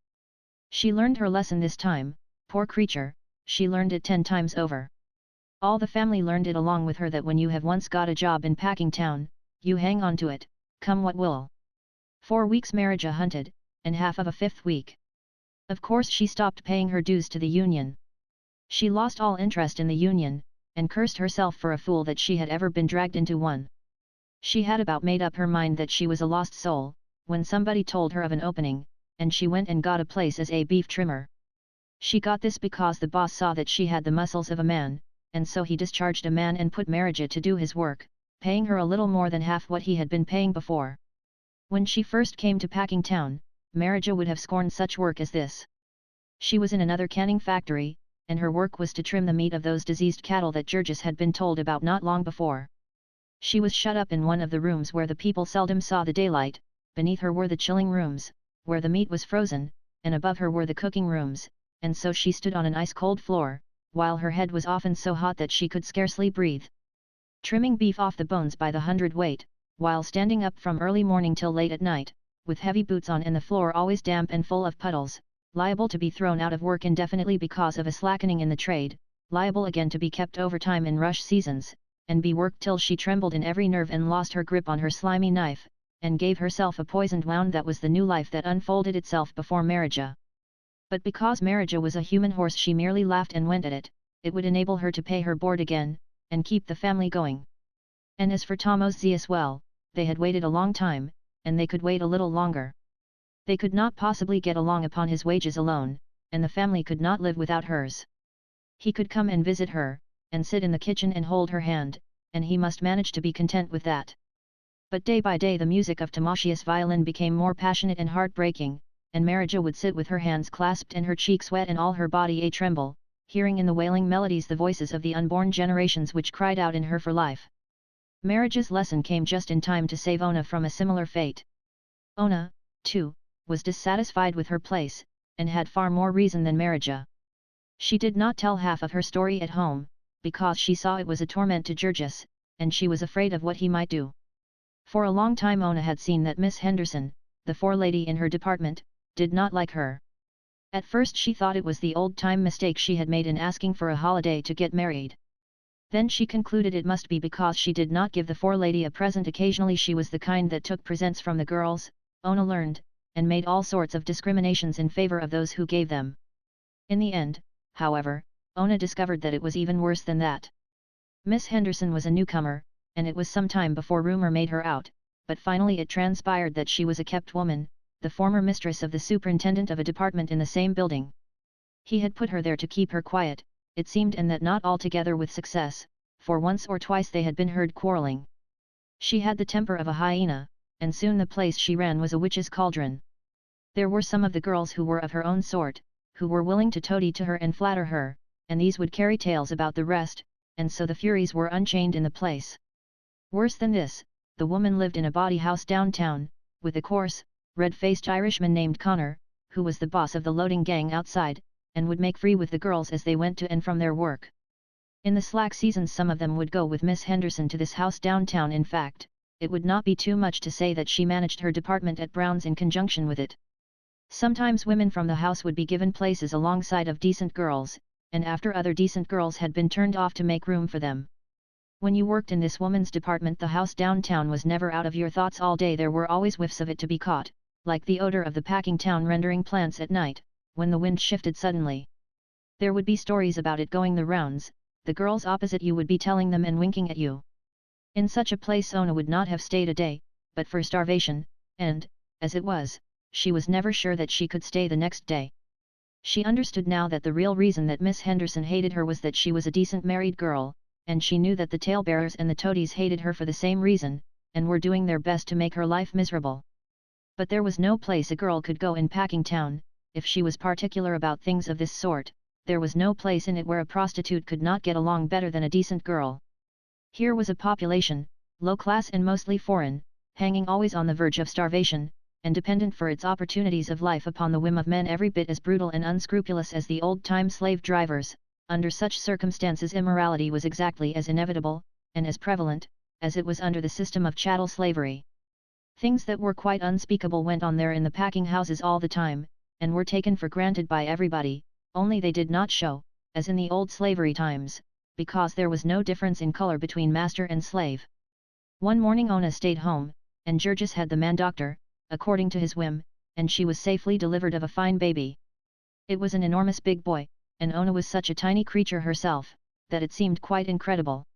She learned her lesson this time, poor creature, she learned it 10 times over. All the family learned it along with her, that when you have once got a job in packing town, you hang on to it, come what will. 4 weeks Marija hunted, and half of a 5th week. Of course she stopped paying her dues to the union. She lost all interest in the union, and cursed herself for a fool that she had ever been dragged into one. She had about made up her mind that she was a lost soul, when somebody told her of an opening, and she went and got a place as a beef trimmer. She got this because the boss saw that she had the muscles of a man, and so he discharged a man and put Marija to do his work, paying her a little more than half what he had been paying before. When she first came to packing town, Marija would have scorned such work as this. She was in another canning factory, and her work was to trim the meat of those diseased cattle that Georges had been told about not long before. She was shut up in one of the rooms where the people seldom saw the daylight. Beneath her were the chilling rooms, where the meat was frozen, and above her were the cooking rooms, and so she stood on an ice-cold floor, while her head was often so hot that she could scarcely breathe. Trimming beef off the bones by the hundredweight, while standing up from early morning till late at night, with heavy boots on and the floor always damp and full of puddles, liable to be thrown out of work indefinitely because of a slackening in the trade, liable again to be kept overtime in rush seasons, and be worked till she trembled in every nerve and lost her grip on her slimy knife, and gave herself a poisoned wound. That was the new life that unfolded itself before Marija. But because Marija was a human horse, she merely laughed and went at it. It would enable her to pay her board again, and keep the family going. And as for Tomos, well, they had waited a long time, and they could wait a little longer. They could not possibly get along upon his wages alone, and the family could not live without hers. He could come and visit her, and sit in the kitchen and hold her hand, and he must manage to be content with that. But day by day the music of Tomasius' violin became more passionate and heartbreaking, and Marija would sit with her hands clasped and her cheeks wet and all her body a tremble, hearing in the wailing melodies the voices of the unborn generations which cried out in her for life. Marija's lesson came just in time to save Ona from a similar fate. Ona, too, was dissatisfied with her place, and had far more reason than Marija. She did not tell half of her story at home, because she saw it was a torment to Georges, and she was afraid of what he might do. For a long time Ona had seen that Miss Henderson, the forelady in her department, did not like her. At first she thought it was the old-time mistake she had made in asking for a holiday to get married. Then she concluded it must be because she did not give the forelady a present occasionally. She was the kind that took presents from the girls, Ona learned, and made all sorts of discriminations in favor of those who gave them. In the end, however, Ona discovered that it was even worse than that. Miss Henderson was a newcomer, and it was some time before rumor made her out, but finally it transpired that she was a kept woman, the former mistress of the superintendent of a department in the same building. He had put her there to keep her quiet, it seemed, and that not altogether with success, for once or twice they had been heard quarreling. She had the temper of a hyena, and soon the place she ran was a witch's cauldron. There were some of the girls who were of her own sort, who were willing to toady to her and flatter her, and these would carry tales about the rest, and so the Furies were unchained in the place. Worse than this, the woman lived in a bawdy house downtown, with a coarse, red-faced Irishman named Connor, who was the boss of the loading gang outside, and would make free with the girls as they went to and from their work. In the slack seasons some of them would go with Miss Henderson to this house downtown. In fact, it would not be too much to say that she managed her department at Brown's in conjunction with it. Sometimes women from the house would be given places alongside of decent girls, and after other decent girls had been turned off to make room for them. When you worked in this woman's department, the house downtown was never out of your thoughts all day. There were always whiffs of it to be caught, like the odor of the packing town rendering plants at night, when the wind shifted suddenly. There would be stories about it going the rounds, the girls opposite you would be telling them and winking at you. In such a place Ona would not have stayed a day, but for starvation, and, as it was, she was never sure that she could stay the next day. She understood now that the real reason that Miss Henderson hated her was that she was a decent married girl, and she knew that the talebearers and the toadies hated her for the same reason, and were doing their best to make her life miserable. But there was no place a girl could go in Packing Town, if she was particular about things of this sort. There was no place in it where a prostitute could not get along better than a decent girl. Here was a population, low class and mostly foreign, hanging always on the verge of starvation, and dependent for its opportunities of life upon the whim of men every bit as brutal and unscrupulous as the old-time slave drivers. Under such circumstances immorality was exactly as inevitable, and as prevalent, as it was under the system of chattel slavery. Things that were quite unspeakable went on there in the packing houses all the time, and were taken for granted by everybody, only they did not show, as in the old slavery times, because there was no difference in color between master and slave. One morning Ona stayed home, and Georges had the man-doctor, according to his whim, and she was safely delivered of a fine baby. It was an enormous big boy, and Ona was such a tiny creature herself, that it seemed quite incredible.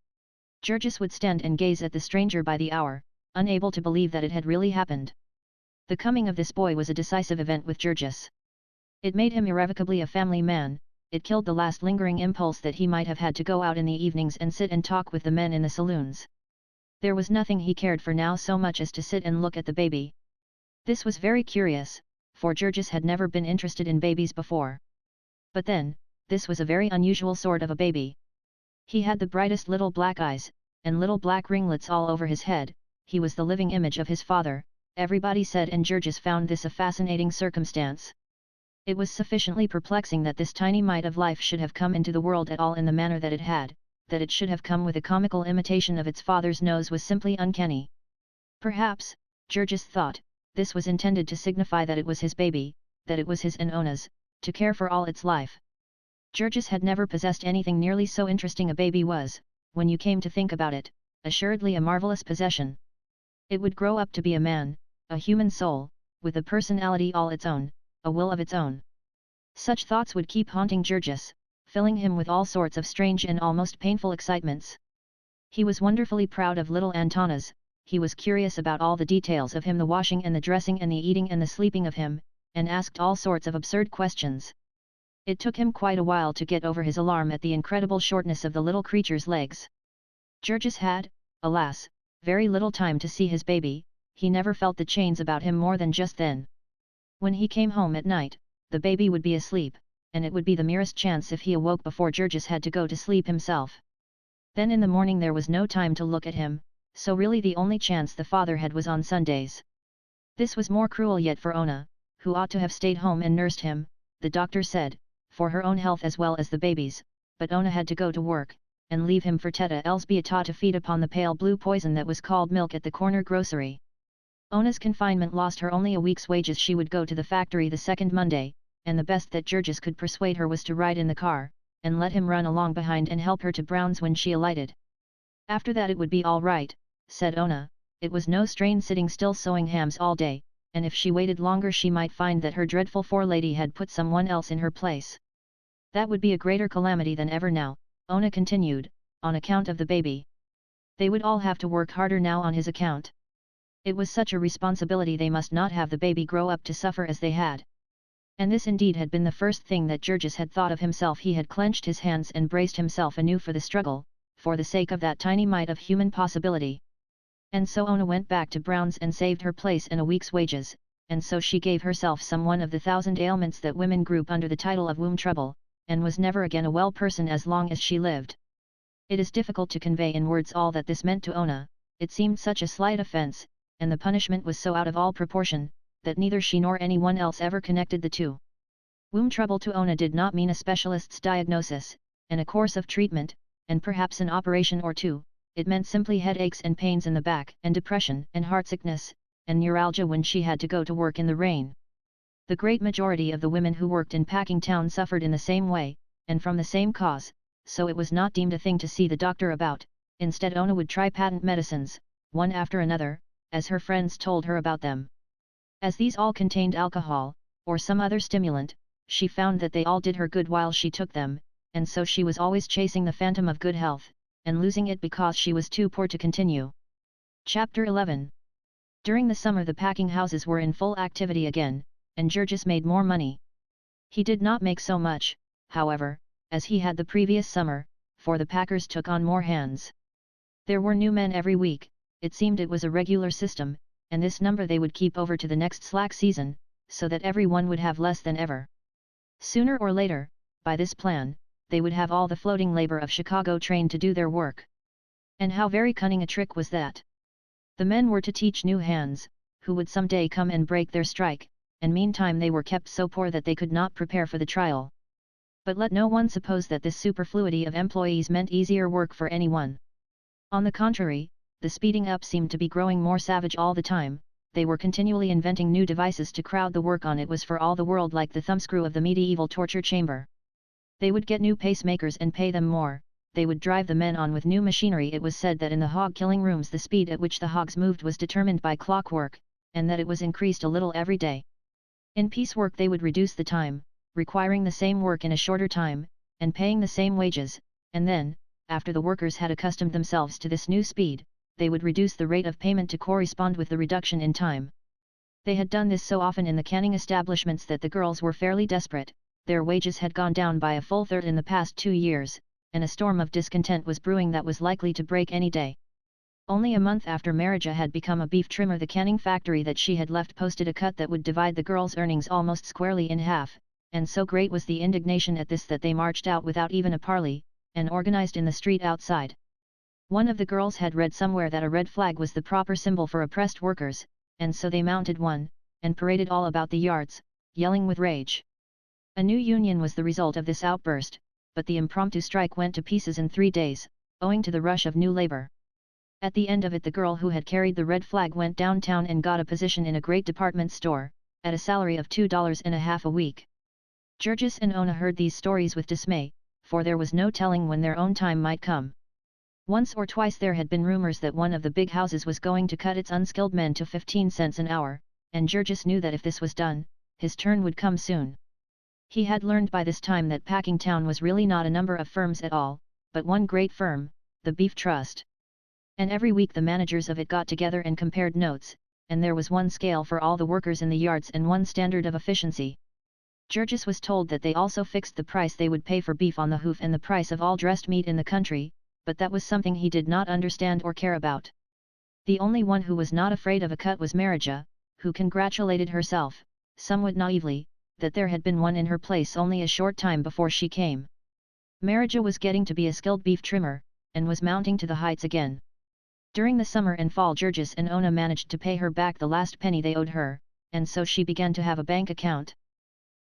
Georges would stand and gaze at the stranger by the hour, unable to believe that it had really happened. The coming of this boy was a decisive event with Georges. It made him irrevocably a family man. It killed the last lingering impulse that he might have had to go out in the evenings and sit and talk with the men in the saloons. There was nothing he cared for now so much as to sit and look at the baby. This was very curious, for Georges had never been interested in babies before. But then, this was a very unusual sort of a baby. He had the brightest little black eyes, and little black ringlets all over his head. He was the living image of his father, everybody said, and Georges found this a fascinating circumstance. It was sufficiently perplexing that this tiny mite of life should have come into the world at all in the manner that it had, that it should have come with a comical imitation of its father's nose was simply uncanny. Perhaps, Georges thought, this was intended to signify that it was his baby, that it was his and Ona's, to care for all its life. Georges had never possessed anything nearly so interesting. A baby was, when you came to think about it, assuredly a marvelous possession. It would grow up to be a man, a human soul, with a personality all its own, a will of its own. Such thoughts would keep haunting Georges, filling him with all sorts of strange and almost painful excitements. He was wonderfully proud of little Antanas. He was curious about all the details of him, the washing and the dressing and the eating and the sleeping of him, and asked all sorts of absurd questions. It took him quite a while to get over his alarm at the incredible shortness of the little creature's legs. Georges had, alas, very little time to see his baby. He never felt the chains about him more than just then. When he came home at night, the baby would be asleep, and it would be the merest chance if he awoke before Georges had to go to sleep himself. Then in the morning there was no time to look at him, so really the only chance the father had was on Sundays. This was more cruel yet for Ona, who ought to have stayed home and nursed him, the doctor said, for her own health as well as the baby's, but Ona had to go to work, and leave him for Teta Elsbieta to feed upon the pale blue poison that was called milk at the corner grocery. Ona's confinement lost her only a week's wages. She would go to the factory the second Monday, and the best that Georges could persuade her was to ride in the car, and let him run along behind and help her to Brown's when she alighted. After that it would be all right, said Ona. It was no strain sitting still sewing hams all day, and if she waited longer she might find that her dreadful forelady had put someone else in her place. That would be a greater calamity than ever now, Ona continued, on account of the baby. They would all have to work harder now on his account. It was such a responsibility they must not have the baby grow up to suffer as they had. And this indeed had been the first thing that Georges had thought of himself. He had clenched his hands and braced himself anew for the struggle, for the sake of that tiny mite of human possibility. And so Ona went back to Brown's and saved her place in a week's wages, and so she gave herself some one of the 1,000 ailments that women group under the title of womb trouble, and was never again a well person as long as she lived. It is difficult to convey in words all that this meant to Ona. It seemed such a slight offence, and the punishment was so out of all proportion, that neither she nor anyone else ever connected the two. Womb trouble to Ona did not mean a specialist's diagnosis, and a course of treatment, and perhaps an operation or two. It meant simply headaches and pains in the back, and depression, and heartsickness, and neuralgia when she had to go to work in the rain. The great majority of the women who worked in packing town suffered in the same way, and from the same cause, so it was not deemed a thing to see the doctor about. Instead, Ona would try patent medicines, one after another, as her friends told her about them. As these all contained alcohol, or some other stimulant, she found that they all did her good while she took them, and so she was always chasing the phantom of good health, and losing it because she was too poor to continue. Chapter 11. During the summer the packing houses were in full activity again, and Georges made more money. He did not make so much, however, as he had the previous summer, for the packers took on more hands. There were new men every week. It seemed it was a regular system, and this number they would keep over to the next slack season, so that everyone would have less than ever. Sooner or later, by this plan, they would have all the floating labor of Chicago trained to do their work. And how very cunning a trick was that! The men were to teach new hands, who would someday come and break their strike, and meantime they were kept so poor that they could not prepare for the trial. But let no one suppose that this superfluity of employees meant easier work for anyone. On the contrary, the speeding up seemed to be growing more savage all the time. They were continually inventing new devices to crowd the work on. It was for all the world like the thumbscrew of the medieval torture chamber. They would get new pacemakers and pay them more. They would drive the men on with new machinery. It was said that in the hog-killing rooms the speed at which the hogs moved was determined by clockwork, and that it was increased a little every day. In piecework they would reduce the time, requiring the same work in a shorter time, and paying the same wages, and then, after the workers had accustomed themselves to this new speed, they would reduce the rate of payment to correspond with the reduction in time. They had done this so often in the canning establishments that the girls were fairly desperate. Their wages had gone down by a full third in the past 2 years, and a storm of discontent was brewing that was likely to break any day. Only a month after Marija had become a beef trimmer, the canning factory that she had left posted a cut that would divide the girls' earnings almost squarely in half, and so great was the indignation at this that they marched out without even a parley, and organized in the street outside. One of the girls had read somewhere that a red flag was the proper symbol for oppressed workers, and so they mounted one, and paraded all about the yards, yelling with rage. A new union was the result of this outburst, but the impromptu strike went to pieces in 3 days, owing to the rush of new labor. At the end of it the girl who had carried the red flag went downtown and got a position in a great department store, at a salary of $2.50 a week. Georges and Ona heard these stories with dismay, for there was no telling when their own time might come. Once or twice there had been rumors that one of the big houses was going to cut its unskilled men to 15 cents an hour, and Georges knew that if this was done, his turn would come soon. He had learned by this time that packing town was really not a number of firms at all, but one great firm, the Beef Trust. And every week the managers of it got together and compared notes, and there was one scale for all the workers in the yards and one standard of efficiency. Georges was told that they also fixed the price they would pay for beef on the hoof and the price of all dressed meat in the country, but that was something he did not understand or care about. The only one who was not afraid of a cut was Marija, who congratulated herself, somewhat naively, that there had been one in her place only a short time before she came. Marija was getting to be a skilled beef trimmer, and was mounting to the heights again. During the summer and fall Georges and Ona managed to pay her back the last penny they owed her, and so she began to have a bank account.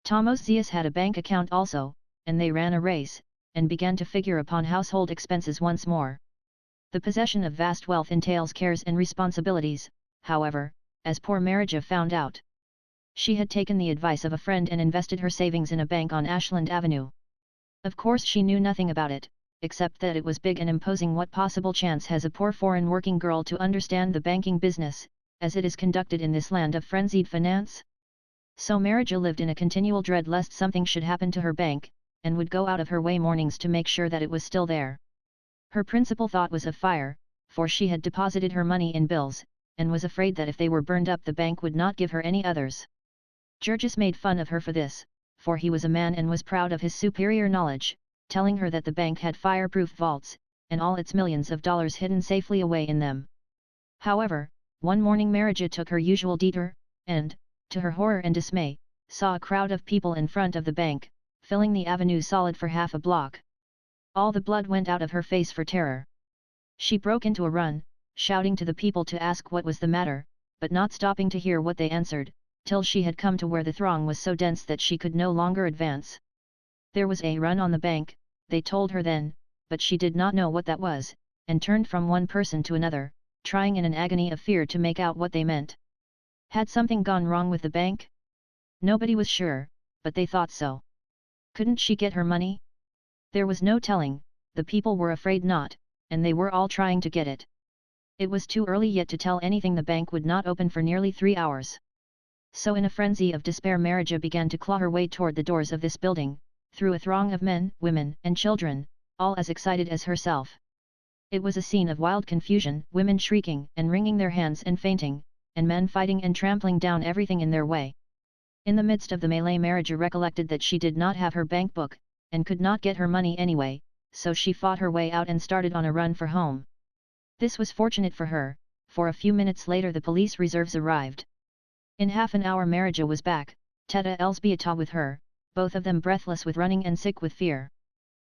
Tomosius had a bank account also, and they ran a race, and began to figure upon household expenses once more. The possession of vast wealth entails cares and responsibilities, however, as poor Marija found out. She had taken the advice of a friend and invested her savings in a bank on Ashland Avenue. Of course she knew nothing about it, except that it was big and imposing. What possible chance has a poor foreign working girl to understand the banking business, as it is conducted in this land of frenzied finance? So Marija lived in a continual dread lest something should happen to her bank, and would go out of her way mornings to make sure that it was still there. Her principal thought was of fire, for she had deposited her money in bills, and was afraid that if they were burned up the bank would not give her any others. Georges made fun of her for this, for he was a man and was proud of his superior knowledge, telling her that the bank had fireproof vaults, and all its millions of dollars hidden safely away in them. However, one morning Marija took her usual detour, and, to her horror and dismay, saw a crowd of people in front of the bank, filling the avenue solid for half a block. All the blood went out of her face for terror. She broke into a run, shouting to the people to ask what was the matter, but not stopping to hear what they answered, till she had come to where the throng was so dense that she could no longer advance. There was a run on the bank, they told her then, but she did not know what that was, and turned from one person to another, trying in an agony of fear to make out what they meant. Had something gone wrong with the bank? Nobody was sure, but they thought so. Couldn't she get her money? There was no telling, the people were afraid not, and they were all trying to get it. It was too early yet to tell anything. The bank would not open for nearly 3 hours. So in a frenzy of despair Marija began to claw her way toward the doors of this building, through a throng of men, women, and children, all as excited as herself. It was a scene of wild confusion, women shrieking and wringing their hands and fainting, and men fighting and trampling down everything in their way. In the midst of the melee Marija recollected that she did not have her bank book, and could not get her money anyway, so she fought her way out and started on a run for home. This was fortunate for her, for a few minutes later the police reserves arrived. In half an hour Marija was back, Teta Elzbieta with her, both of them breathless with running and sick with fear.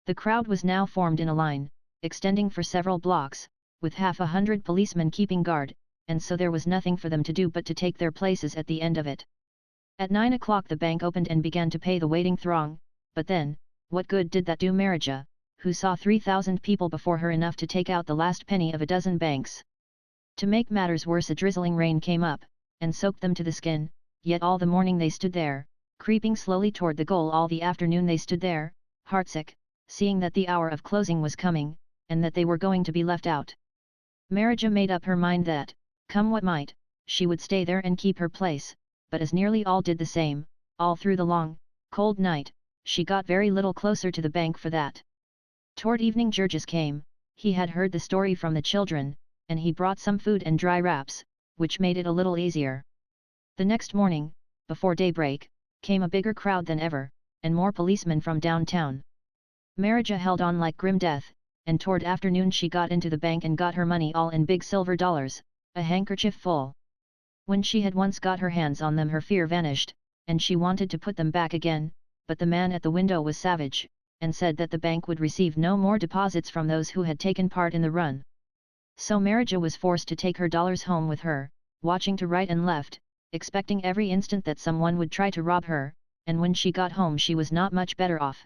The crowd was now formed in a line, extending for several blocks, with 100 policemen keeping guard, and so there was nothing for them to do but to take their places at the end of it. At 9 o'clock the bank opened and began to pay the waiting throng, but then, what good did that do Marija, who saw 3,000 people before her, enough to take out the last penny of a dozen banks? To make matters worse, a drizzling rain came up, and soaked them to the skin, yet all the morning they stood there, creeping slowly toward the goal. All the afternoon they stood there, heartsick, seeing that the hour of closing was coming, and that they were going to be left out. Marija made up her mind that, come what might, she would stay there and keep her place, but as nearly all did the same, all through the long, cold night, she got very little closer to the bank for that. Toward evening Georges came. He had heard the story from the children, and he brought some food and dry wraps, which made it a little easier. The next morning, before daybreak, came a bigger crowd than ever, and more policemen from downtown. Marija held on like grim death, and toward afternoon she got into the bank and got her money all in big silver dollars, a handkerchief full. When she had once got her hands on them her fear vanished, and she wanted to put them back again, but the man at the window was savage, and said that the bank would receive no more deposits from those who had taken part in the run. So Marija was forced to take her dollars home with her, watching to right and left, expecting every instant that someone would try to rob her, and when she got home she was not much better off.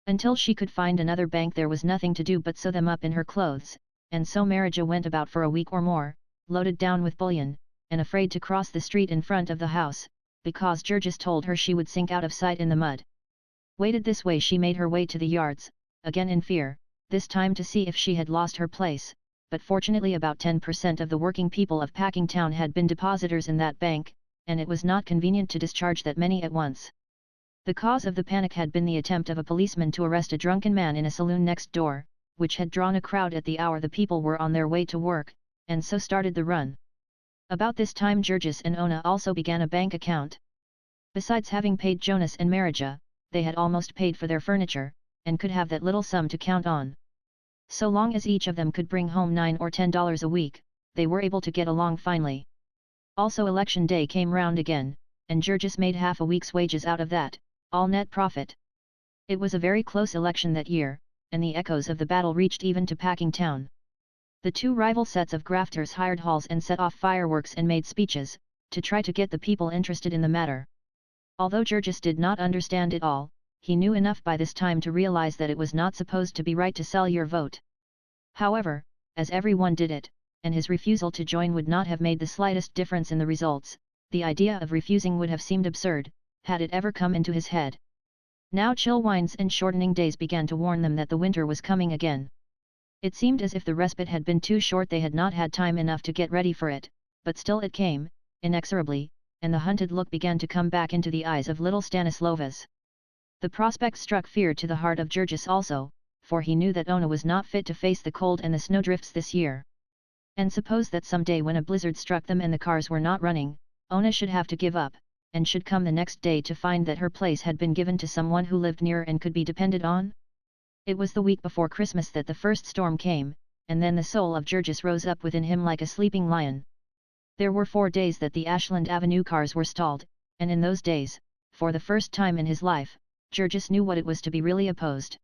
Until she could find another bank there was nothing to do but sew them up in her clothes, and so Marija went about for a week or more, loaded down with bullion, and afraid to cross the street in front of the house, because Georges told her she would sink out of sight in the mud. Weighted this way she made her way to the yards, again in fear, this time to see if she had lost her place, but fortunately about 10% of the working people of Packingtown had been depositors in that bank, and it was not convenient to discharge that many at once. The cause of the panic had been the attempt of a policeman to arrest a drunken man in a saloon next door, which had drawn a crowd at the hour the people were on their way to work, and so started the run. About this time Georges and Ona also began a bank account. Besides having paid Jonas and Marija, they had almost paid for their furniture, and could have that little sum to count on. So long as each of them could bring home $9 or $10 a week, they were able to get along finely. Also election day came round again, and Georges made half a week's wages out of that, all net profit. It was a very close election that year, and the echoes of the battle reached even to Packingtown. The two rival sets of grafters hired halls and set off fireworks and made speeches, to try to get the people interested in the matter. Although Georges did not understand it all, he knew enough by this time to realize that it was not supposed to be right to sell your vote. However, as everyone did it, and his refusal to join would not have made the slightest difference in the results, the idea of refusing would have seemed absurd, had it ever come into his head. Now chill winds and shortening days began to warn them that the winter was coming again. It seemed as if the respite had been too short, they had not had time enough to get ready for it, but still it came, inexorably, and the hunted look began to come back into the eyes of little Stanislovas. The prospect struck fear to the heart of Georges also, for he knew that Ona was not fit to face the cold and the snowdrifts this year. And suppose that some day when a blizzard struck them and the cars were not running, Ona should have to give up, and should come the next day to find that her place had been given to someone who lived near and could be depended on? It was the week before Christmas that the first storm came, and then the soul of Georges rose up within him like a sleeping lion. There were 4 days that the Ashland Avenue cars were stalled, and in those days, for the first time in his life, Georges knew what it was to be really opposed.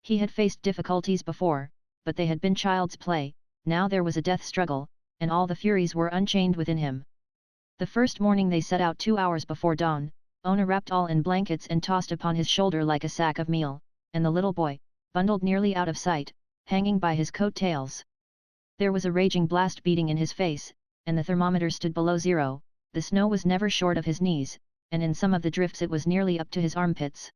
He had faced difficulties before, but they had been child's play. Now there was a death struggle, and all the furies were unchained within him. The first morning they set out 2 hours before dawn, Ona wrapped all in blankets and tossed upon his shoulder like a sack of meal, and the little boy, bundled nearly out of sight, hanging by his coat tails. There was a raging blast beating in his face, and the thermometer stood below 0, the snow was never short of his knees, and in some of the drifts it was nearly up to his armpits.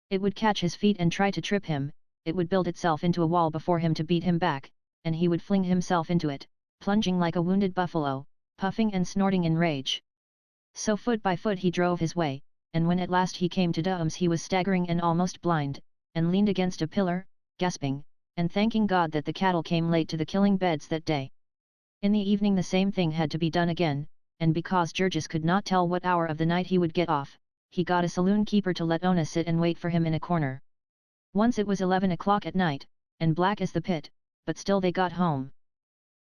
It would catch his feet and try to trip him, it would build itself into a wall before him to beat him back, and he would fling himself into it, plunging like a wounded buffalo, puffing and snorting in rage. So foot by foot he drove his way, and when at last he came to Dums he was staggering and almost blind, and leaned against a pillar, gasping, and thanking God that the cattle came late to the killing beds that day. In the evening the same thing had to be done again, and because Georges could not tell what hour of the night he would get off, he got a saloon keeper to let Ona sit and wait for him in a corner. Once it was 11 o'clock at night, and black as the pit, but still they got home.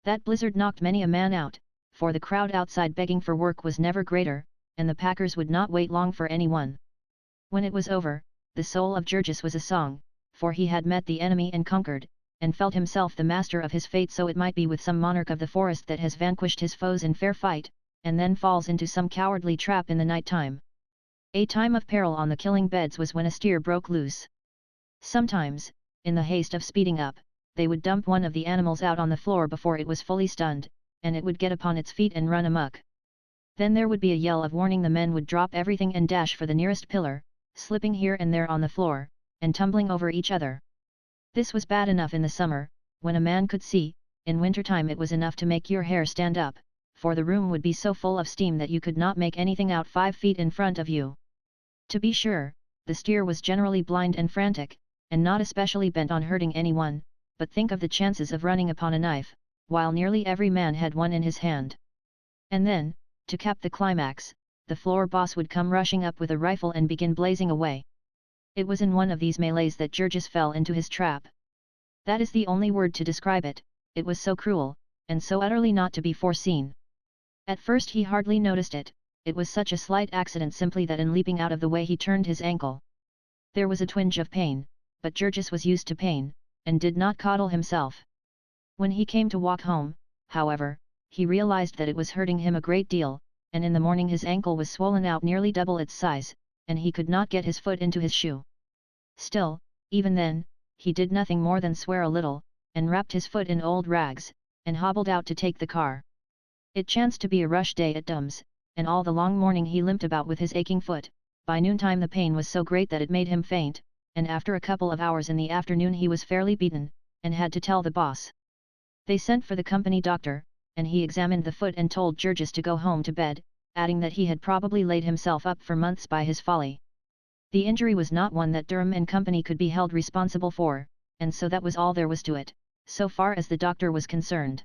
That blizzard knocked many a man out, for the crowd outside begging for work was never greater, and the packers would not wait long for anyone. When it was over, the soul of Georges was a song, for he had met the enemy and conquered, and felt himself the master of his fate, so it might be with some monarch of the forest that has vanquished his foes in fair fight, and then falls into some cowardly trap in the night time. A time of peril on the killing beds was when a steer broke loose. Sometimes, in the haste of speeding up, they would dump one of the animals out on the floor before it was fully stunned, and it would get upon its feet and run amok. Then there would be a yell of warning, the men would drop everything and dash for the nearest pillar, slipping here and there on the floor, and tumbling over each other. This was bad enough in the summer, when a man could see; in wintertime it was enough to make your hair stand up, for the room would be so full of steam that you could not make anything out 5 feet in front of you. To be sure, the steer was generally blind and frantic, and not especially bent on hurting anyone, but think of the chances of running upon a knife, while nearly every man had one in his hand. And then, to cap the climax, the floor boss would come rushing up with a rifle and begin blazing away. It was in one of these melees that Georges fell into his trap. That is the only word to describe it, it was so cruel, and so utterly not to be foreseen. At first he hardly noticed it, it was such a slight accident simply that in leaping out of the way he turned his ankle. There was a twinge of pain, but Georges was used to pain, and did not coddle himself. When he came to walk home, however, he realized that it was hurting him a great deal, and in the morning his ankle was swollen out nearly double its size, and he could not get his foot into his shoe. Still, even then, he did nothing more than swear a little, and wrapped his foot in old rags, and hobbled out to take the car. It chanced to be a rush day at Dums, and all the long morning he limped about with his aching foot. By noontime the pain was so great that it made him faint, and after a couple of hours in the afternoon he was fairly beaten, and had to tell the boss. They sent for the company doctor, and he examined the foot and told Georges to go home to bed, adding that he had probably laid himself up for months by his folly. The injury was not one that Durham and Company could be held responsible for, and so that was all there was to it, so far as the doctor was concerned.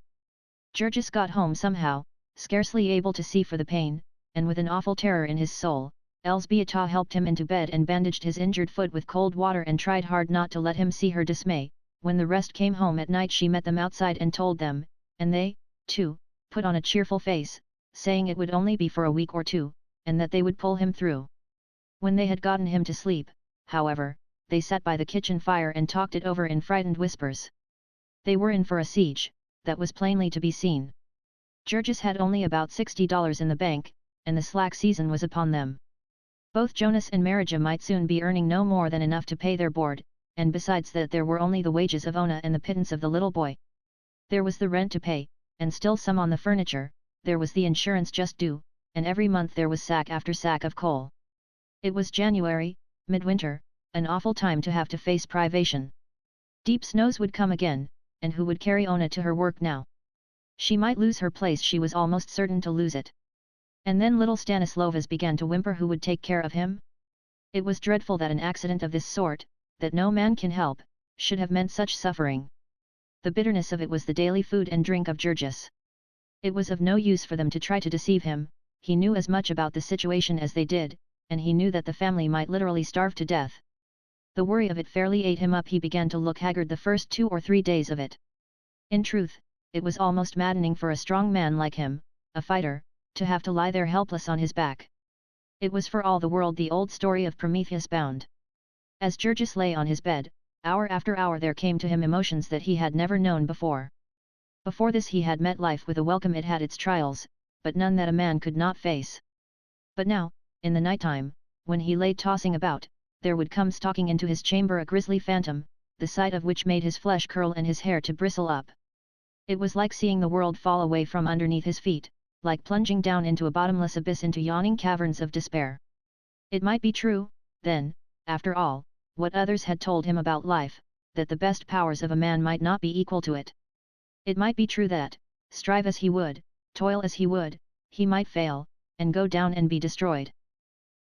Georges got home somehow, scarcely able to see for the pain, and with an awful terror in his soul. Elzbieta helped him into bed and bandaged his injured foot with cold water and tried hard not to let him see her dismay. When the rest came home at night she met them outside and told them, and they, too, put on a cheerful face, saying it would only be for a week or 2, and that they would pull him through. When they had gotten him to sleep, however, they sat by the kitchen fire and talked it over in frightened whispers. They were in for a siege, that was plainly to be seen. Georges had only about $60 in the bank, and the slack season was upon them. Both Jonas and Marija might soon be earning no more than enough to pay their board, and besides that there were only the wages of Ona and the pittance of the little boy. There was the rent to pay, and still some on the furniture, there was the insurance just due, and every month there was sack after sack of coal. It was January, midwinter, an awful time to have to face privation. Deep snows would come again, and who would carry Ona to her work now? She might lose her place, she was almost certain to lose it. And then little Stanislovas began to whimper, who would take care of him? It was dreadful that an accident of this sort, that no man can help, should have meant such suffering. The bitterness of it was the daily food and drink of Georges. It was of no use for them to try to deceive him, he knew as much about the situation as they did, and he knew that the family might literally starve to death. The worry of it fairly ate him up. He began to look haggard the first 2 or 3 days of it. In truth, it was almost maddening for a strong man like him, a fighter, to have to lie there helpless on his back. It was for all the world the old story of Prometheus Bound. As Georges lay on his bed, hour after hour there came to him emotions that he had never known before. Before this he had met life with a welcome. It had its trials, but none that a man could not face. But now, in the night-time, when he lay tossing about, there would come stalking into his chamber a grisly phantom, the sight of which made his flesh curl and his hair to bristle up. It was like seeing the world fall away from underneath his feet, like plunging down into a bottomless abyss, into yawning caverns of despair. It might be true, then, after all, what others had told him about life, that the best powers of a man might not be equal to it. It might be true that, strive as he would, toil as he would, he might fail, and go down and be destroyed.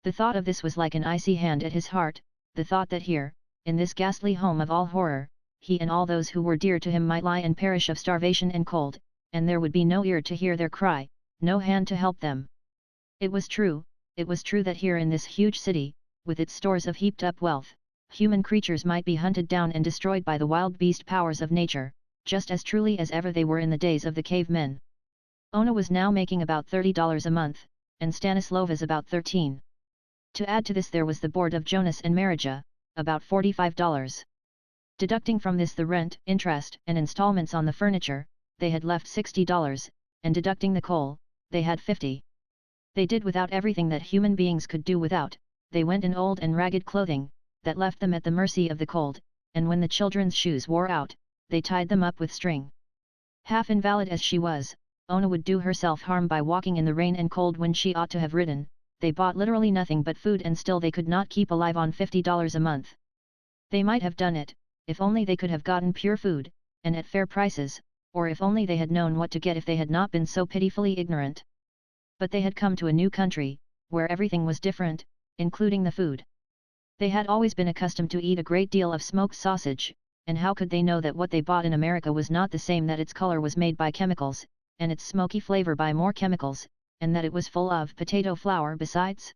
The thought of this was like an icy hand at his heart, the thought that here, in this ghastly home of all horror, he and all those who were dear to him might lie and perish of starvation and cold, and there would be no ear to hear their cry, no hand to help them. It was true that here in this huge city, with its stores of heaped up wealth, human creatures might be hunted down and destroyed by the wild beast powers of nature, just as truly as ever they were in the days of the cavemen. Ona was now making about $30 a month, and Stanislova's about $13. To add to this there was the board of Jonas and Marija, about $45. Deducting from this the rent, interest, and installments on the furniture, they had left $60, and deducting the coal, they had $50. They did without everything that human beings could do without. They went in old and ragged clothing, that left them at the mercy of the cold, and when the children's shoes wore out, they tied them up with string. Half invalid as she was, Ona would do herself harm by walking in the rain and cold when she ought to have ridden. They bought literally nothing but food, and still they could not keep alive on $50 a month. They might have done it, if only they could have gotten pure food, and at fair prices, or if only they had known what to get if they had not been so pitifully ignorant. But they had come to a new country, where everything was different, including the food. They had always been accustomed to eat a great deal of smoked sausage, and how could they know that what they bought in America was not the same, that its color was made by chemicals, and its smoky flavor by more chemicals, and that it was full of potato flour besides?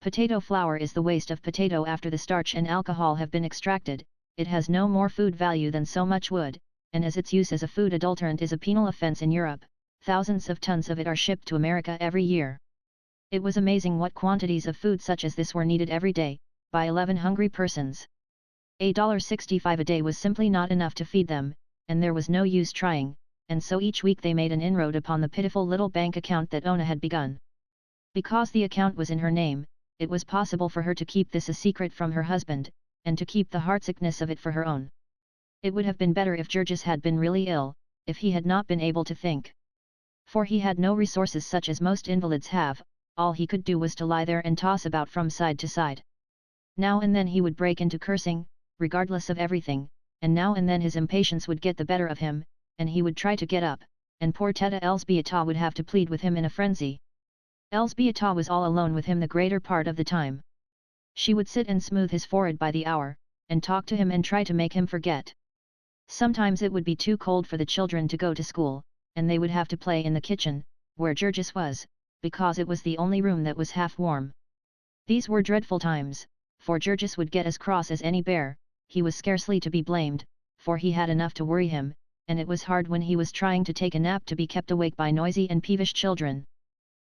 Potato flour is the waste of potato after the starch and alcohol have been extracted. It has no more food value than so much wood, and as its use as a food adulterant is a penal offense in Europe, thousands of tons of it are shipped to America every year. It was amazing what quantities of food such as this were needed every day, by 11 hungry persons. $1.65 a day was simply not enough to feed them, and there was no use trying, and so each week they made an inroad upon the pitiful little bank account that Ona had begun. Because the account was in her name, it was possible for her to keep this a secret from her husband, and to keep the heartsickness of it for her own. It would have been better if Georges had been really ill, if he had not been able to think. For he had no resources such as most invalids have. All he could do was to lie there and toss about from side to side. Now and then he would break into cursing, regardless of everything, and now and then his impatience would get the better of him, and he would try to get up, and poor Teta Elzbieta would have to plead with him in a frenzy. Elzbieta was all alone with him the greater part of the time. She would sit and smooth his forehead by the hour, and talk to him and try to make him forget. Sometimes it would be too cold for the children to go to school, and they would have to play in the kitchen, where Georges was, because it was the only room that was half warm. These were dreadful times, for Georges would get as cross as any bear. He was scarcely to be blamed, for he had enough to worry him, and it was hard when he was trying to take a nap to be kept awake by noisy and peevish children.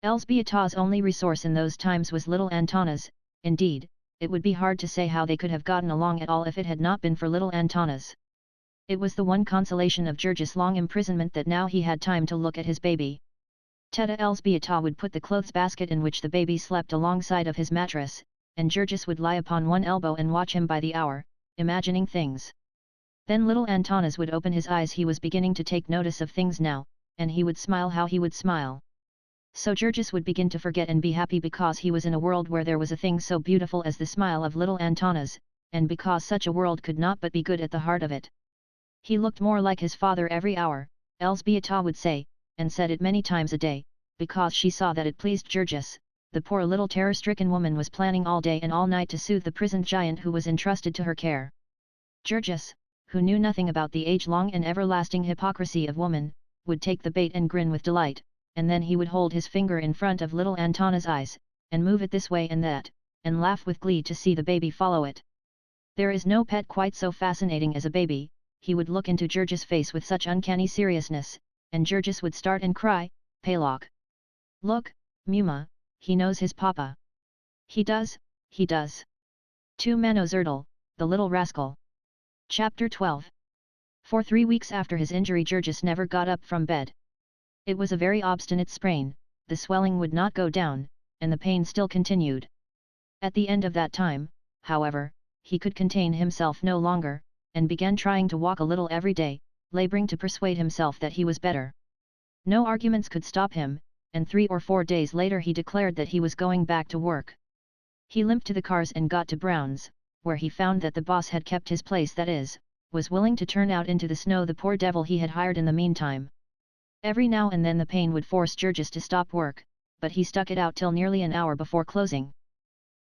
Elzbieta's only resource in those times was little Antanas. Indeed, it would be hard to say how they could have gotten along at all if it had not been for little Antanas. It was the one consolation of Georges' long imprisonment that now he had time to look at his baby. Teta Elzbieta would put the clothes basket in which the baby slept alongside of his mattress, and Georges would lie upon one elbow and watch him by the hour, imagining things. Then little Antanas would open his eyes. He was beginning to take notice of things now, and he would smile how he would smile. So Georges would begin to forget and be happy because he was in a world where there was a thing so beautiful as the smile of little Antanas, and because such a world could not but be good at the heart of it. He looked more like his father every hour, Elzbieta would say, and said it many times a day, because she saw that it pleased Georges. The poor little terror-stricken woman was planning all day and all night to soothe the prisoned giant who was entrusted to her care. Georges, who knew nothing about the age-long and everlasting hypocrisy of woman, would take the bait and grin with delight, and then he would hold his finger in front of little Antona's eyes, and move it this way and that, and laugh with glee to see the baby follow it. There is no pet quite so fascinating as a baby, he would look into George's face with such uncanny seriousness, and Georges would start and cry, Paylock! Look, Muma, he knows his papa. He does, he does. Tu Manozerdal, the little rascal. Chapter 12. For 3 weeks after his injury Georges never got up from bed. It was a very obstinate sprain, the swelling would not go down, and the pain still continued. At the end of that time, however, he could contain himself no longer, and began trying to walk a little every day, laboring to persuade himself that he was better. No arguments could stop him, and 3 or 4 days later he declared that he was going back to work. He limped to the cars and got to Brown's, where he found that the boss had kept his place, that is, was willing to turn out into the snow the poor devil he had hired in the meantime. Every now and then the pain would force Georges to stop work, but he stuck it out till nearly an hour before closing.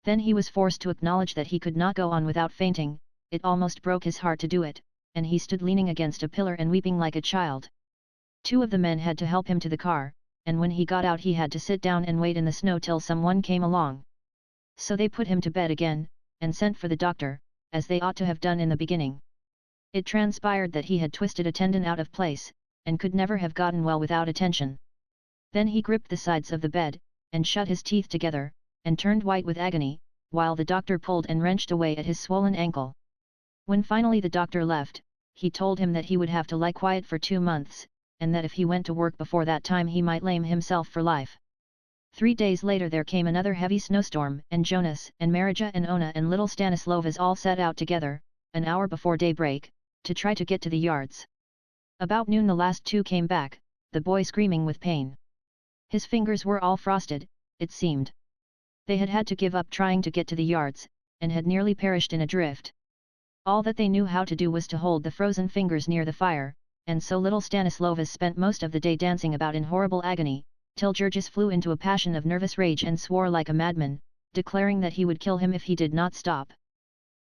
Then he was forced to acknowledge that he could not go on without fainting. It almost broke his heart to do it, and he stood leaning against a pillar and weeping like a child. 2 of the men had to help him to the car, and when he got out he had to sit down and wait in the snow till someone came along. So they put him to bed again, and sent for the doctor, as they ought to have done in the beginning. It transpired that he had twisted a tendon out of place, and could never have gotten well without attention. Then he gripped the sides of the bed, and shut his teeth together, and turned white with agony, while the doctor pulled and wrenched away at his swollen ankle. When finally the doctor left, he told him that he would have to lie quiet for 2 months, and that if he went to work before that time he might lame himself for life. 3 days later there came another heavy snowstorm, and Jonas and Marija and Ona and little Stanislovas all set out together, an hour before daybreak, to try to get to the yards. About noon the last 2 came back, the boy screaming with pain. His fingers were all frosted, it seemed. They had had to give up trying to get to the yards, and had nearly perished in a drift. All that they knew how to do was to hold the frozen fingers near the fire, and so little Stanislovas spent most of the day dancing about in horrible agony, till Georges flew into a passion of nervous rage and swore like a madman, declaring that he would kill him if he did not stop.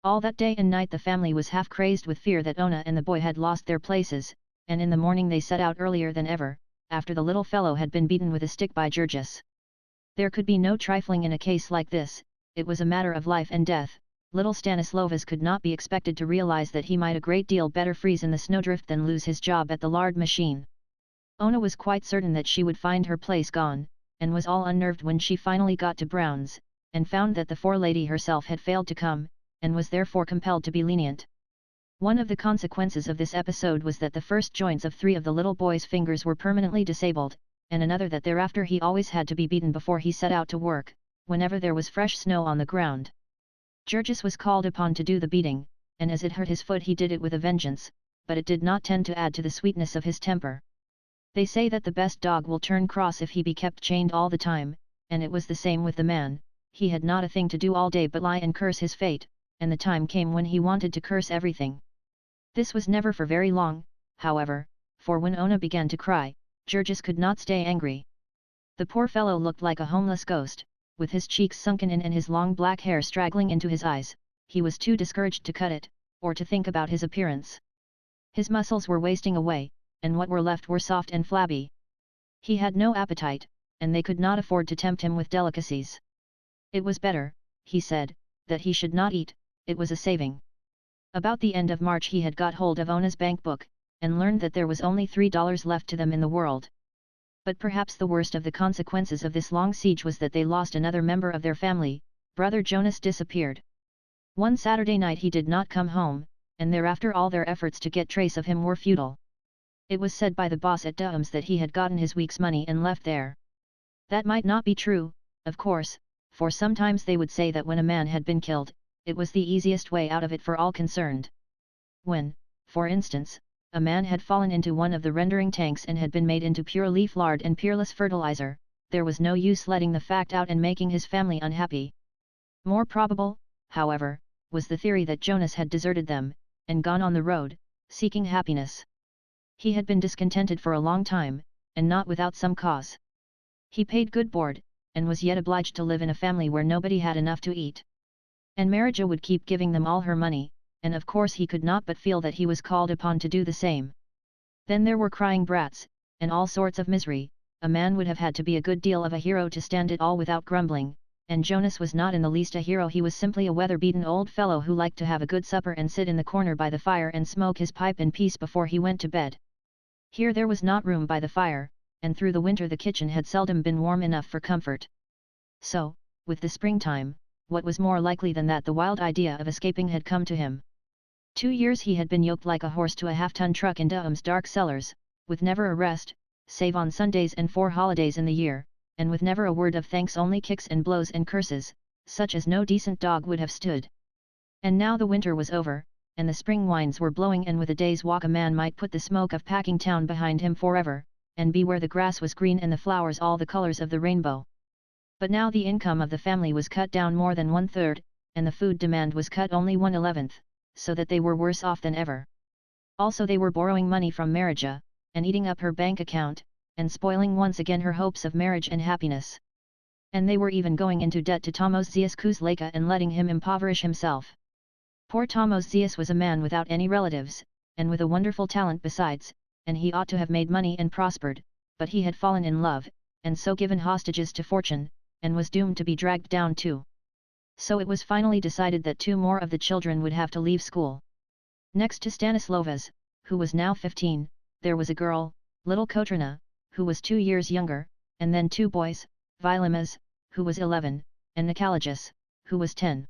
All that day and night the family was half crazed with fear that Ona and the boy had lost their places, and in the morning they set out earlier than ever, after the little fellow had been beaten with a stick by Georges. There could be no trifling in a case like this, it was a matter of life and death. Little Stanislovas could not be expected to realize that he might a great deal better freeze in the snowdrift than lose his job at the lard machine. Ona was quite certain that she would find her place gone, and was all unnerved when she finally got to Brown's, and found that the forelady herself had failed to come, and was therefore compelled to be lenient. One of the consequences of this episode was that the first joints of 3 of the little boy's fingers were permanently disabled, and another that thereafter he always had to be beaten before he set out to work, whenever there was fresh snow on the ground. Georges was called upon to do the beating, and as it hurt his foot he did it with a vengeance, but it did not tend to add to the sweetness of his temper. They say that the best dog will turn cross if he be kept chained all the time, and it was the same with the man. He had not a thing to do all day but lie and curse his fate, and the time came when he wanted to curse everything. This was never for very long, however, for when Ona began to cry, Georges could not stay angry. The poor fellow looked like a homeless ghost, with his cheeks sunken in and his long black hair straggling into his eyes. He was too discouraged to cut it, or to think about his appearance. His muscles were wasting away, and what were left were soft and flabby. He had no appetite, and they could not afford to tempt him with delicacies. It was better, he said, that he should not eat, it was a saving. About the end of March he had got hold of Ona's bank book, and learned that there was only $3 left to them in the world. But perhaps the worst of the consequences of this long siege was that they lost another member of their family. Brother Jonas disappeared. One Saturday night he did not come home, and thereafter all their efforts to get trace of him were futile. It was said by the boss at Duhm's that he had gotten his week's money and left there. That might not be true, of course, for sometimes they would say that when a man had been killed, it was the easiest way out of it for all concerned. When, for instance, a man had fallen into one of the rendering tanks and had been made into pure leaf lard and peerless fertilizer, there was no use letting the fact out and making his family unhappy. More probable, however, was the theory that Jonas had deserted them, and gone on the road, seeking happiness. He had been discontented for a long time, and not without some cause. He paid good board, and was yet obliged to live in a family where nobody had enough to eat. And Marija would keep giving them all her money, and of course he could not but feel that he was called upon to do the same. Then there were crying brats, and all sorts of misery. A man would have had to be a good deal of a hero to stand it all without grumbling, and Jonas was not in the least a hero. He was simply a weather-beaten old fellow who liked to have a good supper and sit in the corner by the fire and smoke his pipe in peace before he went to bed. Here there was not room by the fire, and through the winter the kitchen had seldom been warm enough for comfort. So, with the springtime, what was more likely than that the wild idea of escaping had come to him. 2 years he had been yoked like a horse to a half-ton truck in Durham's dark cellars, with never a rest, save on Sundays and 4 holidays in the year, and with never a word of thanks, only kicks and blows and curses, such as no decent dog would have stood. And now the winter was over, and the spring winds were blowing, and with a day's walk a man might put the smoke of packing town behind him forever, and be where the grass was green and the flowers all the colors of the rainbow. But now the income of the family was cut down more than 1/3, and the food demand was cut only 1/11, so that they were worse off than ever. Also they were borrowing money from Marija, and eating up her bank account, and spoiling once again her hopes of marriage and happiness. And they were even going into debt to Tomosius Kuzleka and letting him impoverish himself. Poor Tomosius was a man without any relatives, and with a wonderful talent besides, and he ought to have made money and prospered, but he had fallen in love, and so given hostages to fortune, and was doomed to be dragged down too. So it was finally decided that 2 more of the children would have to leave school. Next to Stanislovas, who was now 15, there was a girl, little Kotrina, who was 2 years younger, and then 2 boys, Vilimas, who was 11, and Nikolaus, who was 10.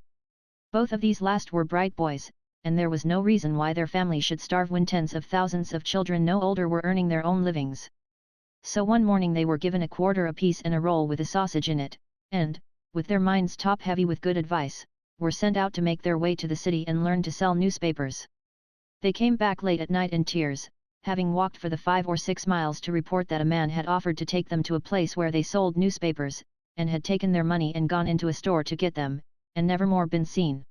Both of these last were bright boys, and there was no reason why their family should starve when tens of thousands of children no older were earning their own livings. So one morning they were given a quarter apiece and a roll with a sausage in it, and, with their minds top-heavy with good advice, were sent out to make their way to the city and learn to sell newspapers. They came back late at night in tears, having walked for the 5 or 6 miles to report that a man had offered to take them to a place where they sold newspapers, and had taken their money and gone into a store to get them, and never more been seen.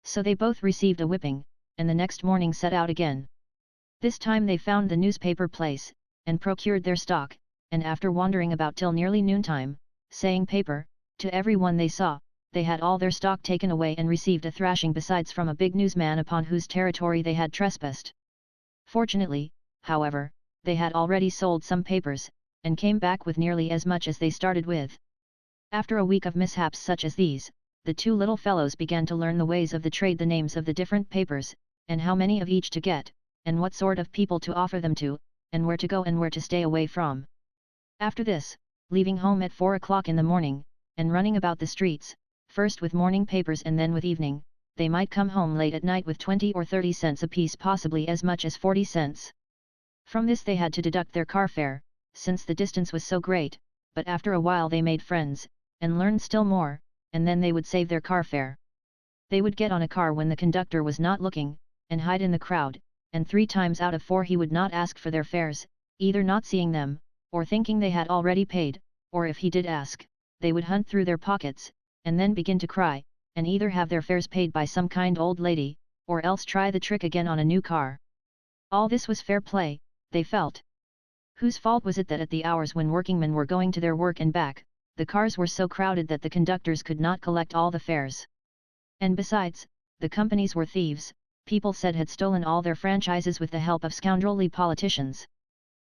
So they both received a whipping, and the next morning set out again. This time they found the newspaper place, and procured their stock, and after wandering about till nearly noontime, saying paper, to everyone they saw, they had all their stock taken away and received a thrashing besides from a big newsman upon whose territory they had trespassed. Fortunately, however, they had already sold some papers, and came back with nearly as much as they started with. After a week of mishaps such as these, the 2 little fellows began to learn the ways of the trade, the names of the different papers, and how many of each to get, and what sort of people to offer them to, and where to go and where to stay away from. After this, leaving home at 4 o'clock in the morning, and running about the streets, first with morning papers and then with evening, they might come home late at night with 20 or 30 cents apiece, possibly as much as 40 cents. From this they had to deduct their car fare, since the distance was so great, but after a while they made friends, and learned still more, and then they would save their car fare. They would get on a car when the conductor was not looking, and hide in the crowd, and 3 times out of 4 he would not ask for their fares, either not seeing them, or thinking they had already paid, or if he did ask, they would hunt through their pockets, and then begin to cry, and either have their fares paid by some kind old lady, or else try the trick again on a new car. All this was fair play, they felt. Whose fault was it that at the hours when workingmen were going to their work and back, the cars were so crowded that the conductors could not collect all the fares? And besides, the companies were thieves, people said had stolen all their franchises with the help of scoundrelly politicians.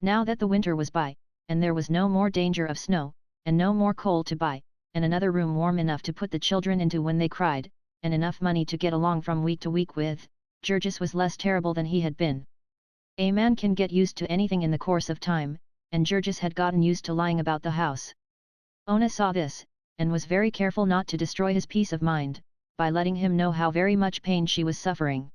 Now that the winter was by, and there was no more danger of snow, and no more coal to buy, and another room warm enough to put the children into when they cried, and enough money to get along from week to week with, Georges was less terrible than he had been. A man can get used to anything in the course of time, and Georges had gotten used to lying about the house. Ona saw this, and was very careful not to destroy his peace of mind, by letting him know how very much pain she was suffering.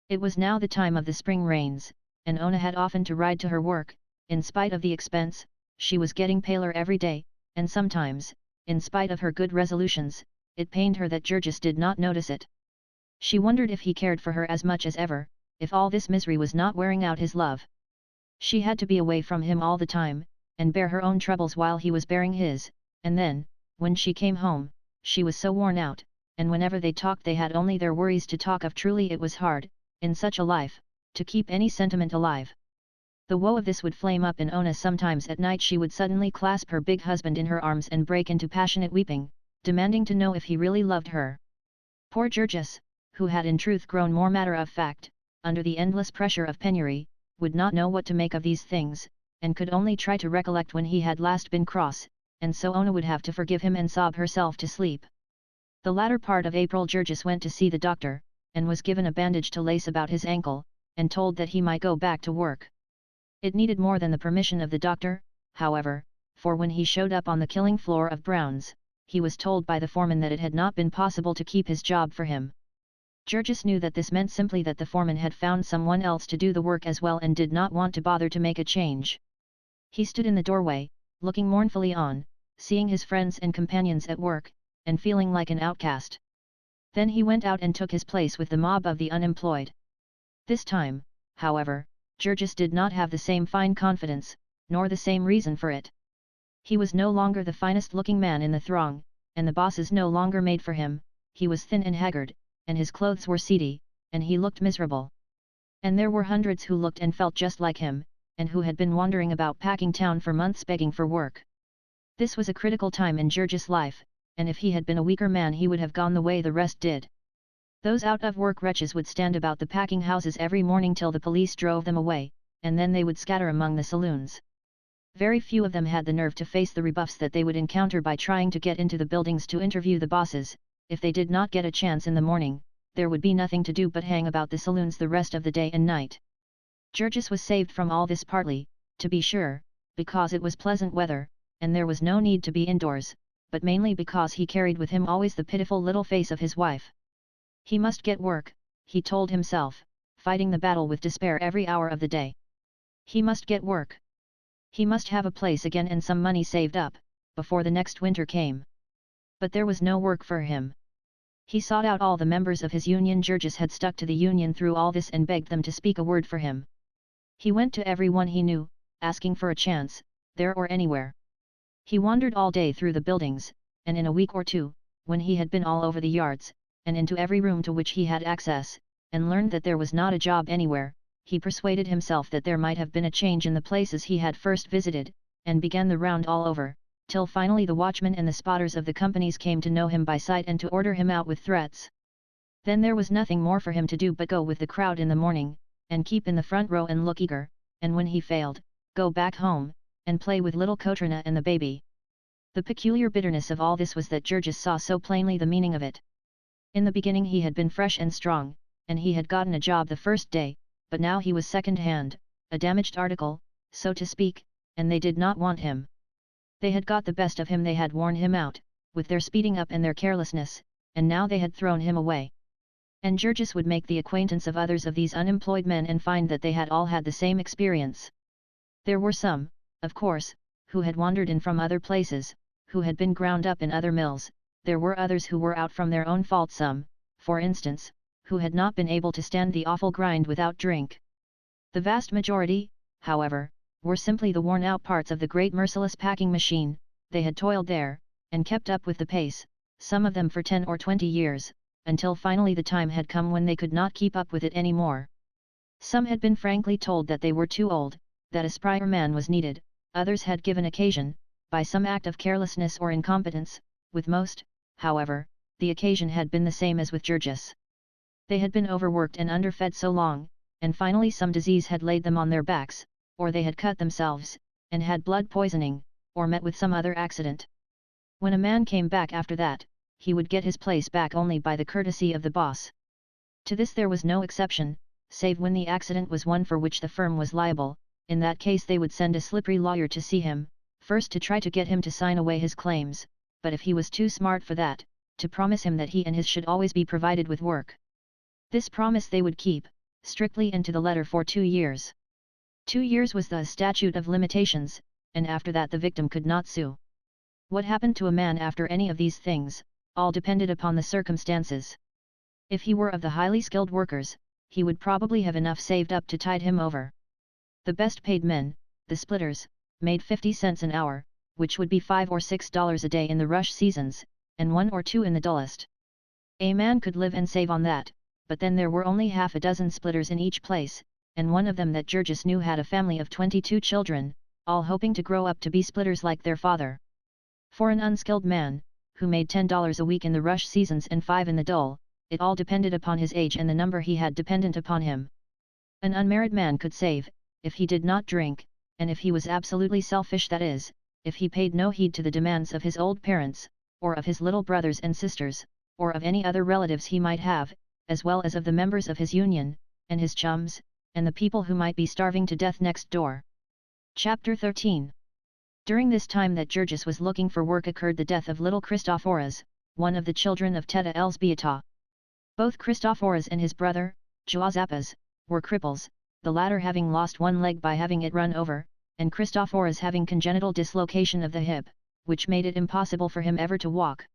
It was now the time of the spring rains, and Ona had often to ride to her work. In spite of the expense, she was getting paler every day, and sometimes, in spite of her good resolutions, it pained her that Georges did not notice it. She wondered if he cared for her as much as ever, if all this misery was not wearing out his love. She had to be away from him all the time, and bear her own troubles while he was bearing his, and then, when she came home, she was so worn out, and whenever they talked they had only their worries to talk of. Truly it was hard, in such a life, to keep any sentiment alive. The woe of this would flame up in Ona. Sometimes at night she would suddenly clasp her big husband in her arms and break into passionate weeping, demanding to know if he really loved her. Poor Georges, who had in truth grown more matter-of-fact, under the endless pressure of penury, would not know what to make of these things, and could only try to recollect when he had last been cross, and so Ona would have to forgive him and sob herself to sleep. The latter part of April Georges went to see the doctor, and was given a bandage to lace about his ankle, and told that he might go back to work. It needed more than the permission of the doctor, however, for when he showed up on the killing floor of Brown's, he was told by the foreman that it had not been possible to keep his job for him. Georges knew that this meant simply that the foreman had found someone else to do the work as well and did not want to bother to make a change. He stood in the doorway, looking mournfully on, seeing his friends and companions at work, and feeling like an outcast. Then he went out and took his place with the mob of the unemployed. This time, however, Georges did not have the same fine confidence, nor the same reason for it. He was no longer the finest-looking man in the throng, and the bosses no longer made for him. He was thin and haggard, and his clothes were seedy, and he looked miserable. And there were hundreds who looked and felt just like him, and who had been wandering about Packing Town for months begging for work. This was a critical time in Georges' life, and if he had been a weaker man he would have gone the way the rest did. Those out-of-work wretches would stand about the packing houses every morning till the police drove them away, and then they would scatter among the saloons. Very few of them had the nerve to face the rebuffs that they would encounter by trying to get into the buildings to interview the bosses. If they did not get a chance in the morning, there would be nothing to do but hang about the saloons the rest of the day and night. Georges was saved from all this partly, to be sure, because it was pleasant weather, and there was no need to be indoors, but mainly because he carried with him always the pitiful little face of his wife. He must get work, he told himself, fighting the battle with despair every hour of the day. He must get work. He must have a place again and some money saved up, before the next winter came. But there was no work for him. He sought out all the members of his union. Georges had stuck to the union through all this and begged them to speak a word for him. He went to everyone he knew, asking for a chance, there or anywhere. He wandered all day through the buildings, and in a week or two, when he had been all over the yards, and into every room to which he had access, and learned that there was not a job anywhere, he persuaded himself that there might have been a change in the places he had first visited, and began the round all over, till finally the watchmen and the spotters of the companies came to know him by sight and to order him out with threats. Then there was nothing more for him to do but go with the crowd in the morning, and keep in the front row and look eager, and when he failed, go back home, and play with little Katrina and the baby. The peculiar bitterness of all this was that Georges saw so plainly the meaning of it. In the beginning he had been fresh and strong, and he had gotten a job the first day, but now he was second-hand, a damaged article, so to speak, and they did not want him. They had got the best of him, they had worn him out, with their speeding up and their carelessness, and now they had thrown him away. And Georges would make the acquaintance of others of these unemployed men and find that they had all had the same experience. There were some, of course, who had wandered in from other places, who had been ground up in other mills. There were others who were out from their own fault, some, for instance, who had not been able to stand the awful grind without drink. The vast majority, however, were simply the worn-out parts of the great merciless packing machine. They had toiled there, and kept up with the pace, some of them for 10 or 20 years, until finally the time had come when they could not keep up with it any more. Some had been frankly told that they were too old, that a sprier man was needed. Others had given occasion, by some act of carelessness or incompetence. With most, however, the occasion had been the same as with Georges. They had been overworked and underfed so long, and finally some disease had laid them on their backs, or they had cut themselves, and had blood poisoning, or met with some other accident. When a man came back after that, he would get his place back only by the courtesy of the boss. To this there was no exception, save when the accident was one for which the firm was liable. In that case they would send a slippery lawyer to see him, first to try to get him to sign away his claims, but if he was too smart for that, to promise him that he and his should always be provided with work. This promise they would keep, strictly and to the letter, for 2 years. 2 years was the statute of limitations, and after that the victim could not sue. What happened to a man after any of these things, all depended upon the circumstances. If he were of the highly skilled workers, he would probably have enough saved up to tide him over. The best paid men, the splitters, made 50 cents an hour, which would be $5 or $6 a day in the rush seasons, and 1 or 2 in the dullest. A man could live and save on that, but then there were only half a dozen splitters in each place, and one of them that Georges knew had a family of 22 children, all hoping to grow up to be splitters like their father. For an unskilled man, who made $10 a week in the rush seasons and $5 in the dull, it all depended upon his age and the number he had dependent upon him. An unmarried man could save, if he did not drink, and if he was absolutely selfish, that is, if he paid no heed to the demands of his old parents, or of his little brothers and sisters, or of any other relatives he might have, as well as of the members of his union, and his chums, and the people who might be starving to death next door. Chapter 13. During this time that Georges was looking for work occurred the death of little Christophoras, one of the children of Teta Elzbieta. Both Christophoras and his brother, Joazapas, were cripples, the latter having lost one leg by having it run over, and Christophoras having congenital dislocation of the hip, which made it impossible for him ever to walk.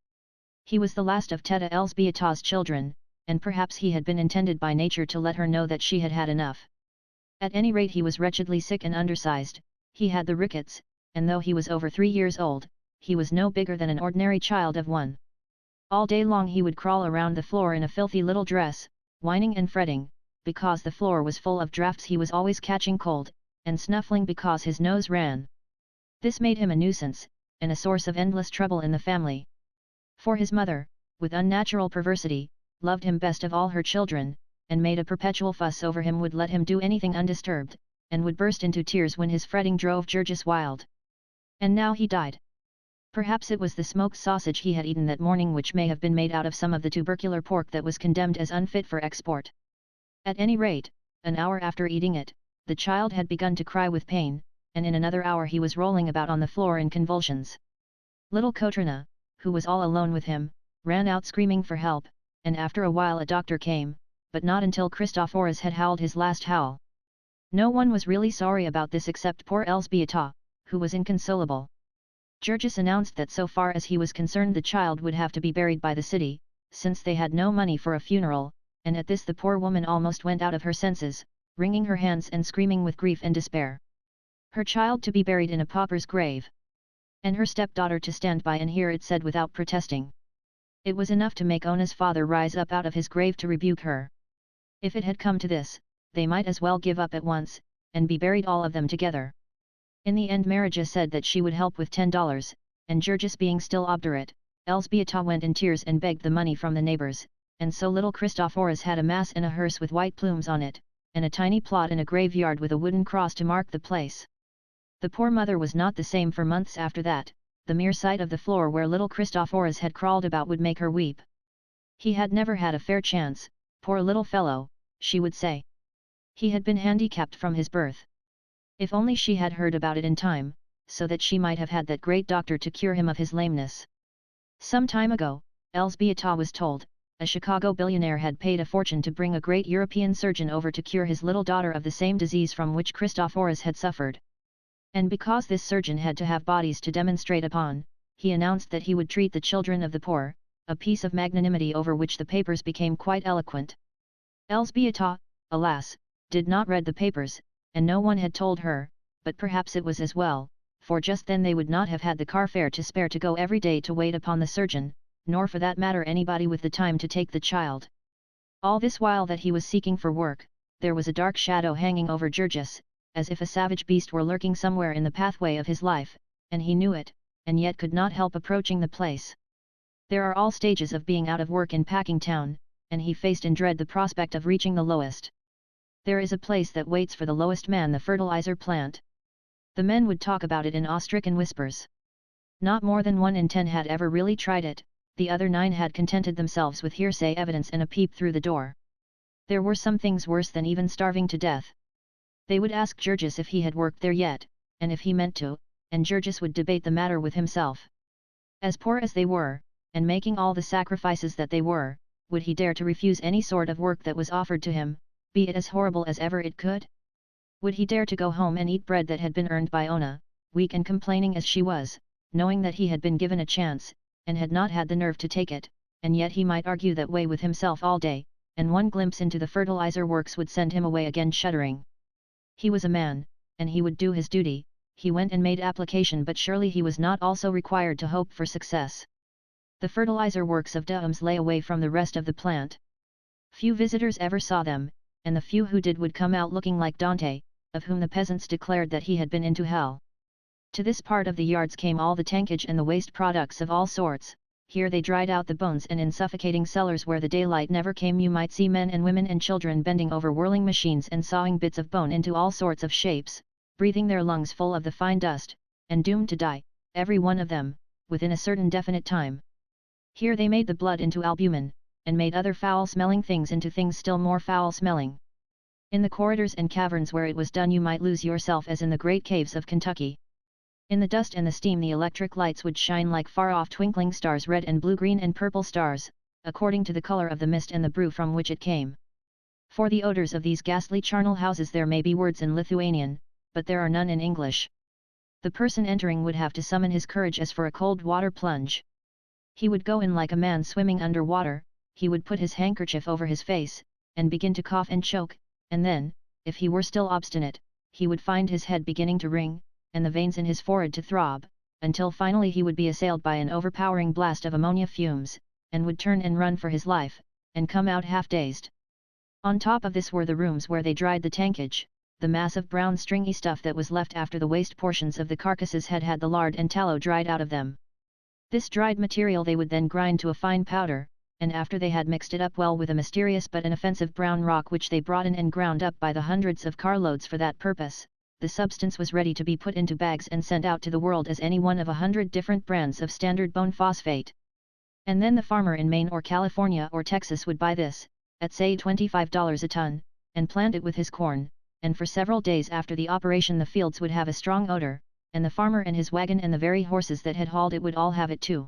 He was the last of Teta Elzbieta's children, and perhaps he had been intended by nature to let her know that she had had enough. At any rate he was wretchedly sick and undersized, he had the rickets, and though he was over 3 years old, he was no bigger than an ordinary child of 1. All day long he would crawl around the floor in a filthy little dress, whining and fretting, because the floor was full of draughts. He was always catching cold, and snuffling because his nose ran. This made him a nuisance, and a source of endless trouble in the family. For his mother, with unnatural perversity, loved him best of all her children, and made a perpetual fuss over him, would let him do anything undisturbed, and would burst into tears when his fretting drove Georges wild. And now he died. Perhaps it was the smoked sausage he had eaten that morning, which may have been made out of some of the tubercular pork that was condemned as unfit for export. At any rate, an hour after eating it, the child had begun to cry with pain, and in another hour he was rolling about on the floor in convulsions. Little Kotrina, who was all alone with him, ran out screaming for help, and after a while a doctor came, but not until Christophoras had howled his last howl. No one was really sorry about this except poor Elzbieta, who was inconsolable. Georges announced that so far as he was concerned the child would have to be buried by the city, since they had no money for a funeral, and at this the poor woman almost went out of her senses, wringing her hands and screaming with grief and despair. Her child to be buried in a pauper's grave, and her stepdaughter to stand by and hear it said without protesting. It was enough to make Ona's father rise up out of his grave to rebuke her. If it had come to this, they might as well give up at once, and be buried all of them together. In the end Marija said that she would help with $10, and Georges being still obdurate, Elzbieta went in tears and begged the money from the neighbors, and so little Christophoras had a mass in a hearse with white plumes on it, and a tiny plot in a graveyard with a wooden cross to mark the place. The poor mother was not the same for months after that. The mere sight of the floor where little Christophoras had crawled about would make her weep. He had never had a fair chance, poor little fellow, she would say. He had been handicapped from his birth. If only she had heard about it in time, so that she might have had that great doctor to cure him of his lameness. Some time ago, Elzbieta was told, a Chicago billionaire had paid a fortune to bring a great European surgeon over to cure his little daughter of the same disease from which Christophoras had suffered. And because this surgeon had to have bodies to demonstrate upon, he announced that he would treat the children of the poor, a piece of magnanimity over which the papers became quite eloquent. Elzbieta, alas, did not read the papers, and no one had told her, but perhaps it was as well, for just then they would not have had the car fare to spare to go every day to wait upon the surgeon, nor for that matter anybody with the time to take the child. All this while that he was seeking for work, there was a dark shadow hanging over Georges, as if a savage beast were lurking somewhere in the pathway of his life, and he knew it, and yet could not help approaching the place. There are all stages of being out of work in Packingtown, and he faced in dread the prospect of reaching the lowest. There is a place that waits for the lowest man, the fertilizer plant. The men would talk about it in awe-stricken whispers. Not more than 1 in 10 had ever really tried it, the other 9 had contented themselves with hearsay evidence and a peep through the door. There were some things worse than even starving to death. They would ask Georges if he had worked there yet, and if he meant to, and Georges would debate the matter with himself. As poor as they were, and making all the sacrifices that they were, would he dare to refuse any sort of work that was offered to him, be it as horrible as ever it could? Would he dare to go home and eat bread that had been earned by Ona, weak and complaining as she was, knowing that he had been given a chance, and had not had the nerve to take it, and yet he might argue that way with himself all day, and one glimpse into the fertilizer works would send him away again shuddering. He was a man, and he would do his duty. He went and made application, but surely he was not also required to hope for success. The fertilizer works of Dahums lay away from the rest of the plant. Few visitors ever saw them, and the few who did would come out looking like Dante, of whom the peasants declared that he had been into hell. To this part of the yards came all the tankage and the waste products of all sorts. Here they dried out the bones, and in suffocating cellars where the daylight never came you might see men and women and children bending over whirling machines and sawing bits of bone into all sorts of shapes, breathing their lungs full of the fine dust, and doomed to die, every one of them, within a certain definite time. Here they made the blood into albumin, and made other foul-smelling things into things still more foul-smelling. In the corridors and caverns where it was done you might lose yourself as in the great caves of Kentucky. In the dust and the steam the electric lights would shine like far-off twinkling stars, red and blue, green and purple stars, according to the color of the mist and the brew from which it came. For the odors of these ghastly charnel houses there may be words in Lithuanian, but there are none in English. The person entering would have to summon his courage as for a cold water plunge. He would go in like a man swimming under water, he would put his handkerchief over his face, and begin to cough and choke, and then, if he were still obstinate, he would find his head beginning to ring, and the veins in his forehead to throb, until finally he would be assailed by an overpowering blast of ammonia fumes, and would turn and run for his life, and come out half-dazed. On top of this were the rooms where they dried the tankage, the mass of brown stringy stuff that was left after the waste portions of the carcasses had had the lard and tallow dried out of them. This dried material they would then grind to a fine powder, and after they had mixed it up well with a mysterious but inoffensive brown rock which they brought in and ground up by the hundreds of carloads for that purpose, the substance was ready to be put into bags and sent out to the world as any one of 100 different brands of standard bone phosphate. And then the farmer in Maine or California or Texas would buy this, at say $25 a ton, and plant it with his corn, and for several days after the operation the fields would have a strong odor, and the farmer and his wagon and the very horses that had hauled it would all have it too.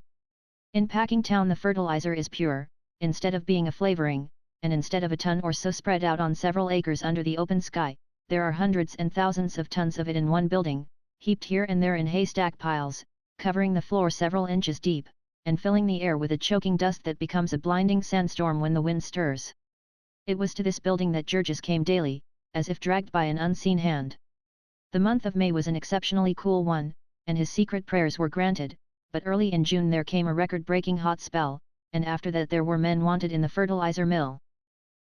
In Packing Town the fertilizer is pure, instead of being a flavoring, and instead of a ton or so spread out on several acres under the open sky, there are hundreds and thousands of tons of it in one building, heaped here and there in haystack piles, covering the floor several inches deep, and filling the air with a choking dust that becomes a blinding sandstorm when the wind stirs. It was to this building that Georges came daily, as if dragged by an unseen hand. The month of May was an exceptionally cool one, and his secret prayers were granted, but early in June there came a record-breaking hot spell, and after that there were men wanted in the fertilizer mill.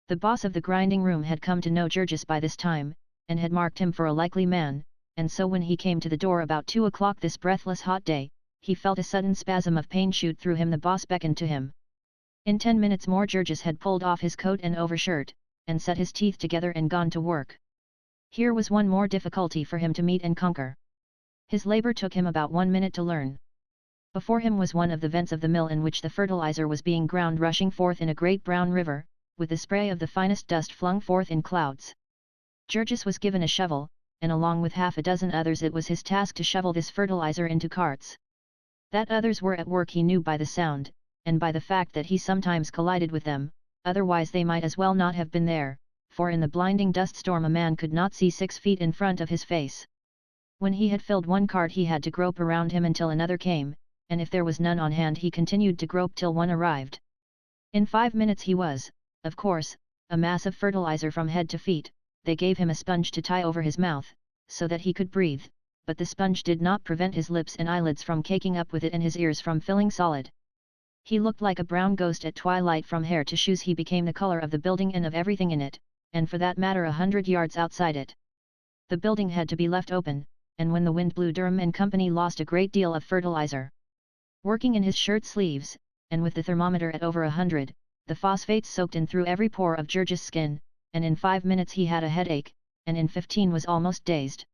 The boss of the grinding room had come to know Georges by this time, and had marked him for a likely man, and so when he came to the door about 2 o'clock this breathless hot day, he felt a sudden spasm of pain shoot through him. The boss beckoned to him. In 10 minutes more Georges had pulled off his coat and overshirt, and set his teeth together and gone to work. Here was one more difficulty for him to meet and conquer. His labor took him about 1 minute to learn. Before him was one of the vents of the mill in which the fertilizer was being ground, rushing forth in a great brown river, with the spray of the finest dust flung forth in clouds. Georges was given a shovel, and along with half a dozen others it was his task to shovel this fertilizer into carts. That others were at work he knew by the sound, and by the fact that he sometimes collided with them, otherwise they might as well not have been there, for in the blinding dust storm a man could not see 6 feet in front of his face. When he had filled one cart he had to grope around him until another came, and if there was none on hand he continued to grope till one arrived. In 5 minutes he was, of course, a mass of fertilizer from head to feet. They gave him a sponge to tie over his mouth, so that he could breathe, but the sponge did not prevent his lips and eyelids from caking up with it and his ears from filling solid. He looked like a brown ghost at twilight. From hair to shoes he became the color of the building and of everything in it, and for that matter 100 yards outside it. The building had to be left open, and when the wind blew Durham and Company lost a great deal of fertilizer. Working in his shirt sleeves, and with the thermometer at over 100, the phosphates soaked in through every pore of George's skin, and in 5 minutes he had a headache, and in 15 was almost dazed.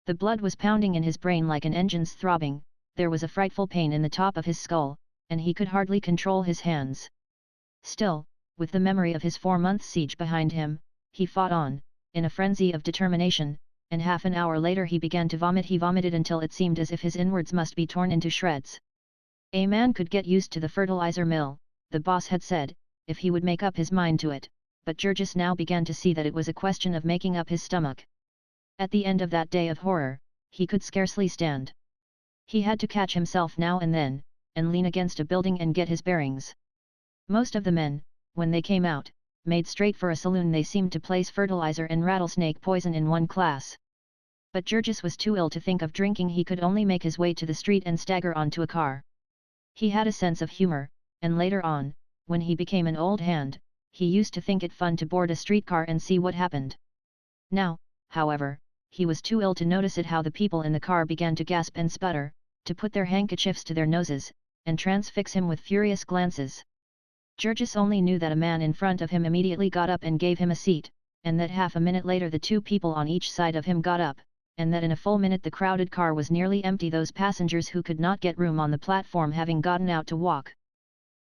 The blood was pounding in his brain like an engine's throbbing, there was a frightful pain in the top of his skull, and he could hardly control his hands. Still, with the memory of his 4-month siege behind him, he fought on, in a frenzy of determination, and half an hour later he began to vomit. He vomited until it seemed as if his inwards must be torn into shreds. A man could get used to the fertilizer mill, the boss had said, if he would make up his mind to it, but Georges now began to see that it was a question of making up his stomach. At the end of that day of horror, he could scarcely stand. He had to catch himself now and then, and lean against a building and get his bearings. Most of the men, when they came out, made straight for a saloon. They seemed to place fertilizer and rattlesnake poison in one class. But Georges was too ill to think of drinking. He could only make his way to the street and stagger onto a car. He had a sense of humor, and later on, when he became an old hand, he used to think it fun to board a streetcar and see what happened. Now, however, he was too ill to notice it. How the people in the car began to gasp and sputter, to put their handkerchiefs to their noses, and transfix him with furious glances. Georges only knew that a man in front of him immediately got up and gave him a seat, and that half a minute later the two people on each side of him got up, and that in a full minute the crowded car was nearly empty, those passengers who could not get room on the platform having gotten out to walk.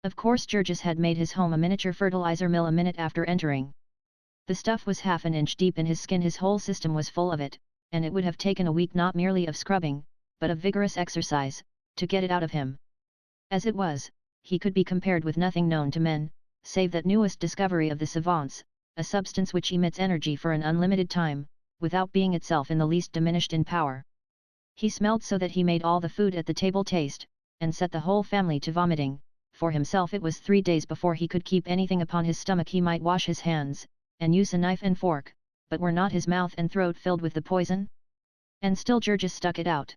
Of course Georges had made his home a miniature fertilizer mill a minute after entering. The stuff was half an inch deep in his skin, his whole system was full of it, and it would have taken a week not merely of scrubbing, but of vigorous exercise, to get it out of him. As it was, he could be compared with nothing known to men, save that newest discovery of the savants, a substance which emits energy for an unlimited time, without being itself in the least diminished in power. He smelled so that he made all the food at the table taste, and set the whole family to vomiting. For himself it was 3 days before he could keep anything upon his stomach. He might wash his hands, and use a knife and fork, but were not his mouth and throat filled with the poison? And still Georges stuck it out.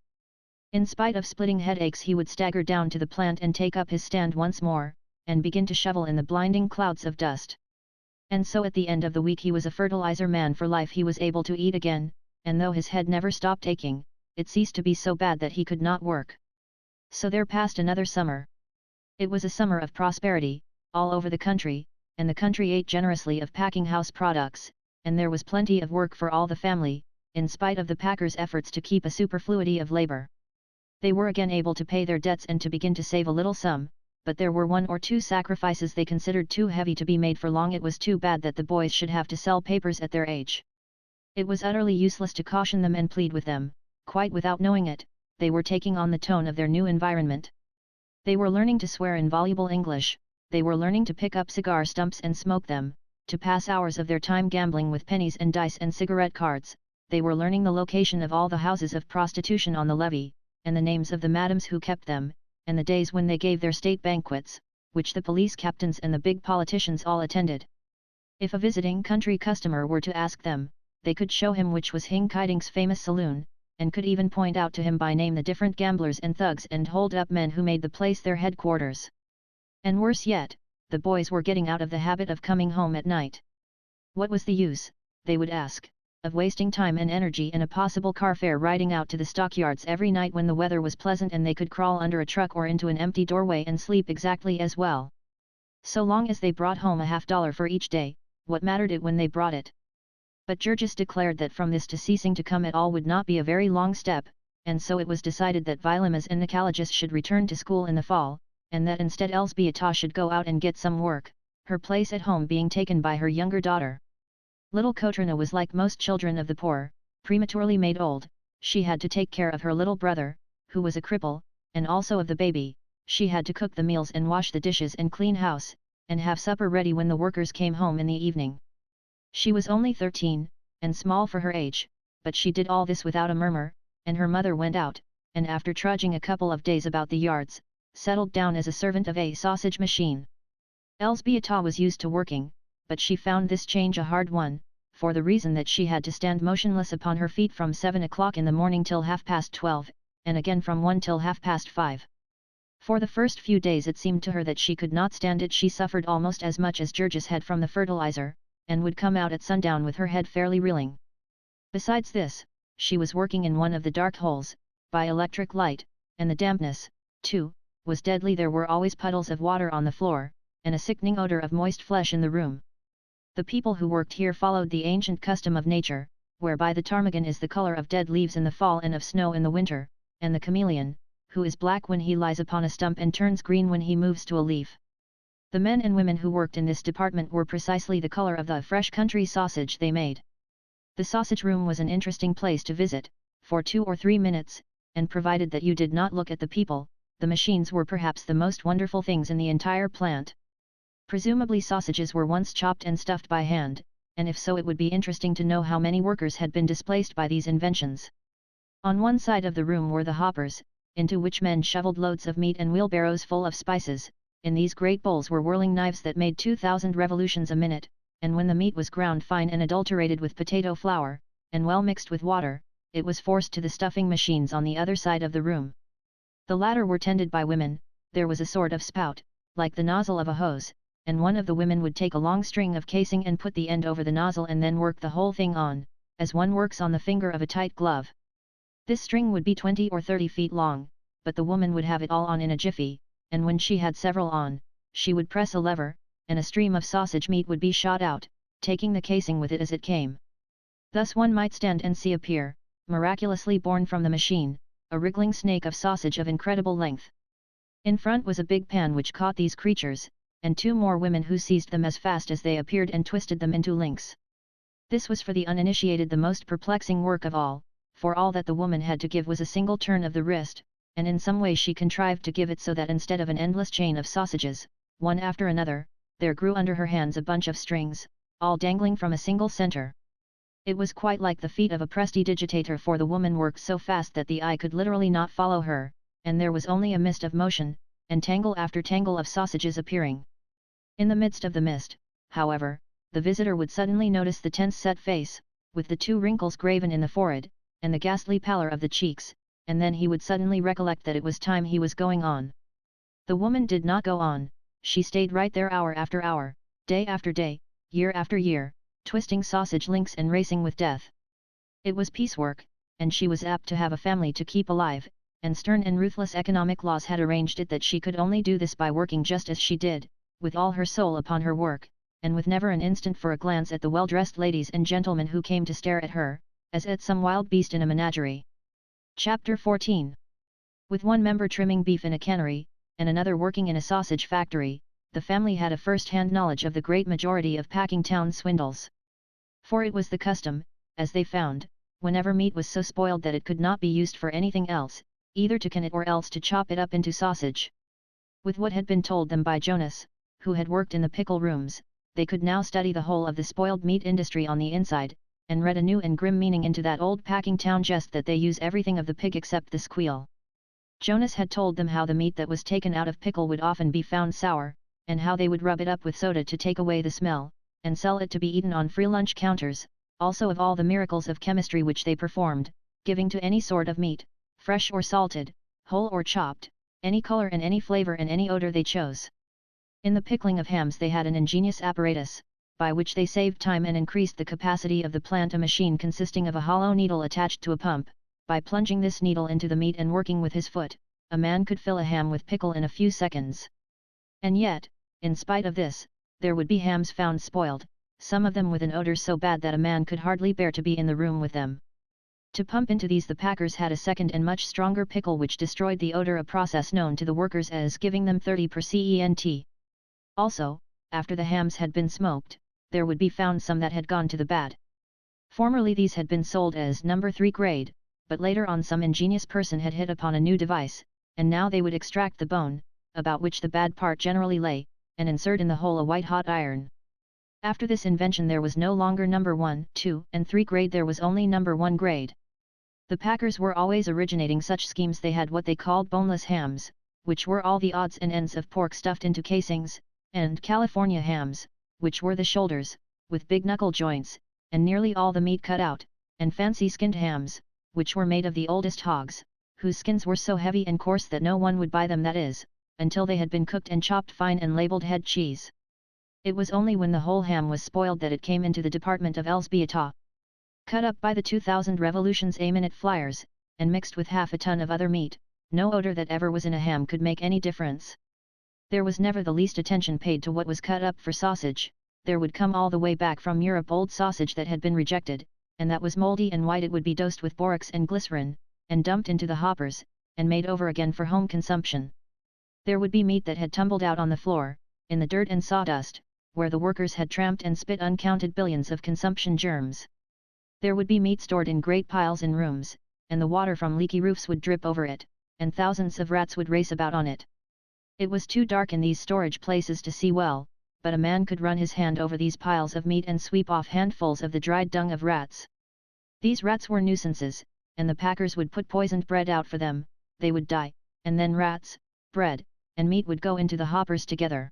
In spite of splitting headaches he would stagger down to the plant and take up his stand once more, and begin to shovel in the blinding clouds of dust. And so at the end of the week he was a fertilizer man for life. He was able to eat again, and though his head never stopped aching, it ceased to be so bad that he could not work. So there passed another summer. It was a summer of prosperity, all over the country, and the country ate generously of packing house products, and there was plenty of work for all the family, in spite of the packers' efforts to keep a superfluity of labor. They were again able to pay their debts and to begin to save a little sum, but there were 1 or 2 sacrifices they considered too heavy to be made for long. It was too bad that the boys should have to sell papers at their age. It was utterly useless to caution them and plead with them, quite without knowing it, they were taking on the tone of their new environment. They were learning to swear in voluble English, they were learning to pick up cigar stumps and smoke them, to pass hours of their time gambling with pennies and dice and cigarette cards. They were learning the location of all the houses of prostitution on the levee, and the names of the madams who kept them, and the days when they gave their state banquets, which the police captains and the big politicians all attended. If a visiting country customer were to ask them, they could show him which was Hing Kiding's famous saloon, and could even point out to him by name the different gamblers and thugs and hold-up men who made the place their headquarters. And worse yet, the boys were getting out of the habit of coming home at night. What was the use, they would ask, of wasting time and energy in a possible car fare riding out to the stockyards every night when the weather was pleasant and they could crawl under a truck or into an empty doorway and sleep exactly as well? So long as they brought home a $50 for each day, what mattered it when they brought it? But Georges declared that from this to ceasing to come at all would not be a very long step, and so it was decided that Vilimas and Nicolaus should return to school in the fall, and that instead Elzbieta should go out and get some work, her place at home being taken by her younger daughter. Little Kotrina was like most children of the poor, prematurely made old. She had to take care of her little brother, who was a cripple, and also of the baby. She had to cook the meals and wash the dishes and clean house, and have supper ready when the workers came home in the evening. She was only 13, and small for her age, but she did all this without a murmur, and her mother went out, and after trudging a couple of days about the yards, settled down as a servant of a sausage machine. Elzbieta was used to working, but she found this change a hard one, for the reason that she had to stand motionless upon her feet from 7 o'clock in the morning till 12:30, and again from 1 till 5:30. For the first few days it seemed to her that she could not stand it. She suffered almost as much as Georges had from the fertilizer, and would come out at sundown with her head fairly reeling. Besides this, she was working in one of the dark holes, by electric light, and the dampness, too, was deadly. There were always puddles of water on the floor, and a sickening odor of moist flesh in the room. The people who worked here followed the ancient custom of nature, whereby the ptarmigan is the color of dead leaves in the fall and of snow in the winter, and the chameleon, who is black when he lies upon a stump and turns green when he moves to a leaf. The men and women who worked in this department were precisely the color of the fresh country sausage they made. The sausage room was an interesting place to visit, for 2 or 3 minutes, and provided that you did not look at the people, the machines were perhaps the most wonderful things in the entire plant. Presumably sausages were once chopped and stuffed by hand, and if so it would be interesting to know how many workers had been displaced by these inventions. On one side of the room were the hoppers, into which men shoveled loads of meat and wheelbarrows full of spices. In these great bowls were whirling knives that made 2,000 revolutions a minute, and when the meat was ground fine and adulterated with potato flour, and well mixed with water, it was forced to the stuffing machines on the other side of the room. The latter were tended by women. There was a sort of spout, like the nozzle of a hose, and one of the women would take a long string of casing and put the end over the nozzle and then work the whole thing on, as one works on the finger of a tight glove. This string would be 20 or 30 feet long, but the woman would have it all on in a jiffy, and when she had several on, she would press a lever, and a stream of sausage meat would be shot out, taking the casing with it as it came. Thus one might stand and see appear, miraculously born from the machine, a wriggling snake of sausage of incredible length. In front was a big pan which caught these creatures, and 2 more women who seized them as fast as they appeared and twisted them into links. This was for the uninitiated the most perplexing work of all, for all that the woman had to give was a single turn of the wrist, and in some way she contrived to give it so that instead of an endless chain of sausages, one after another, there grew under her hands a bunch of strings, all dangling from a single center. It was quite like the feat of a prestidigitator, for the woman worked so fast that the eye could literally not follow her, and there was only a mist of motion, and tangle after tangle of sausages appearing. In the midst of the mist, however, the visitor would suddenly notice the tense set face, with the 2 wrinkles graven in the forehead, and the ghastly pallor of the cheeks, and then he would suddenly recollect that it was time he was going on. The woman did not go on, she stayed right there hour after hour, day after day, year after year, twisting sausage links and racing with death. It was piecework, and she was apt to have a family to keep alive, and stern and ruthless economic laws had arranged it that she could only do this by working just as she did, with all her soul upon her work, and with never an instant for a glance at the well-dressed ladies and gentlemen who came to stare at her, as at some wild beast in a menagerie. Chapter 14. With one member trimming beef in a cannery, and another working in a sausage factory, the family had a first-hand knowledge of the great majority of packing town swindles. For it was the custom, as they found, whenever meat was so spoiled that it could not be used for anything else, either to can it or else to chop it up into sausage. With what had been told them by Jonas, who had worked in the pickle rooms, they could now study the whole of the spoiled meat industry on the inside, and read a new and grim meaning into that old packing town jest that they use everything of the pig except the squeal. Jonas had told them how the meat that was taken out of pickle would often be found sour, and how they would rub it up with soda to take away the smell, and sell it to be eaten on free lunch counters, also of all the miracles of chemistry which they performed, giving to any sort of meat, fresh or salted, whole or chopped, any color and any flavor and any odor they chose. In the pickling of hams they had an ingenious apparatus, by which they saved time and increased the capacity of the plant, a machine consisting of a hollow needle attached to a pump. By plunging this needle into the meat and working with his foot, a man could fill a ham with pickle in a few seconds. And yet, in spite of this, there would be hams found spoiled, some of them with an odor so bad that a man could hardly bear to be in the room with them. To pump into these the packers had a second and much stronger pickle which destroyed the odor, a process known to the workers as giving them 30%. Also, after the hams had been smoked, there would be found some that had gone to the bad. Formerly these had been sold as No. 3 grade, but later on some ingenious person had hit upon a new device, and now they would extract the bone, about which the bad part generally lay, and insert in the hole a white-hot iron. After this invention there was no longer No. 1, 2, and 3 grade, there was only No. 1 grade. The packers were always originating such schemes. They had what they called boneless hams, which were all the odds and ends of pork stuffed into casings, and California hams, which were the shoulders, with big knuckle joints, and nearly all the meat cut out, and fancy skinned hams, which were made of the oldest hogs, whose skins were so heavy and coarse that no one would buy them, that is, until they had been cooked and chopped fine and labeled head cheese. It was only when the whole ham was spoiled that it came into the department of Elsbeta. Cut up by the 2,000 revolutions a minute flyers, and mixed with half a ton of other meat, no odor that ever was in a ham could make any difference. There was never the least attention paid to what was cut up for sausage. There would come all the way back from Europe old sausage that had been rejected, and that was moldy and white. It would be dosed with borax and glycerin, and dumped into the hoppers, and made over again for home consumption. There would be meat that had tumbled out on the floor, in the dirt and sawdust, where the workers had tramped and spit uncounted billions of consumption germs. There would be meat stored in great piles in rooms, and the water from leaky roofs would drip over it, and thousands of rats would race about on it. It was too dark in these storage places to see well, but a man could run his hand over these piles of meat and sweep off handfuls of the dried dung of rats. These rats were nuisances, and the packers would put poisoned bread out for them. They would die, and then rats, bread, and meat would go into the hoppers together.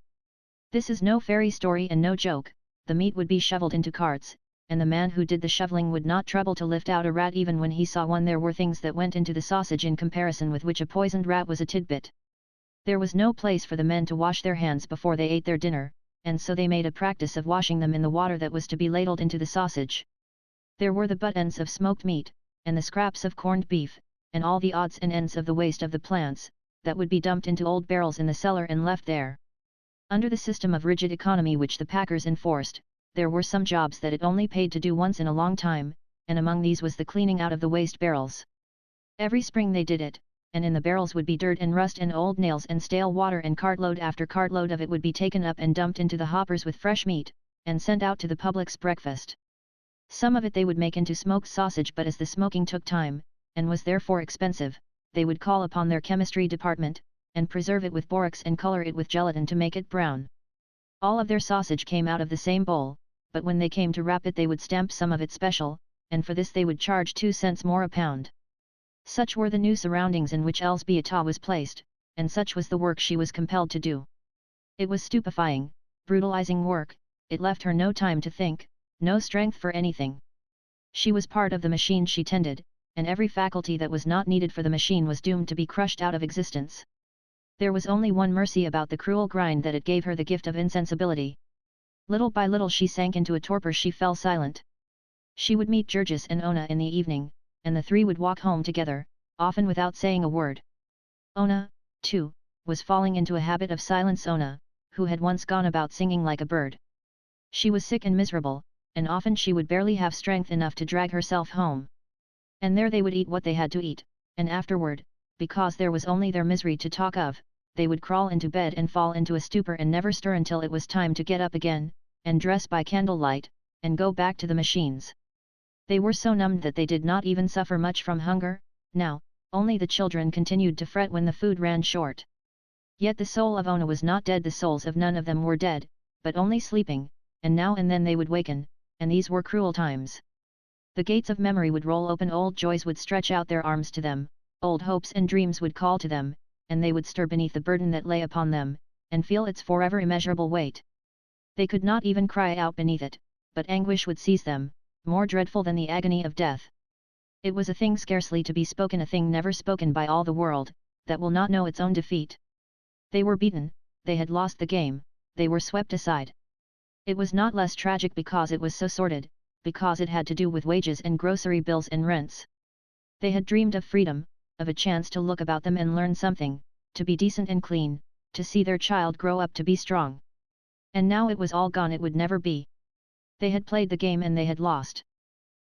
This is no fairy story and no joke. The meat would be shoveled into carts, and the man who did the shoveling would not trouble to lift out a rat even when he saw one. There were things that went into the sausage in comparison with which a poisoned rat was a tidbit. There was no place for the men to wash their hands before they ate their dinner, and so they made a practice of washing them in the water that was to be ladled into the sausage. There were the butt ends of smoked meat, and the scraps of corned beef, and all the odds and ends of the waste of the plants, that would be dumped into old barrels in the cellar and left there. Under the system of rigid economy which the packers enforced, there were some jobs that it only paid to do once in a long time, and among these was the cleaning out of the waste barrels. Every spring they did it, and in the barrels would be dirt and rust and old nails and stale water, and cartload after cartload of it would be taken up and dumped into the hoppers with fresh meat, and sent out to the public's breakfast. Some of it they would make into smoked sausage, but as the smoking took time, and was therefore expensive, they would call upon their chemistry department, and preserve it with borax and color it with gelatin to make it brown. All of their sausage came out of the same bowl, but when they came to wrap it they would stamp some of it special, and for this they would charge 2 cents more a pound. Such were the new surroundings in which Elzbieta was placed, and such was the work she was compelled to do. It was stupefying, brutalizing work. It left her no time to think, no strength for anything. She was part of the machine she tended, and every faculty that was not needed for the machine was doomed to be crushed out of existence. There was only one mercy about the cruel grind, that it gave her the gift of insensibility. Little by little she sank into a torpor. She fell silent. She would meet Georges and Ona in the evening, and the three would walk home together, often without saying a word. Ona, too, was falling into a habit of silence. Ona, who had once gone about singing like a bird. She was sick and miserable, and often she would barely have strength enough to drag herself home. And there they would eat what they had to eat, and afterward, because there was only their misery to talk of, they would crawl into bed and fall into a stupor and never stir until it was time to get up again, and dress by candlelight, and go back to the machines. They were so numbed that they did not even suffer much from hunger. Now, only the children continued to fret when the food ran short. Yet the soul of Ona was not dead. The souls of none of them were dead, but only sleeping, and now and then they would waken, and these were cruel times. The gates of memory would roll open, old joys would stretch out their arms to them, old hopes and dreams would call to them, and they would stir beneath the burden that lay upon them, and feel its forever immeasurable weight. They could not even cry out beneath it, but anguish would seize them, more dreadful than the agony of death. It was a thing scarcely to be spoken, a thing never spoken by all the world, that will not know its own defeat. They were beaten, they had lost the game, they were swept aside. It was not less tragic because it was so sordid, because it had to do with wages and grocery bills and rents. They had dreamed of freedom, of a chance to look about them and learn something, to be decent and clean, to see their child grow up to be strong. And now it was all gone. It would never be. They had played the game and they had lost.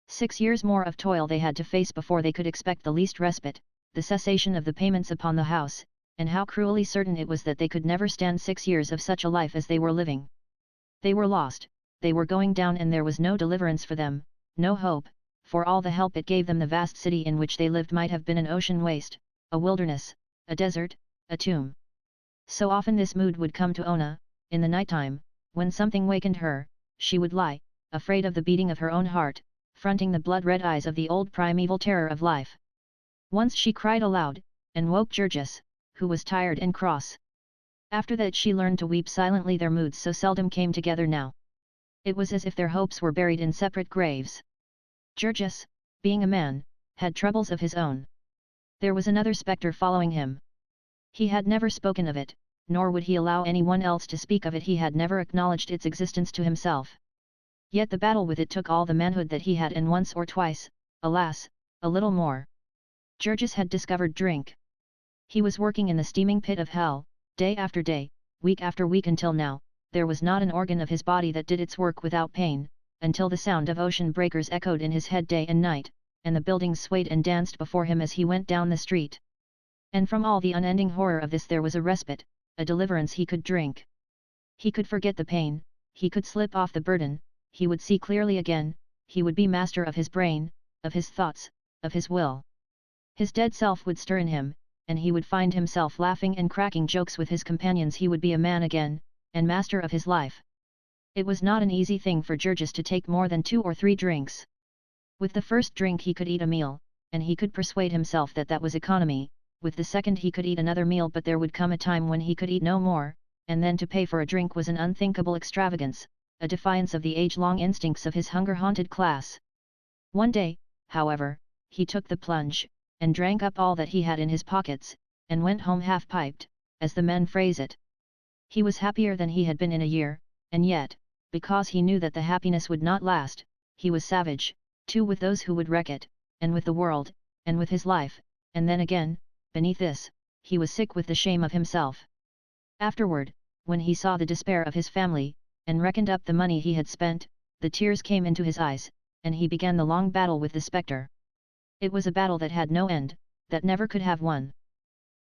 6 years more of toil they had to face before they could expect the least respite, the cessation of the payments upon the house, and how cruelly certain it was that they could never stand 6 years of such a life as they were living. They were lost, they were going down, and there was no deliverance for them, no hope. For all the help it gave them, the vast city in which they lived might have been an ocean waste, a wilderness, a desert, a tomb. So often this mood would come to Ona, in the night-time, when something wakened her, she would lie, afraid of the beating of her own heart, fronting the blood-red eyes of the old primeval terror of life. Once she cried aloud, and woke Georges, who was tired and cross. After that she learned to weep silently. Their moods so seldom came together now. It was as if their hopes were buried in separate graves. Georges, being a man, had troubles of his own. There was another spectre following him. He had never spoken of it, nor would he allow anyone else to speak of it. He had never acknowledged its existence to himself. Yet the battle with it took all the manhood that he had, and once or twice, alas, a little more. Georges had discovered drink. He was working in the steaming pit of hell, day after day, week after week, until now, there was not an organ of his body that did its work without pain, until the sound of ocean breakers echoed in his head day and night, and the buildings swayed and danced before him as he went down the street. And from all the unending horror of this there was a respite, a deliverance. He could drink. He could forget the pain, he could slip off the burden, he would see clearly again, he would be master of his brain, of his thoughts, of his will. His dead self would stir in him, and he would find himself laughing and cracking jokes with his companions. He would be a man again, and master of his life. It was not an easy thing for Georges to take more than 2 or 3 drinks. With the first drink he could eat a meal, and he could persuade himself that that was economy. With the second he could eat another meal, but there would come a time when he could eat no more, and then to pay for a drink was an unthinkable extravagance, a defiance of the age-long instincts of his hunger-haunted class. One day, however, he took the plunge, and drank up all that he had in his pockets, and went home half-piped, as the men phrase it. He was happier than he had been in a year, and yet, because he knew that the happiness would not last, he was savage, too, with those who would wreck it, and with the world, and with his life, and then again, beneath this, he was sick with the shame of himself. Afterward, when he saw the despair of his family, and reckoned up the money he had spent, the tears came into his eyes, and he began the long battle with the spectre. It was a battle that had no end, that never could have won.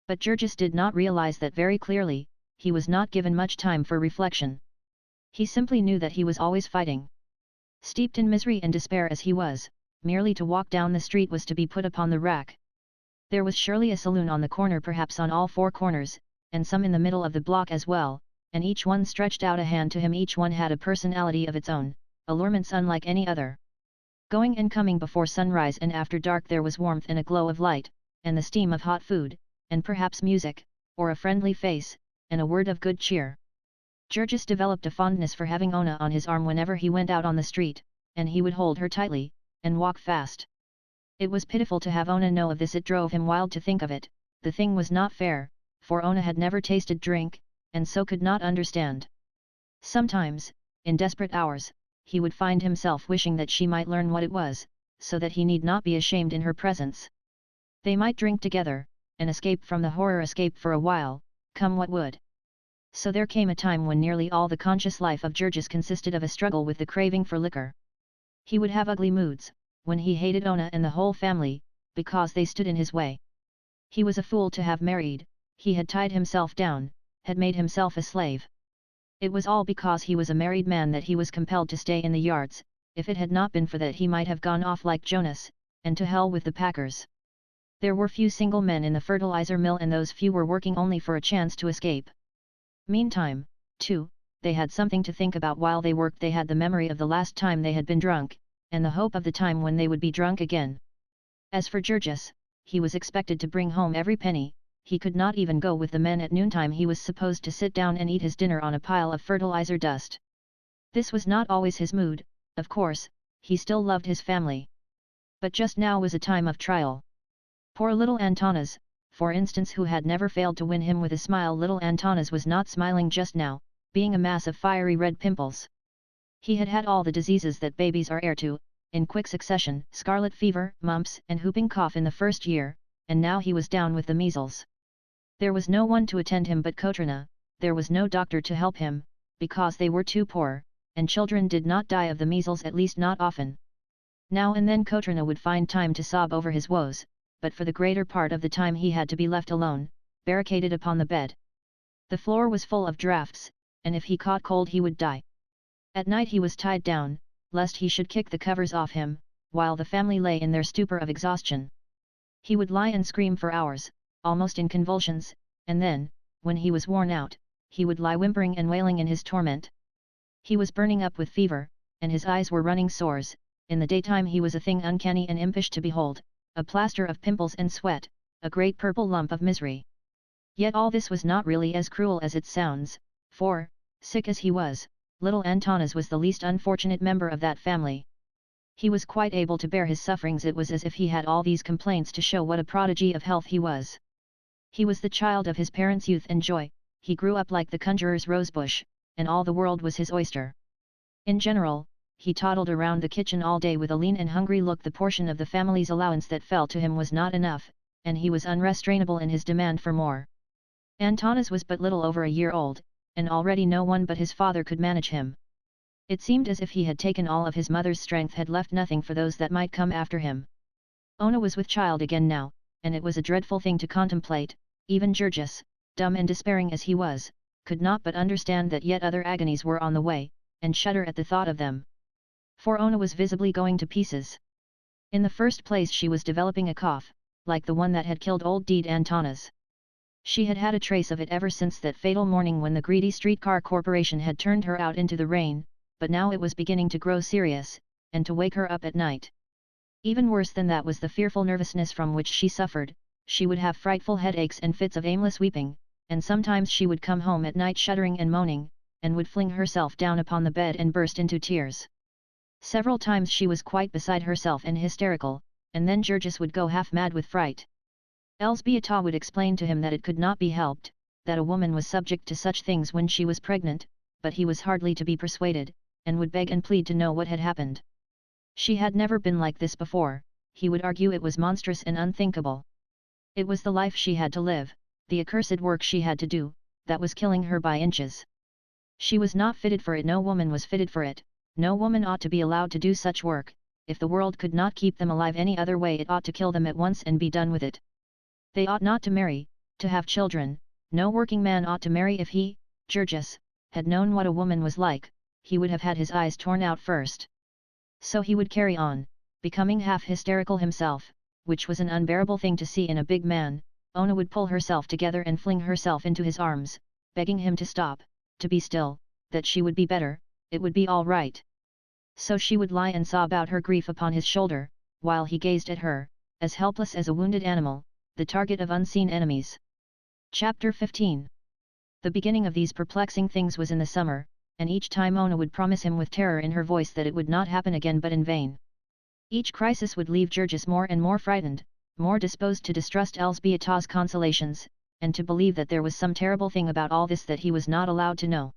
But Georges did not realize that very clearly. He was not given much time for reflection. He simply knew that he was always fighting. Steeped in misery and despair as he was, merely to walk down the street was to be put upon the rack. There was surely a saloon on the corner, perhaps on all four corners, and some in the middle of the block as well, and each one stretched out a hand to him. Each one had a personality of its own, allurements unlike any other. Going and coming before sunrise and after dark there was warmth and a glow of light, and the steam of hot food, and perhaps music, or a friendly face, and a word of good cheer. Georges developed a fondness for having Ona on his arm whenever he went out on the street, and he would hold her tightly, and walk fast. It was pitiful to have Ona know of this. It drove him wild to think of it. The thing was not fair, for Ona had never tasted drink, and so could not understand. Sometimes, in desperate hours, he would find himself wishing that she might learn what it was, so that he need not be ashamed in her presence. They might drink together, and escape from the horror, escape for a while, come what would. So there came a time when nearly all the conscious life of Georges consisted of a struggle with the craving for liquor. He would have ugly moods, when he hated Ona and the whole family, because they stood in his way. He was a fool to have married, he had tied himself down, had made himself a slave. It was all because he was a married man that he was compelled to stay in the yards. If it had not been for that he might have gone off like Jonas, and to hell with the packers. There were few single men in the fertilizer mill, and those few were working only for a chance to escape. Meantime, too, they had something to think about while they worked. They had the memory of the last time they had been drunk, and the hope of the time when they would be drunk again. As for Georges, he was expected to bring home every penny. He could not even go with the men at noontime. He was supposed to sit down and eat his dinner on a pile of fertilizer dust. This was not always his mood, of course. He still loved his family. But just now was a time of trial. Poor little Antanas, for instance, who had never failed to win him with a smile. Little Antanas was not smiling just now, being a mass of fiery red pimples. He had had all the diseases that babies are heir to, in quick succession: scarlet fever, mumps, and whooping cough in the first year, and now he was down with the measles. There was no one to attend him but Kotrina. There was no doctor to help him, because they were too poor, and children did not die of the measles, at least not often. Now and then Kotrina would find time to sob over his woes, but for the greater part of the time he had to be left alone, barricaded upon the bed. The floor was full of drafts, and if he caught cold he would die. At night he was tied down, lest he should kick the covers off him, while the family lay in their stupor of exhaustion. He would lie and scream for hours, almost in convulsions, and then, when he was worn out, he would lie whimpering and wailing in his torment. He was burning up with fever, and his eyes were running sores. In the daytime he was a thing uncanny and impish to behold, a plaster of pimples and sweat, a great purple lump of misery. Yet all this was not really as cruel as it sounds, for, sick as he was, little Antanas was the least unfortunate member of that family. He was quite able to bear his sufferings. It was as if he had all these complaints to show what a prodigy of health he was. He was the child of his parents' youth and joy. He grew up like the conjurer's rosebush, and all the world was his oyster. In general, he toddled around the kitchen all day with a lean and hungry look. The portion of the family's allowance that fell to him was not enough, and he was unrestrainable in his demand for more. Antanas was but little over a year old, and already no one but his father could manage him. It seemed as if he had taken all of his mother's strength, had left nothing for those that might come after him. Ona was with child again now, and it was a dreadful thing to contemplate. Even Georges, dumb and despairing as he was, could not but understand that yet other agonies were on the way, and shudder at the thought of them. For Ona was visibly going to pieces. In the first place she was developing a cough, like the one that had killed old Deed Antanas. She had had a trace of it ever since that fatal morning when the greedy streetcar corporation had turned her out into the rain, but now it was beginning to grow serious, and to wake her up at night. Even worse than that was the fearful nervousness from which she suffered. She would have frightful headaches and fits of aimless weeping, and sometimes she would come home at night shuddering and moaning, and would fling herself down upon the bed and burst into tears. Several times she was quite beside herself and hysterical, and then Georges would go half mad with fright. Elzbieta would explain to him that it could not be helped, that a woman was subject to such things when she was pregnant, but he was hardly to be persuaded, and would beg and plead to know what had happened. She had never been like this before, he would argue. It was monstrous and unthinkable. It was the life she had to live, the accursed work she had to do, that was killing her by inches. She was not fitted for it, no woman was fitted for it, no woman ought to be allowed to do such work. If the world could not keep them alive any other way, it ought to kill them at once and be done with it. They ought not to marry, to have children. No working man ought to marry. If he, Georges, had known what a woman was like, he would have had his eyes torn out first. So he would carry on, becoming half hysterical himself, which was an unbearable thing to see in a big man. Ona would pull herself together and fling herself into his arms, begging him to stop, to be still, that she would be better, it would be all right. So she would lie and sob out her grief upon his shoulder, while he gazed at her, as helpless as a wounded animal, the target of unseen enemies. Chapter 15. The beginning of these perplexing things was in the summer, and each time Ona would promise him with terror in her voice that it would not happen again, but in vain. Each crisis would leave Georges more and more frightened, more disposed to distrust Elzbieta's consolations, and to believe that there was some terrible thing about all this that he was not allowed to know.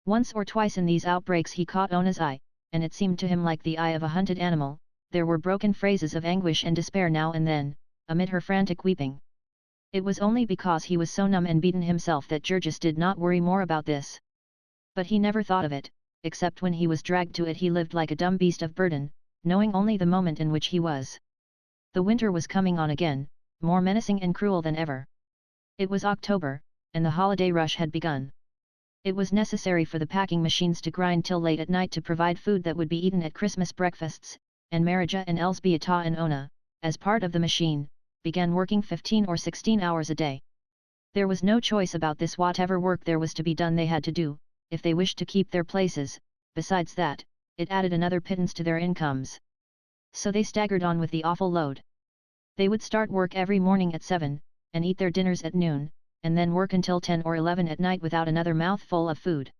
Once or twice in these outbreaks he caught Ona's eye, and it seemed to him like the eye of a hunted animal. There were broken phrases of anguish and despair now and then, amid her frantic weeping. It was only because he was so numb and beaten himself that Georges did not worry more about this. But he never thought of it, except when he was dragged to it. He lived like a dumb beast of burden, knowing only the moment in which he was. The winter was coming on again, more menacing and cruel than ever. It was October, and the holiday rush had begun. It was necessary for the packing machines to grind till late at night to provide food that would be eaten at Christmas breakfasts, and Marija and Elzbieta and Ona, as part of the machine, began working 15 or 16 hours a day. There was no choice about this. Whatever work there was to be done they had to do, if they wished to keep their places. Besides that, it added another pittance to their incomes. So they staggered on with the awful load. They would start work every morning at 7, and eat their dinners at noon, and then work until 10 or 11 at night without another mouthful of food.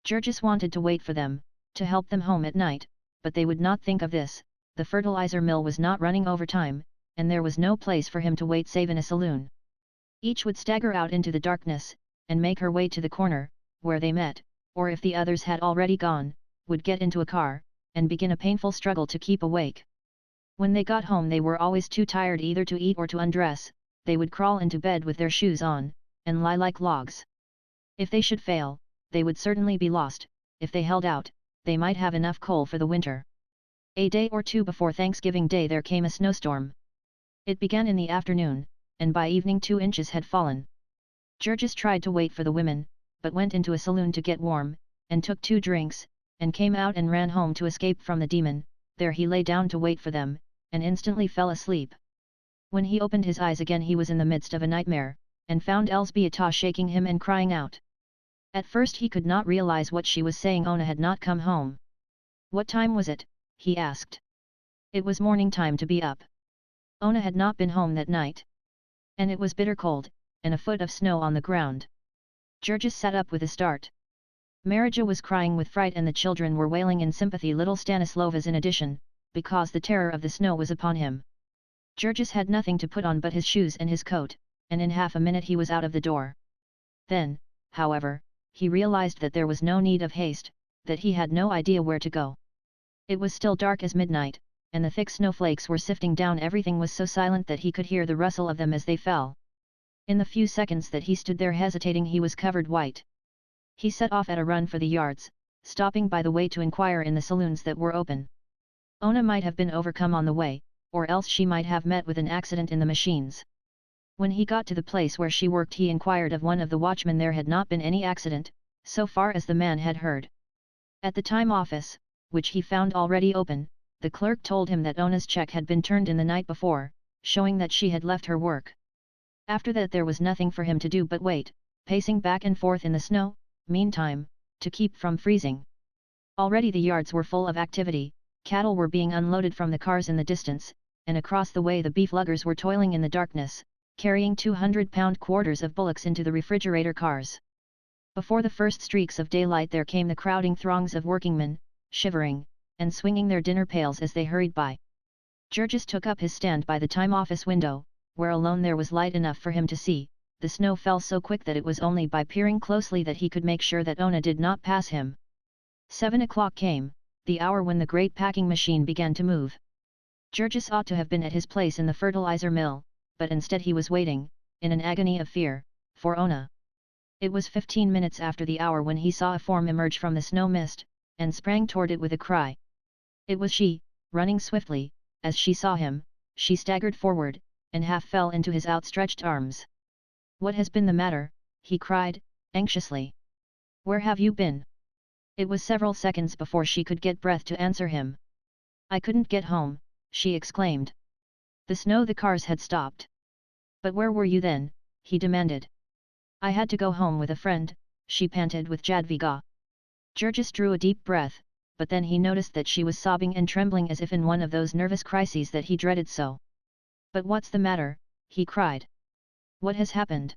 Georges wanted to wait for them, to help them home at night, but they would not think of this. The fertilizer mill was not running overtime, and there was no place for him to wait save in a saloon. Each would stagger out into the darkness, and make her way to the corner, where they met, or if the others had already gone, would get into a car, and begin a painful struggle to keep awake. When they got home they were always too tired either to eat or to undress. They would crawl into bed with their shoes on, and lie like logs. If they should fail, they would certainly be lost. If they held out, they might have enough coal for the winter. A day or two before Thanksgiving Day there came a snowstorm. It began in the afternoon, and by evening 2 inches had fallen. Georges tried to wait for the women, but went into a saloon to get warm, and took 2 drinks, and came out and ran home to escape from the demon. There he lay down to wait for them, and instantly fell asleep. When he opened his eyes again he was in the midst of a nightmare, and found Elzbieta shaking him and crying out. At first he could not realize what she was saying. Ona had not come home. What time was it? He asked. It was morning time to be up. Ona had not been home that night. And it was bitter cold, and a foot of snow on the ground. Georges sat up with a start. Marija was crying with fright and the children were wailing in sympathy. Little Stanislovas in addition, because the terror of the snow was upon him. Georges had nothing to put on but his shoes and his coat, and in half a minute he was out of the door. Then, however, he realized that there was no need of haste, that he had no idea where to go. It was still dark as midnight, and the thick snowflakes were sifting down. Everything was so silent that he could hear the rustle of them as they fell. In the few seconds that he stood there hesitating he was covered white. He set off at a run for the yards, stopping by the way to inquire in the saloons that were open. Ona might have been overcome on the way, or else she might have met with an accident in the machines. When he got to the place where she worked he inquired of one of the watchmen. There had not been any accident, so far as the man had heard. At the time office, which he found already open, the clerk told him that Ona's check had been turned in the night before, showing that she had left her work. After that there was nothing for him to do but wait, pacing back and forth in the snow, meantime, to keep from freezing. Already the yards were full of activity, cattle were being unloaded from the cars in the distance, and across the way the beef luggers were toiling in the darkness, carrying 200-pound quarters of bullocks into the refrigerator cars. Before the first streaks of daylight there came the crowding throngs of workingmen, shivering, and swinging their dinner pails as they hurried by. Georges took up his stand by the time office window, where alone there was light enough for him to see. The snow fell so quick that it was only by peering closely that he could make sure that Ona did not pass him. 7 o'clock came, the hour when the great packing machine began to move. Georges ought to have been at his place in the fertilizer mill, but instead he was waiting, in an agony of fear, for Ona. It was 15 minutes after the hour when he saw a form emerge from the snow mist, and sprang toward it with a cry. It was she, running swiftly. As she saw him, she staggered forward, and half fell into his outstretched arms. "What has been the matter?" he cried, anxiously. "Where have you been?" It was several seconds before she could get breath to answer him. "I couldn't get home," she exclaimed. The snow the cars had stopped. "But where were you then?" he demanded. "I had to go home with a friend," she panted with Jadviga. Georges drew a deep breath, but then he noticed that she was sobbing and trembling as if in one of those nervous crises that he dreaded so. "But what's the matter?" he cried. "What has happened?"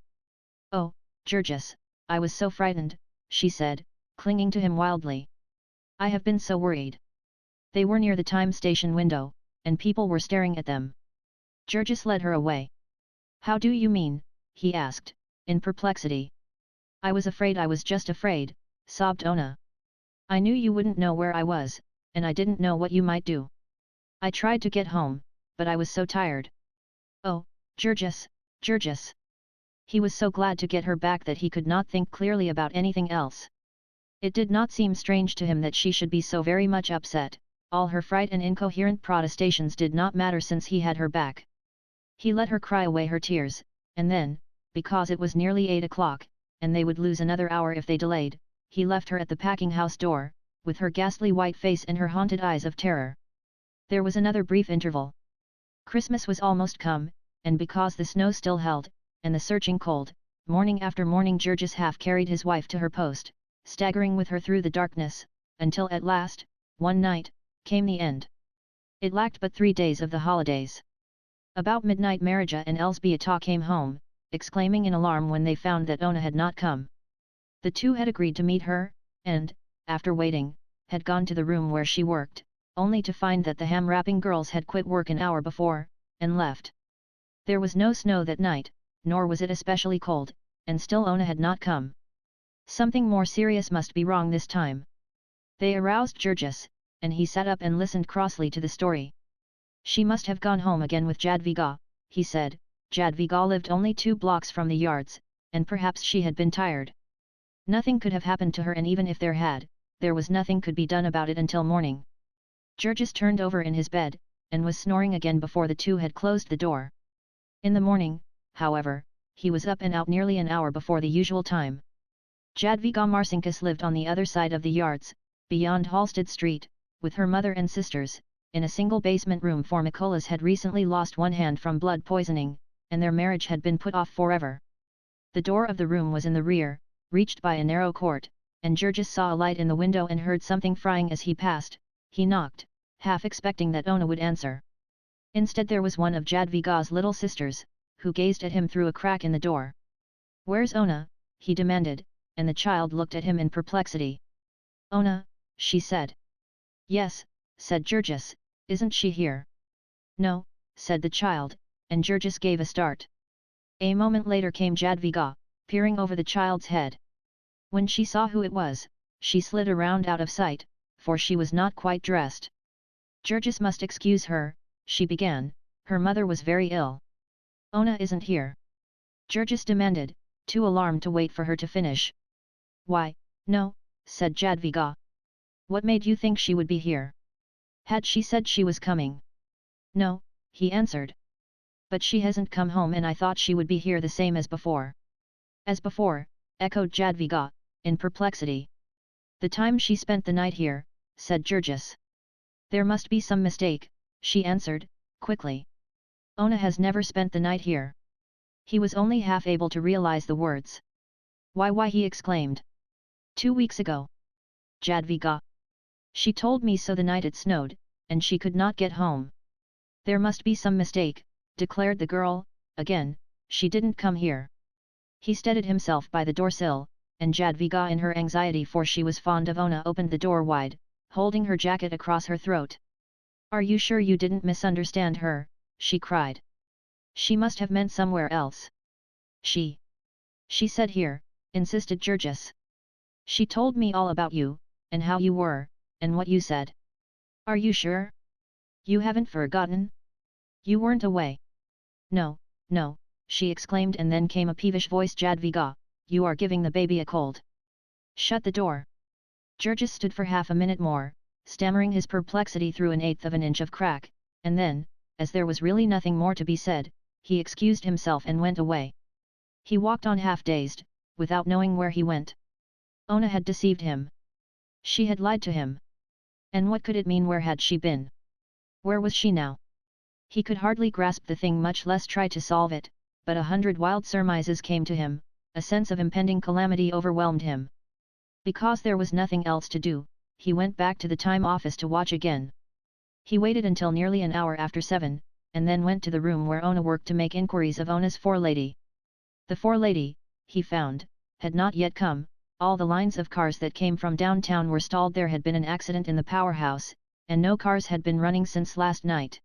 "Oh, Georges, I was so frightened," she said, clinging to him wildly. "I have been so worried." They were near the time station window, and people were staring at them. Georges led her away. "How do you mean?" he asked, in perplexity. "I was afraid, I was just afraid," sobbed Ona. "I knew you wouldn't know where I was, and I didn't know what you might do. I tried to get home, but I was so tired." "Oh, Georges, Georges." He was so glad to get her back that he could not think clearly about anything else. It did not seem strange to him that she should be so very much upset. All her fright and incoherent protestations did not matter since he had her back. He let her cry away her tears, and then, because it was nearly 8 o'clock, and they would lose another hour if they delayed, he left her at the packing house door, with her ghastly white face and her haunted eyes of terror. There was another brief interval. Christmas was almost come, and because the snow still held, and the searching cold, morning after morning Georges half carried his wife to her post, staggering with her through the darkness, until at last, one night, came the end. It lacked but 3 days of the holidays. About midnight Marija and Elzbieta came home, exclaiming in alarm when they found that Ona had not come. The two had agreed to meet her, and, after waiting, had gone to the room where she worked, only to find that the ham-wrapping girls had quit work an hour before, and left. There was no snow that night, nor was it especially cold, and still Ona had not come. Something more serious must be wrong this time. They aroused Georges, and he sat up and listened crossly to the story. "She must have gone home again with Jadviga," he said. "Jadviga lived only 2 blocks from the yards, and perhaps she had been tired. Nothing could have happened to her, and even if there had, there was nothing could be done about it until morning." Georges turned over in his bed, and was snoring again before the two had closed the door. In the morning, however, he was up and out nearly an hour before the usual time. Jadviga Marcinkus lived on the other side of the yards, beyond Halsted Street, with her mother and sisters, in a single basement room, for Mikolas had recently lost one hand from blood poisoning, and their marriage had been put off forever. The door of the room was in the rear, reached by a narrow court, and Georges saw a light in the window and heard something frying as he passed. He knocked, half expecting that Ona would answer. Instead there was one of Jadviga's little sisters, who gazed at him through a crack in the door. "Where's Ona?" he demanded, and the child looked at him in perplexity. "Ona," she said. "Yes," said Georges, "isn't she here?" "No," said the child, and Georges gave a start. A moment later came Jadviga, peering over the child's head. When she saw who it was, she slid around out of sight, for she was not quite dressed. "Georges must excuse her," she began, "her mother was very ill." "Ona isn't here?" Georges demanded, too alarmed to wait for her to finish. "Why, no," said Jadviga. "What made you think she would be here? Had she said she was coming?" "No," he answered. "But she hasn't come home, and I thought she would be here the same as before." "As before," echoed Jadviga, in perplexity. "The time she spent the night here," said Georges. "There must be some mistake," she answered, quickly. "Ona has never spent the night here." He was only half able to realize the words. Why, he exclaimed. 2 weeks ago. Jadviga. She told me so the night it snowed, and she could not get home." "There must be some mistake," declared the girl, again. "She didn't come here." He steadied himself by the doorsill, and Jadviga, in her anxiety for she was fond of Ona, opened the door wide, holding her jacket across her throat. "Are you sure you didn't misunderstand her?" she cried. "She must have meant somewhere else." She said here," insisted Georges. "She told me all about you, and how you were, and what you said." "Are you sure? You haven't forgotten? You weren't away?" "No, no," she exclaimed, and then came a peevish voice, Jadviga, you are giving the baby a cold. Shut the door. Georges stood for half a minute more, stammering his perplexity through an eighth of an inch of crack, and then, as there was really nothing more to be said, he excused himself and went away. He walked on half-dazed, without knowing where he went. Ona had deceived him. She had lied to him. And what could it mean? Where had she been? Where was she now? He could hardly grasp the thing, much less try to solve it, but 100 wild surmises came to him, a sense of impending calamity overwhelmed him. Because there was nothing else to do, he went back to the time office to watch again. He waited until nearly an hour after 7, and then went to the room where Ona worked to make inquiries of Ona's forelady. The forelady, he found, had not yet come. All the lines of cars that came from downtown were stalled. There had been an accident in the powerhouse, and no cars had been running since last night.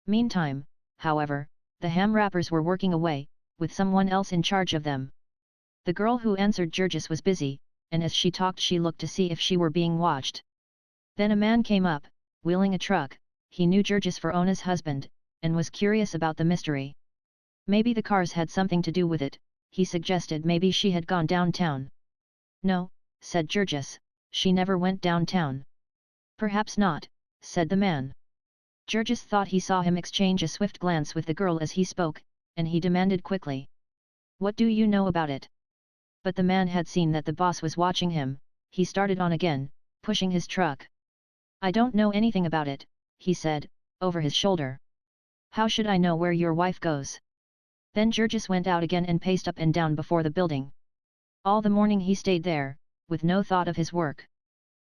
Meantime, however, the ham wrappers were working away, with someone else in charge of them. The girl who answered Georges was busy, and as she talked she looked to see if she were being watched. Then a man came up, wheeling a truck. He knew Georges for Ona's husband, and was curious about the mystery. Maybe the cars had something to do with it, he suggested. Maybe she had gone downtown. No, said Georges, she never went downtown. Perhaps not, said the man. Georges thought he saw him exchange a swift glance with the girl as he spoke, and he demanded quickly. What do you know about it? But the man had seen that the boss was watching him. He started on again, pushing his truck. I don't know anything about it, he said, over his shoulder. How should I know where your wife goes? Then Georges went out again and paced up and down before the building. All the morning he stayed there, with no thought of his work.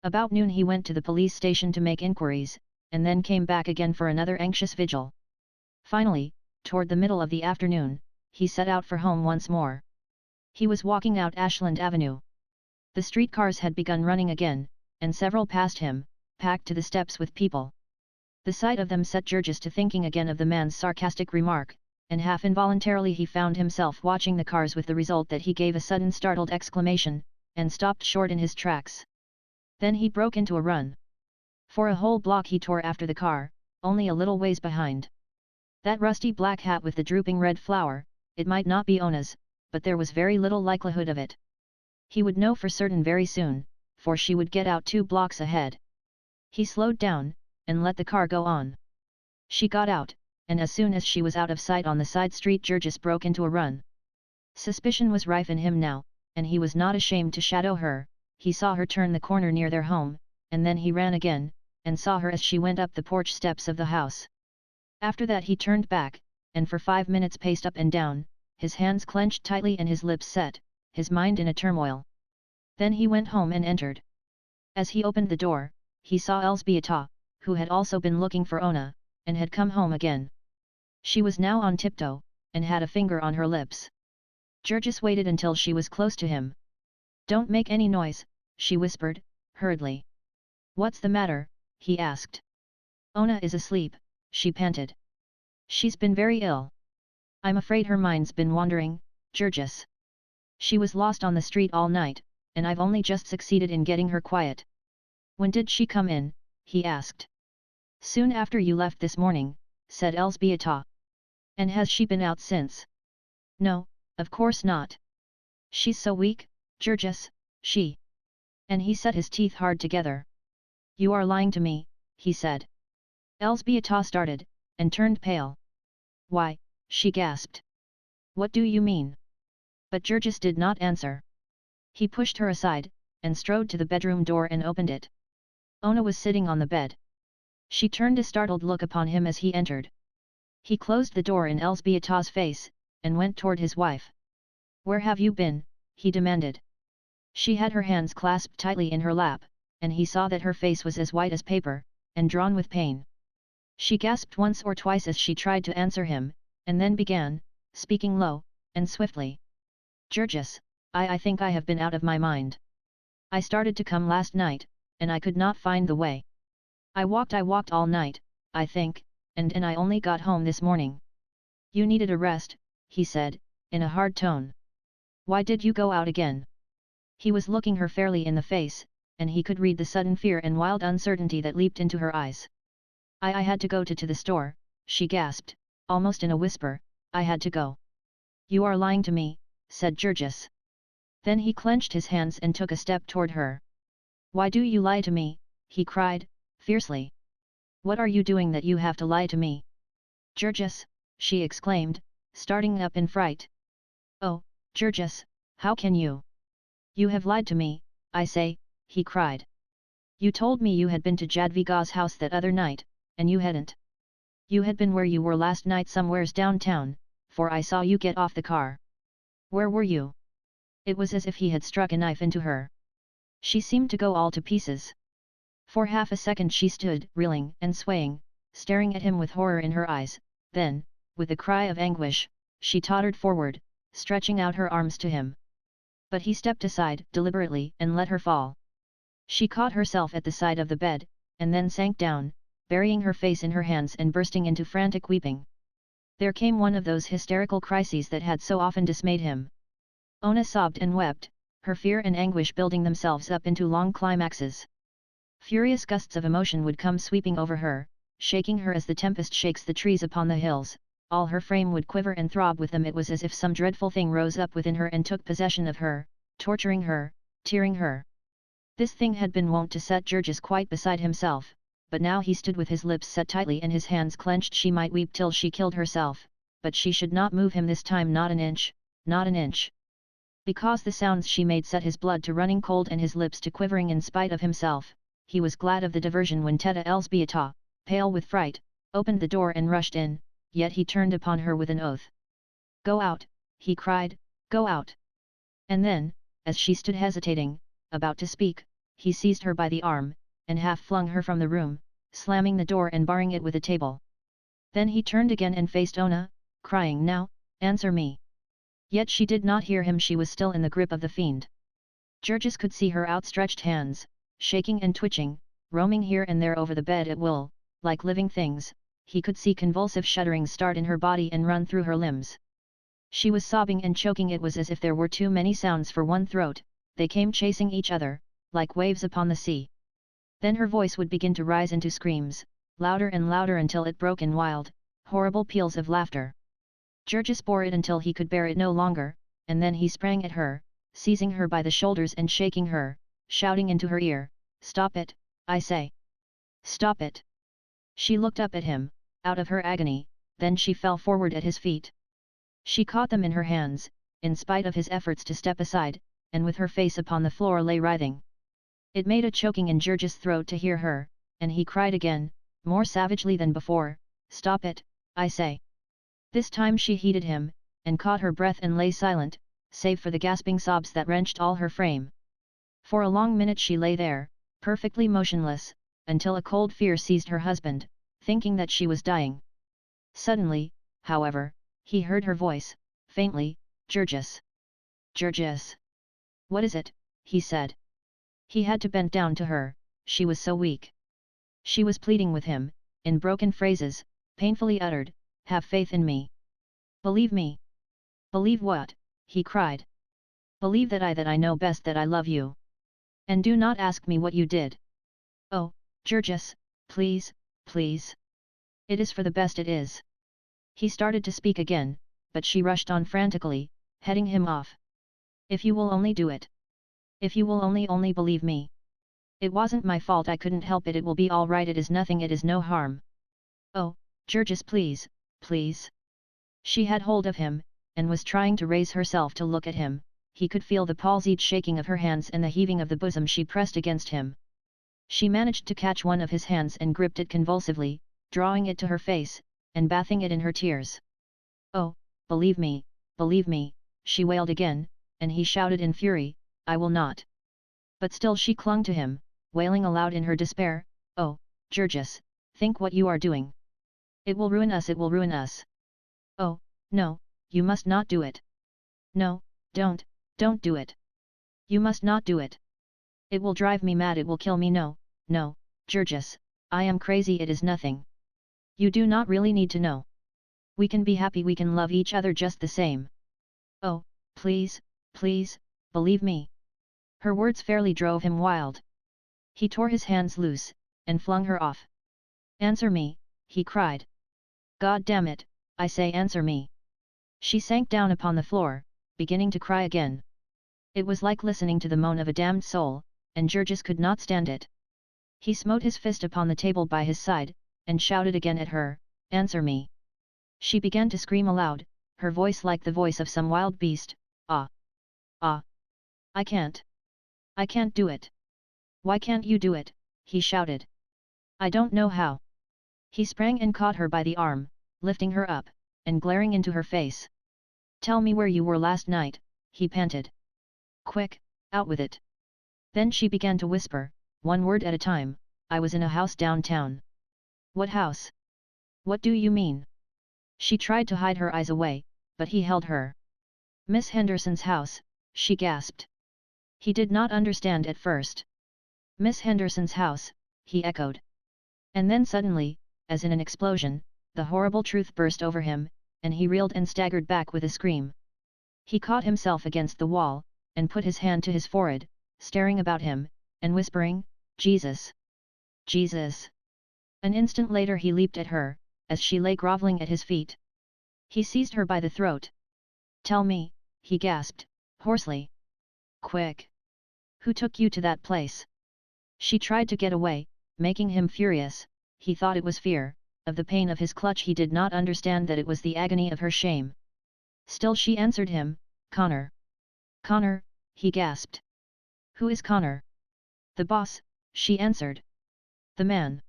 About noon he went to the police station to make inquiries, and then came back again for another anxious vigil. Finally, toward the middle of the afternoon, he set out for home once more. He was walking out Ashland Avenue. The streetcars had begun running again, and several passed him, packed to the steps with people. The sight of them set Georges to thinking again of the man's sarcastic remark, and half involuntarily he found himself watching the cars, with the result that he gave a sudden startled exclamation, and stopped short in his tracks. Then he broke into a run. For a whole block he tore after the car, only a little ways behind. That rusty black hat with the drooping red flower, it might not be Ona's, but there was very little likelihood of it. He would know for certain very soon, for she would get out 2 blocks ahead. He slowed down, and let the car go on. She got out, and as soon as she was out of sight on the side street Georges broke into a run. Suspicion was rife in him now, and he was not ashamed to shadow her. He saw her turn the corner near their home, and then he ran again, and saw her as she went up the porch steps of the house. After that he turned back, and for 5 minutes paced up and down, his hands clenched tightly and his lips set, his mind in a turmoil. Then he went home and entered. As he opened the door, he saw Elzbieta, who had also been looking for Ona, and had come home again. She was now on tiptoe, and had a finger on her lips. Georges waited until she was close to him. Don't make any noise, she whispered, hurriedly. What's the matter? He asked. Ona is asleep, she panted. She's been very ill. I'm afraid her mind's been wandering, Georges. She was lost on the street all night, and I've only just succeeded in getting her quiet. When did she come in? He asked. Soon after you left this morning, said Elzbieta. And has she been out since? No, of course not. She's so weak, Georges, she. And he set his teeth hard together. You are lying to me, he said. Elzbieta started, and turned pale. Why, she gasped. What do you mean? But Georges did not answer. He pushed her aside, and strode to the bedroom door and opened it. Ona was sitting on the bed. She turned a startled look upon him as he entered. He closed the door in Elzbieta's face, and went toward his wife. Where have you been? He demanded. She had her hands clasped tightly in her lap, and he saw that her face was as white as paper, and drawn with pain. She gasped once or twice as she tried to answer him, and then began, speaking low, and swiftly. Georges, I think I have been out of my mind. I started to come last night, and I could not find the way. I walked all night, I think, and I only got home this morning. You needed a rest, he said, in a hard tone. Why did you go out again? He was looking her fairly in the face, and he could read the sudden fear and wild uncertainty that leaped into her eyes. I had to go to the store, she gasped, almost in a whisper. I had to go. You are lying to me, said Georges. Then he clenched his hands and took a step toward her. Why do you lie to me, he cried, fiercely. What are you doing that you have to lie to me? Georges, she exclaimed, starting up in fright. Oh, Georges, how can you? You have lied to me, I say, he cried. You told me you had been to Jadviga's house that other night, and you hadn't. You had been where you were last night somewheres downtown, for I saw you get off the car. Where were you? It was as if he had struck a knife into her. She seemed to go all to pieces. For half a second she stood, reeling and swaying, staring at him with horror in her eyes, then, with a cry of anguish, she tottered forward, stretching out her arms to him. But he stepped aside deliberately and let her fall. She caught herself at the side of the bed, and then sank down, burying her face in her hands and bursting into frantic weeping. There came one of those hysterical crises that had so often dismayed him. Ona sobbed and wept, her fear and anguish building themselves up into long climaxes. Furious gusts of emotion would come sweeping over her, shaking her as the tempest shakes the trees upon the hills. All her frame would quiver and throb with them. It was as if some dreadful thing rose up within her and took possession of her, torturing her, tearing her. This thing had been wont to set Georges quite beside himself, but now he stood with his lips set tightly and his hands clenched. She might weep till she killed herself, but she should not move him this time, not an inch, not an inch. Because the sounds she made set his blood to running cold and his lips to quivering in spite of himself, he was glad of the diversion when Teta Elzbieta, pale with fright, opened the door and rushed in, yet he turned upon her with an oath. Go out, he cried, go out. And then, as she stood hesitating, about to speak, he seized her by the arm, and half flung her from the room, slamming the door and barring it with a table. Then he turned again and faced Ona, crying, now, answer me. Yet she did not hear him. She was still in the grip of the fiend. Georges could see her outstretched hands, shaking and twitching, roaming here and there over the bed at will, like living things. He could see convulsive shudderings start in her body and run through her limbs. She was sobbing and choking. It was as if there were too many sounds for one throat. They came chasing each other, like waves upon the sea. Then her voice would begin to rise into screams, louder and louder until it broke in wild, horrible peals of laughter. Georges bore it until he could bear it no longer, and then he sprang at her, seizing her by the shoulders and shaking her, shouting into her ear, "Stop it, I say! Stop it!" She looked up at him, out of her agony, then she fell forward at his feet. She caught them in her hands, in spite of his efforts to step aside, and with her face upon the floor lay writhing. It made a choking in Georges' throat to hear her, and he cried again, more savagely than before, "Stop it, I say!" This time she heeded him, and caught her breath and lay silent, save for the gasping sobs that wrenched all her frame. For a long minute she lay there, perfectly motionless, until a cold fear seized her husband, thinking that she was dying. Suddenly, however, he heard her voice, faintly, "Georges! Georges! What is it?" he said. He had to bend down to her, she was so weak. She was pleading with him, in broken phrases, painfully uttered, "Have faith in me. Believe me." "Believe what?" he cried. "Believe that I know best, that I love you. And do not ask me what you did. Oh, Georges, please, please. It is for the best, it is." He started to speak again, but she rushed on frantically, heading him off. "If you will only do it. If you will only believe me. It wasn't my fault, I couldn't help it, it will be all right, it is nothing, it is no harm. Oh, Georges, please, please." She had hold of him, and was trying to raise herself to look at him. He could feel the palsied shaking of her hands and the heaving of the bosom she pressed against him. She managed to catch one of his hands and gripped it convulsively, drawing it to her face, and bathing it in her tears. "Oh, believe me, she wailed again, and he shouted in fury, "I will not." But still she clung to him, wailing aloud in her despair, "Oh, Georges, think what you are doing. It will ruin us, it will ruin us. Oh, no, you must not do it. No, don't do it. You must not do it. It will drive me mad, it will kill me, no, no, Georges, I am crazy, it is nothing. You do not really need to know. We can be happy, we can love each other just the same. Oh, please, please, believe me." Her words fairly drove him wild. He tore his hands loose, and flung her off. "Answer me," he cried. "God damn it, I say, answer me. She sank down upon the floor, beginning to cry again. It was like listening to the moan of a damned soul, and Georges could not stand it. He smote his fist upon the table by his side, and shouted again at her, "Answer me!" She began to scream aloud, her voice like the voice of some wild beast, "Ah! Ah! I can't! I can't do it! Why can't you do it?" he shouted. "I don't know how." He sprang and caught her by the arm, lifting her up, and glaring into her face. "Tell me where you were last night," he panted. "Quick, out with it." Then she began to whisper, one word at a time, "I was in a house downtown." "What house? What do you mean?" She tried to hide her eyes away, but he held her. "Miss Henderson's house," she gasped. He did not understand at first. "Miss Henderson's house," he echoed. And then suddenly, as in an explosion, the horrible truth burst over him, and he reeled and staggered back with a scream. He caught himself against the wall, and put his hand to his forehead, staring about him, and whispering, "Jesus! Jesus!" An instant later he leaped at her, as she lay groveling at his feet. He seized her by the throat. "Tell me," he gasped, hoarsely. "Quick! Who took you to that place?" She tried to get away, making him furious. He thought it was fear, of the pain of his clutch. He did not understand that it was the agony of her shame. Still she answered him, "Connor." "Connor," he gasped. "Who is Connor?" "The boss," she answered. "The man."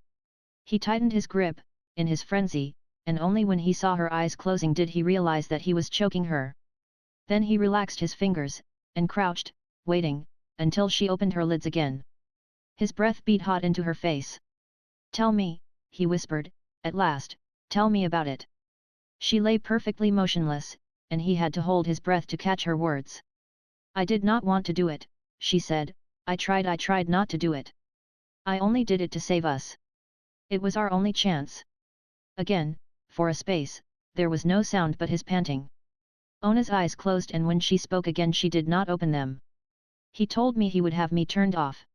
He tightened his grip, in his frenzy, and only when he saw her eyes closing did he realize that he was choking her. Then he relaxed his fingers, and crouched, waiting, until she opened her lids again. His breath beat hot into her face. "Tell me," he whispered, at last, "tell me about it." She lay perfectly motionless, and he had to hold his breath to catch her words. "I did not want to do it," she said, I tried not to do it. I only did it to save us. It was our only chance." Again, for a space, there was no sound but his panting. Ona's eyes closed, and when she spoke again she did not open them. "He told me he would have me turned off.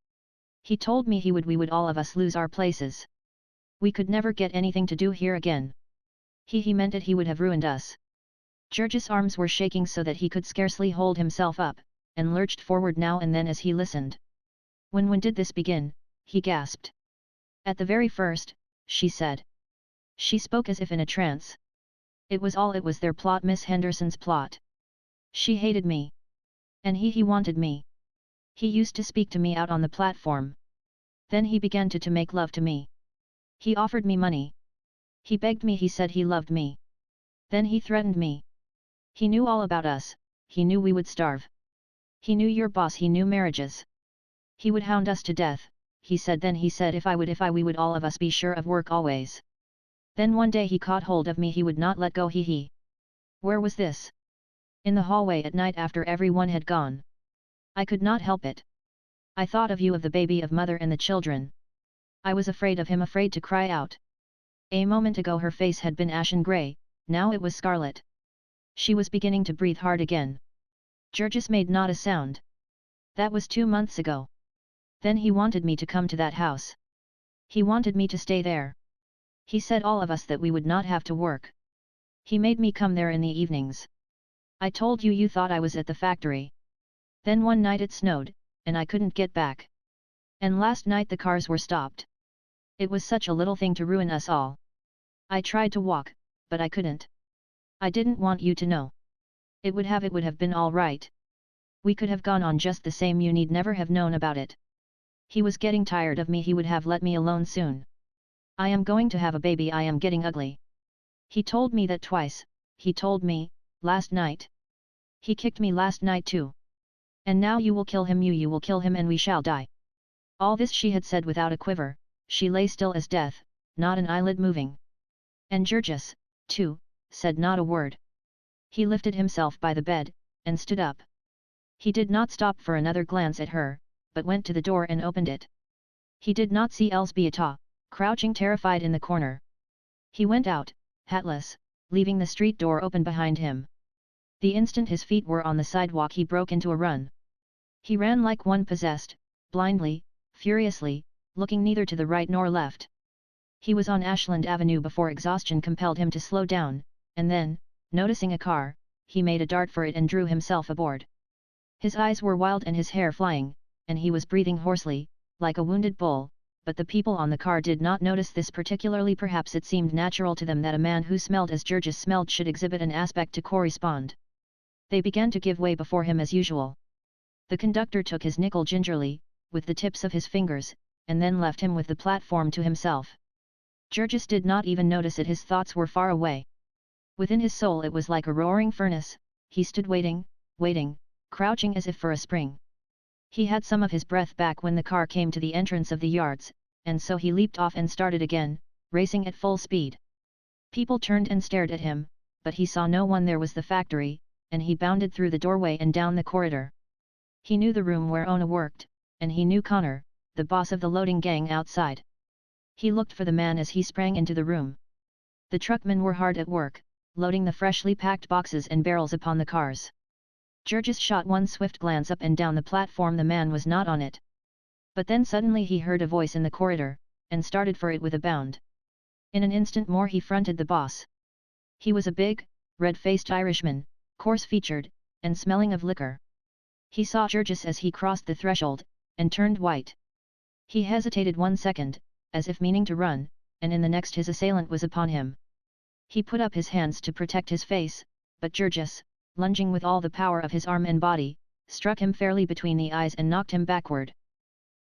He told me we would all of us lose our places. We could never get anything to do here again. He meant it, he would have ruined us." George's arms were shaking so that he could scarcely hold himself up, and lurched forward now and then as he listened. When did this begin?" he gasped. "At the very first," she said. She spoke as if in a trance. It was their plot, Miss Henderson's plot. She hated me. And he wanted me. He used to speak to me out on the platform. Then he began to make love to me. He offered me money. He begged me, he said he loved me. Then he threatened me. He knew all about us, he knew we would starve. He knew your boss, he knew marriages. He would hound us to death, he said. Then he said if we would all of us be sure of work always. Then one day he caught hold of me, he would not let go. He. Where was this? In the hallway at night after everyone had gone. I could not help it. I thought of you, of the baby, of mother and the children. I was afraid of him, afraid to cry out." A moment ago her face had been ashen grey, now it was scarlet. She was beginning to breathe hard again. Georges made not a sound. "That was 2 months ago. Then he wanted me to come to that house. He wanted me to stay there. He said all of us that we would not have to work. He made me come there in the evenings. I told you, you thought I was at the factory. Then one night it snowed, and I couldn't get back. And last night the cars were stopped. It was such a little thing to ruin us all. I tried to walk, but I couldn't. I didn't want you to know. It would have been all right. We could have gone on just the same, you need never have known about it. He was getting tired of me, he would have let me alone soon. I am going to have a baby, I am getting ugly. He told me that twice, he told me, last night. He kicked me last night too. And now you will kill him, you will kill him, and we shall die." All this she had said without a quiver. She lay still as death, not an eyelid moving. And Georges, too, said not a word. He lifted himself by the bed, and stood up. He did not stop for another glance at her, but went to the door and opened it. He did not see Elzbieta, crouching terrified in the corner. He went out, hatless, leaving the street door open behind him. The instant his feet were on the sidewalk he broke into a run. He ran like one possessed, blindly, furiously, looking neither to the right nor left. He was on Ashland Avenue before exhaustion compelled him to slow down, and then, noticing a car, he made a dart for it and drew himself aboard. His eyes were wild and his hair flying, and he was breathing hoarsely, like a wounded bull, but the people on the car did not notice this particularly. Perhaps it seemed natural to them that a man who smelled as Georges smelled should exhibit an aspect to correspond. They began to give way before him as usual. The conductor took his nickel gingerly, with the tips of his fingers, and then left him with the platform to himself. Georges did not even notice it. His thoughts were far away. Within his soul it was like a roaring furnace. He stood waiting, crouching as if for a spring. He had some of his breath back when the car came to the entrance of the yards, and so he leaped off and started again, racing at full speed. People turned and stared at him, but he saw no one. There was the factory, and he bounded through the doorway and down the corridor. He knew the room where Ona worked, and he knew Connor, the boss of the loading gang outside. He looked for the man as he sprang into the room. The truckmen were hard at work, loading the freshly packed boxes and barrels upon the cars. Georges shot one swift glance up and down the platform. The man was not on it. But then suddenly he heard a voice in the corridor, and started for it with a bound. In an instant more he fronted the boss. He was a big, red-faced Irishman, coarse-featured, and smelling of liquor. He saw Georges as he crossed the threshold, and turned white. He hesitated 1 second, as if meaning to run, and in the next his assailant was upon him. He put up his hands to protect his face, but Georges, lunging with all the power of his arm and body, struck him fairly between the eyes and knocked him backward.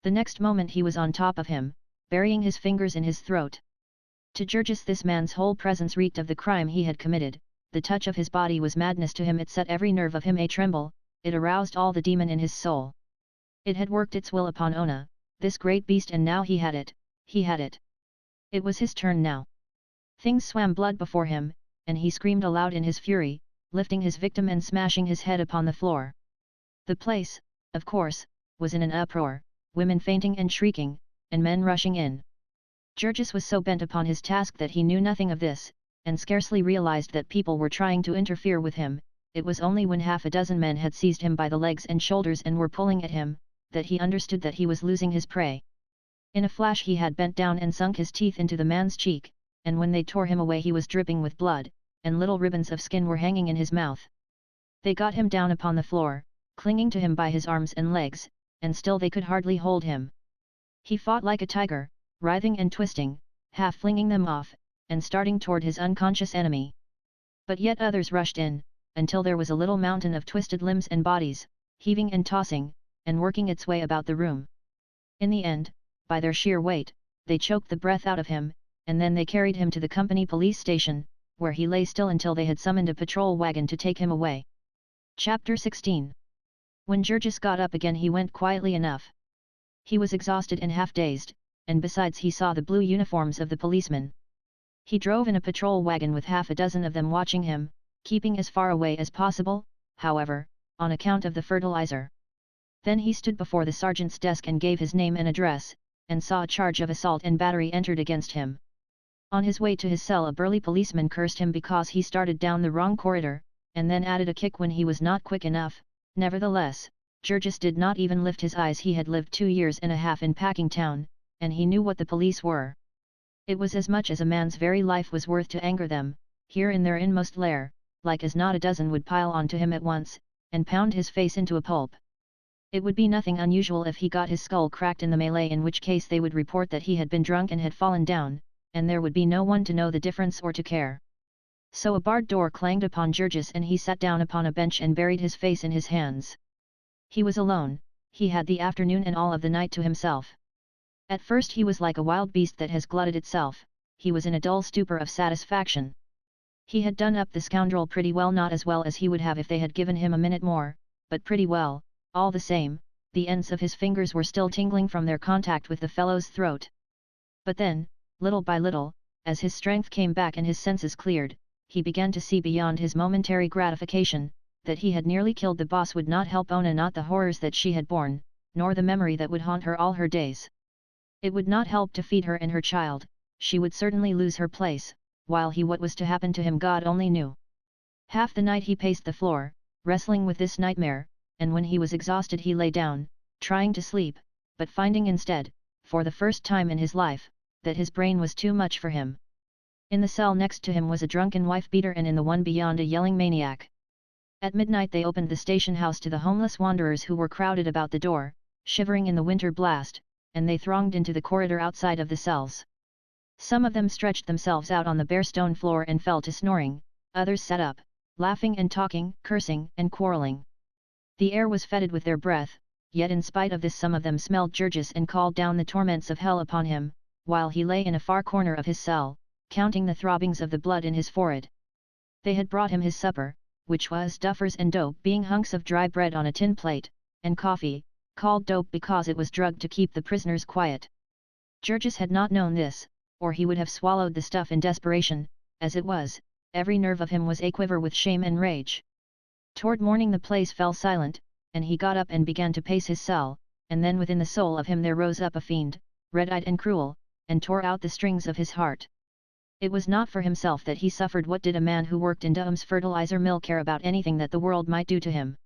The next moment he was on top of him, burying his fingers in his throat. To Georges this man's whole presence reeked of the crime he had committed. The touch of his body was madness to him. It set every nerve of him a tremble, it aroused all the demon in his soul. It had worked its will upon Ona, this great beast, and now he had it. It was his turn now. Things swam blood before him, and he screamed aloud in his fury, lifting his victim and smashing his head upon the floor. The place, of course, was in an uproar, women fainting and shrieking, and men rushing in. Georges was so bent upon his task that he knew nothing of this, and scarcely realized that people were trying to interfere with him. It was only when half a dozen men had seized him by the legs and shoulders and were pulling at him, that he understood that he was losing his prey. In a flash he had bent down and sunk his teeth into the man's cheek, and when they tore him away he was dripping with blood, and little ribbons of skin were hanging in his mouth. They got him down upon the floor, clinging to him by his arms and legs, and still they could hardly hold him. He fought like a tiger, writhing and twisting, half flinging them off, and starting toward his unconscious enemy. But yet others rushed in, until there was a little mountain of twisted limbs and bodies, heaving and tossing, and working its way about the room. In the end, by their sheer weight, they choked the breath out of him, and then they carried him to the company police station, where he lay still until they had summoned a patrol wagon to take him away. Chapter 16. When Georges got up again he went quietly enough. He was exhausted and half-dazed, and besides he saw the blue uniforms of the policemen. He drove in a patrol wagon with half a dozen of them watching him, keeping as far away as possible, however, on account of the fertilizer. Then he stood before the sergeant's desk and gave his name and address, and saw a charge of assault and battery entered against him. On his way to his cell a burly policeman cursed him because he started down the wrong corridor, and then added a kick when he was not quick enough. Nevertheless, Georges did not even lift his eyes. He had lived 2 years and a half in Packingtown, and he knew what the police were. It was as much as a man's very life was worth to anger them, here in their inmost lair, like as not a dozen would pile on to him at once, and pound his face into a pulp. It would be nothing unusual if he got his skull cracked in the melee, in which case they would report that he had been drunk and had fallen down, and there would be no one to know the difference or to care. So a barred door clanged upon Georges and he sat down upon a bench and buried his face in his hands. He was alone, he had the afternoon and all of the night to himself. At first he was like a wild beast that has glutted itself, he was in a dull stupor of satisfaction. He had done up the scoundrel pretty well, not as well as he would have if they had given him a minute more, but pretty well, all the same. The ends of his fingers were still tingling from their contact with the fellow's throat. But then, little by little, as his strength came back and his senses cleared, he began to see beyond his momentary gratification, that he had nearly killed the boss would not help Ona, not the horrors that she had borne, nor the memory that would haunt her all her days. It would not help to feed her and her child, she would certainly lose her place, while what was to happen to him God only knew. Half the night he paced the floor, wrestling with this nightmare, and when he was exhausted he lay down, trying to sleep, but finding instead, for the first time in his life, that his brain was too much for him. In the cell next to him was a drunken wife-beater, and in the one beyond a yelling maniac. At midnight they opened the station house to the homeless wanderers who were crowded about the door, shivering in the winter blast, and they thronged into the corridor outside of the cells. Some of them stretched themselves out on the bare stone floor and fell to snoring, others sat up, laughing and talking, cursing and quarreling. The air was fetid with their breath, yet in spite of this some of them smelled Georges and called down the torments of hell upon him, while he lay in a far corner of his cell, counting the throbbings of the blood in his forehead. They had brought him his supper, which was duffers and dope being hunks of dry bread on a tin plate, and coffee, called dope because it was drugged to keep the prisoners quiet. Georges had not known this, or he would have swallowed the stuff in desperation. As it was, every nerve of him was aquiver with shame and rage. Toward morning the place fell silent, and he got up and began to pace his cell, and then within the soul of him there rose up a fiend, red-eyed and cruel, and tore out the strings of his heart. It was not for himself that he suffered. What did a man who worked in Duham's fertilizer mill care about anything that the world might do to him?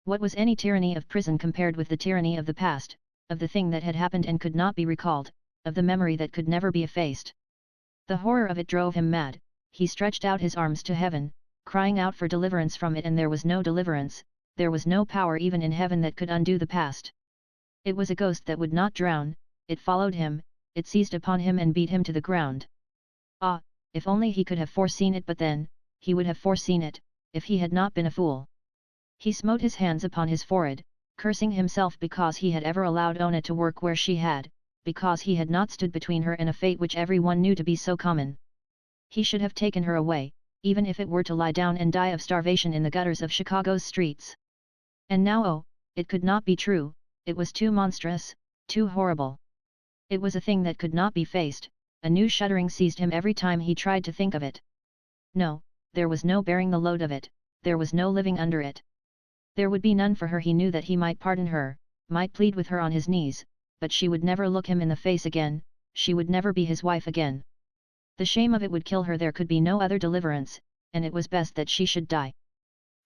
What was any tyranny of prison compared with the tyranny of the past, of the thing that had happened and could not be recalled, of the memory that could never be effaced? The horror of it drove him mad. He stretched out his arms to heaven, crying out for deliverance from it, and there was no deliverance, there was no power even in heaven that could undo the past. It was a ghost that would not drown, it followed him, it seized upon him and beat him to the ground. Ah, if only he could have foreseen it, but then, he would have foreseen it, if he had not been a fool. He smote his hands upon his forehead, cursing himself because he had ever allowed Ona to work where she had, because he had not stood between her and a fate which everyone knew to be so common. He should have taken her away, even if it were to lie down and die of starvation in the gutters of Chicago's streets. And now it could not be true, it was too monstrous, too horrible. It was a thing that could not be faced. A new shuddering seized him every time he tried to think of it. No, there was no bearing the load of it, there was no living under it. There would be none for her. He knew that he might pardon her, might plead with her on his knees, but she would never look him in the face again, she would never be his wife again. The shame of it would kill her. There could be no other deliverance, and it was best that she should die.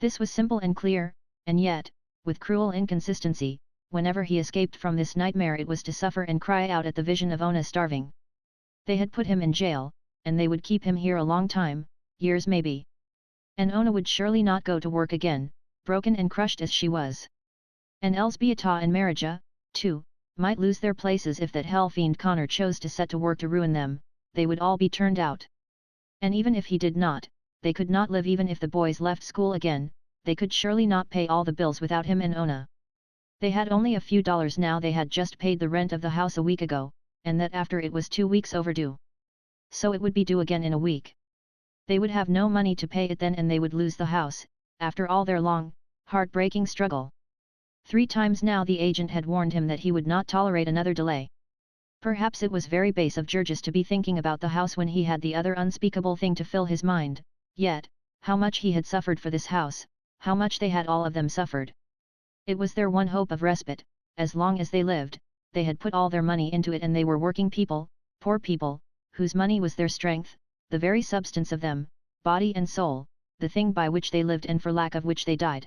This was simple and clear, and yet, with cruel inconsistency, whenever he escaped from this nightmare it was to suffer and cry out at the vision of Ona starving. They had put him in jail, and they would keep him here a long time, years maybe. And Ona would surely not go to work again, broken and crushed as she was. And Elsbieta and Marija, too, might lose their places if that hell-fiend Connor chose to set to work to ruin them. They would all be turned out. And even if he did not, they could not live. Even if the boys left school again, they could surely not pay all the bills without him and Ona. They had only a few dollars now. They had just paid the rent of the house a week ago, and that after it was 2 weeks overdue. So it would be due again in a week. They would have no money to pay it then, and they would lose the house, after all their long, heartbreaking struggle. 3 times now the agent had warned him that he would not tolerate another delay. Perhaps it was very base of Georges to be thinking about the house when he had the other unspeakable thing to fill his mind, yet, how much he had suffered for this house, how much they had all of them suffered. It was their one hope of respite. As long as they lived, they had put all their money into it, and they were working people, poor people, whose money was their strength, the very substance of them, body and soul, the thing by which they lived and for lack of which they died.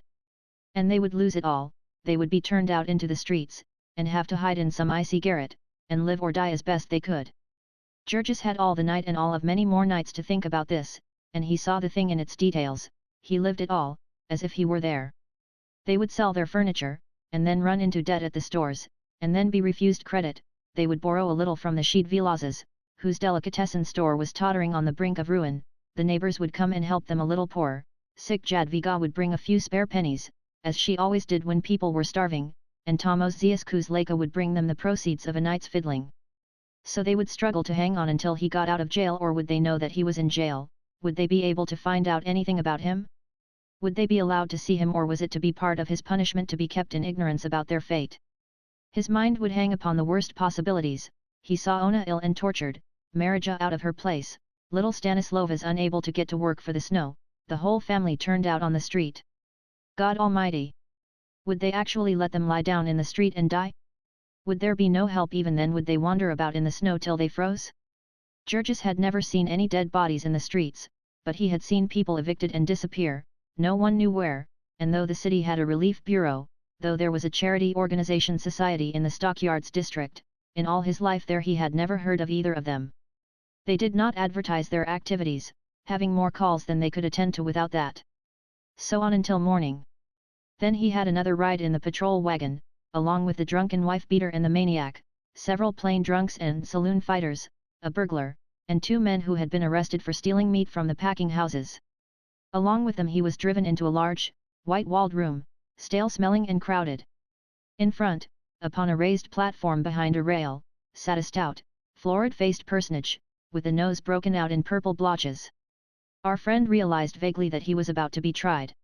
And they would lose it all, they would be turned out into the streets, and have to hide in some icy garret, and live or die as best they could. Georges had all the night and all of many more nights to think about this, and he saw the thing in its details, he lived it all, as if he were there. They would sell their furniture, and then run into debt at the stores, and then be refused credit. They would borrow a little from the Sheedvilazes, whose delicatessen store was tottering on the brink of ruin. The neighbors would come and help them a little poorer. Sick Jadviga would bring a few spare pennies, as she always did when people were starving, and Tomoziusku's Leka would bring them the proceeds of a night's fiddling. So they would struggle to hang on until he got out of jail. Or would they know that he was in jail? Would they be able to find out anything about him? Would they be allowed to see him, or was it to be part of his punishment to be kept in ignorance about their fate? His mind would hang upon the worst possibilities. He saw Ona ill and tortured, Marija out of her place, little Stanislovas unable to get to work for the snow, the whole family turned out on the street. God Almighty! Would they actually let them lie down in the street and die? Would there be no help even then? Would they wander about in the snow till they froze? Georges had never seen any dead bodies in the streets, but he had seen people evicted and disappear, no one knew where, and though the city had a relief bureau, though there was a charity organization society in the Stockyards district, in all his life there he had never heard of either of them. They did not advertise their activities, having more calls than they could attend to without that. So on until morning. Then he had another ride in the patrol wagon, along with the drunken wife-beater and the maniac, several plain drunks and saloon fighters, a burglar, and 2 men who had been arrested for stealing meat from the packing houses. Along with them he was driven into a large, white-walled room, stale-smelling and crowded. In front, upon a raised platform behind a rail, sat a stout, florid-faced personage, with the nose broken out in purple blotches. Our friend realized vaguely that he was about to be tried.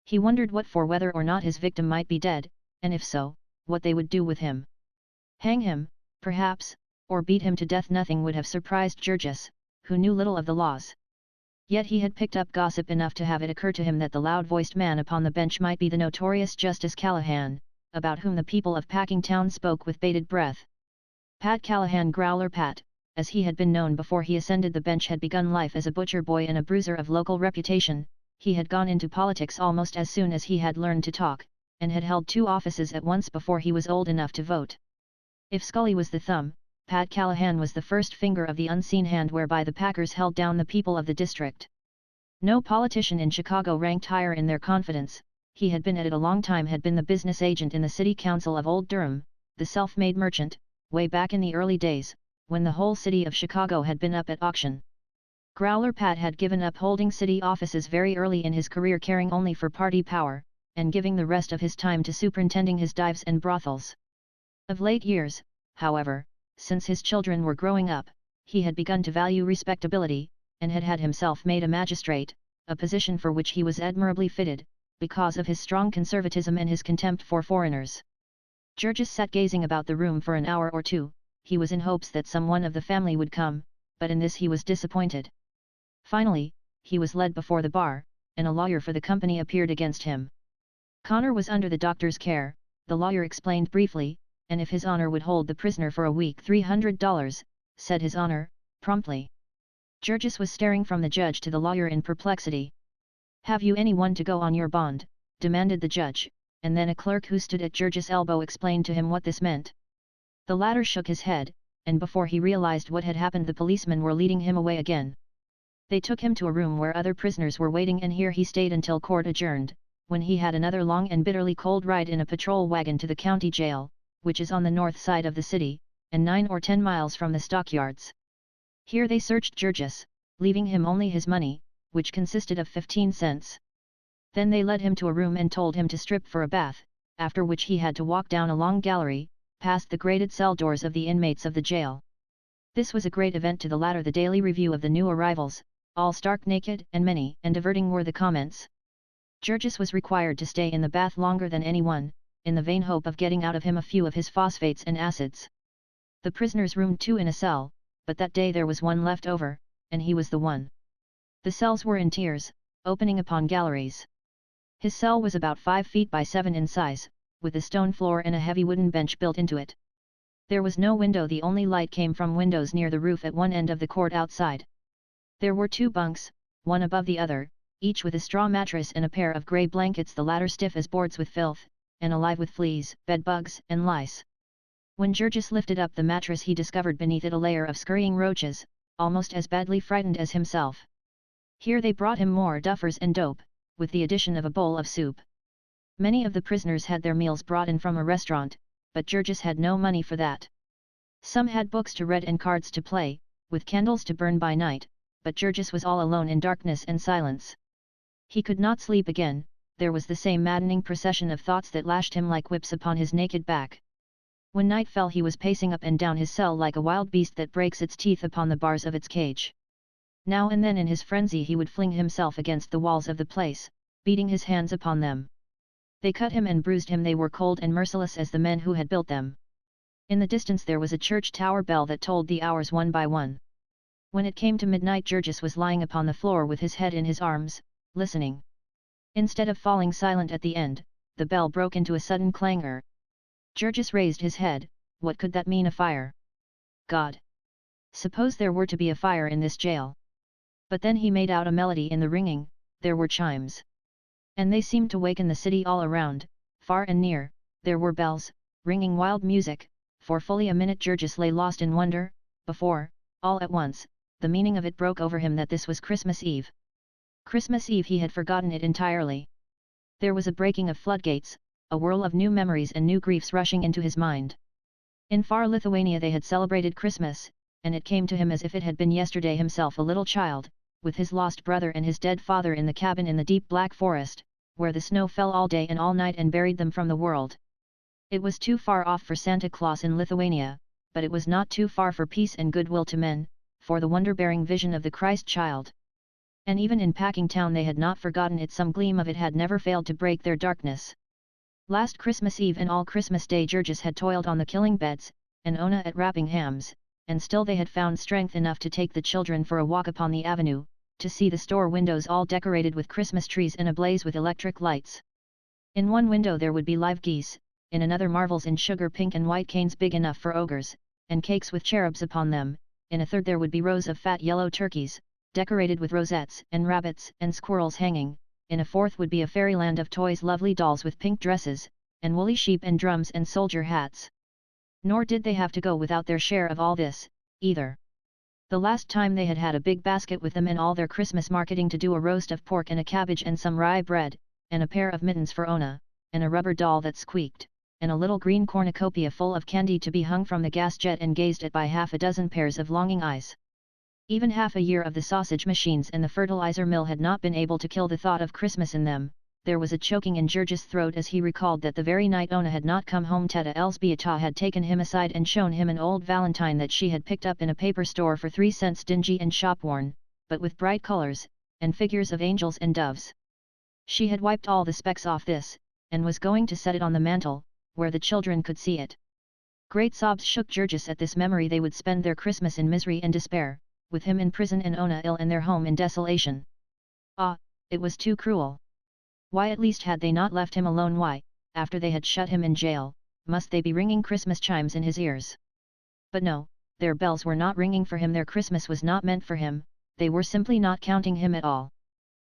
He wondered what for, whether or not his victim might be dead, and if so, what they would do with him. Hang him, perhaps, or beat him to death. Nothing would have surprised Georges, who knew little of the laws. Yet he had picked up gossip enough to have it occur to him that the loud-voiced man upon the bench might be the notorious Justice Callahan, about whom the people of Packingtown spoke with bated breath. Pat Callahan, Growler Pat, as he had been known before he ascended the bench, had begun life as a butcher boy and a bruiser of local reputation. He had gone into politics almost as soon as he had learned to talk, and had held 2 offices at once before he was old enough to vote. If Scully was the thumb, Pat Callahan was the first finger of the unseen hand whereby the Packers held down the people of the district. No politician in Chicago ranked higher in their confidence. He had been at it a long time, had been the business agent in the city council of Old Durham, the self-made merchant, way back in the early days, when the whole city of Chicago had been up at auction. Growler Pat had given up holding city offices very early in his career, caring only for party power, and giving the rest of his time to superintending his dives and brothels. Of late years, however, since his children were growing up, he had begun to value respectability, and had himself made a magistrate, a position for which he was admirably fitted, because of his strong conservatism and his contempt for foreigners. Georges sat gazing about the room for an hour or 2, he was in hopes that someone of the family would come, but in this he was disappointed. Finally, he was led before the bar, and a lawyer for the company appeared against him. Connor was under the doctor's care, the lawyer explained briefly, and if His Honor would hold the prisoner for a week, $300, said His Honor, promptly. Georges was staring from the judge to the lawyer in perplexity. Have you anyone to go on your bond? Demanded the judge, and then a clerk who stood at Georges' elbow explained to him what this meant. The latter shook his head, and before he realized what had happened, the policemen were leading him away again. They took him to a room where other prisoners were waiting, and here he stayed until court adjourned, when he had another long and bitterly cold ride in a patrol wagon to the county jail, which is on the north side of the city, and 9 or 10 miles from the stockyards. Here they searched Georges, leaving him only his money, which consisted of 15 cents. Then they led him to a room and told him to strip for a bath, after which he had to walk down a long gallery, past the grated cell doors of the inmates of the jail. This was a great event to the latter, the daily review of the new arrivals, all stark naked, and many and diverting were the comments. Georges was required to stay in the bath longer than anyone, in the vain hope of getting out of him a few of his phosphates and acids. The prisoners roomed 2 in a cell, but that day there was one left over, and he was the one. The cells were in tiers, opening upon galleries. His cell was about 5 feet by 7 in size, with a stone floor and a heavy wooden bench built into it. There was no window, the only light came from windows near the roof at one end of the court outside. There were 2 bunks, one above the other, each with a straw mattress and a pair of grey blankets, the latter stiff as boards with filth, and alive with fleas, bedbugs, and lice. When Georges lifted up the mattress he discovered beneath it a layer of scurrying roaches, almost as badly frightened as himself. Here they brought him more duffers and dope, with the addition of a bowl of soup. Many of the prisoners had their meals brought in from a restaurant, but Georges had no money for that. Some had books to read and cards to play, with candles to burn by night, but Georges was all alone in darkness and silence. He could not sleep again, there was the same maddening procession of thoughts that lashed him like whips upon his naked back. When night fell he was pacing up and down his cell like a wild beast that breaks its teeth upon the bars of its cage. Now and then in his frenzy he would fling himself against the walls of the place, beating his hands upon them. They cut him and bruised him, they were cold and merciless as the men who had built them. In the distance there was a church tower bell that tolled the hours one by one. When it came to midnight Georges was lying upon the floor with his head in his arms, listening. Instead of falling silent at the end, the bell broke into a sudden clangor. Georges raised his head. What could that mean? A fire? God! Suppose there were to be a fire in this jail. But then he made out a melody in the ringing, there were chimes. And they seemed to waken the city all around, far and near, there were bells, ringing wild music. For fully a minute Georges lay lost in wonder, before, all at once, the meaning of it broke over him that this was Christmas Eve. Christmas Eve he had forgotten it entirely. There was a breaking of floodgates, a whirl of new memories and new griefs rushing into his mind. In far Lithuania they had celebrated Christmas, and it came to him as if it had been yesterday, himself a little child, with his lost brother and his dead father in the cabin in the deep black forest, where the snow fell all day and all night and buried them from the world. It was too far off for Santa Claus in Lithuania, but it was not too far for peace and goodwill to men, for the wonder-bearing vision of the Christ child. And even in Packingtown they had not forgotten it, some gleam of it had never failed to break their darkness. Last Christmas Eve and all Christmas Day Georges had toiled on the killing beds, and Ona at wrapping hams, and still they had found strength enough to take the children for a walk upon the avenue, to see the store windows all decorated with Christmas trees and ablaze with electric lights. In one window there would be live geese, in another marvels in sugar pink and white canes big enough for ogres, and cakes with cherubs upon them, in a third there would be rows of fat yellow turkeys, decorated with rosettes and rabbits and squirrels hanging, in a fourth would be a fairyland of toys, lovely dolls with pink dresses, and woolly sheep and drums and soldier hats. Nor did they have to go without their share of all this, either. The last time they had had a big basket with them in all their Christmas marketing to do a roast of pork and a cabbage and some rye bread, and a pair of mittens for Ona, and a rubber doll that squeaked, and a little green cornucopia full of candy to be hung from the gas jet and gazed at by half a dozen pairs of longing eyes. Even half a year of the sausage machines and the fertilizer mill had not been able to kill the thought of Christmas in them. There was a choking in George's throat as he recalled that the very night Ona had not come home Teta Elzbieta had taken him aside and shown him an old valentine that she had picked up in a paper store for 3 cents, dingy and shop-worn, but with bright colors, and figures of angels and doves. She had wiped all the specks off this, and was going to set it on the mantel, where the children could see it. Great sobs shook Georges at this memory. They would spend their Christmas in misery and despair, with him in prison and Ona ill and their home in desolation. Ah, it was too cruel. Why, at least had they not left him alone? Why, after they had shut him in jail, must they be ringing Christmas chimes in his ears? But no, their bells were not ringing for him. Their Christmas was not meant for him. They were simply not counting him at all.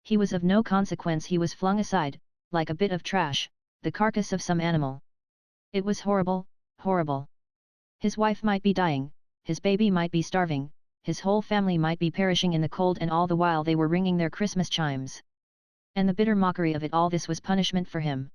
He was of no consequence. He was flung aside, like a bit of trash, the carcass of some animal. It was horrible, horrible. His wife might be dying, his baby might be starving, his whole family might be perishing in the cold, and all the while they were ringing their Christmas chimes. And the bitter mockery of it all, this was punishment for him.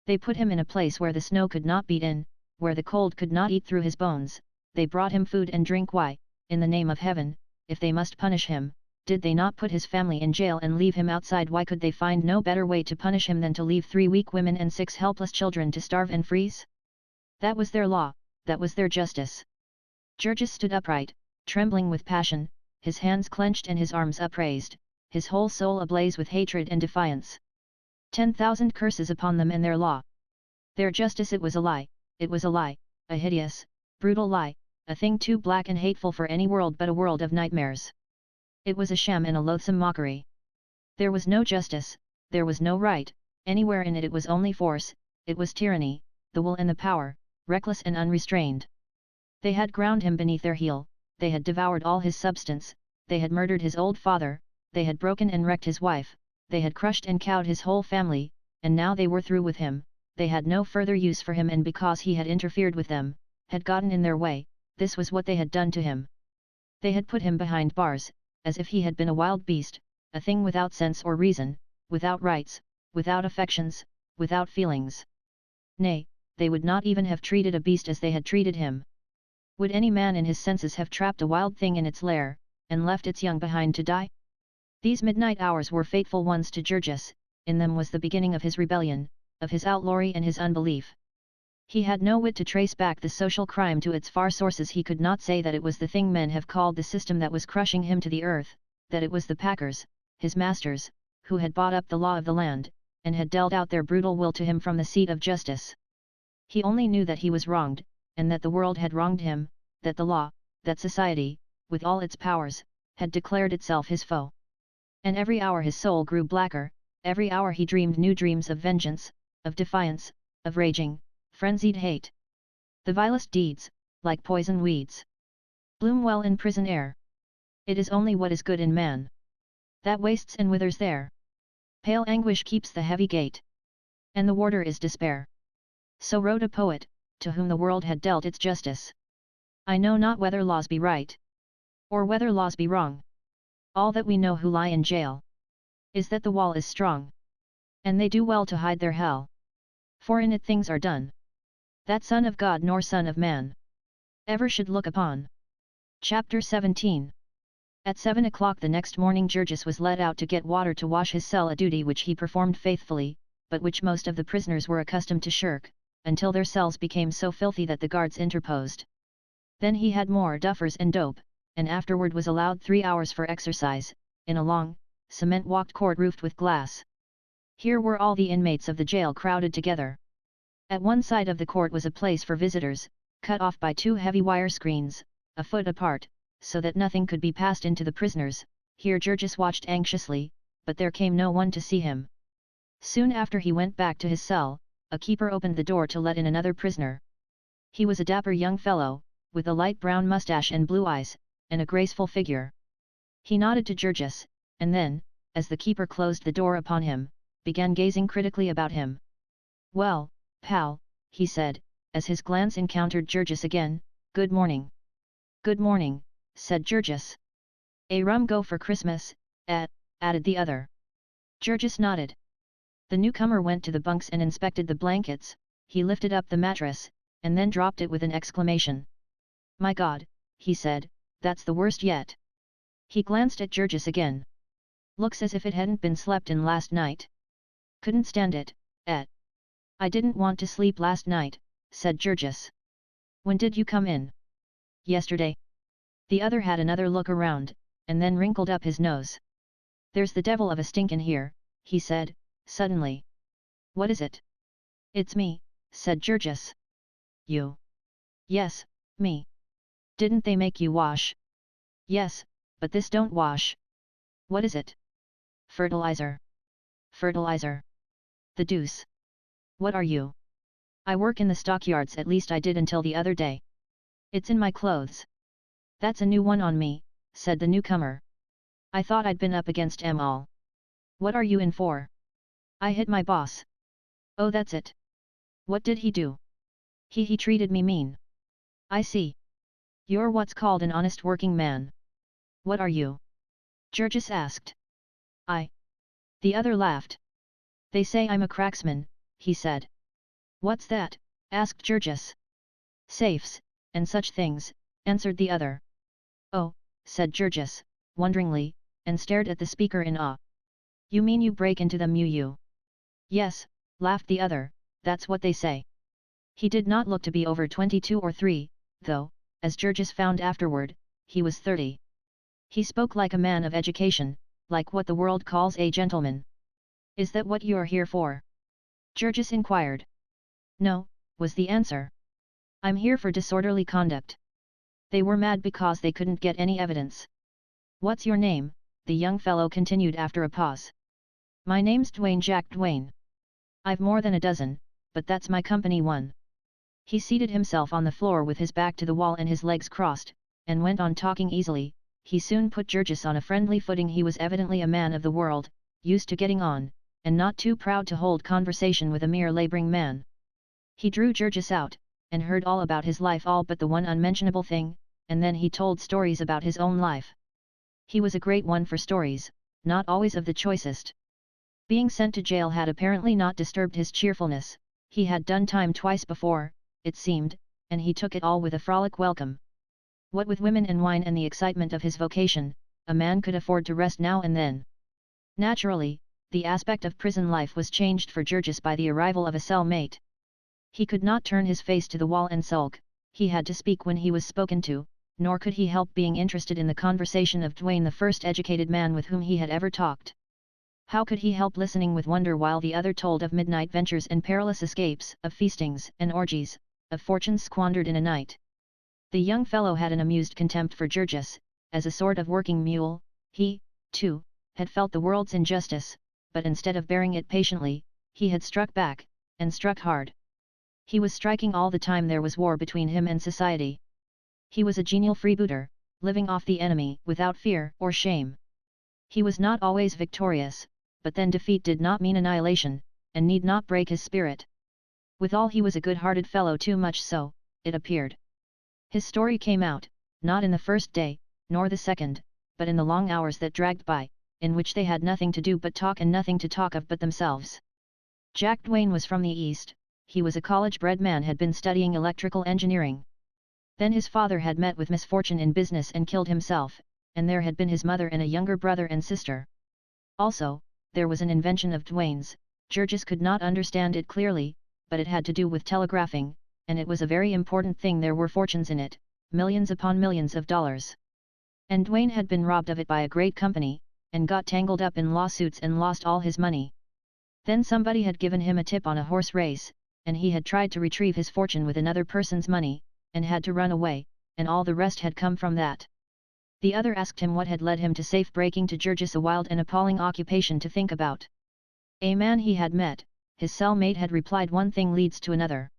They put him in a place where the snow could not beat in, where the cold could not eat through his bones. They brought him food and drink. Why, in the name of heaven, if they must punish him, did they not put his family in jail and leave him outside? Why could they find no better way to punish him than to leave 3 weak women and 6 helpless children to starve and freeze? That was their law, that was their justice. Georges stood upright, trembling with passion, his hands clenched and his arms upraised, his whole soul ablaze with hatred and defiance. 10,000 curses upon them and their law. Their justice. It was a lie, it was a lie, a hideous, brutal lie, a thing too black and hateful for any world but a world of nightmares. It was a sham and a loathsome mockery. There was no justice, there was no right, anywhere in it. It was only force, it was tyranny, the will and the power, reckless and unrestrained. They had ground him beneath their heel, they had devoured all his substance, they had murdered his old father, they had broken and wrecked his wife, they had crushed and cowed his whole family, and now they were through with him. They had no further use for him, and because he had interfered with them, had gotten in their way, this was what they had done to him. They had put him behind bars, as if he had been a wild beast, a thing without sense or reason, without rights, without affections, without feelings. Nay, they would not even have treated a beast as they had treated him. Would any man in his senses have trapped a wild thing in its lair, and left its young behind to die? These midnight hours were fateful ones to Georges. In them was the beginning of his rebellion, of his outlawry and his unbelief. He had no wit to trace back the social crime to its far sources. He could not say that it was the thing men have called the system that was crushing him to the earth, that it was the packers, his masters, who had bought up the law of the land, and had dealt out their brutal will to him from the seat of justice. He only knew that he was wronged, and that the world had wronged him, that the law, that society, with all its powers, had declared itself his foe. And every hour his soul grew blacker, every hour he dreamed new dreams of vengeance, of defiance, of raging, frenzied hate. The vilest deeds, like poison weeds, bloom well in prison air. It is only what is good in man that wastes and withers there. Pale anguish keeps the heavy gate, and the warder is despair. So wrote a poet, to whom the world had dealt its justice. I know not whether laws be right, or whether laws be wrong. All that we know who lie in jail, is that the wall is strong. And they do well to hide their hell. For in it things are done that Son of God nor Son of Man ever should look upon. Chapter 17. At 7 o'clock the next morning Georges was led out to get water to wash his cell, a duty which he performed faithfully, but which most of the prisoners were accustomed to shirk, until their cells became so filthy that the guards interposed. Then he had more duffers and dope, and afterward was allowed 3 hours for exercise, in a long, cement-walked court roofed with glass. Here were all the inmates of the jail crowded together. At one side of the court was a place for visitors, cut off by 2 heavy wire screens, a foot apart, so that nothing could be passed into the prisoners. Here Georges watched anxiously, but there came no one to see him. Soon after he went back to his cell, a keeper opened the door to let in another prisoner. He was a dapper young fellow, with a light brown mustache and blue eyes, and a graceful figure. He nodded to Georges, and then, as the keeper closed the door upon him, began gazing critically about him. "Well, pal," he said, as his glance encountered Georges again, "good morning." "Good morning," said Georges. "A rum go for Christmas, added the other. Georges nodded. The newcomer went to the bunks and inspected the blankets. He lifted up the mattress, and then dropped it with an exclamation. "My God," he said, "that's the worst yet." He glanced at Georges again. "Looks as if it hadn't been slept in last night." "Couldn't stand it, I didn't want to sleep last night," said Georges. "When did you come in?" "Yesterday." The other had another look around, and then wrinkled up his nose. "There's the devil of a stink in here," he said, suddenly. "What is it?" "It's me," said Georges. "You?" "Yes, me." "Didn't they make you wash?" "Yes, but this don't wash." "What is it?" "Fertilizer." "Fertilizer? The deuce! What are you?" "I work in the stockyards, at least I did until the other day." "It's in my clothes." "That's a new one on me," said the newcomer. "I thought I'd been up against 'em all." "What are you in for?" "I hit my boss." "Oh, that's it. What did he do?" He treated me mean." "I see. You're what's called an honest working man." "What are you?" Georges asked. "I." The other laughed. "They say I'm a cracksman," he said. "What's that?" asked Georges. "Safes, and such things," answered the other. "Oh," said Georges, wonderingly, and stared at the speaker in awe. "You mean you break into them, you?" "Yes," laughed the other, "that's what they say." He did not look to be over 22 or 3, though, as Georges found afterward, he was 30. He spoke like a man of education, like what the world calls a gentleman. "Is that what you're here for?" Georges inquired. "No," was the answer. "I'm here for disorderly conduct." They were mad because they couldn't get any evidence. "What's your name?" the young fellow continued after a pause. "My name's Dwayne, Jack Dwayne. I've more than a dozen, but that's my company one." He seated himself on the floor with his back to the wall and his legs crossed, and went on talking easily. He soon put Georges on a friendly footing. He was evidently a man of the world, used to getting on, and not too proud to hold conversation with a mere labouring man. He drew Georges out, and heard all about his life, all but the one unmentionable thing, and then he told stories about his own life. He was a great one for stories, not always of the choicest. Being sent to jail had apparently not disturbed his cheerfulness. He had done time twice before, it seemed, and he took it all with a frolic welcome. What with women and wine and the excitement of his vocation, a man could afford to rest now and then. Naturally, the aspect of prison life was changed for Georges by the arrival of a cell-mate. He could not turn his face to the wall and sulk, he had to speak when he was spoken to, nor could he help being interested in the conversation of Dwayne, the first educated man with whom he had ever talked. How could he help listening with wonder while the other told of midnight ventures and perilous escapes, of feastings and orgies, of fortunes squandered in a night? The young fellow had an amused contempt for Georges. As a sort of working mule, he, too, had felt the world's injustice, but instead of bearing it patiently, he had struck back, and struck hard. He was striking all the time there was war between him and society. He was a genial freebooter, living off the enemy without fear or shame. He was not always victorious, but then defeat did not mean annihilation, and need not break his spirit. Withal he was a good-hearted fellow, too much so, it appeared. His story came out, not in the first day, nor the second, but in the long hours that dragged by, in which they had nothing to do but talk and nothing to talk of but themselves. Jack Dwayne was from the East. He was a college-bred man, had been studying electrical engineering. Then his father had met with misfortune in business and killed himself, and there had been his mother and a younger brother and sister. Also, there was an invention of Dwayne's. Georges could not understand it clearly, but it had to do with telegraphing, and it was a very important thing. There were fortunes in it, millions upon millions of dollars. And Dwayne had been robbed of it by a great company, and got tangled up in lawsuits and lost all his money. Then somebody had given him a tip on a horse race, and he had tried to retrieve his fortune with another person's money, and had to run away, and all the rest had come from that. The other asked him what had led him to safe breaking to Georges, a wild and appalling occupation to think about. A man he had met, his cellmate, had replied, one thing leads to another.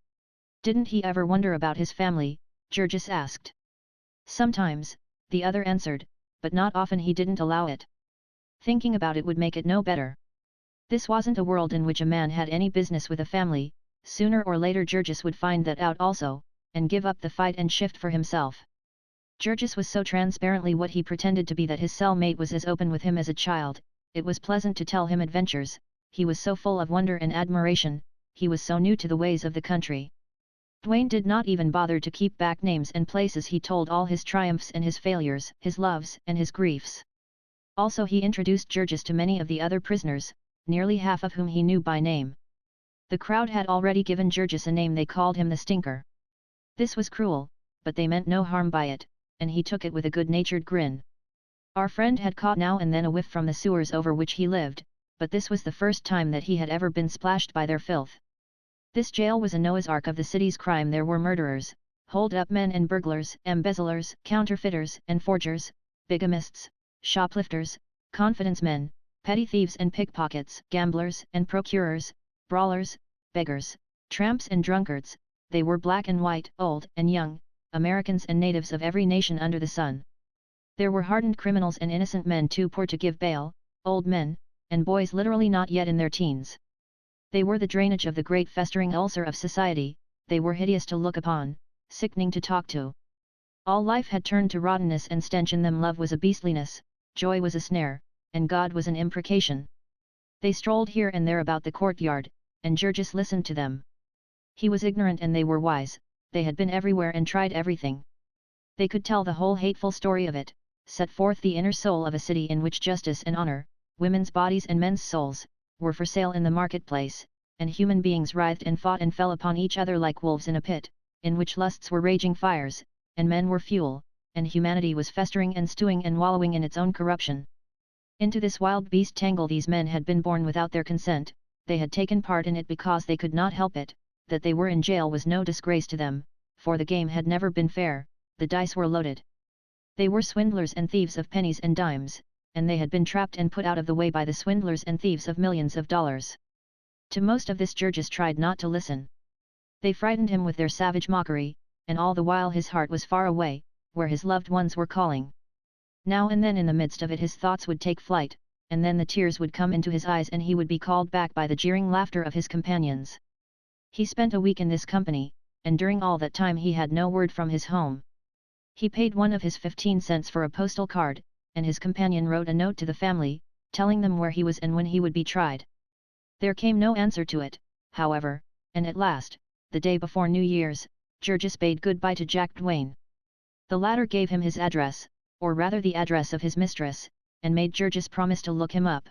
Didn't he ever wonder about his family? Georges asked. Sometimes, the other answered, but not often. He didn't allow it. Thinking about it would make it no better. This wasn't a world in which a man had any business with a family. Sooner or later Georges would find that out also, and give up the fight and shift for himself. Georges was so transparently what he pretended to be that his cellmate was as open with him as a child. It was pleasant to tell him adventures. He was so full of wonder and admiration. He was so new to the ways of the country. Dwayne did not even bother to keep back names and places. He told all his triumphs and his failures, his loves and his griefs. Also he introduced Georges to many of the other prisoners, nearly half of whom he knew by name. The crowd had already given Georges a name. They called him the Stinker. This was cruel, but they meant no harm by it, and he took it with a good-natured grin. Our friend had caught now and then a whiff from the sewers over which he lived, but this was the first time that he had ever been splashed by their filth. This jail was a Noah's Ark of the city's crime. There were murderers, hold-up men and burglars, embezzlers, counterfeiters and forgers, bigamists, shoplifters, confidence men, petty thieves and pickpockets, gamblers and procurers, brawlers, beggars, tramps and drunkards. They were black and white, old and young, Americans and natives of every nation under the sun. There were hardened criminals and innocent men too poor to give bail, old men, and boys literally not yet in their teens. They were the drainage of the great festering ulcer of society. They were hideous to look upon, sickening to talk to. All life had turned to rottenness and stench in them. Love was a beastliness, joy was a snare, and God was an imprecation. They strolled here and there about the courtyard, and Georges listened to them. He was ignorant and they were wise. They had been everywhere and tried everything. They could tell the whole hateful story of it, set forth the inner soul of a city in which justice and honor, women's bodies and men's souls, were for sale in the marketplace, and human beings writhed and fought and fell upon each other like wolves in a pit, in which lusts were raging fires, and men were fuel, and humanity was festering and stewing and wallowing in its own corruption. Into this wild beast tangle these men had been born without their consent. They had taken part in it because they could not help it. That they were in jail was no disgrace to them, for the game had never been fair. The dice were loaded. They were swindlers and thieves of pennies and dimes, and they had been trapped and put out of the way by the swindlers and thieves of millions of dollars. To most of this Georges tried not to listen. They frightened him with their savage mockery, and all the while his heart was far away, where his loved ones were calling. Now and then in the midst of it his thoughts would take flight, and then the tears would come into his eyes and he would be called back by the jeering laughter of his companions. He spent a week in this company, and during all that time he had no word from his home. He paid one of his 15 cents for a postal card, and his companion wrote a note to the family, telling them where he was and when he would be tried. There came no answer to it, however, and at last, the day before New Year's, Georges bade goodbye to Jack Dwayne. The latter gave him his address, or rather the address of his mistress, and made Georges promise to look him up.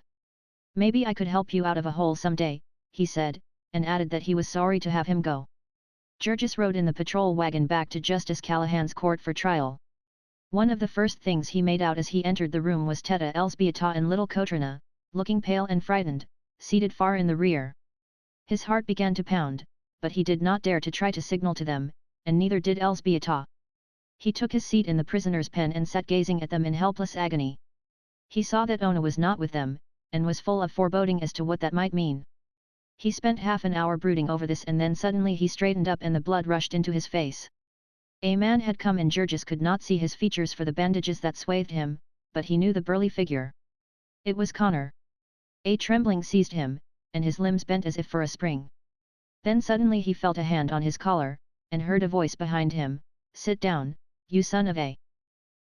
"Maybe I could help you out of a hole someday," he said, and added that he was sorry to have him go. Georges rode in the patrol wagon back to Justice Callahan's court for trial. One of the first things he made out as he entered the room was Teta Elzbieta and little Kotrina, looking pale and frightened, seated far in the rear. His heart began to pound, but he did not dare to try to signal to them, and neither did Elzbieta. He took his seat in the prisoner's pen and sat gazing at them in helpless agony. He saw that Ona was not with them, and was full of foreboding as to what that might mean. He spent half an hour brooding over this and then suddenly he straightened up and the blood rushed into his face. A man had come and Georges could not see his features for the bandages that swathed him, but he knew the burly figure. It was Connor. A trembling seized him, and his limbs bent as if for a spring. Then suddenly he felt a hand on his collar, and heard a voice behind him, "Sit down, you son of a..."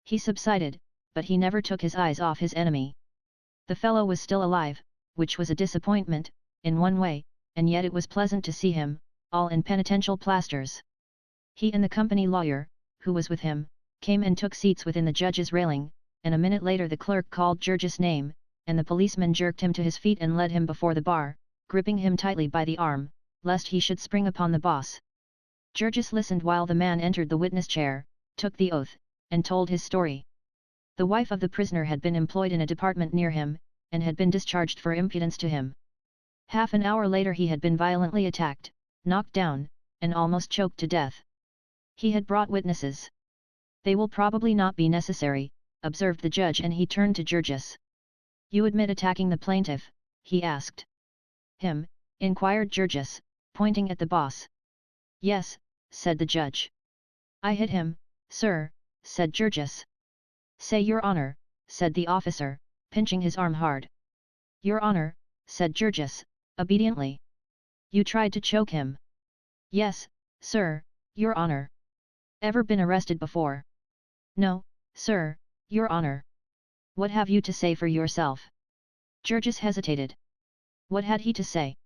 He subsided, but he never took his eyes off his enemy. The fellow was still alive, which was a disappointment, in one way, and yet it was pleasant to see him, all in penitential plasters. He and the company lawyer, who was with him, came and took seats within the judge's railing, and a minute later the clerk called George's name, and the policeman jerked him to his feet and led him before the bar, gripping him tightly by the arm, lest he should spring upon the boss. Georges listened while the man entered the witness chair, took the oath, and told his story. The wife of the prisoner had been employed in a department near him, and had been discharged for impudence to him. Half an hour later he had been violently attacked, knocked down, and almost choked to death. He had brought witnesses. They will probably not be necessary, observed the judge, and he turned to Georges. You admit attacking the plaintiff? He asked. Him? Inquired Georges, pointing at the boss. Yes, said the judge. I hit him, sir, said Georges. Say your honor, said the officer, pinching his arm hard. Your honor, said Georges, obediently. You tried to choke him. Yes, sir, your honor. Ever been arrested before? No, sir, your honor. What have you to say for yourself? Georges hesitated. What had he to say?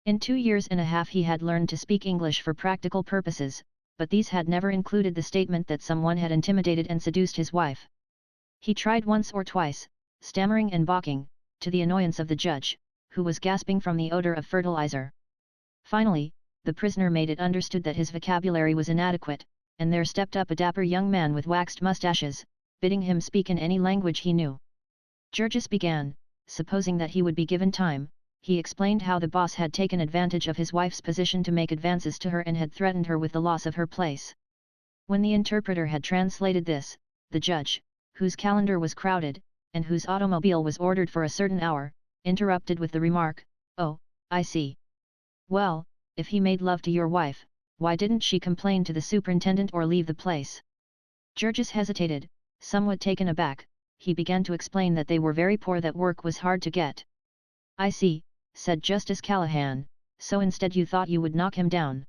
In 2 years and a half he had learned to speak English for practical purposes, but these had never included the statement that someone had intimidated and seduced his wife. He tried once or twice, stammering and balking, to the annoyance of the judge, who was gasping from the odor of fertilizer. Finally, the prisoner made it understood that his vocabulary was inadequate, and there stepped up a dapper young man with waxed mustaches, bidding him speak in any language he knew. Georges began, supposing that he would be given time. He explained how the boss had taken advantage of his wife's position to make advances to her and had threatened her with the loss of her place. When the interpreter had translated this, the judge, whose calendar was crowded, and whose automobile was ordered for a certain hour, interrupted with the remark, "Oh, I see. Well, if he made love to your wife, why didn't she complain to the superintendent or leave the place?" Georges hesitated, somewhat taken aback. He began to explain that they were very poor, that work was hard to get. "I see," said Justice Callahan, "so instead you thought you would knock him down."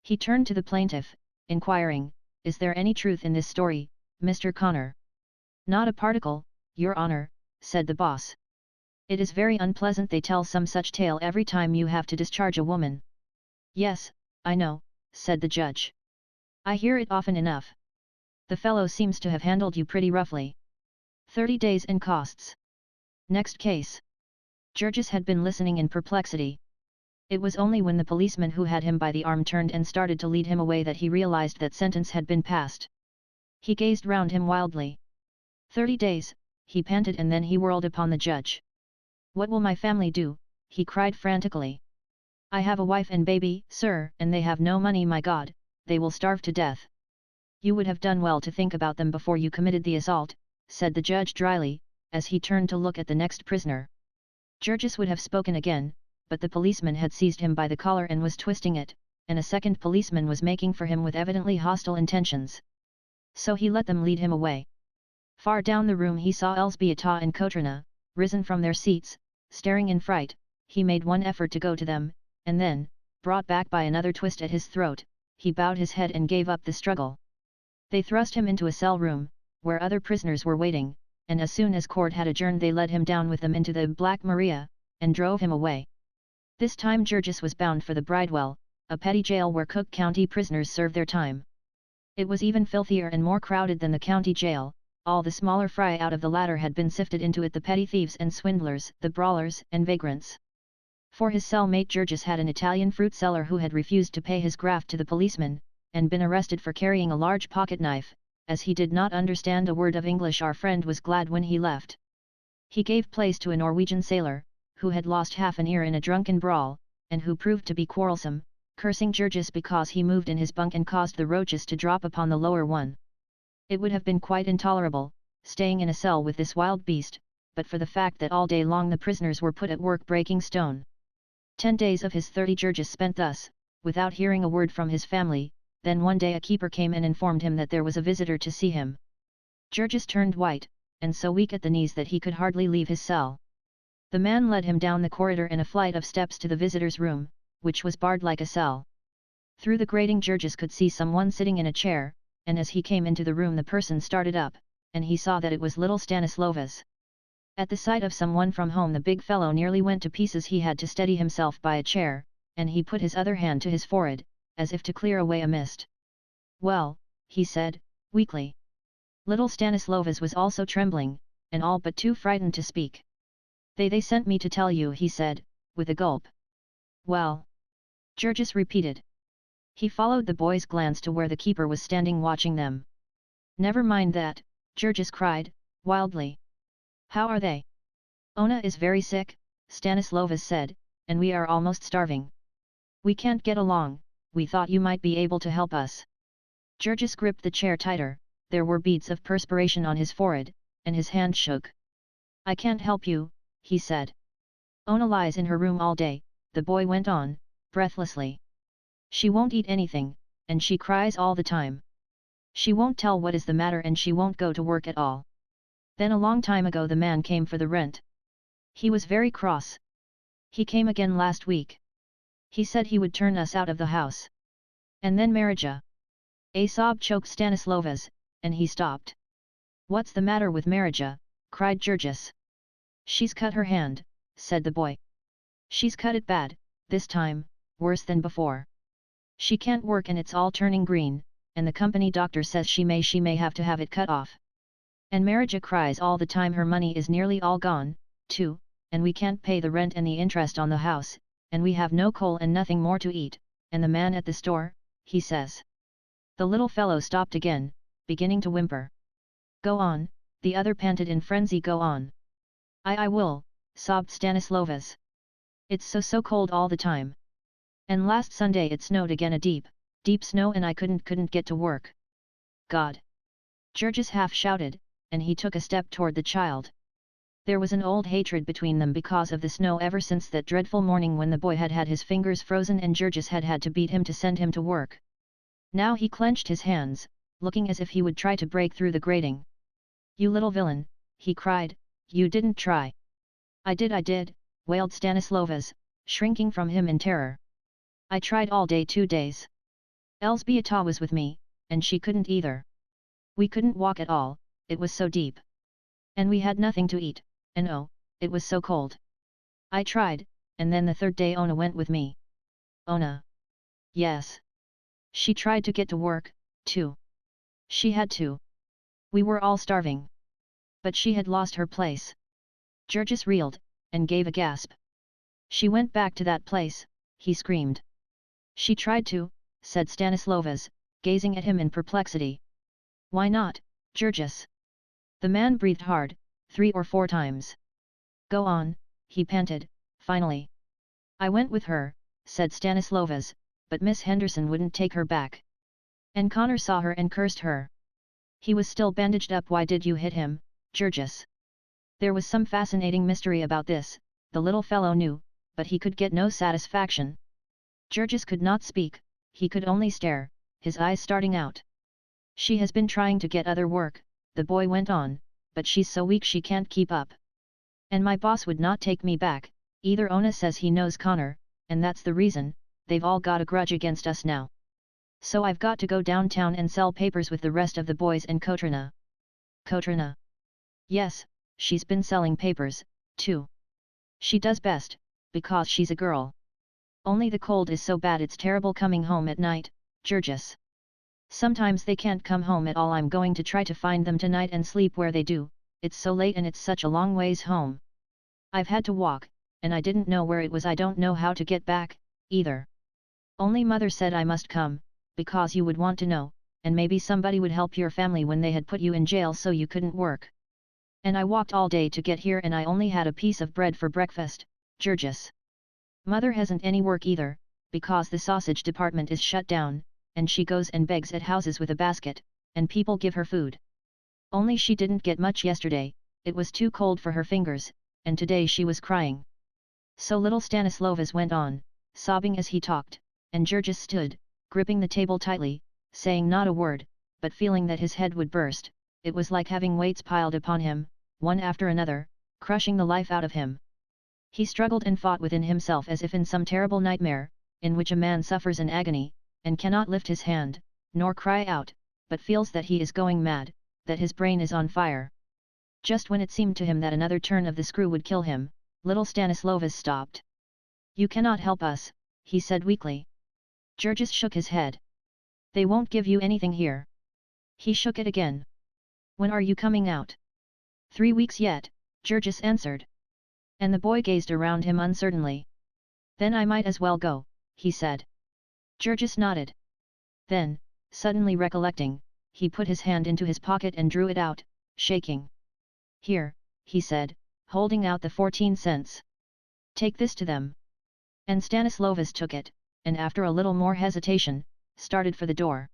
He turned to the plaintiff, inquiring, "Is there any truth in this story, Mr. Connor?" "Not a particle, your honor," said the boss. "It is very unpleasant they tell some such tale every time you have to discharge a woman." "Yes, I know," said the judge. "I hear it often enough. The fellow seems to have handled you pretty roughly. 30 days and costs. Next case." Georges had been listening in perplexity. It was only when the policeman who had him by the arm turned and started to lead him away that he realized that sentence had been passed. He gazed round him wildly. 30 days, he panted, and then he whirled upon the judge. "What will my family do?" he cried frantically. "I have a wife and baby, sir, and they have no money. My God, they will starve to death." "You would have done well to think about them before you committed the assault," said the judge dryly, as he turned to look at the next prisoner. Georges would have spoken again, but the policeman had seized him by the collar and was twisting it, and a second policeman was making for him with evidently hostile intentions. So he let them lead him away. Far down the room he saw Elzbieta and Kotrina, risen from their seats, staring in fright. He made one effort to go to them, and then, brought back by another twist at his throat, he bowed his head and gave up the struggle. They thrust him into a cell room, where other prisoners were waiting, and as soon as court had adjourned they led him down with them into the Black Maria, and drove him away. This time Georges was bound for the Bridewell, a petty jail where Cook County prisoners serve their time. It was even filthier and more crowded than the county jail. All the smaller fry out of the latter had been sifted into it, the petty thieves and swindlers, the brawlers and vagrants. For his cellmate Georges had an Italian fruit seller who had refused to pay his graft to the policeman, and been arrested for carrying a large pocket knife. As he did not understand a word of English, our friend was glad when he left. He gave place to a Norwegian sailor, who had lost half an ear in a drunken brawl, and who proved to be quarrelsome, cursing Georges because he moved in his bunk and caused the roaches to drop upon the lower one. It would have been quite intolerable, staying in a cell with this wild beast, but for the fact that all day long the prisoners were put at work breaking stone. 10 days of his 30 Georges spent thus, without hearing a word from his family. Then one day a keeper came and informed him that there was a visitor to see him. Georges turned white, and so weak at the knees that he could hardly leave his cell. The man led him down the corridor and a flight of steps to the visitor's room, which was barred like a cell. Through the grating Georges could see someone sitting in a chair, and as he came into the room the person started up, and he saw that it was little Stanislovas. At the sight of someone from home the big fellow nearly went to pieces. He had to steady himself by a chair, and he put his other hand to his forehead, as if to clear away a mist. "Well," he said, weakly. Little Stanislovas was also trembling, and all but too frightened to speak. They sent me to tell you," he said, with a gulp. "Well?" Georges repeated. He followed the boy's glance to where the keeper was standing watching them. "Never mind that," Georges cried, wildly. "How are they?" "Ona is very sick," Stanislovas said, "and we are almost starving. We can't get along. We thought you might be able to help us." Georges gripped the chair tighter. There were beads of perspiration on his forehead, and his hand shook. "I can't help you," he said. "Ona lies in her room all day," the boy went on, breathlessly. "She won't eat anything, and she cries all the time. She won't tell what is the matter and she won't go to work at all. Then a long time ago the man came for the rent. He was very cross. He came again last week. He said he would turn us out of the house. And then Marija." A sob choked Stanislovas, and he stopped. "What's the matter with Marija?" cried Georges. "She's cut her hand," said the boy. "She's cut it bad, this time, worse than before. She can't work and it's all turning green, and the company doctor says she may have to have it cut off. And Marija cries all the time. Her money is nearly all gone, too, and we can't pay the rent and the interest on the house, and we have no coal and nothing more to eat, and the man at the store, he says." The little fellow stopped again, beginning to whimper. "Go on," the other panted in frenzy. "Go on." I will," sobbed Stanislovas. "It's so cold all the time. And last Sunday it snowed again, a deep snow, and I couldn't get to work. God!" Georges half shouted, and he took a step toward the child. There was an old hatred between them because of the snow ever since that dreadful morning when the boy had had his fingers frozen and Georges had to beat him to send him to work. Now he clenched his hands, looking as if he would try to break through the grating. "You little villain," he cried, "you didn't try." I did," wailed Stanislovas, shrinking from him in terror. "I tried all day 2 days. Elzbieta was with me, and she couldn't either. We couldn't walk at all, it was so deep. And we had nothing to eat, and oh, it was so cold. I tried, and then the 3rd day Ona went with me." "Ona?" "Yes. She tried to get to work, too. She had to. We were all starving. But she had lost her place." Georges reeled, and gave a gasp. "She went back to that place," he screamed. "She tried to," said Stanislovas, gazing at him in perplexity. "Why not, Georges?" The man breathed hard, 3 or 4 times. "Go on," he panted, finally. "I went with her," said Stanislovas, "but Miss Henderson wouldn't take her back. And Connor saw her and cursed her. He was still bandaged up." "Why did you hit him, Georges?" There was some fascinating mystery about this, the little fellow knew, but he could get no satisfaction. Georges could not speak, he could only stare, his eyes starting out. "She has been trying to get other work," the boy went on, "but she's so weak she can't keep up. And my boss would not take me back, either. Ona says he knows Connor, and that's the reason, they've all got a grudge against us now. So I've got to go downtown and sell papers with the rest of the boys and Kotrina." "Kotrina?" "Yes, she's been selling papers, too. She does best, because she's a girl. Only the cold is so bad it's terrible coming home at night, Georges. Sometimes they can't come home at all. I'm going to try to find them tonight and sleep where they do, it's so late and it's such a long ways home. I've had to walk, and I didn't know where it was. I don't know how to get back, either. Only mother said I must come, because you would want to know, and maybe somebody would help your family when they had put you in jail so you couldn't work. And I walked all day to get here and I only had a piece of bread for breakfast, Georges. Mother hasn't any work either, because the sausage department is shut down, and she goes and begs at houses with a basket, and people give her food. Only she didn't get much yesterday, it was too cold for her fingers, and today she was crying." So little Stanislovas went on, sobbing as he talked, and Georges stood, gripping the table tightly, saying not a word, but feeling that his head would burst. It was like having weights piled upon him, one after another, crushing the life out of him. He struggled and fought within himself as if in some terrible nightmare, in which a man suffers an agony, and cannot lift his hand, nor cry out, but feels that he is going mad, that his brain is on fire. Just when it seemed to him that another turn of the screw would kill him, little Stanislaus stopped. "You cannot help us," he said weakly. Georges shook his head. "They won't give you anything here." He shook it again. "When are you coming out?" "3 weeks yet," Georges answered. And the boy gazed around him uncertainly. "Then I might as well go," he said. Georges nodded. Then, suddenly recollecting, he put his hand into his pocket and drew it out, shaking. "Here," he said, holding out the 14 cents. "Take this to them." And Stanislaus took it, and after a little more hesitation, started for the door.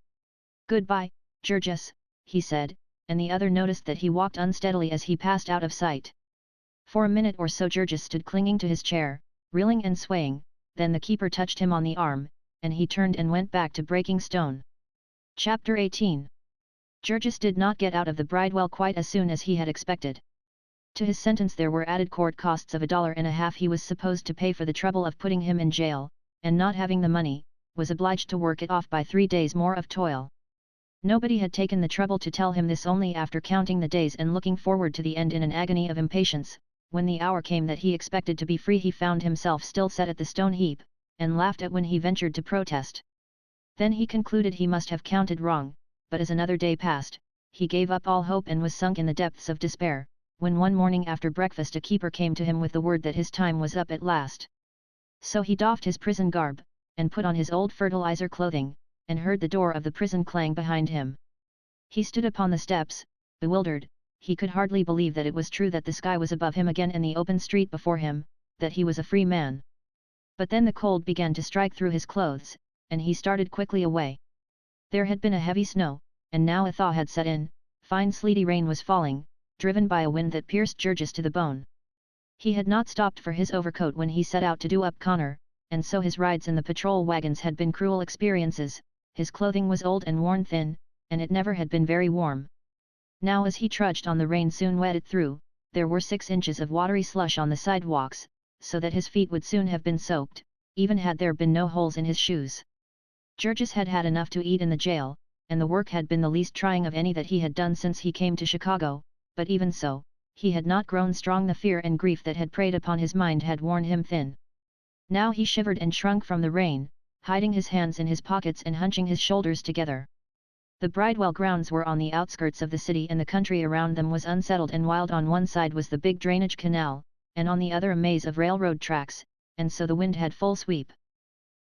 "Goodbye, Georges," he said, and the other noticed that he walked unsteadily as he passed out of sight. For a minute or so Georges stood clinging to his chair, reeling and swaying, then the keeper touched him on the arm, and he turned and went back to breaking stone. Chapter 18. Georges did not get out of the bridewell quite as soon as he had expected. To his sentence there were added court costs of $1.50 he was supposed to pay for the trouble of putting him in jail, and not having the money, was obliged to work it off by 3 days more of toil. Nobody had taken the trouble to tell him this. Only after counting the days and looking forward to the end in an agony of impatience, when the hour came that he expected to be free, he found himself still set at the stone heap, and laughed at when he ventured to protest. Then he concluded he must have counted wrong, but as another day passed, he gave up all hope and was sunk in the depths of despair, when one morning after breakfast a keeper came to him with the word that his time was up at last. So he doffed his prison garb, and put on his old fertilizer clothing, and heard the door of the prison clang behind him. He stood upon the steps, bewildered. He could hardly believe that it was true that the sky was above him again and the open street before him, that he was a free man. But then the cold began to strike through his clothes, and he started quickly away. There had been a heavy snow, and now a thaw had set in. Fine sleety rain was falling, driven by a wind that pierced Georges to the bone. He had not stopped for his overcoat when he set out to do up Connor, and so his rides in the patrol wagons had been cruel experiences. His clothing was old and worn thin, and it never had been very warm. Now as he trudged on, the rain soon wet it through. There were 6 inches of watery slush on the sidewalks, so that his feet would soon have been soaked, even had there been no holes in his shoes. Georges had had enough to eat in the jail, and the work had been the least trying of any that he had done since he came to Chicago, but even so, he had not grown strong. The fear and grief that had preyed upon his mind had worn him thin. Now he shivered and shrunk from the rain, hiding his hands in his pockets and hunching his shoulders together. The bridewell grounds were on the outskirts of the city, and the country around them was unsettled and wild. On one side was the big drainage canal, and on the other a maze of railroad tracks, and so the wind had full sweep.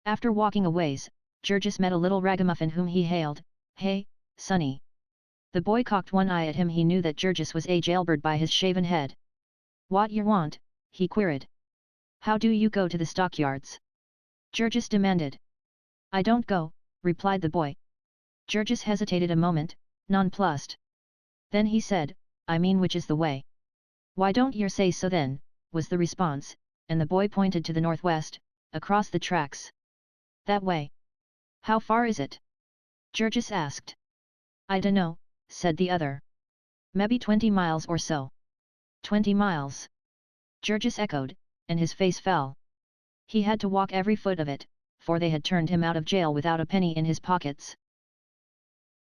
After walking a ways, Georges met a little ragamuffin whom he hailed, "Hey, sonny." The boy cocked one eye at him. He knew that Georges was a jailbird by his shaven head. "What you want?" he queried. "How do you go to the stockyards?" Georges demanded. "I don't go," replied the boy. Georges hesitated a moment, nonplussed. Then he said, "I mean, which is the way?" "Why don't yer say so then?" was the response, and the boy pointed to the northwest, across the tracks. "That way." "How far is it?" Georges asked. "I dunno," said the other. "Maybe 20 miles or so." 20 miles. Georges echoed, and his face fell. He had to walk every foot of it, for they had turned him out of jail without a penny in his pockets.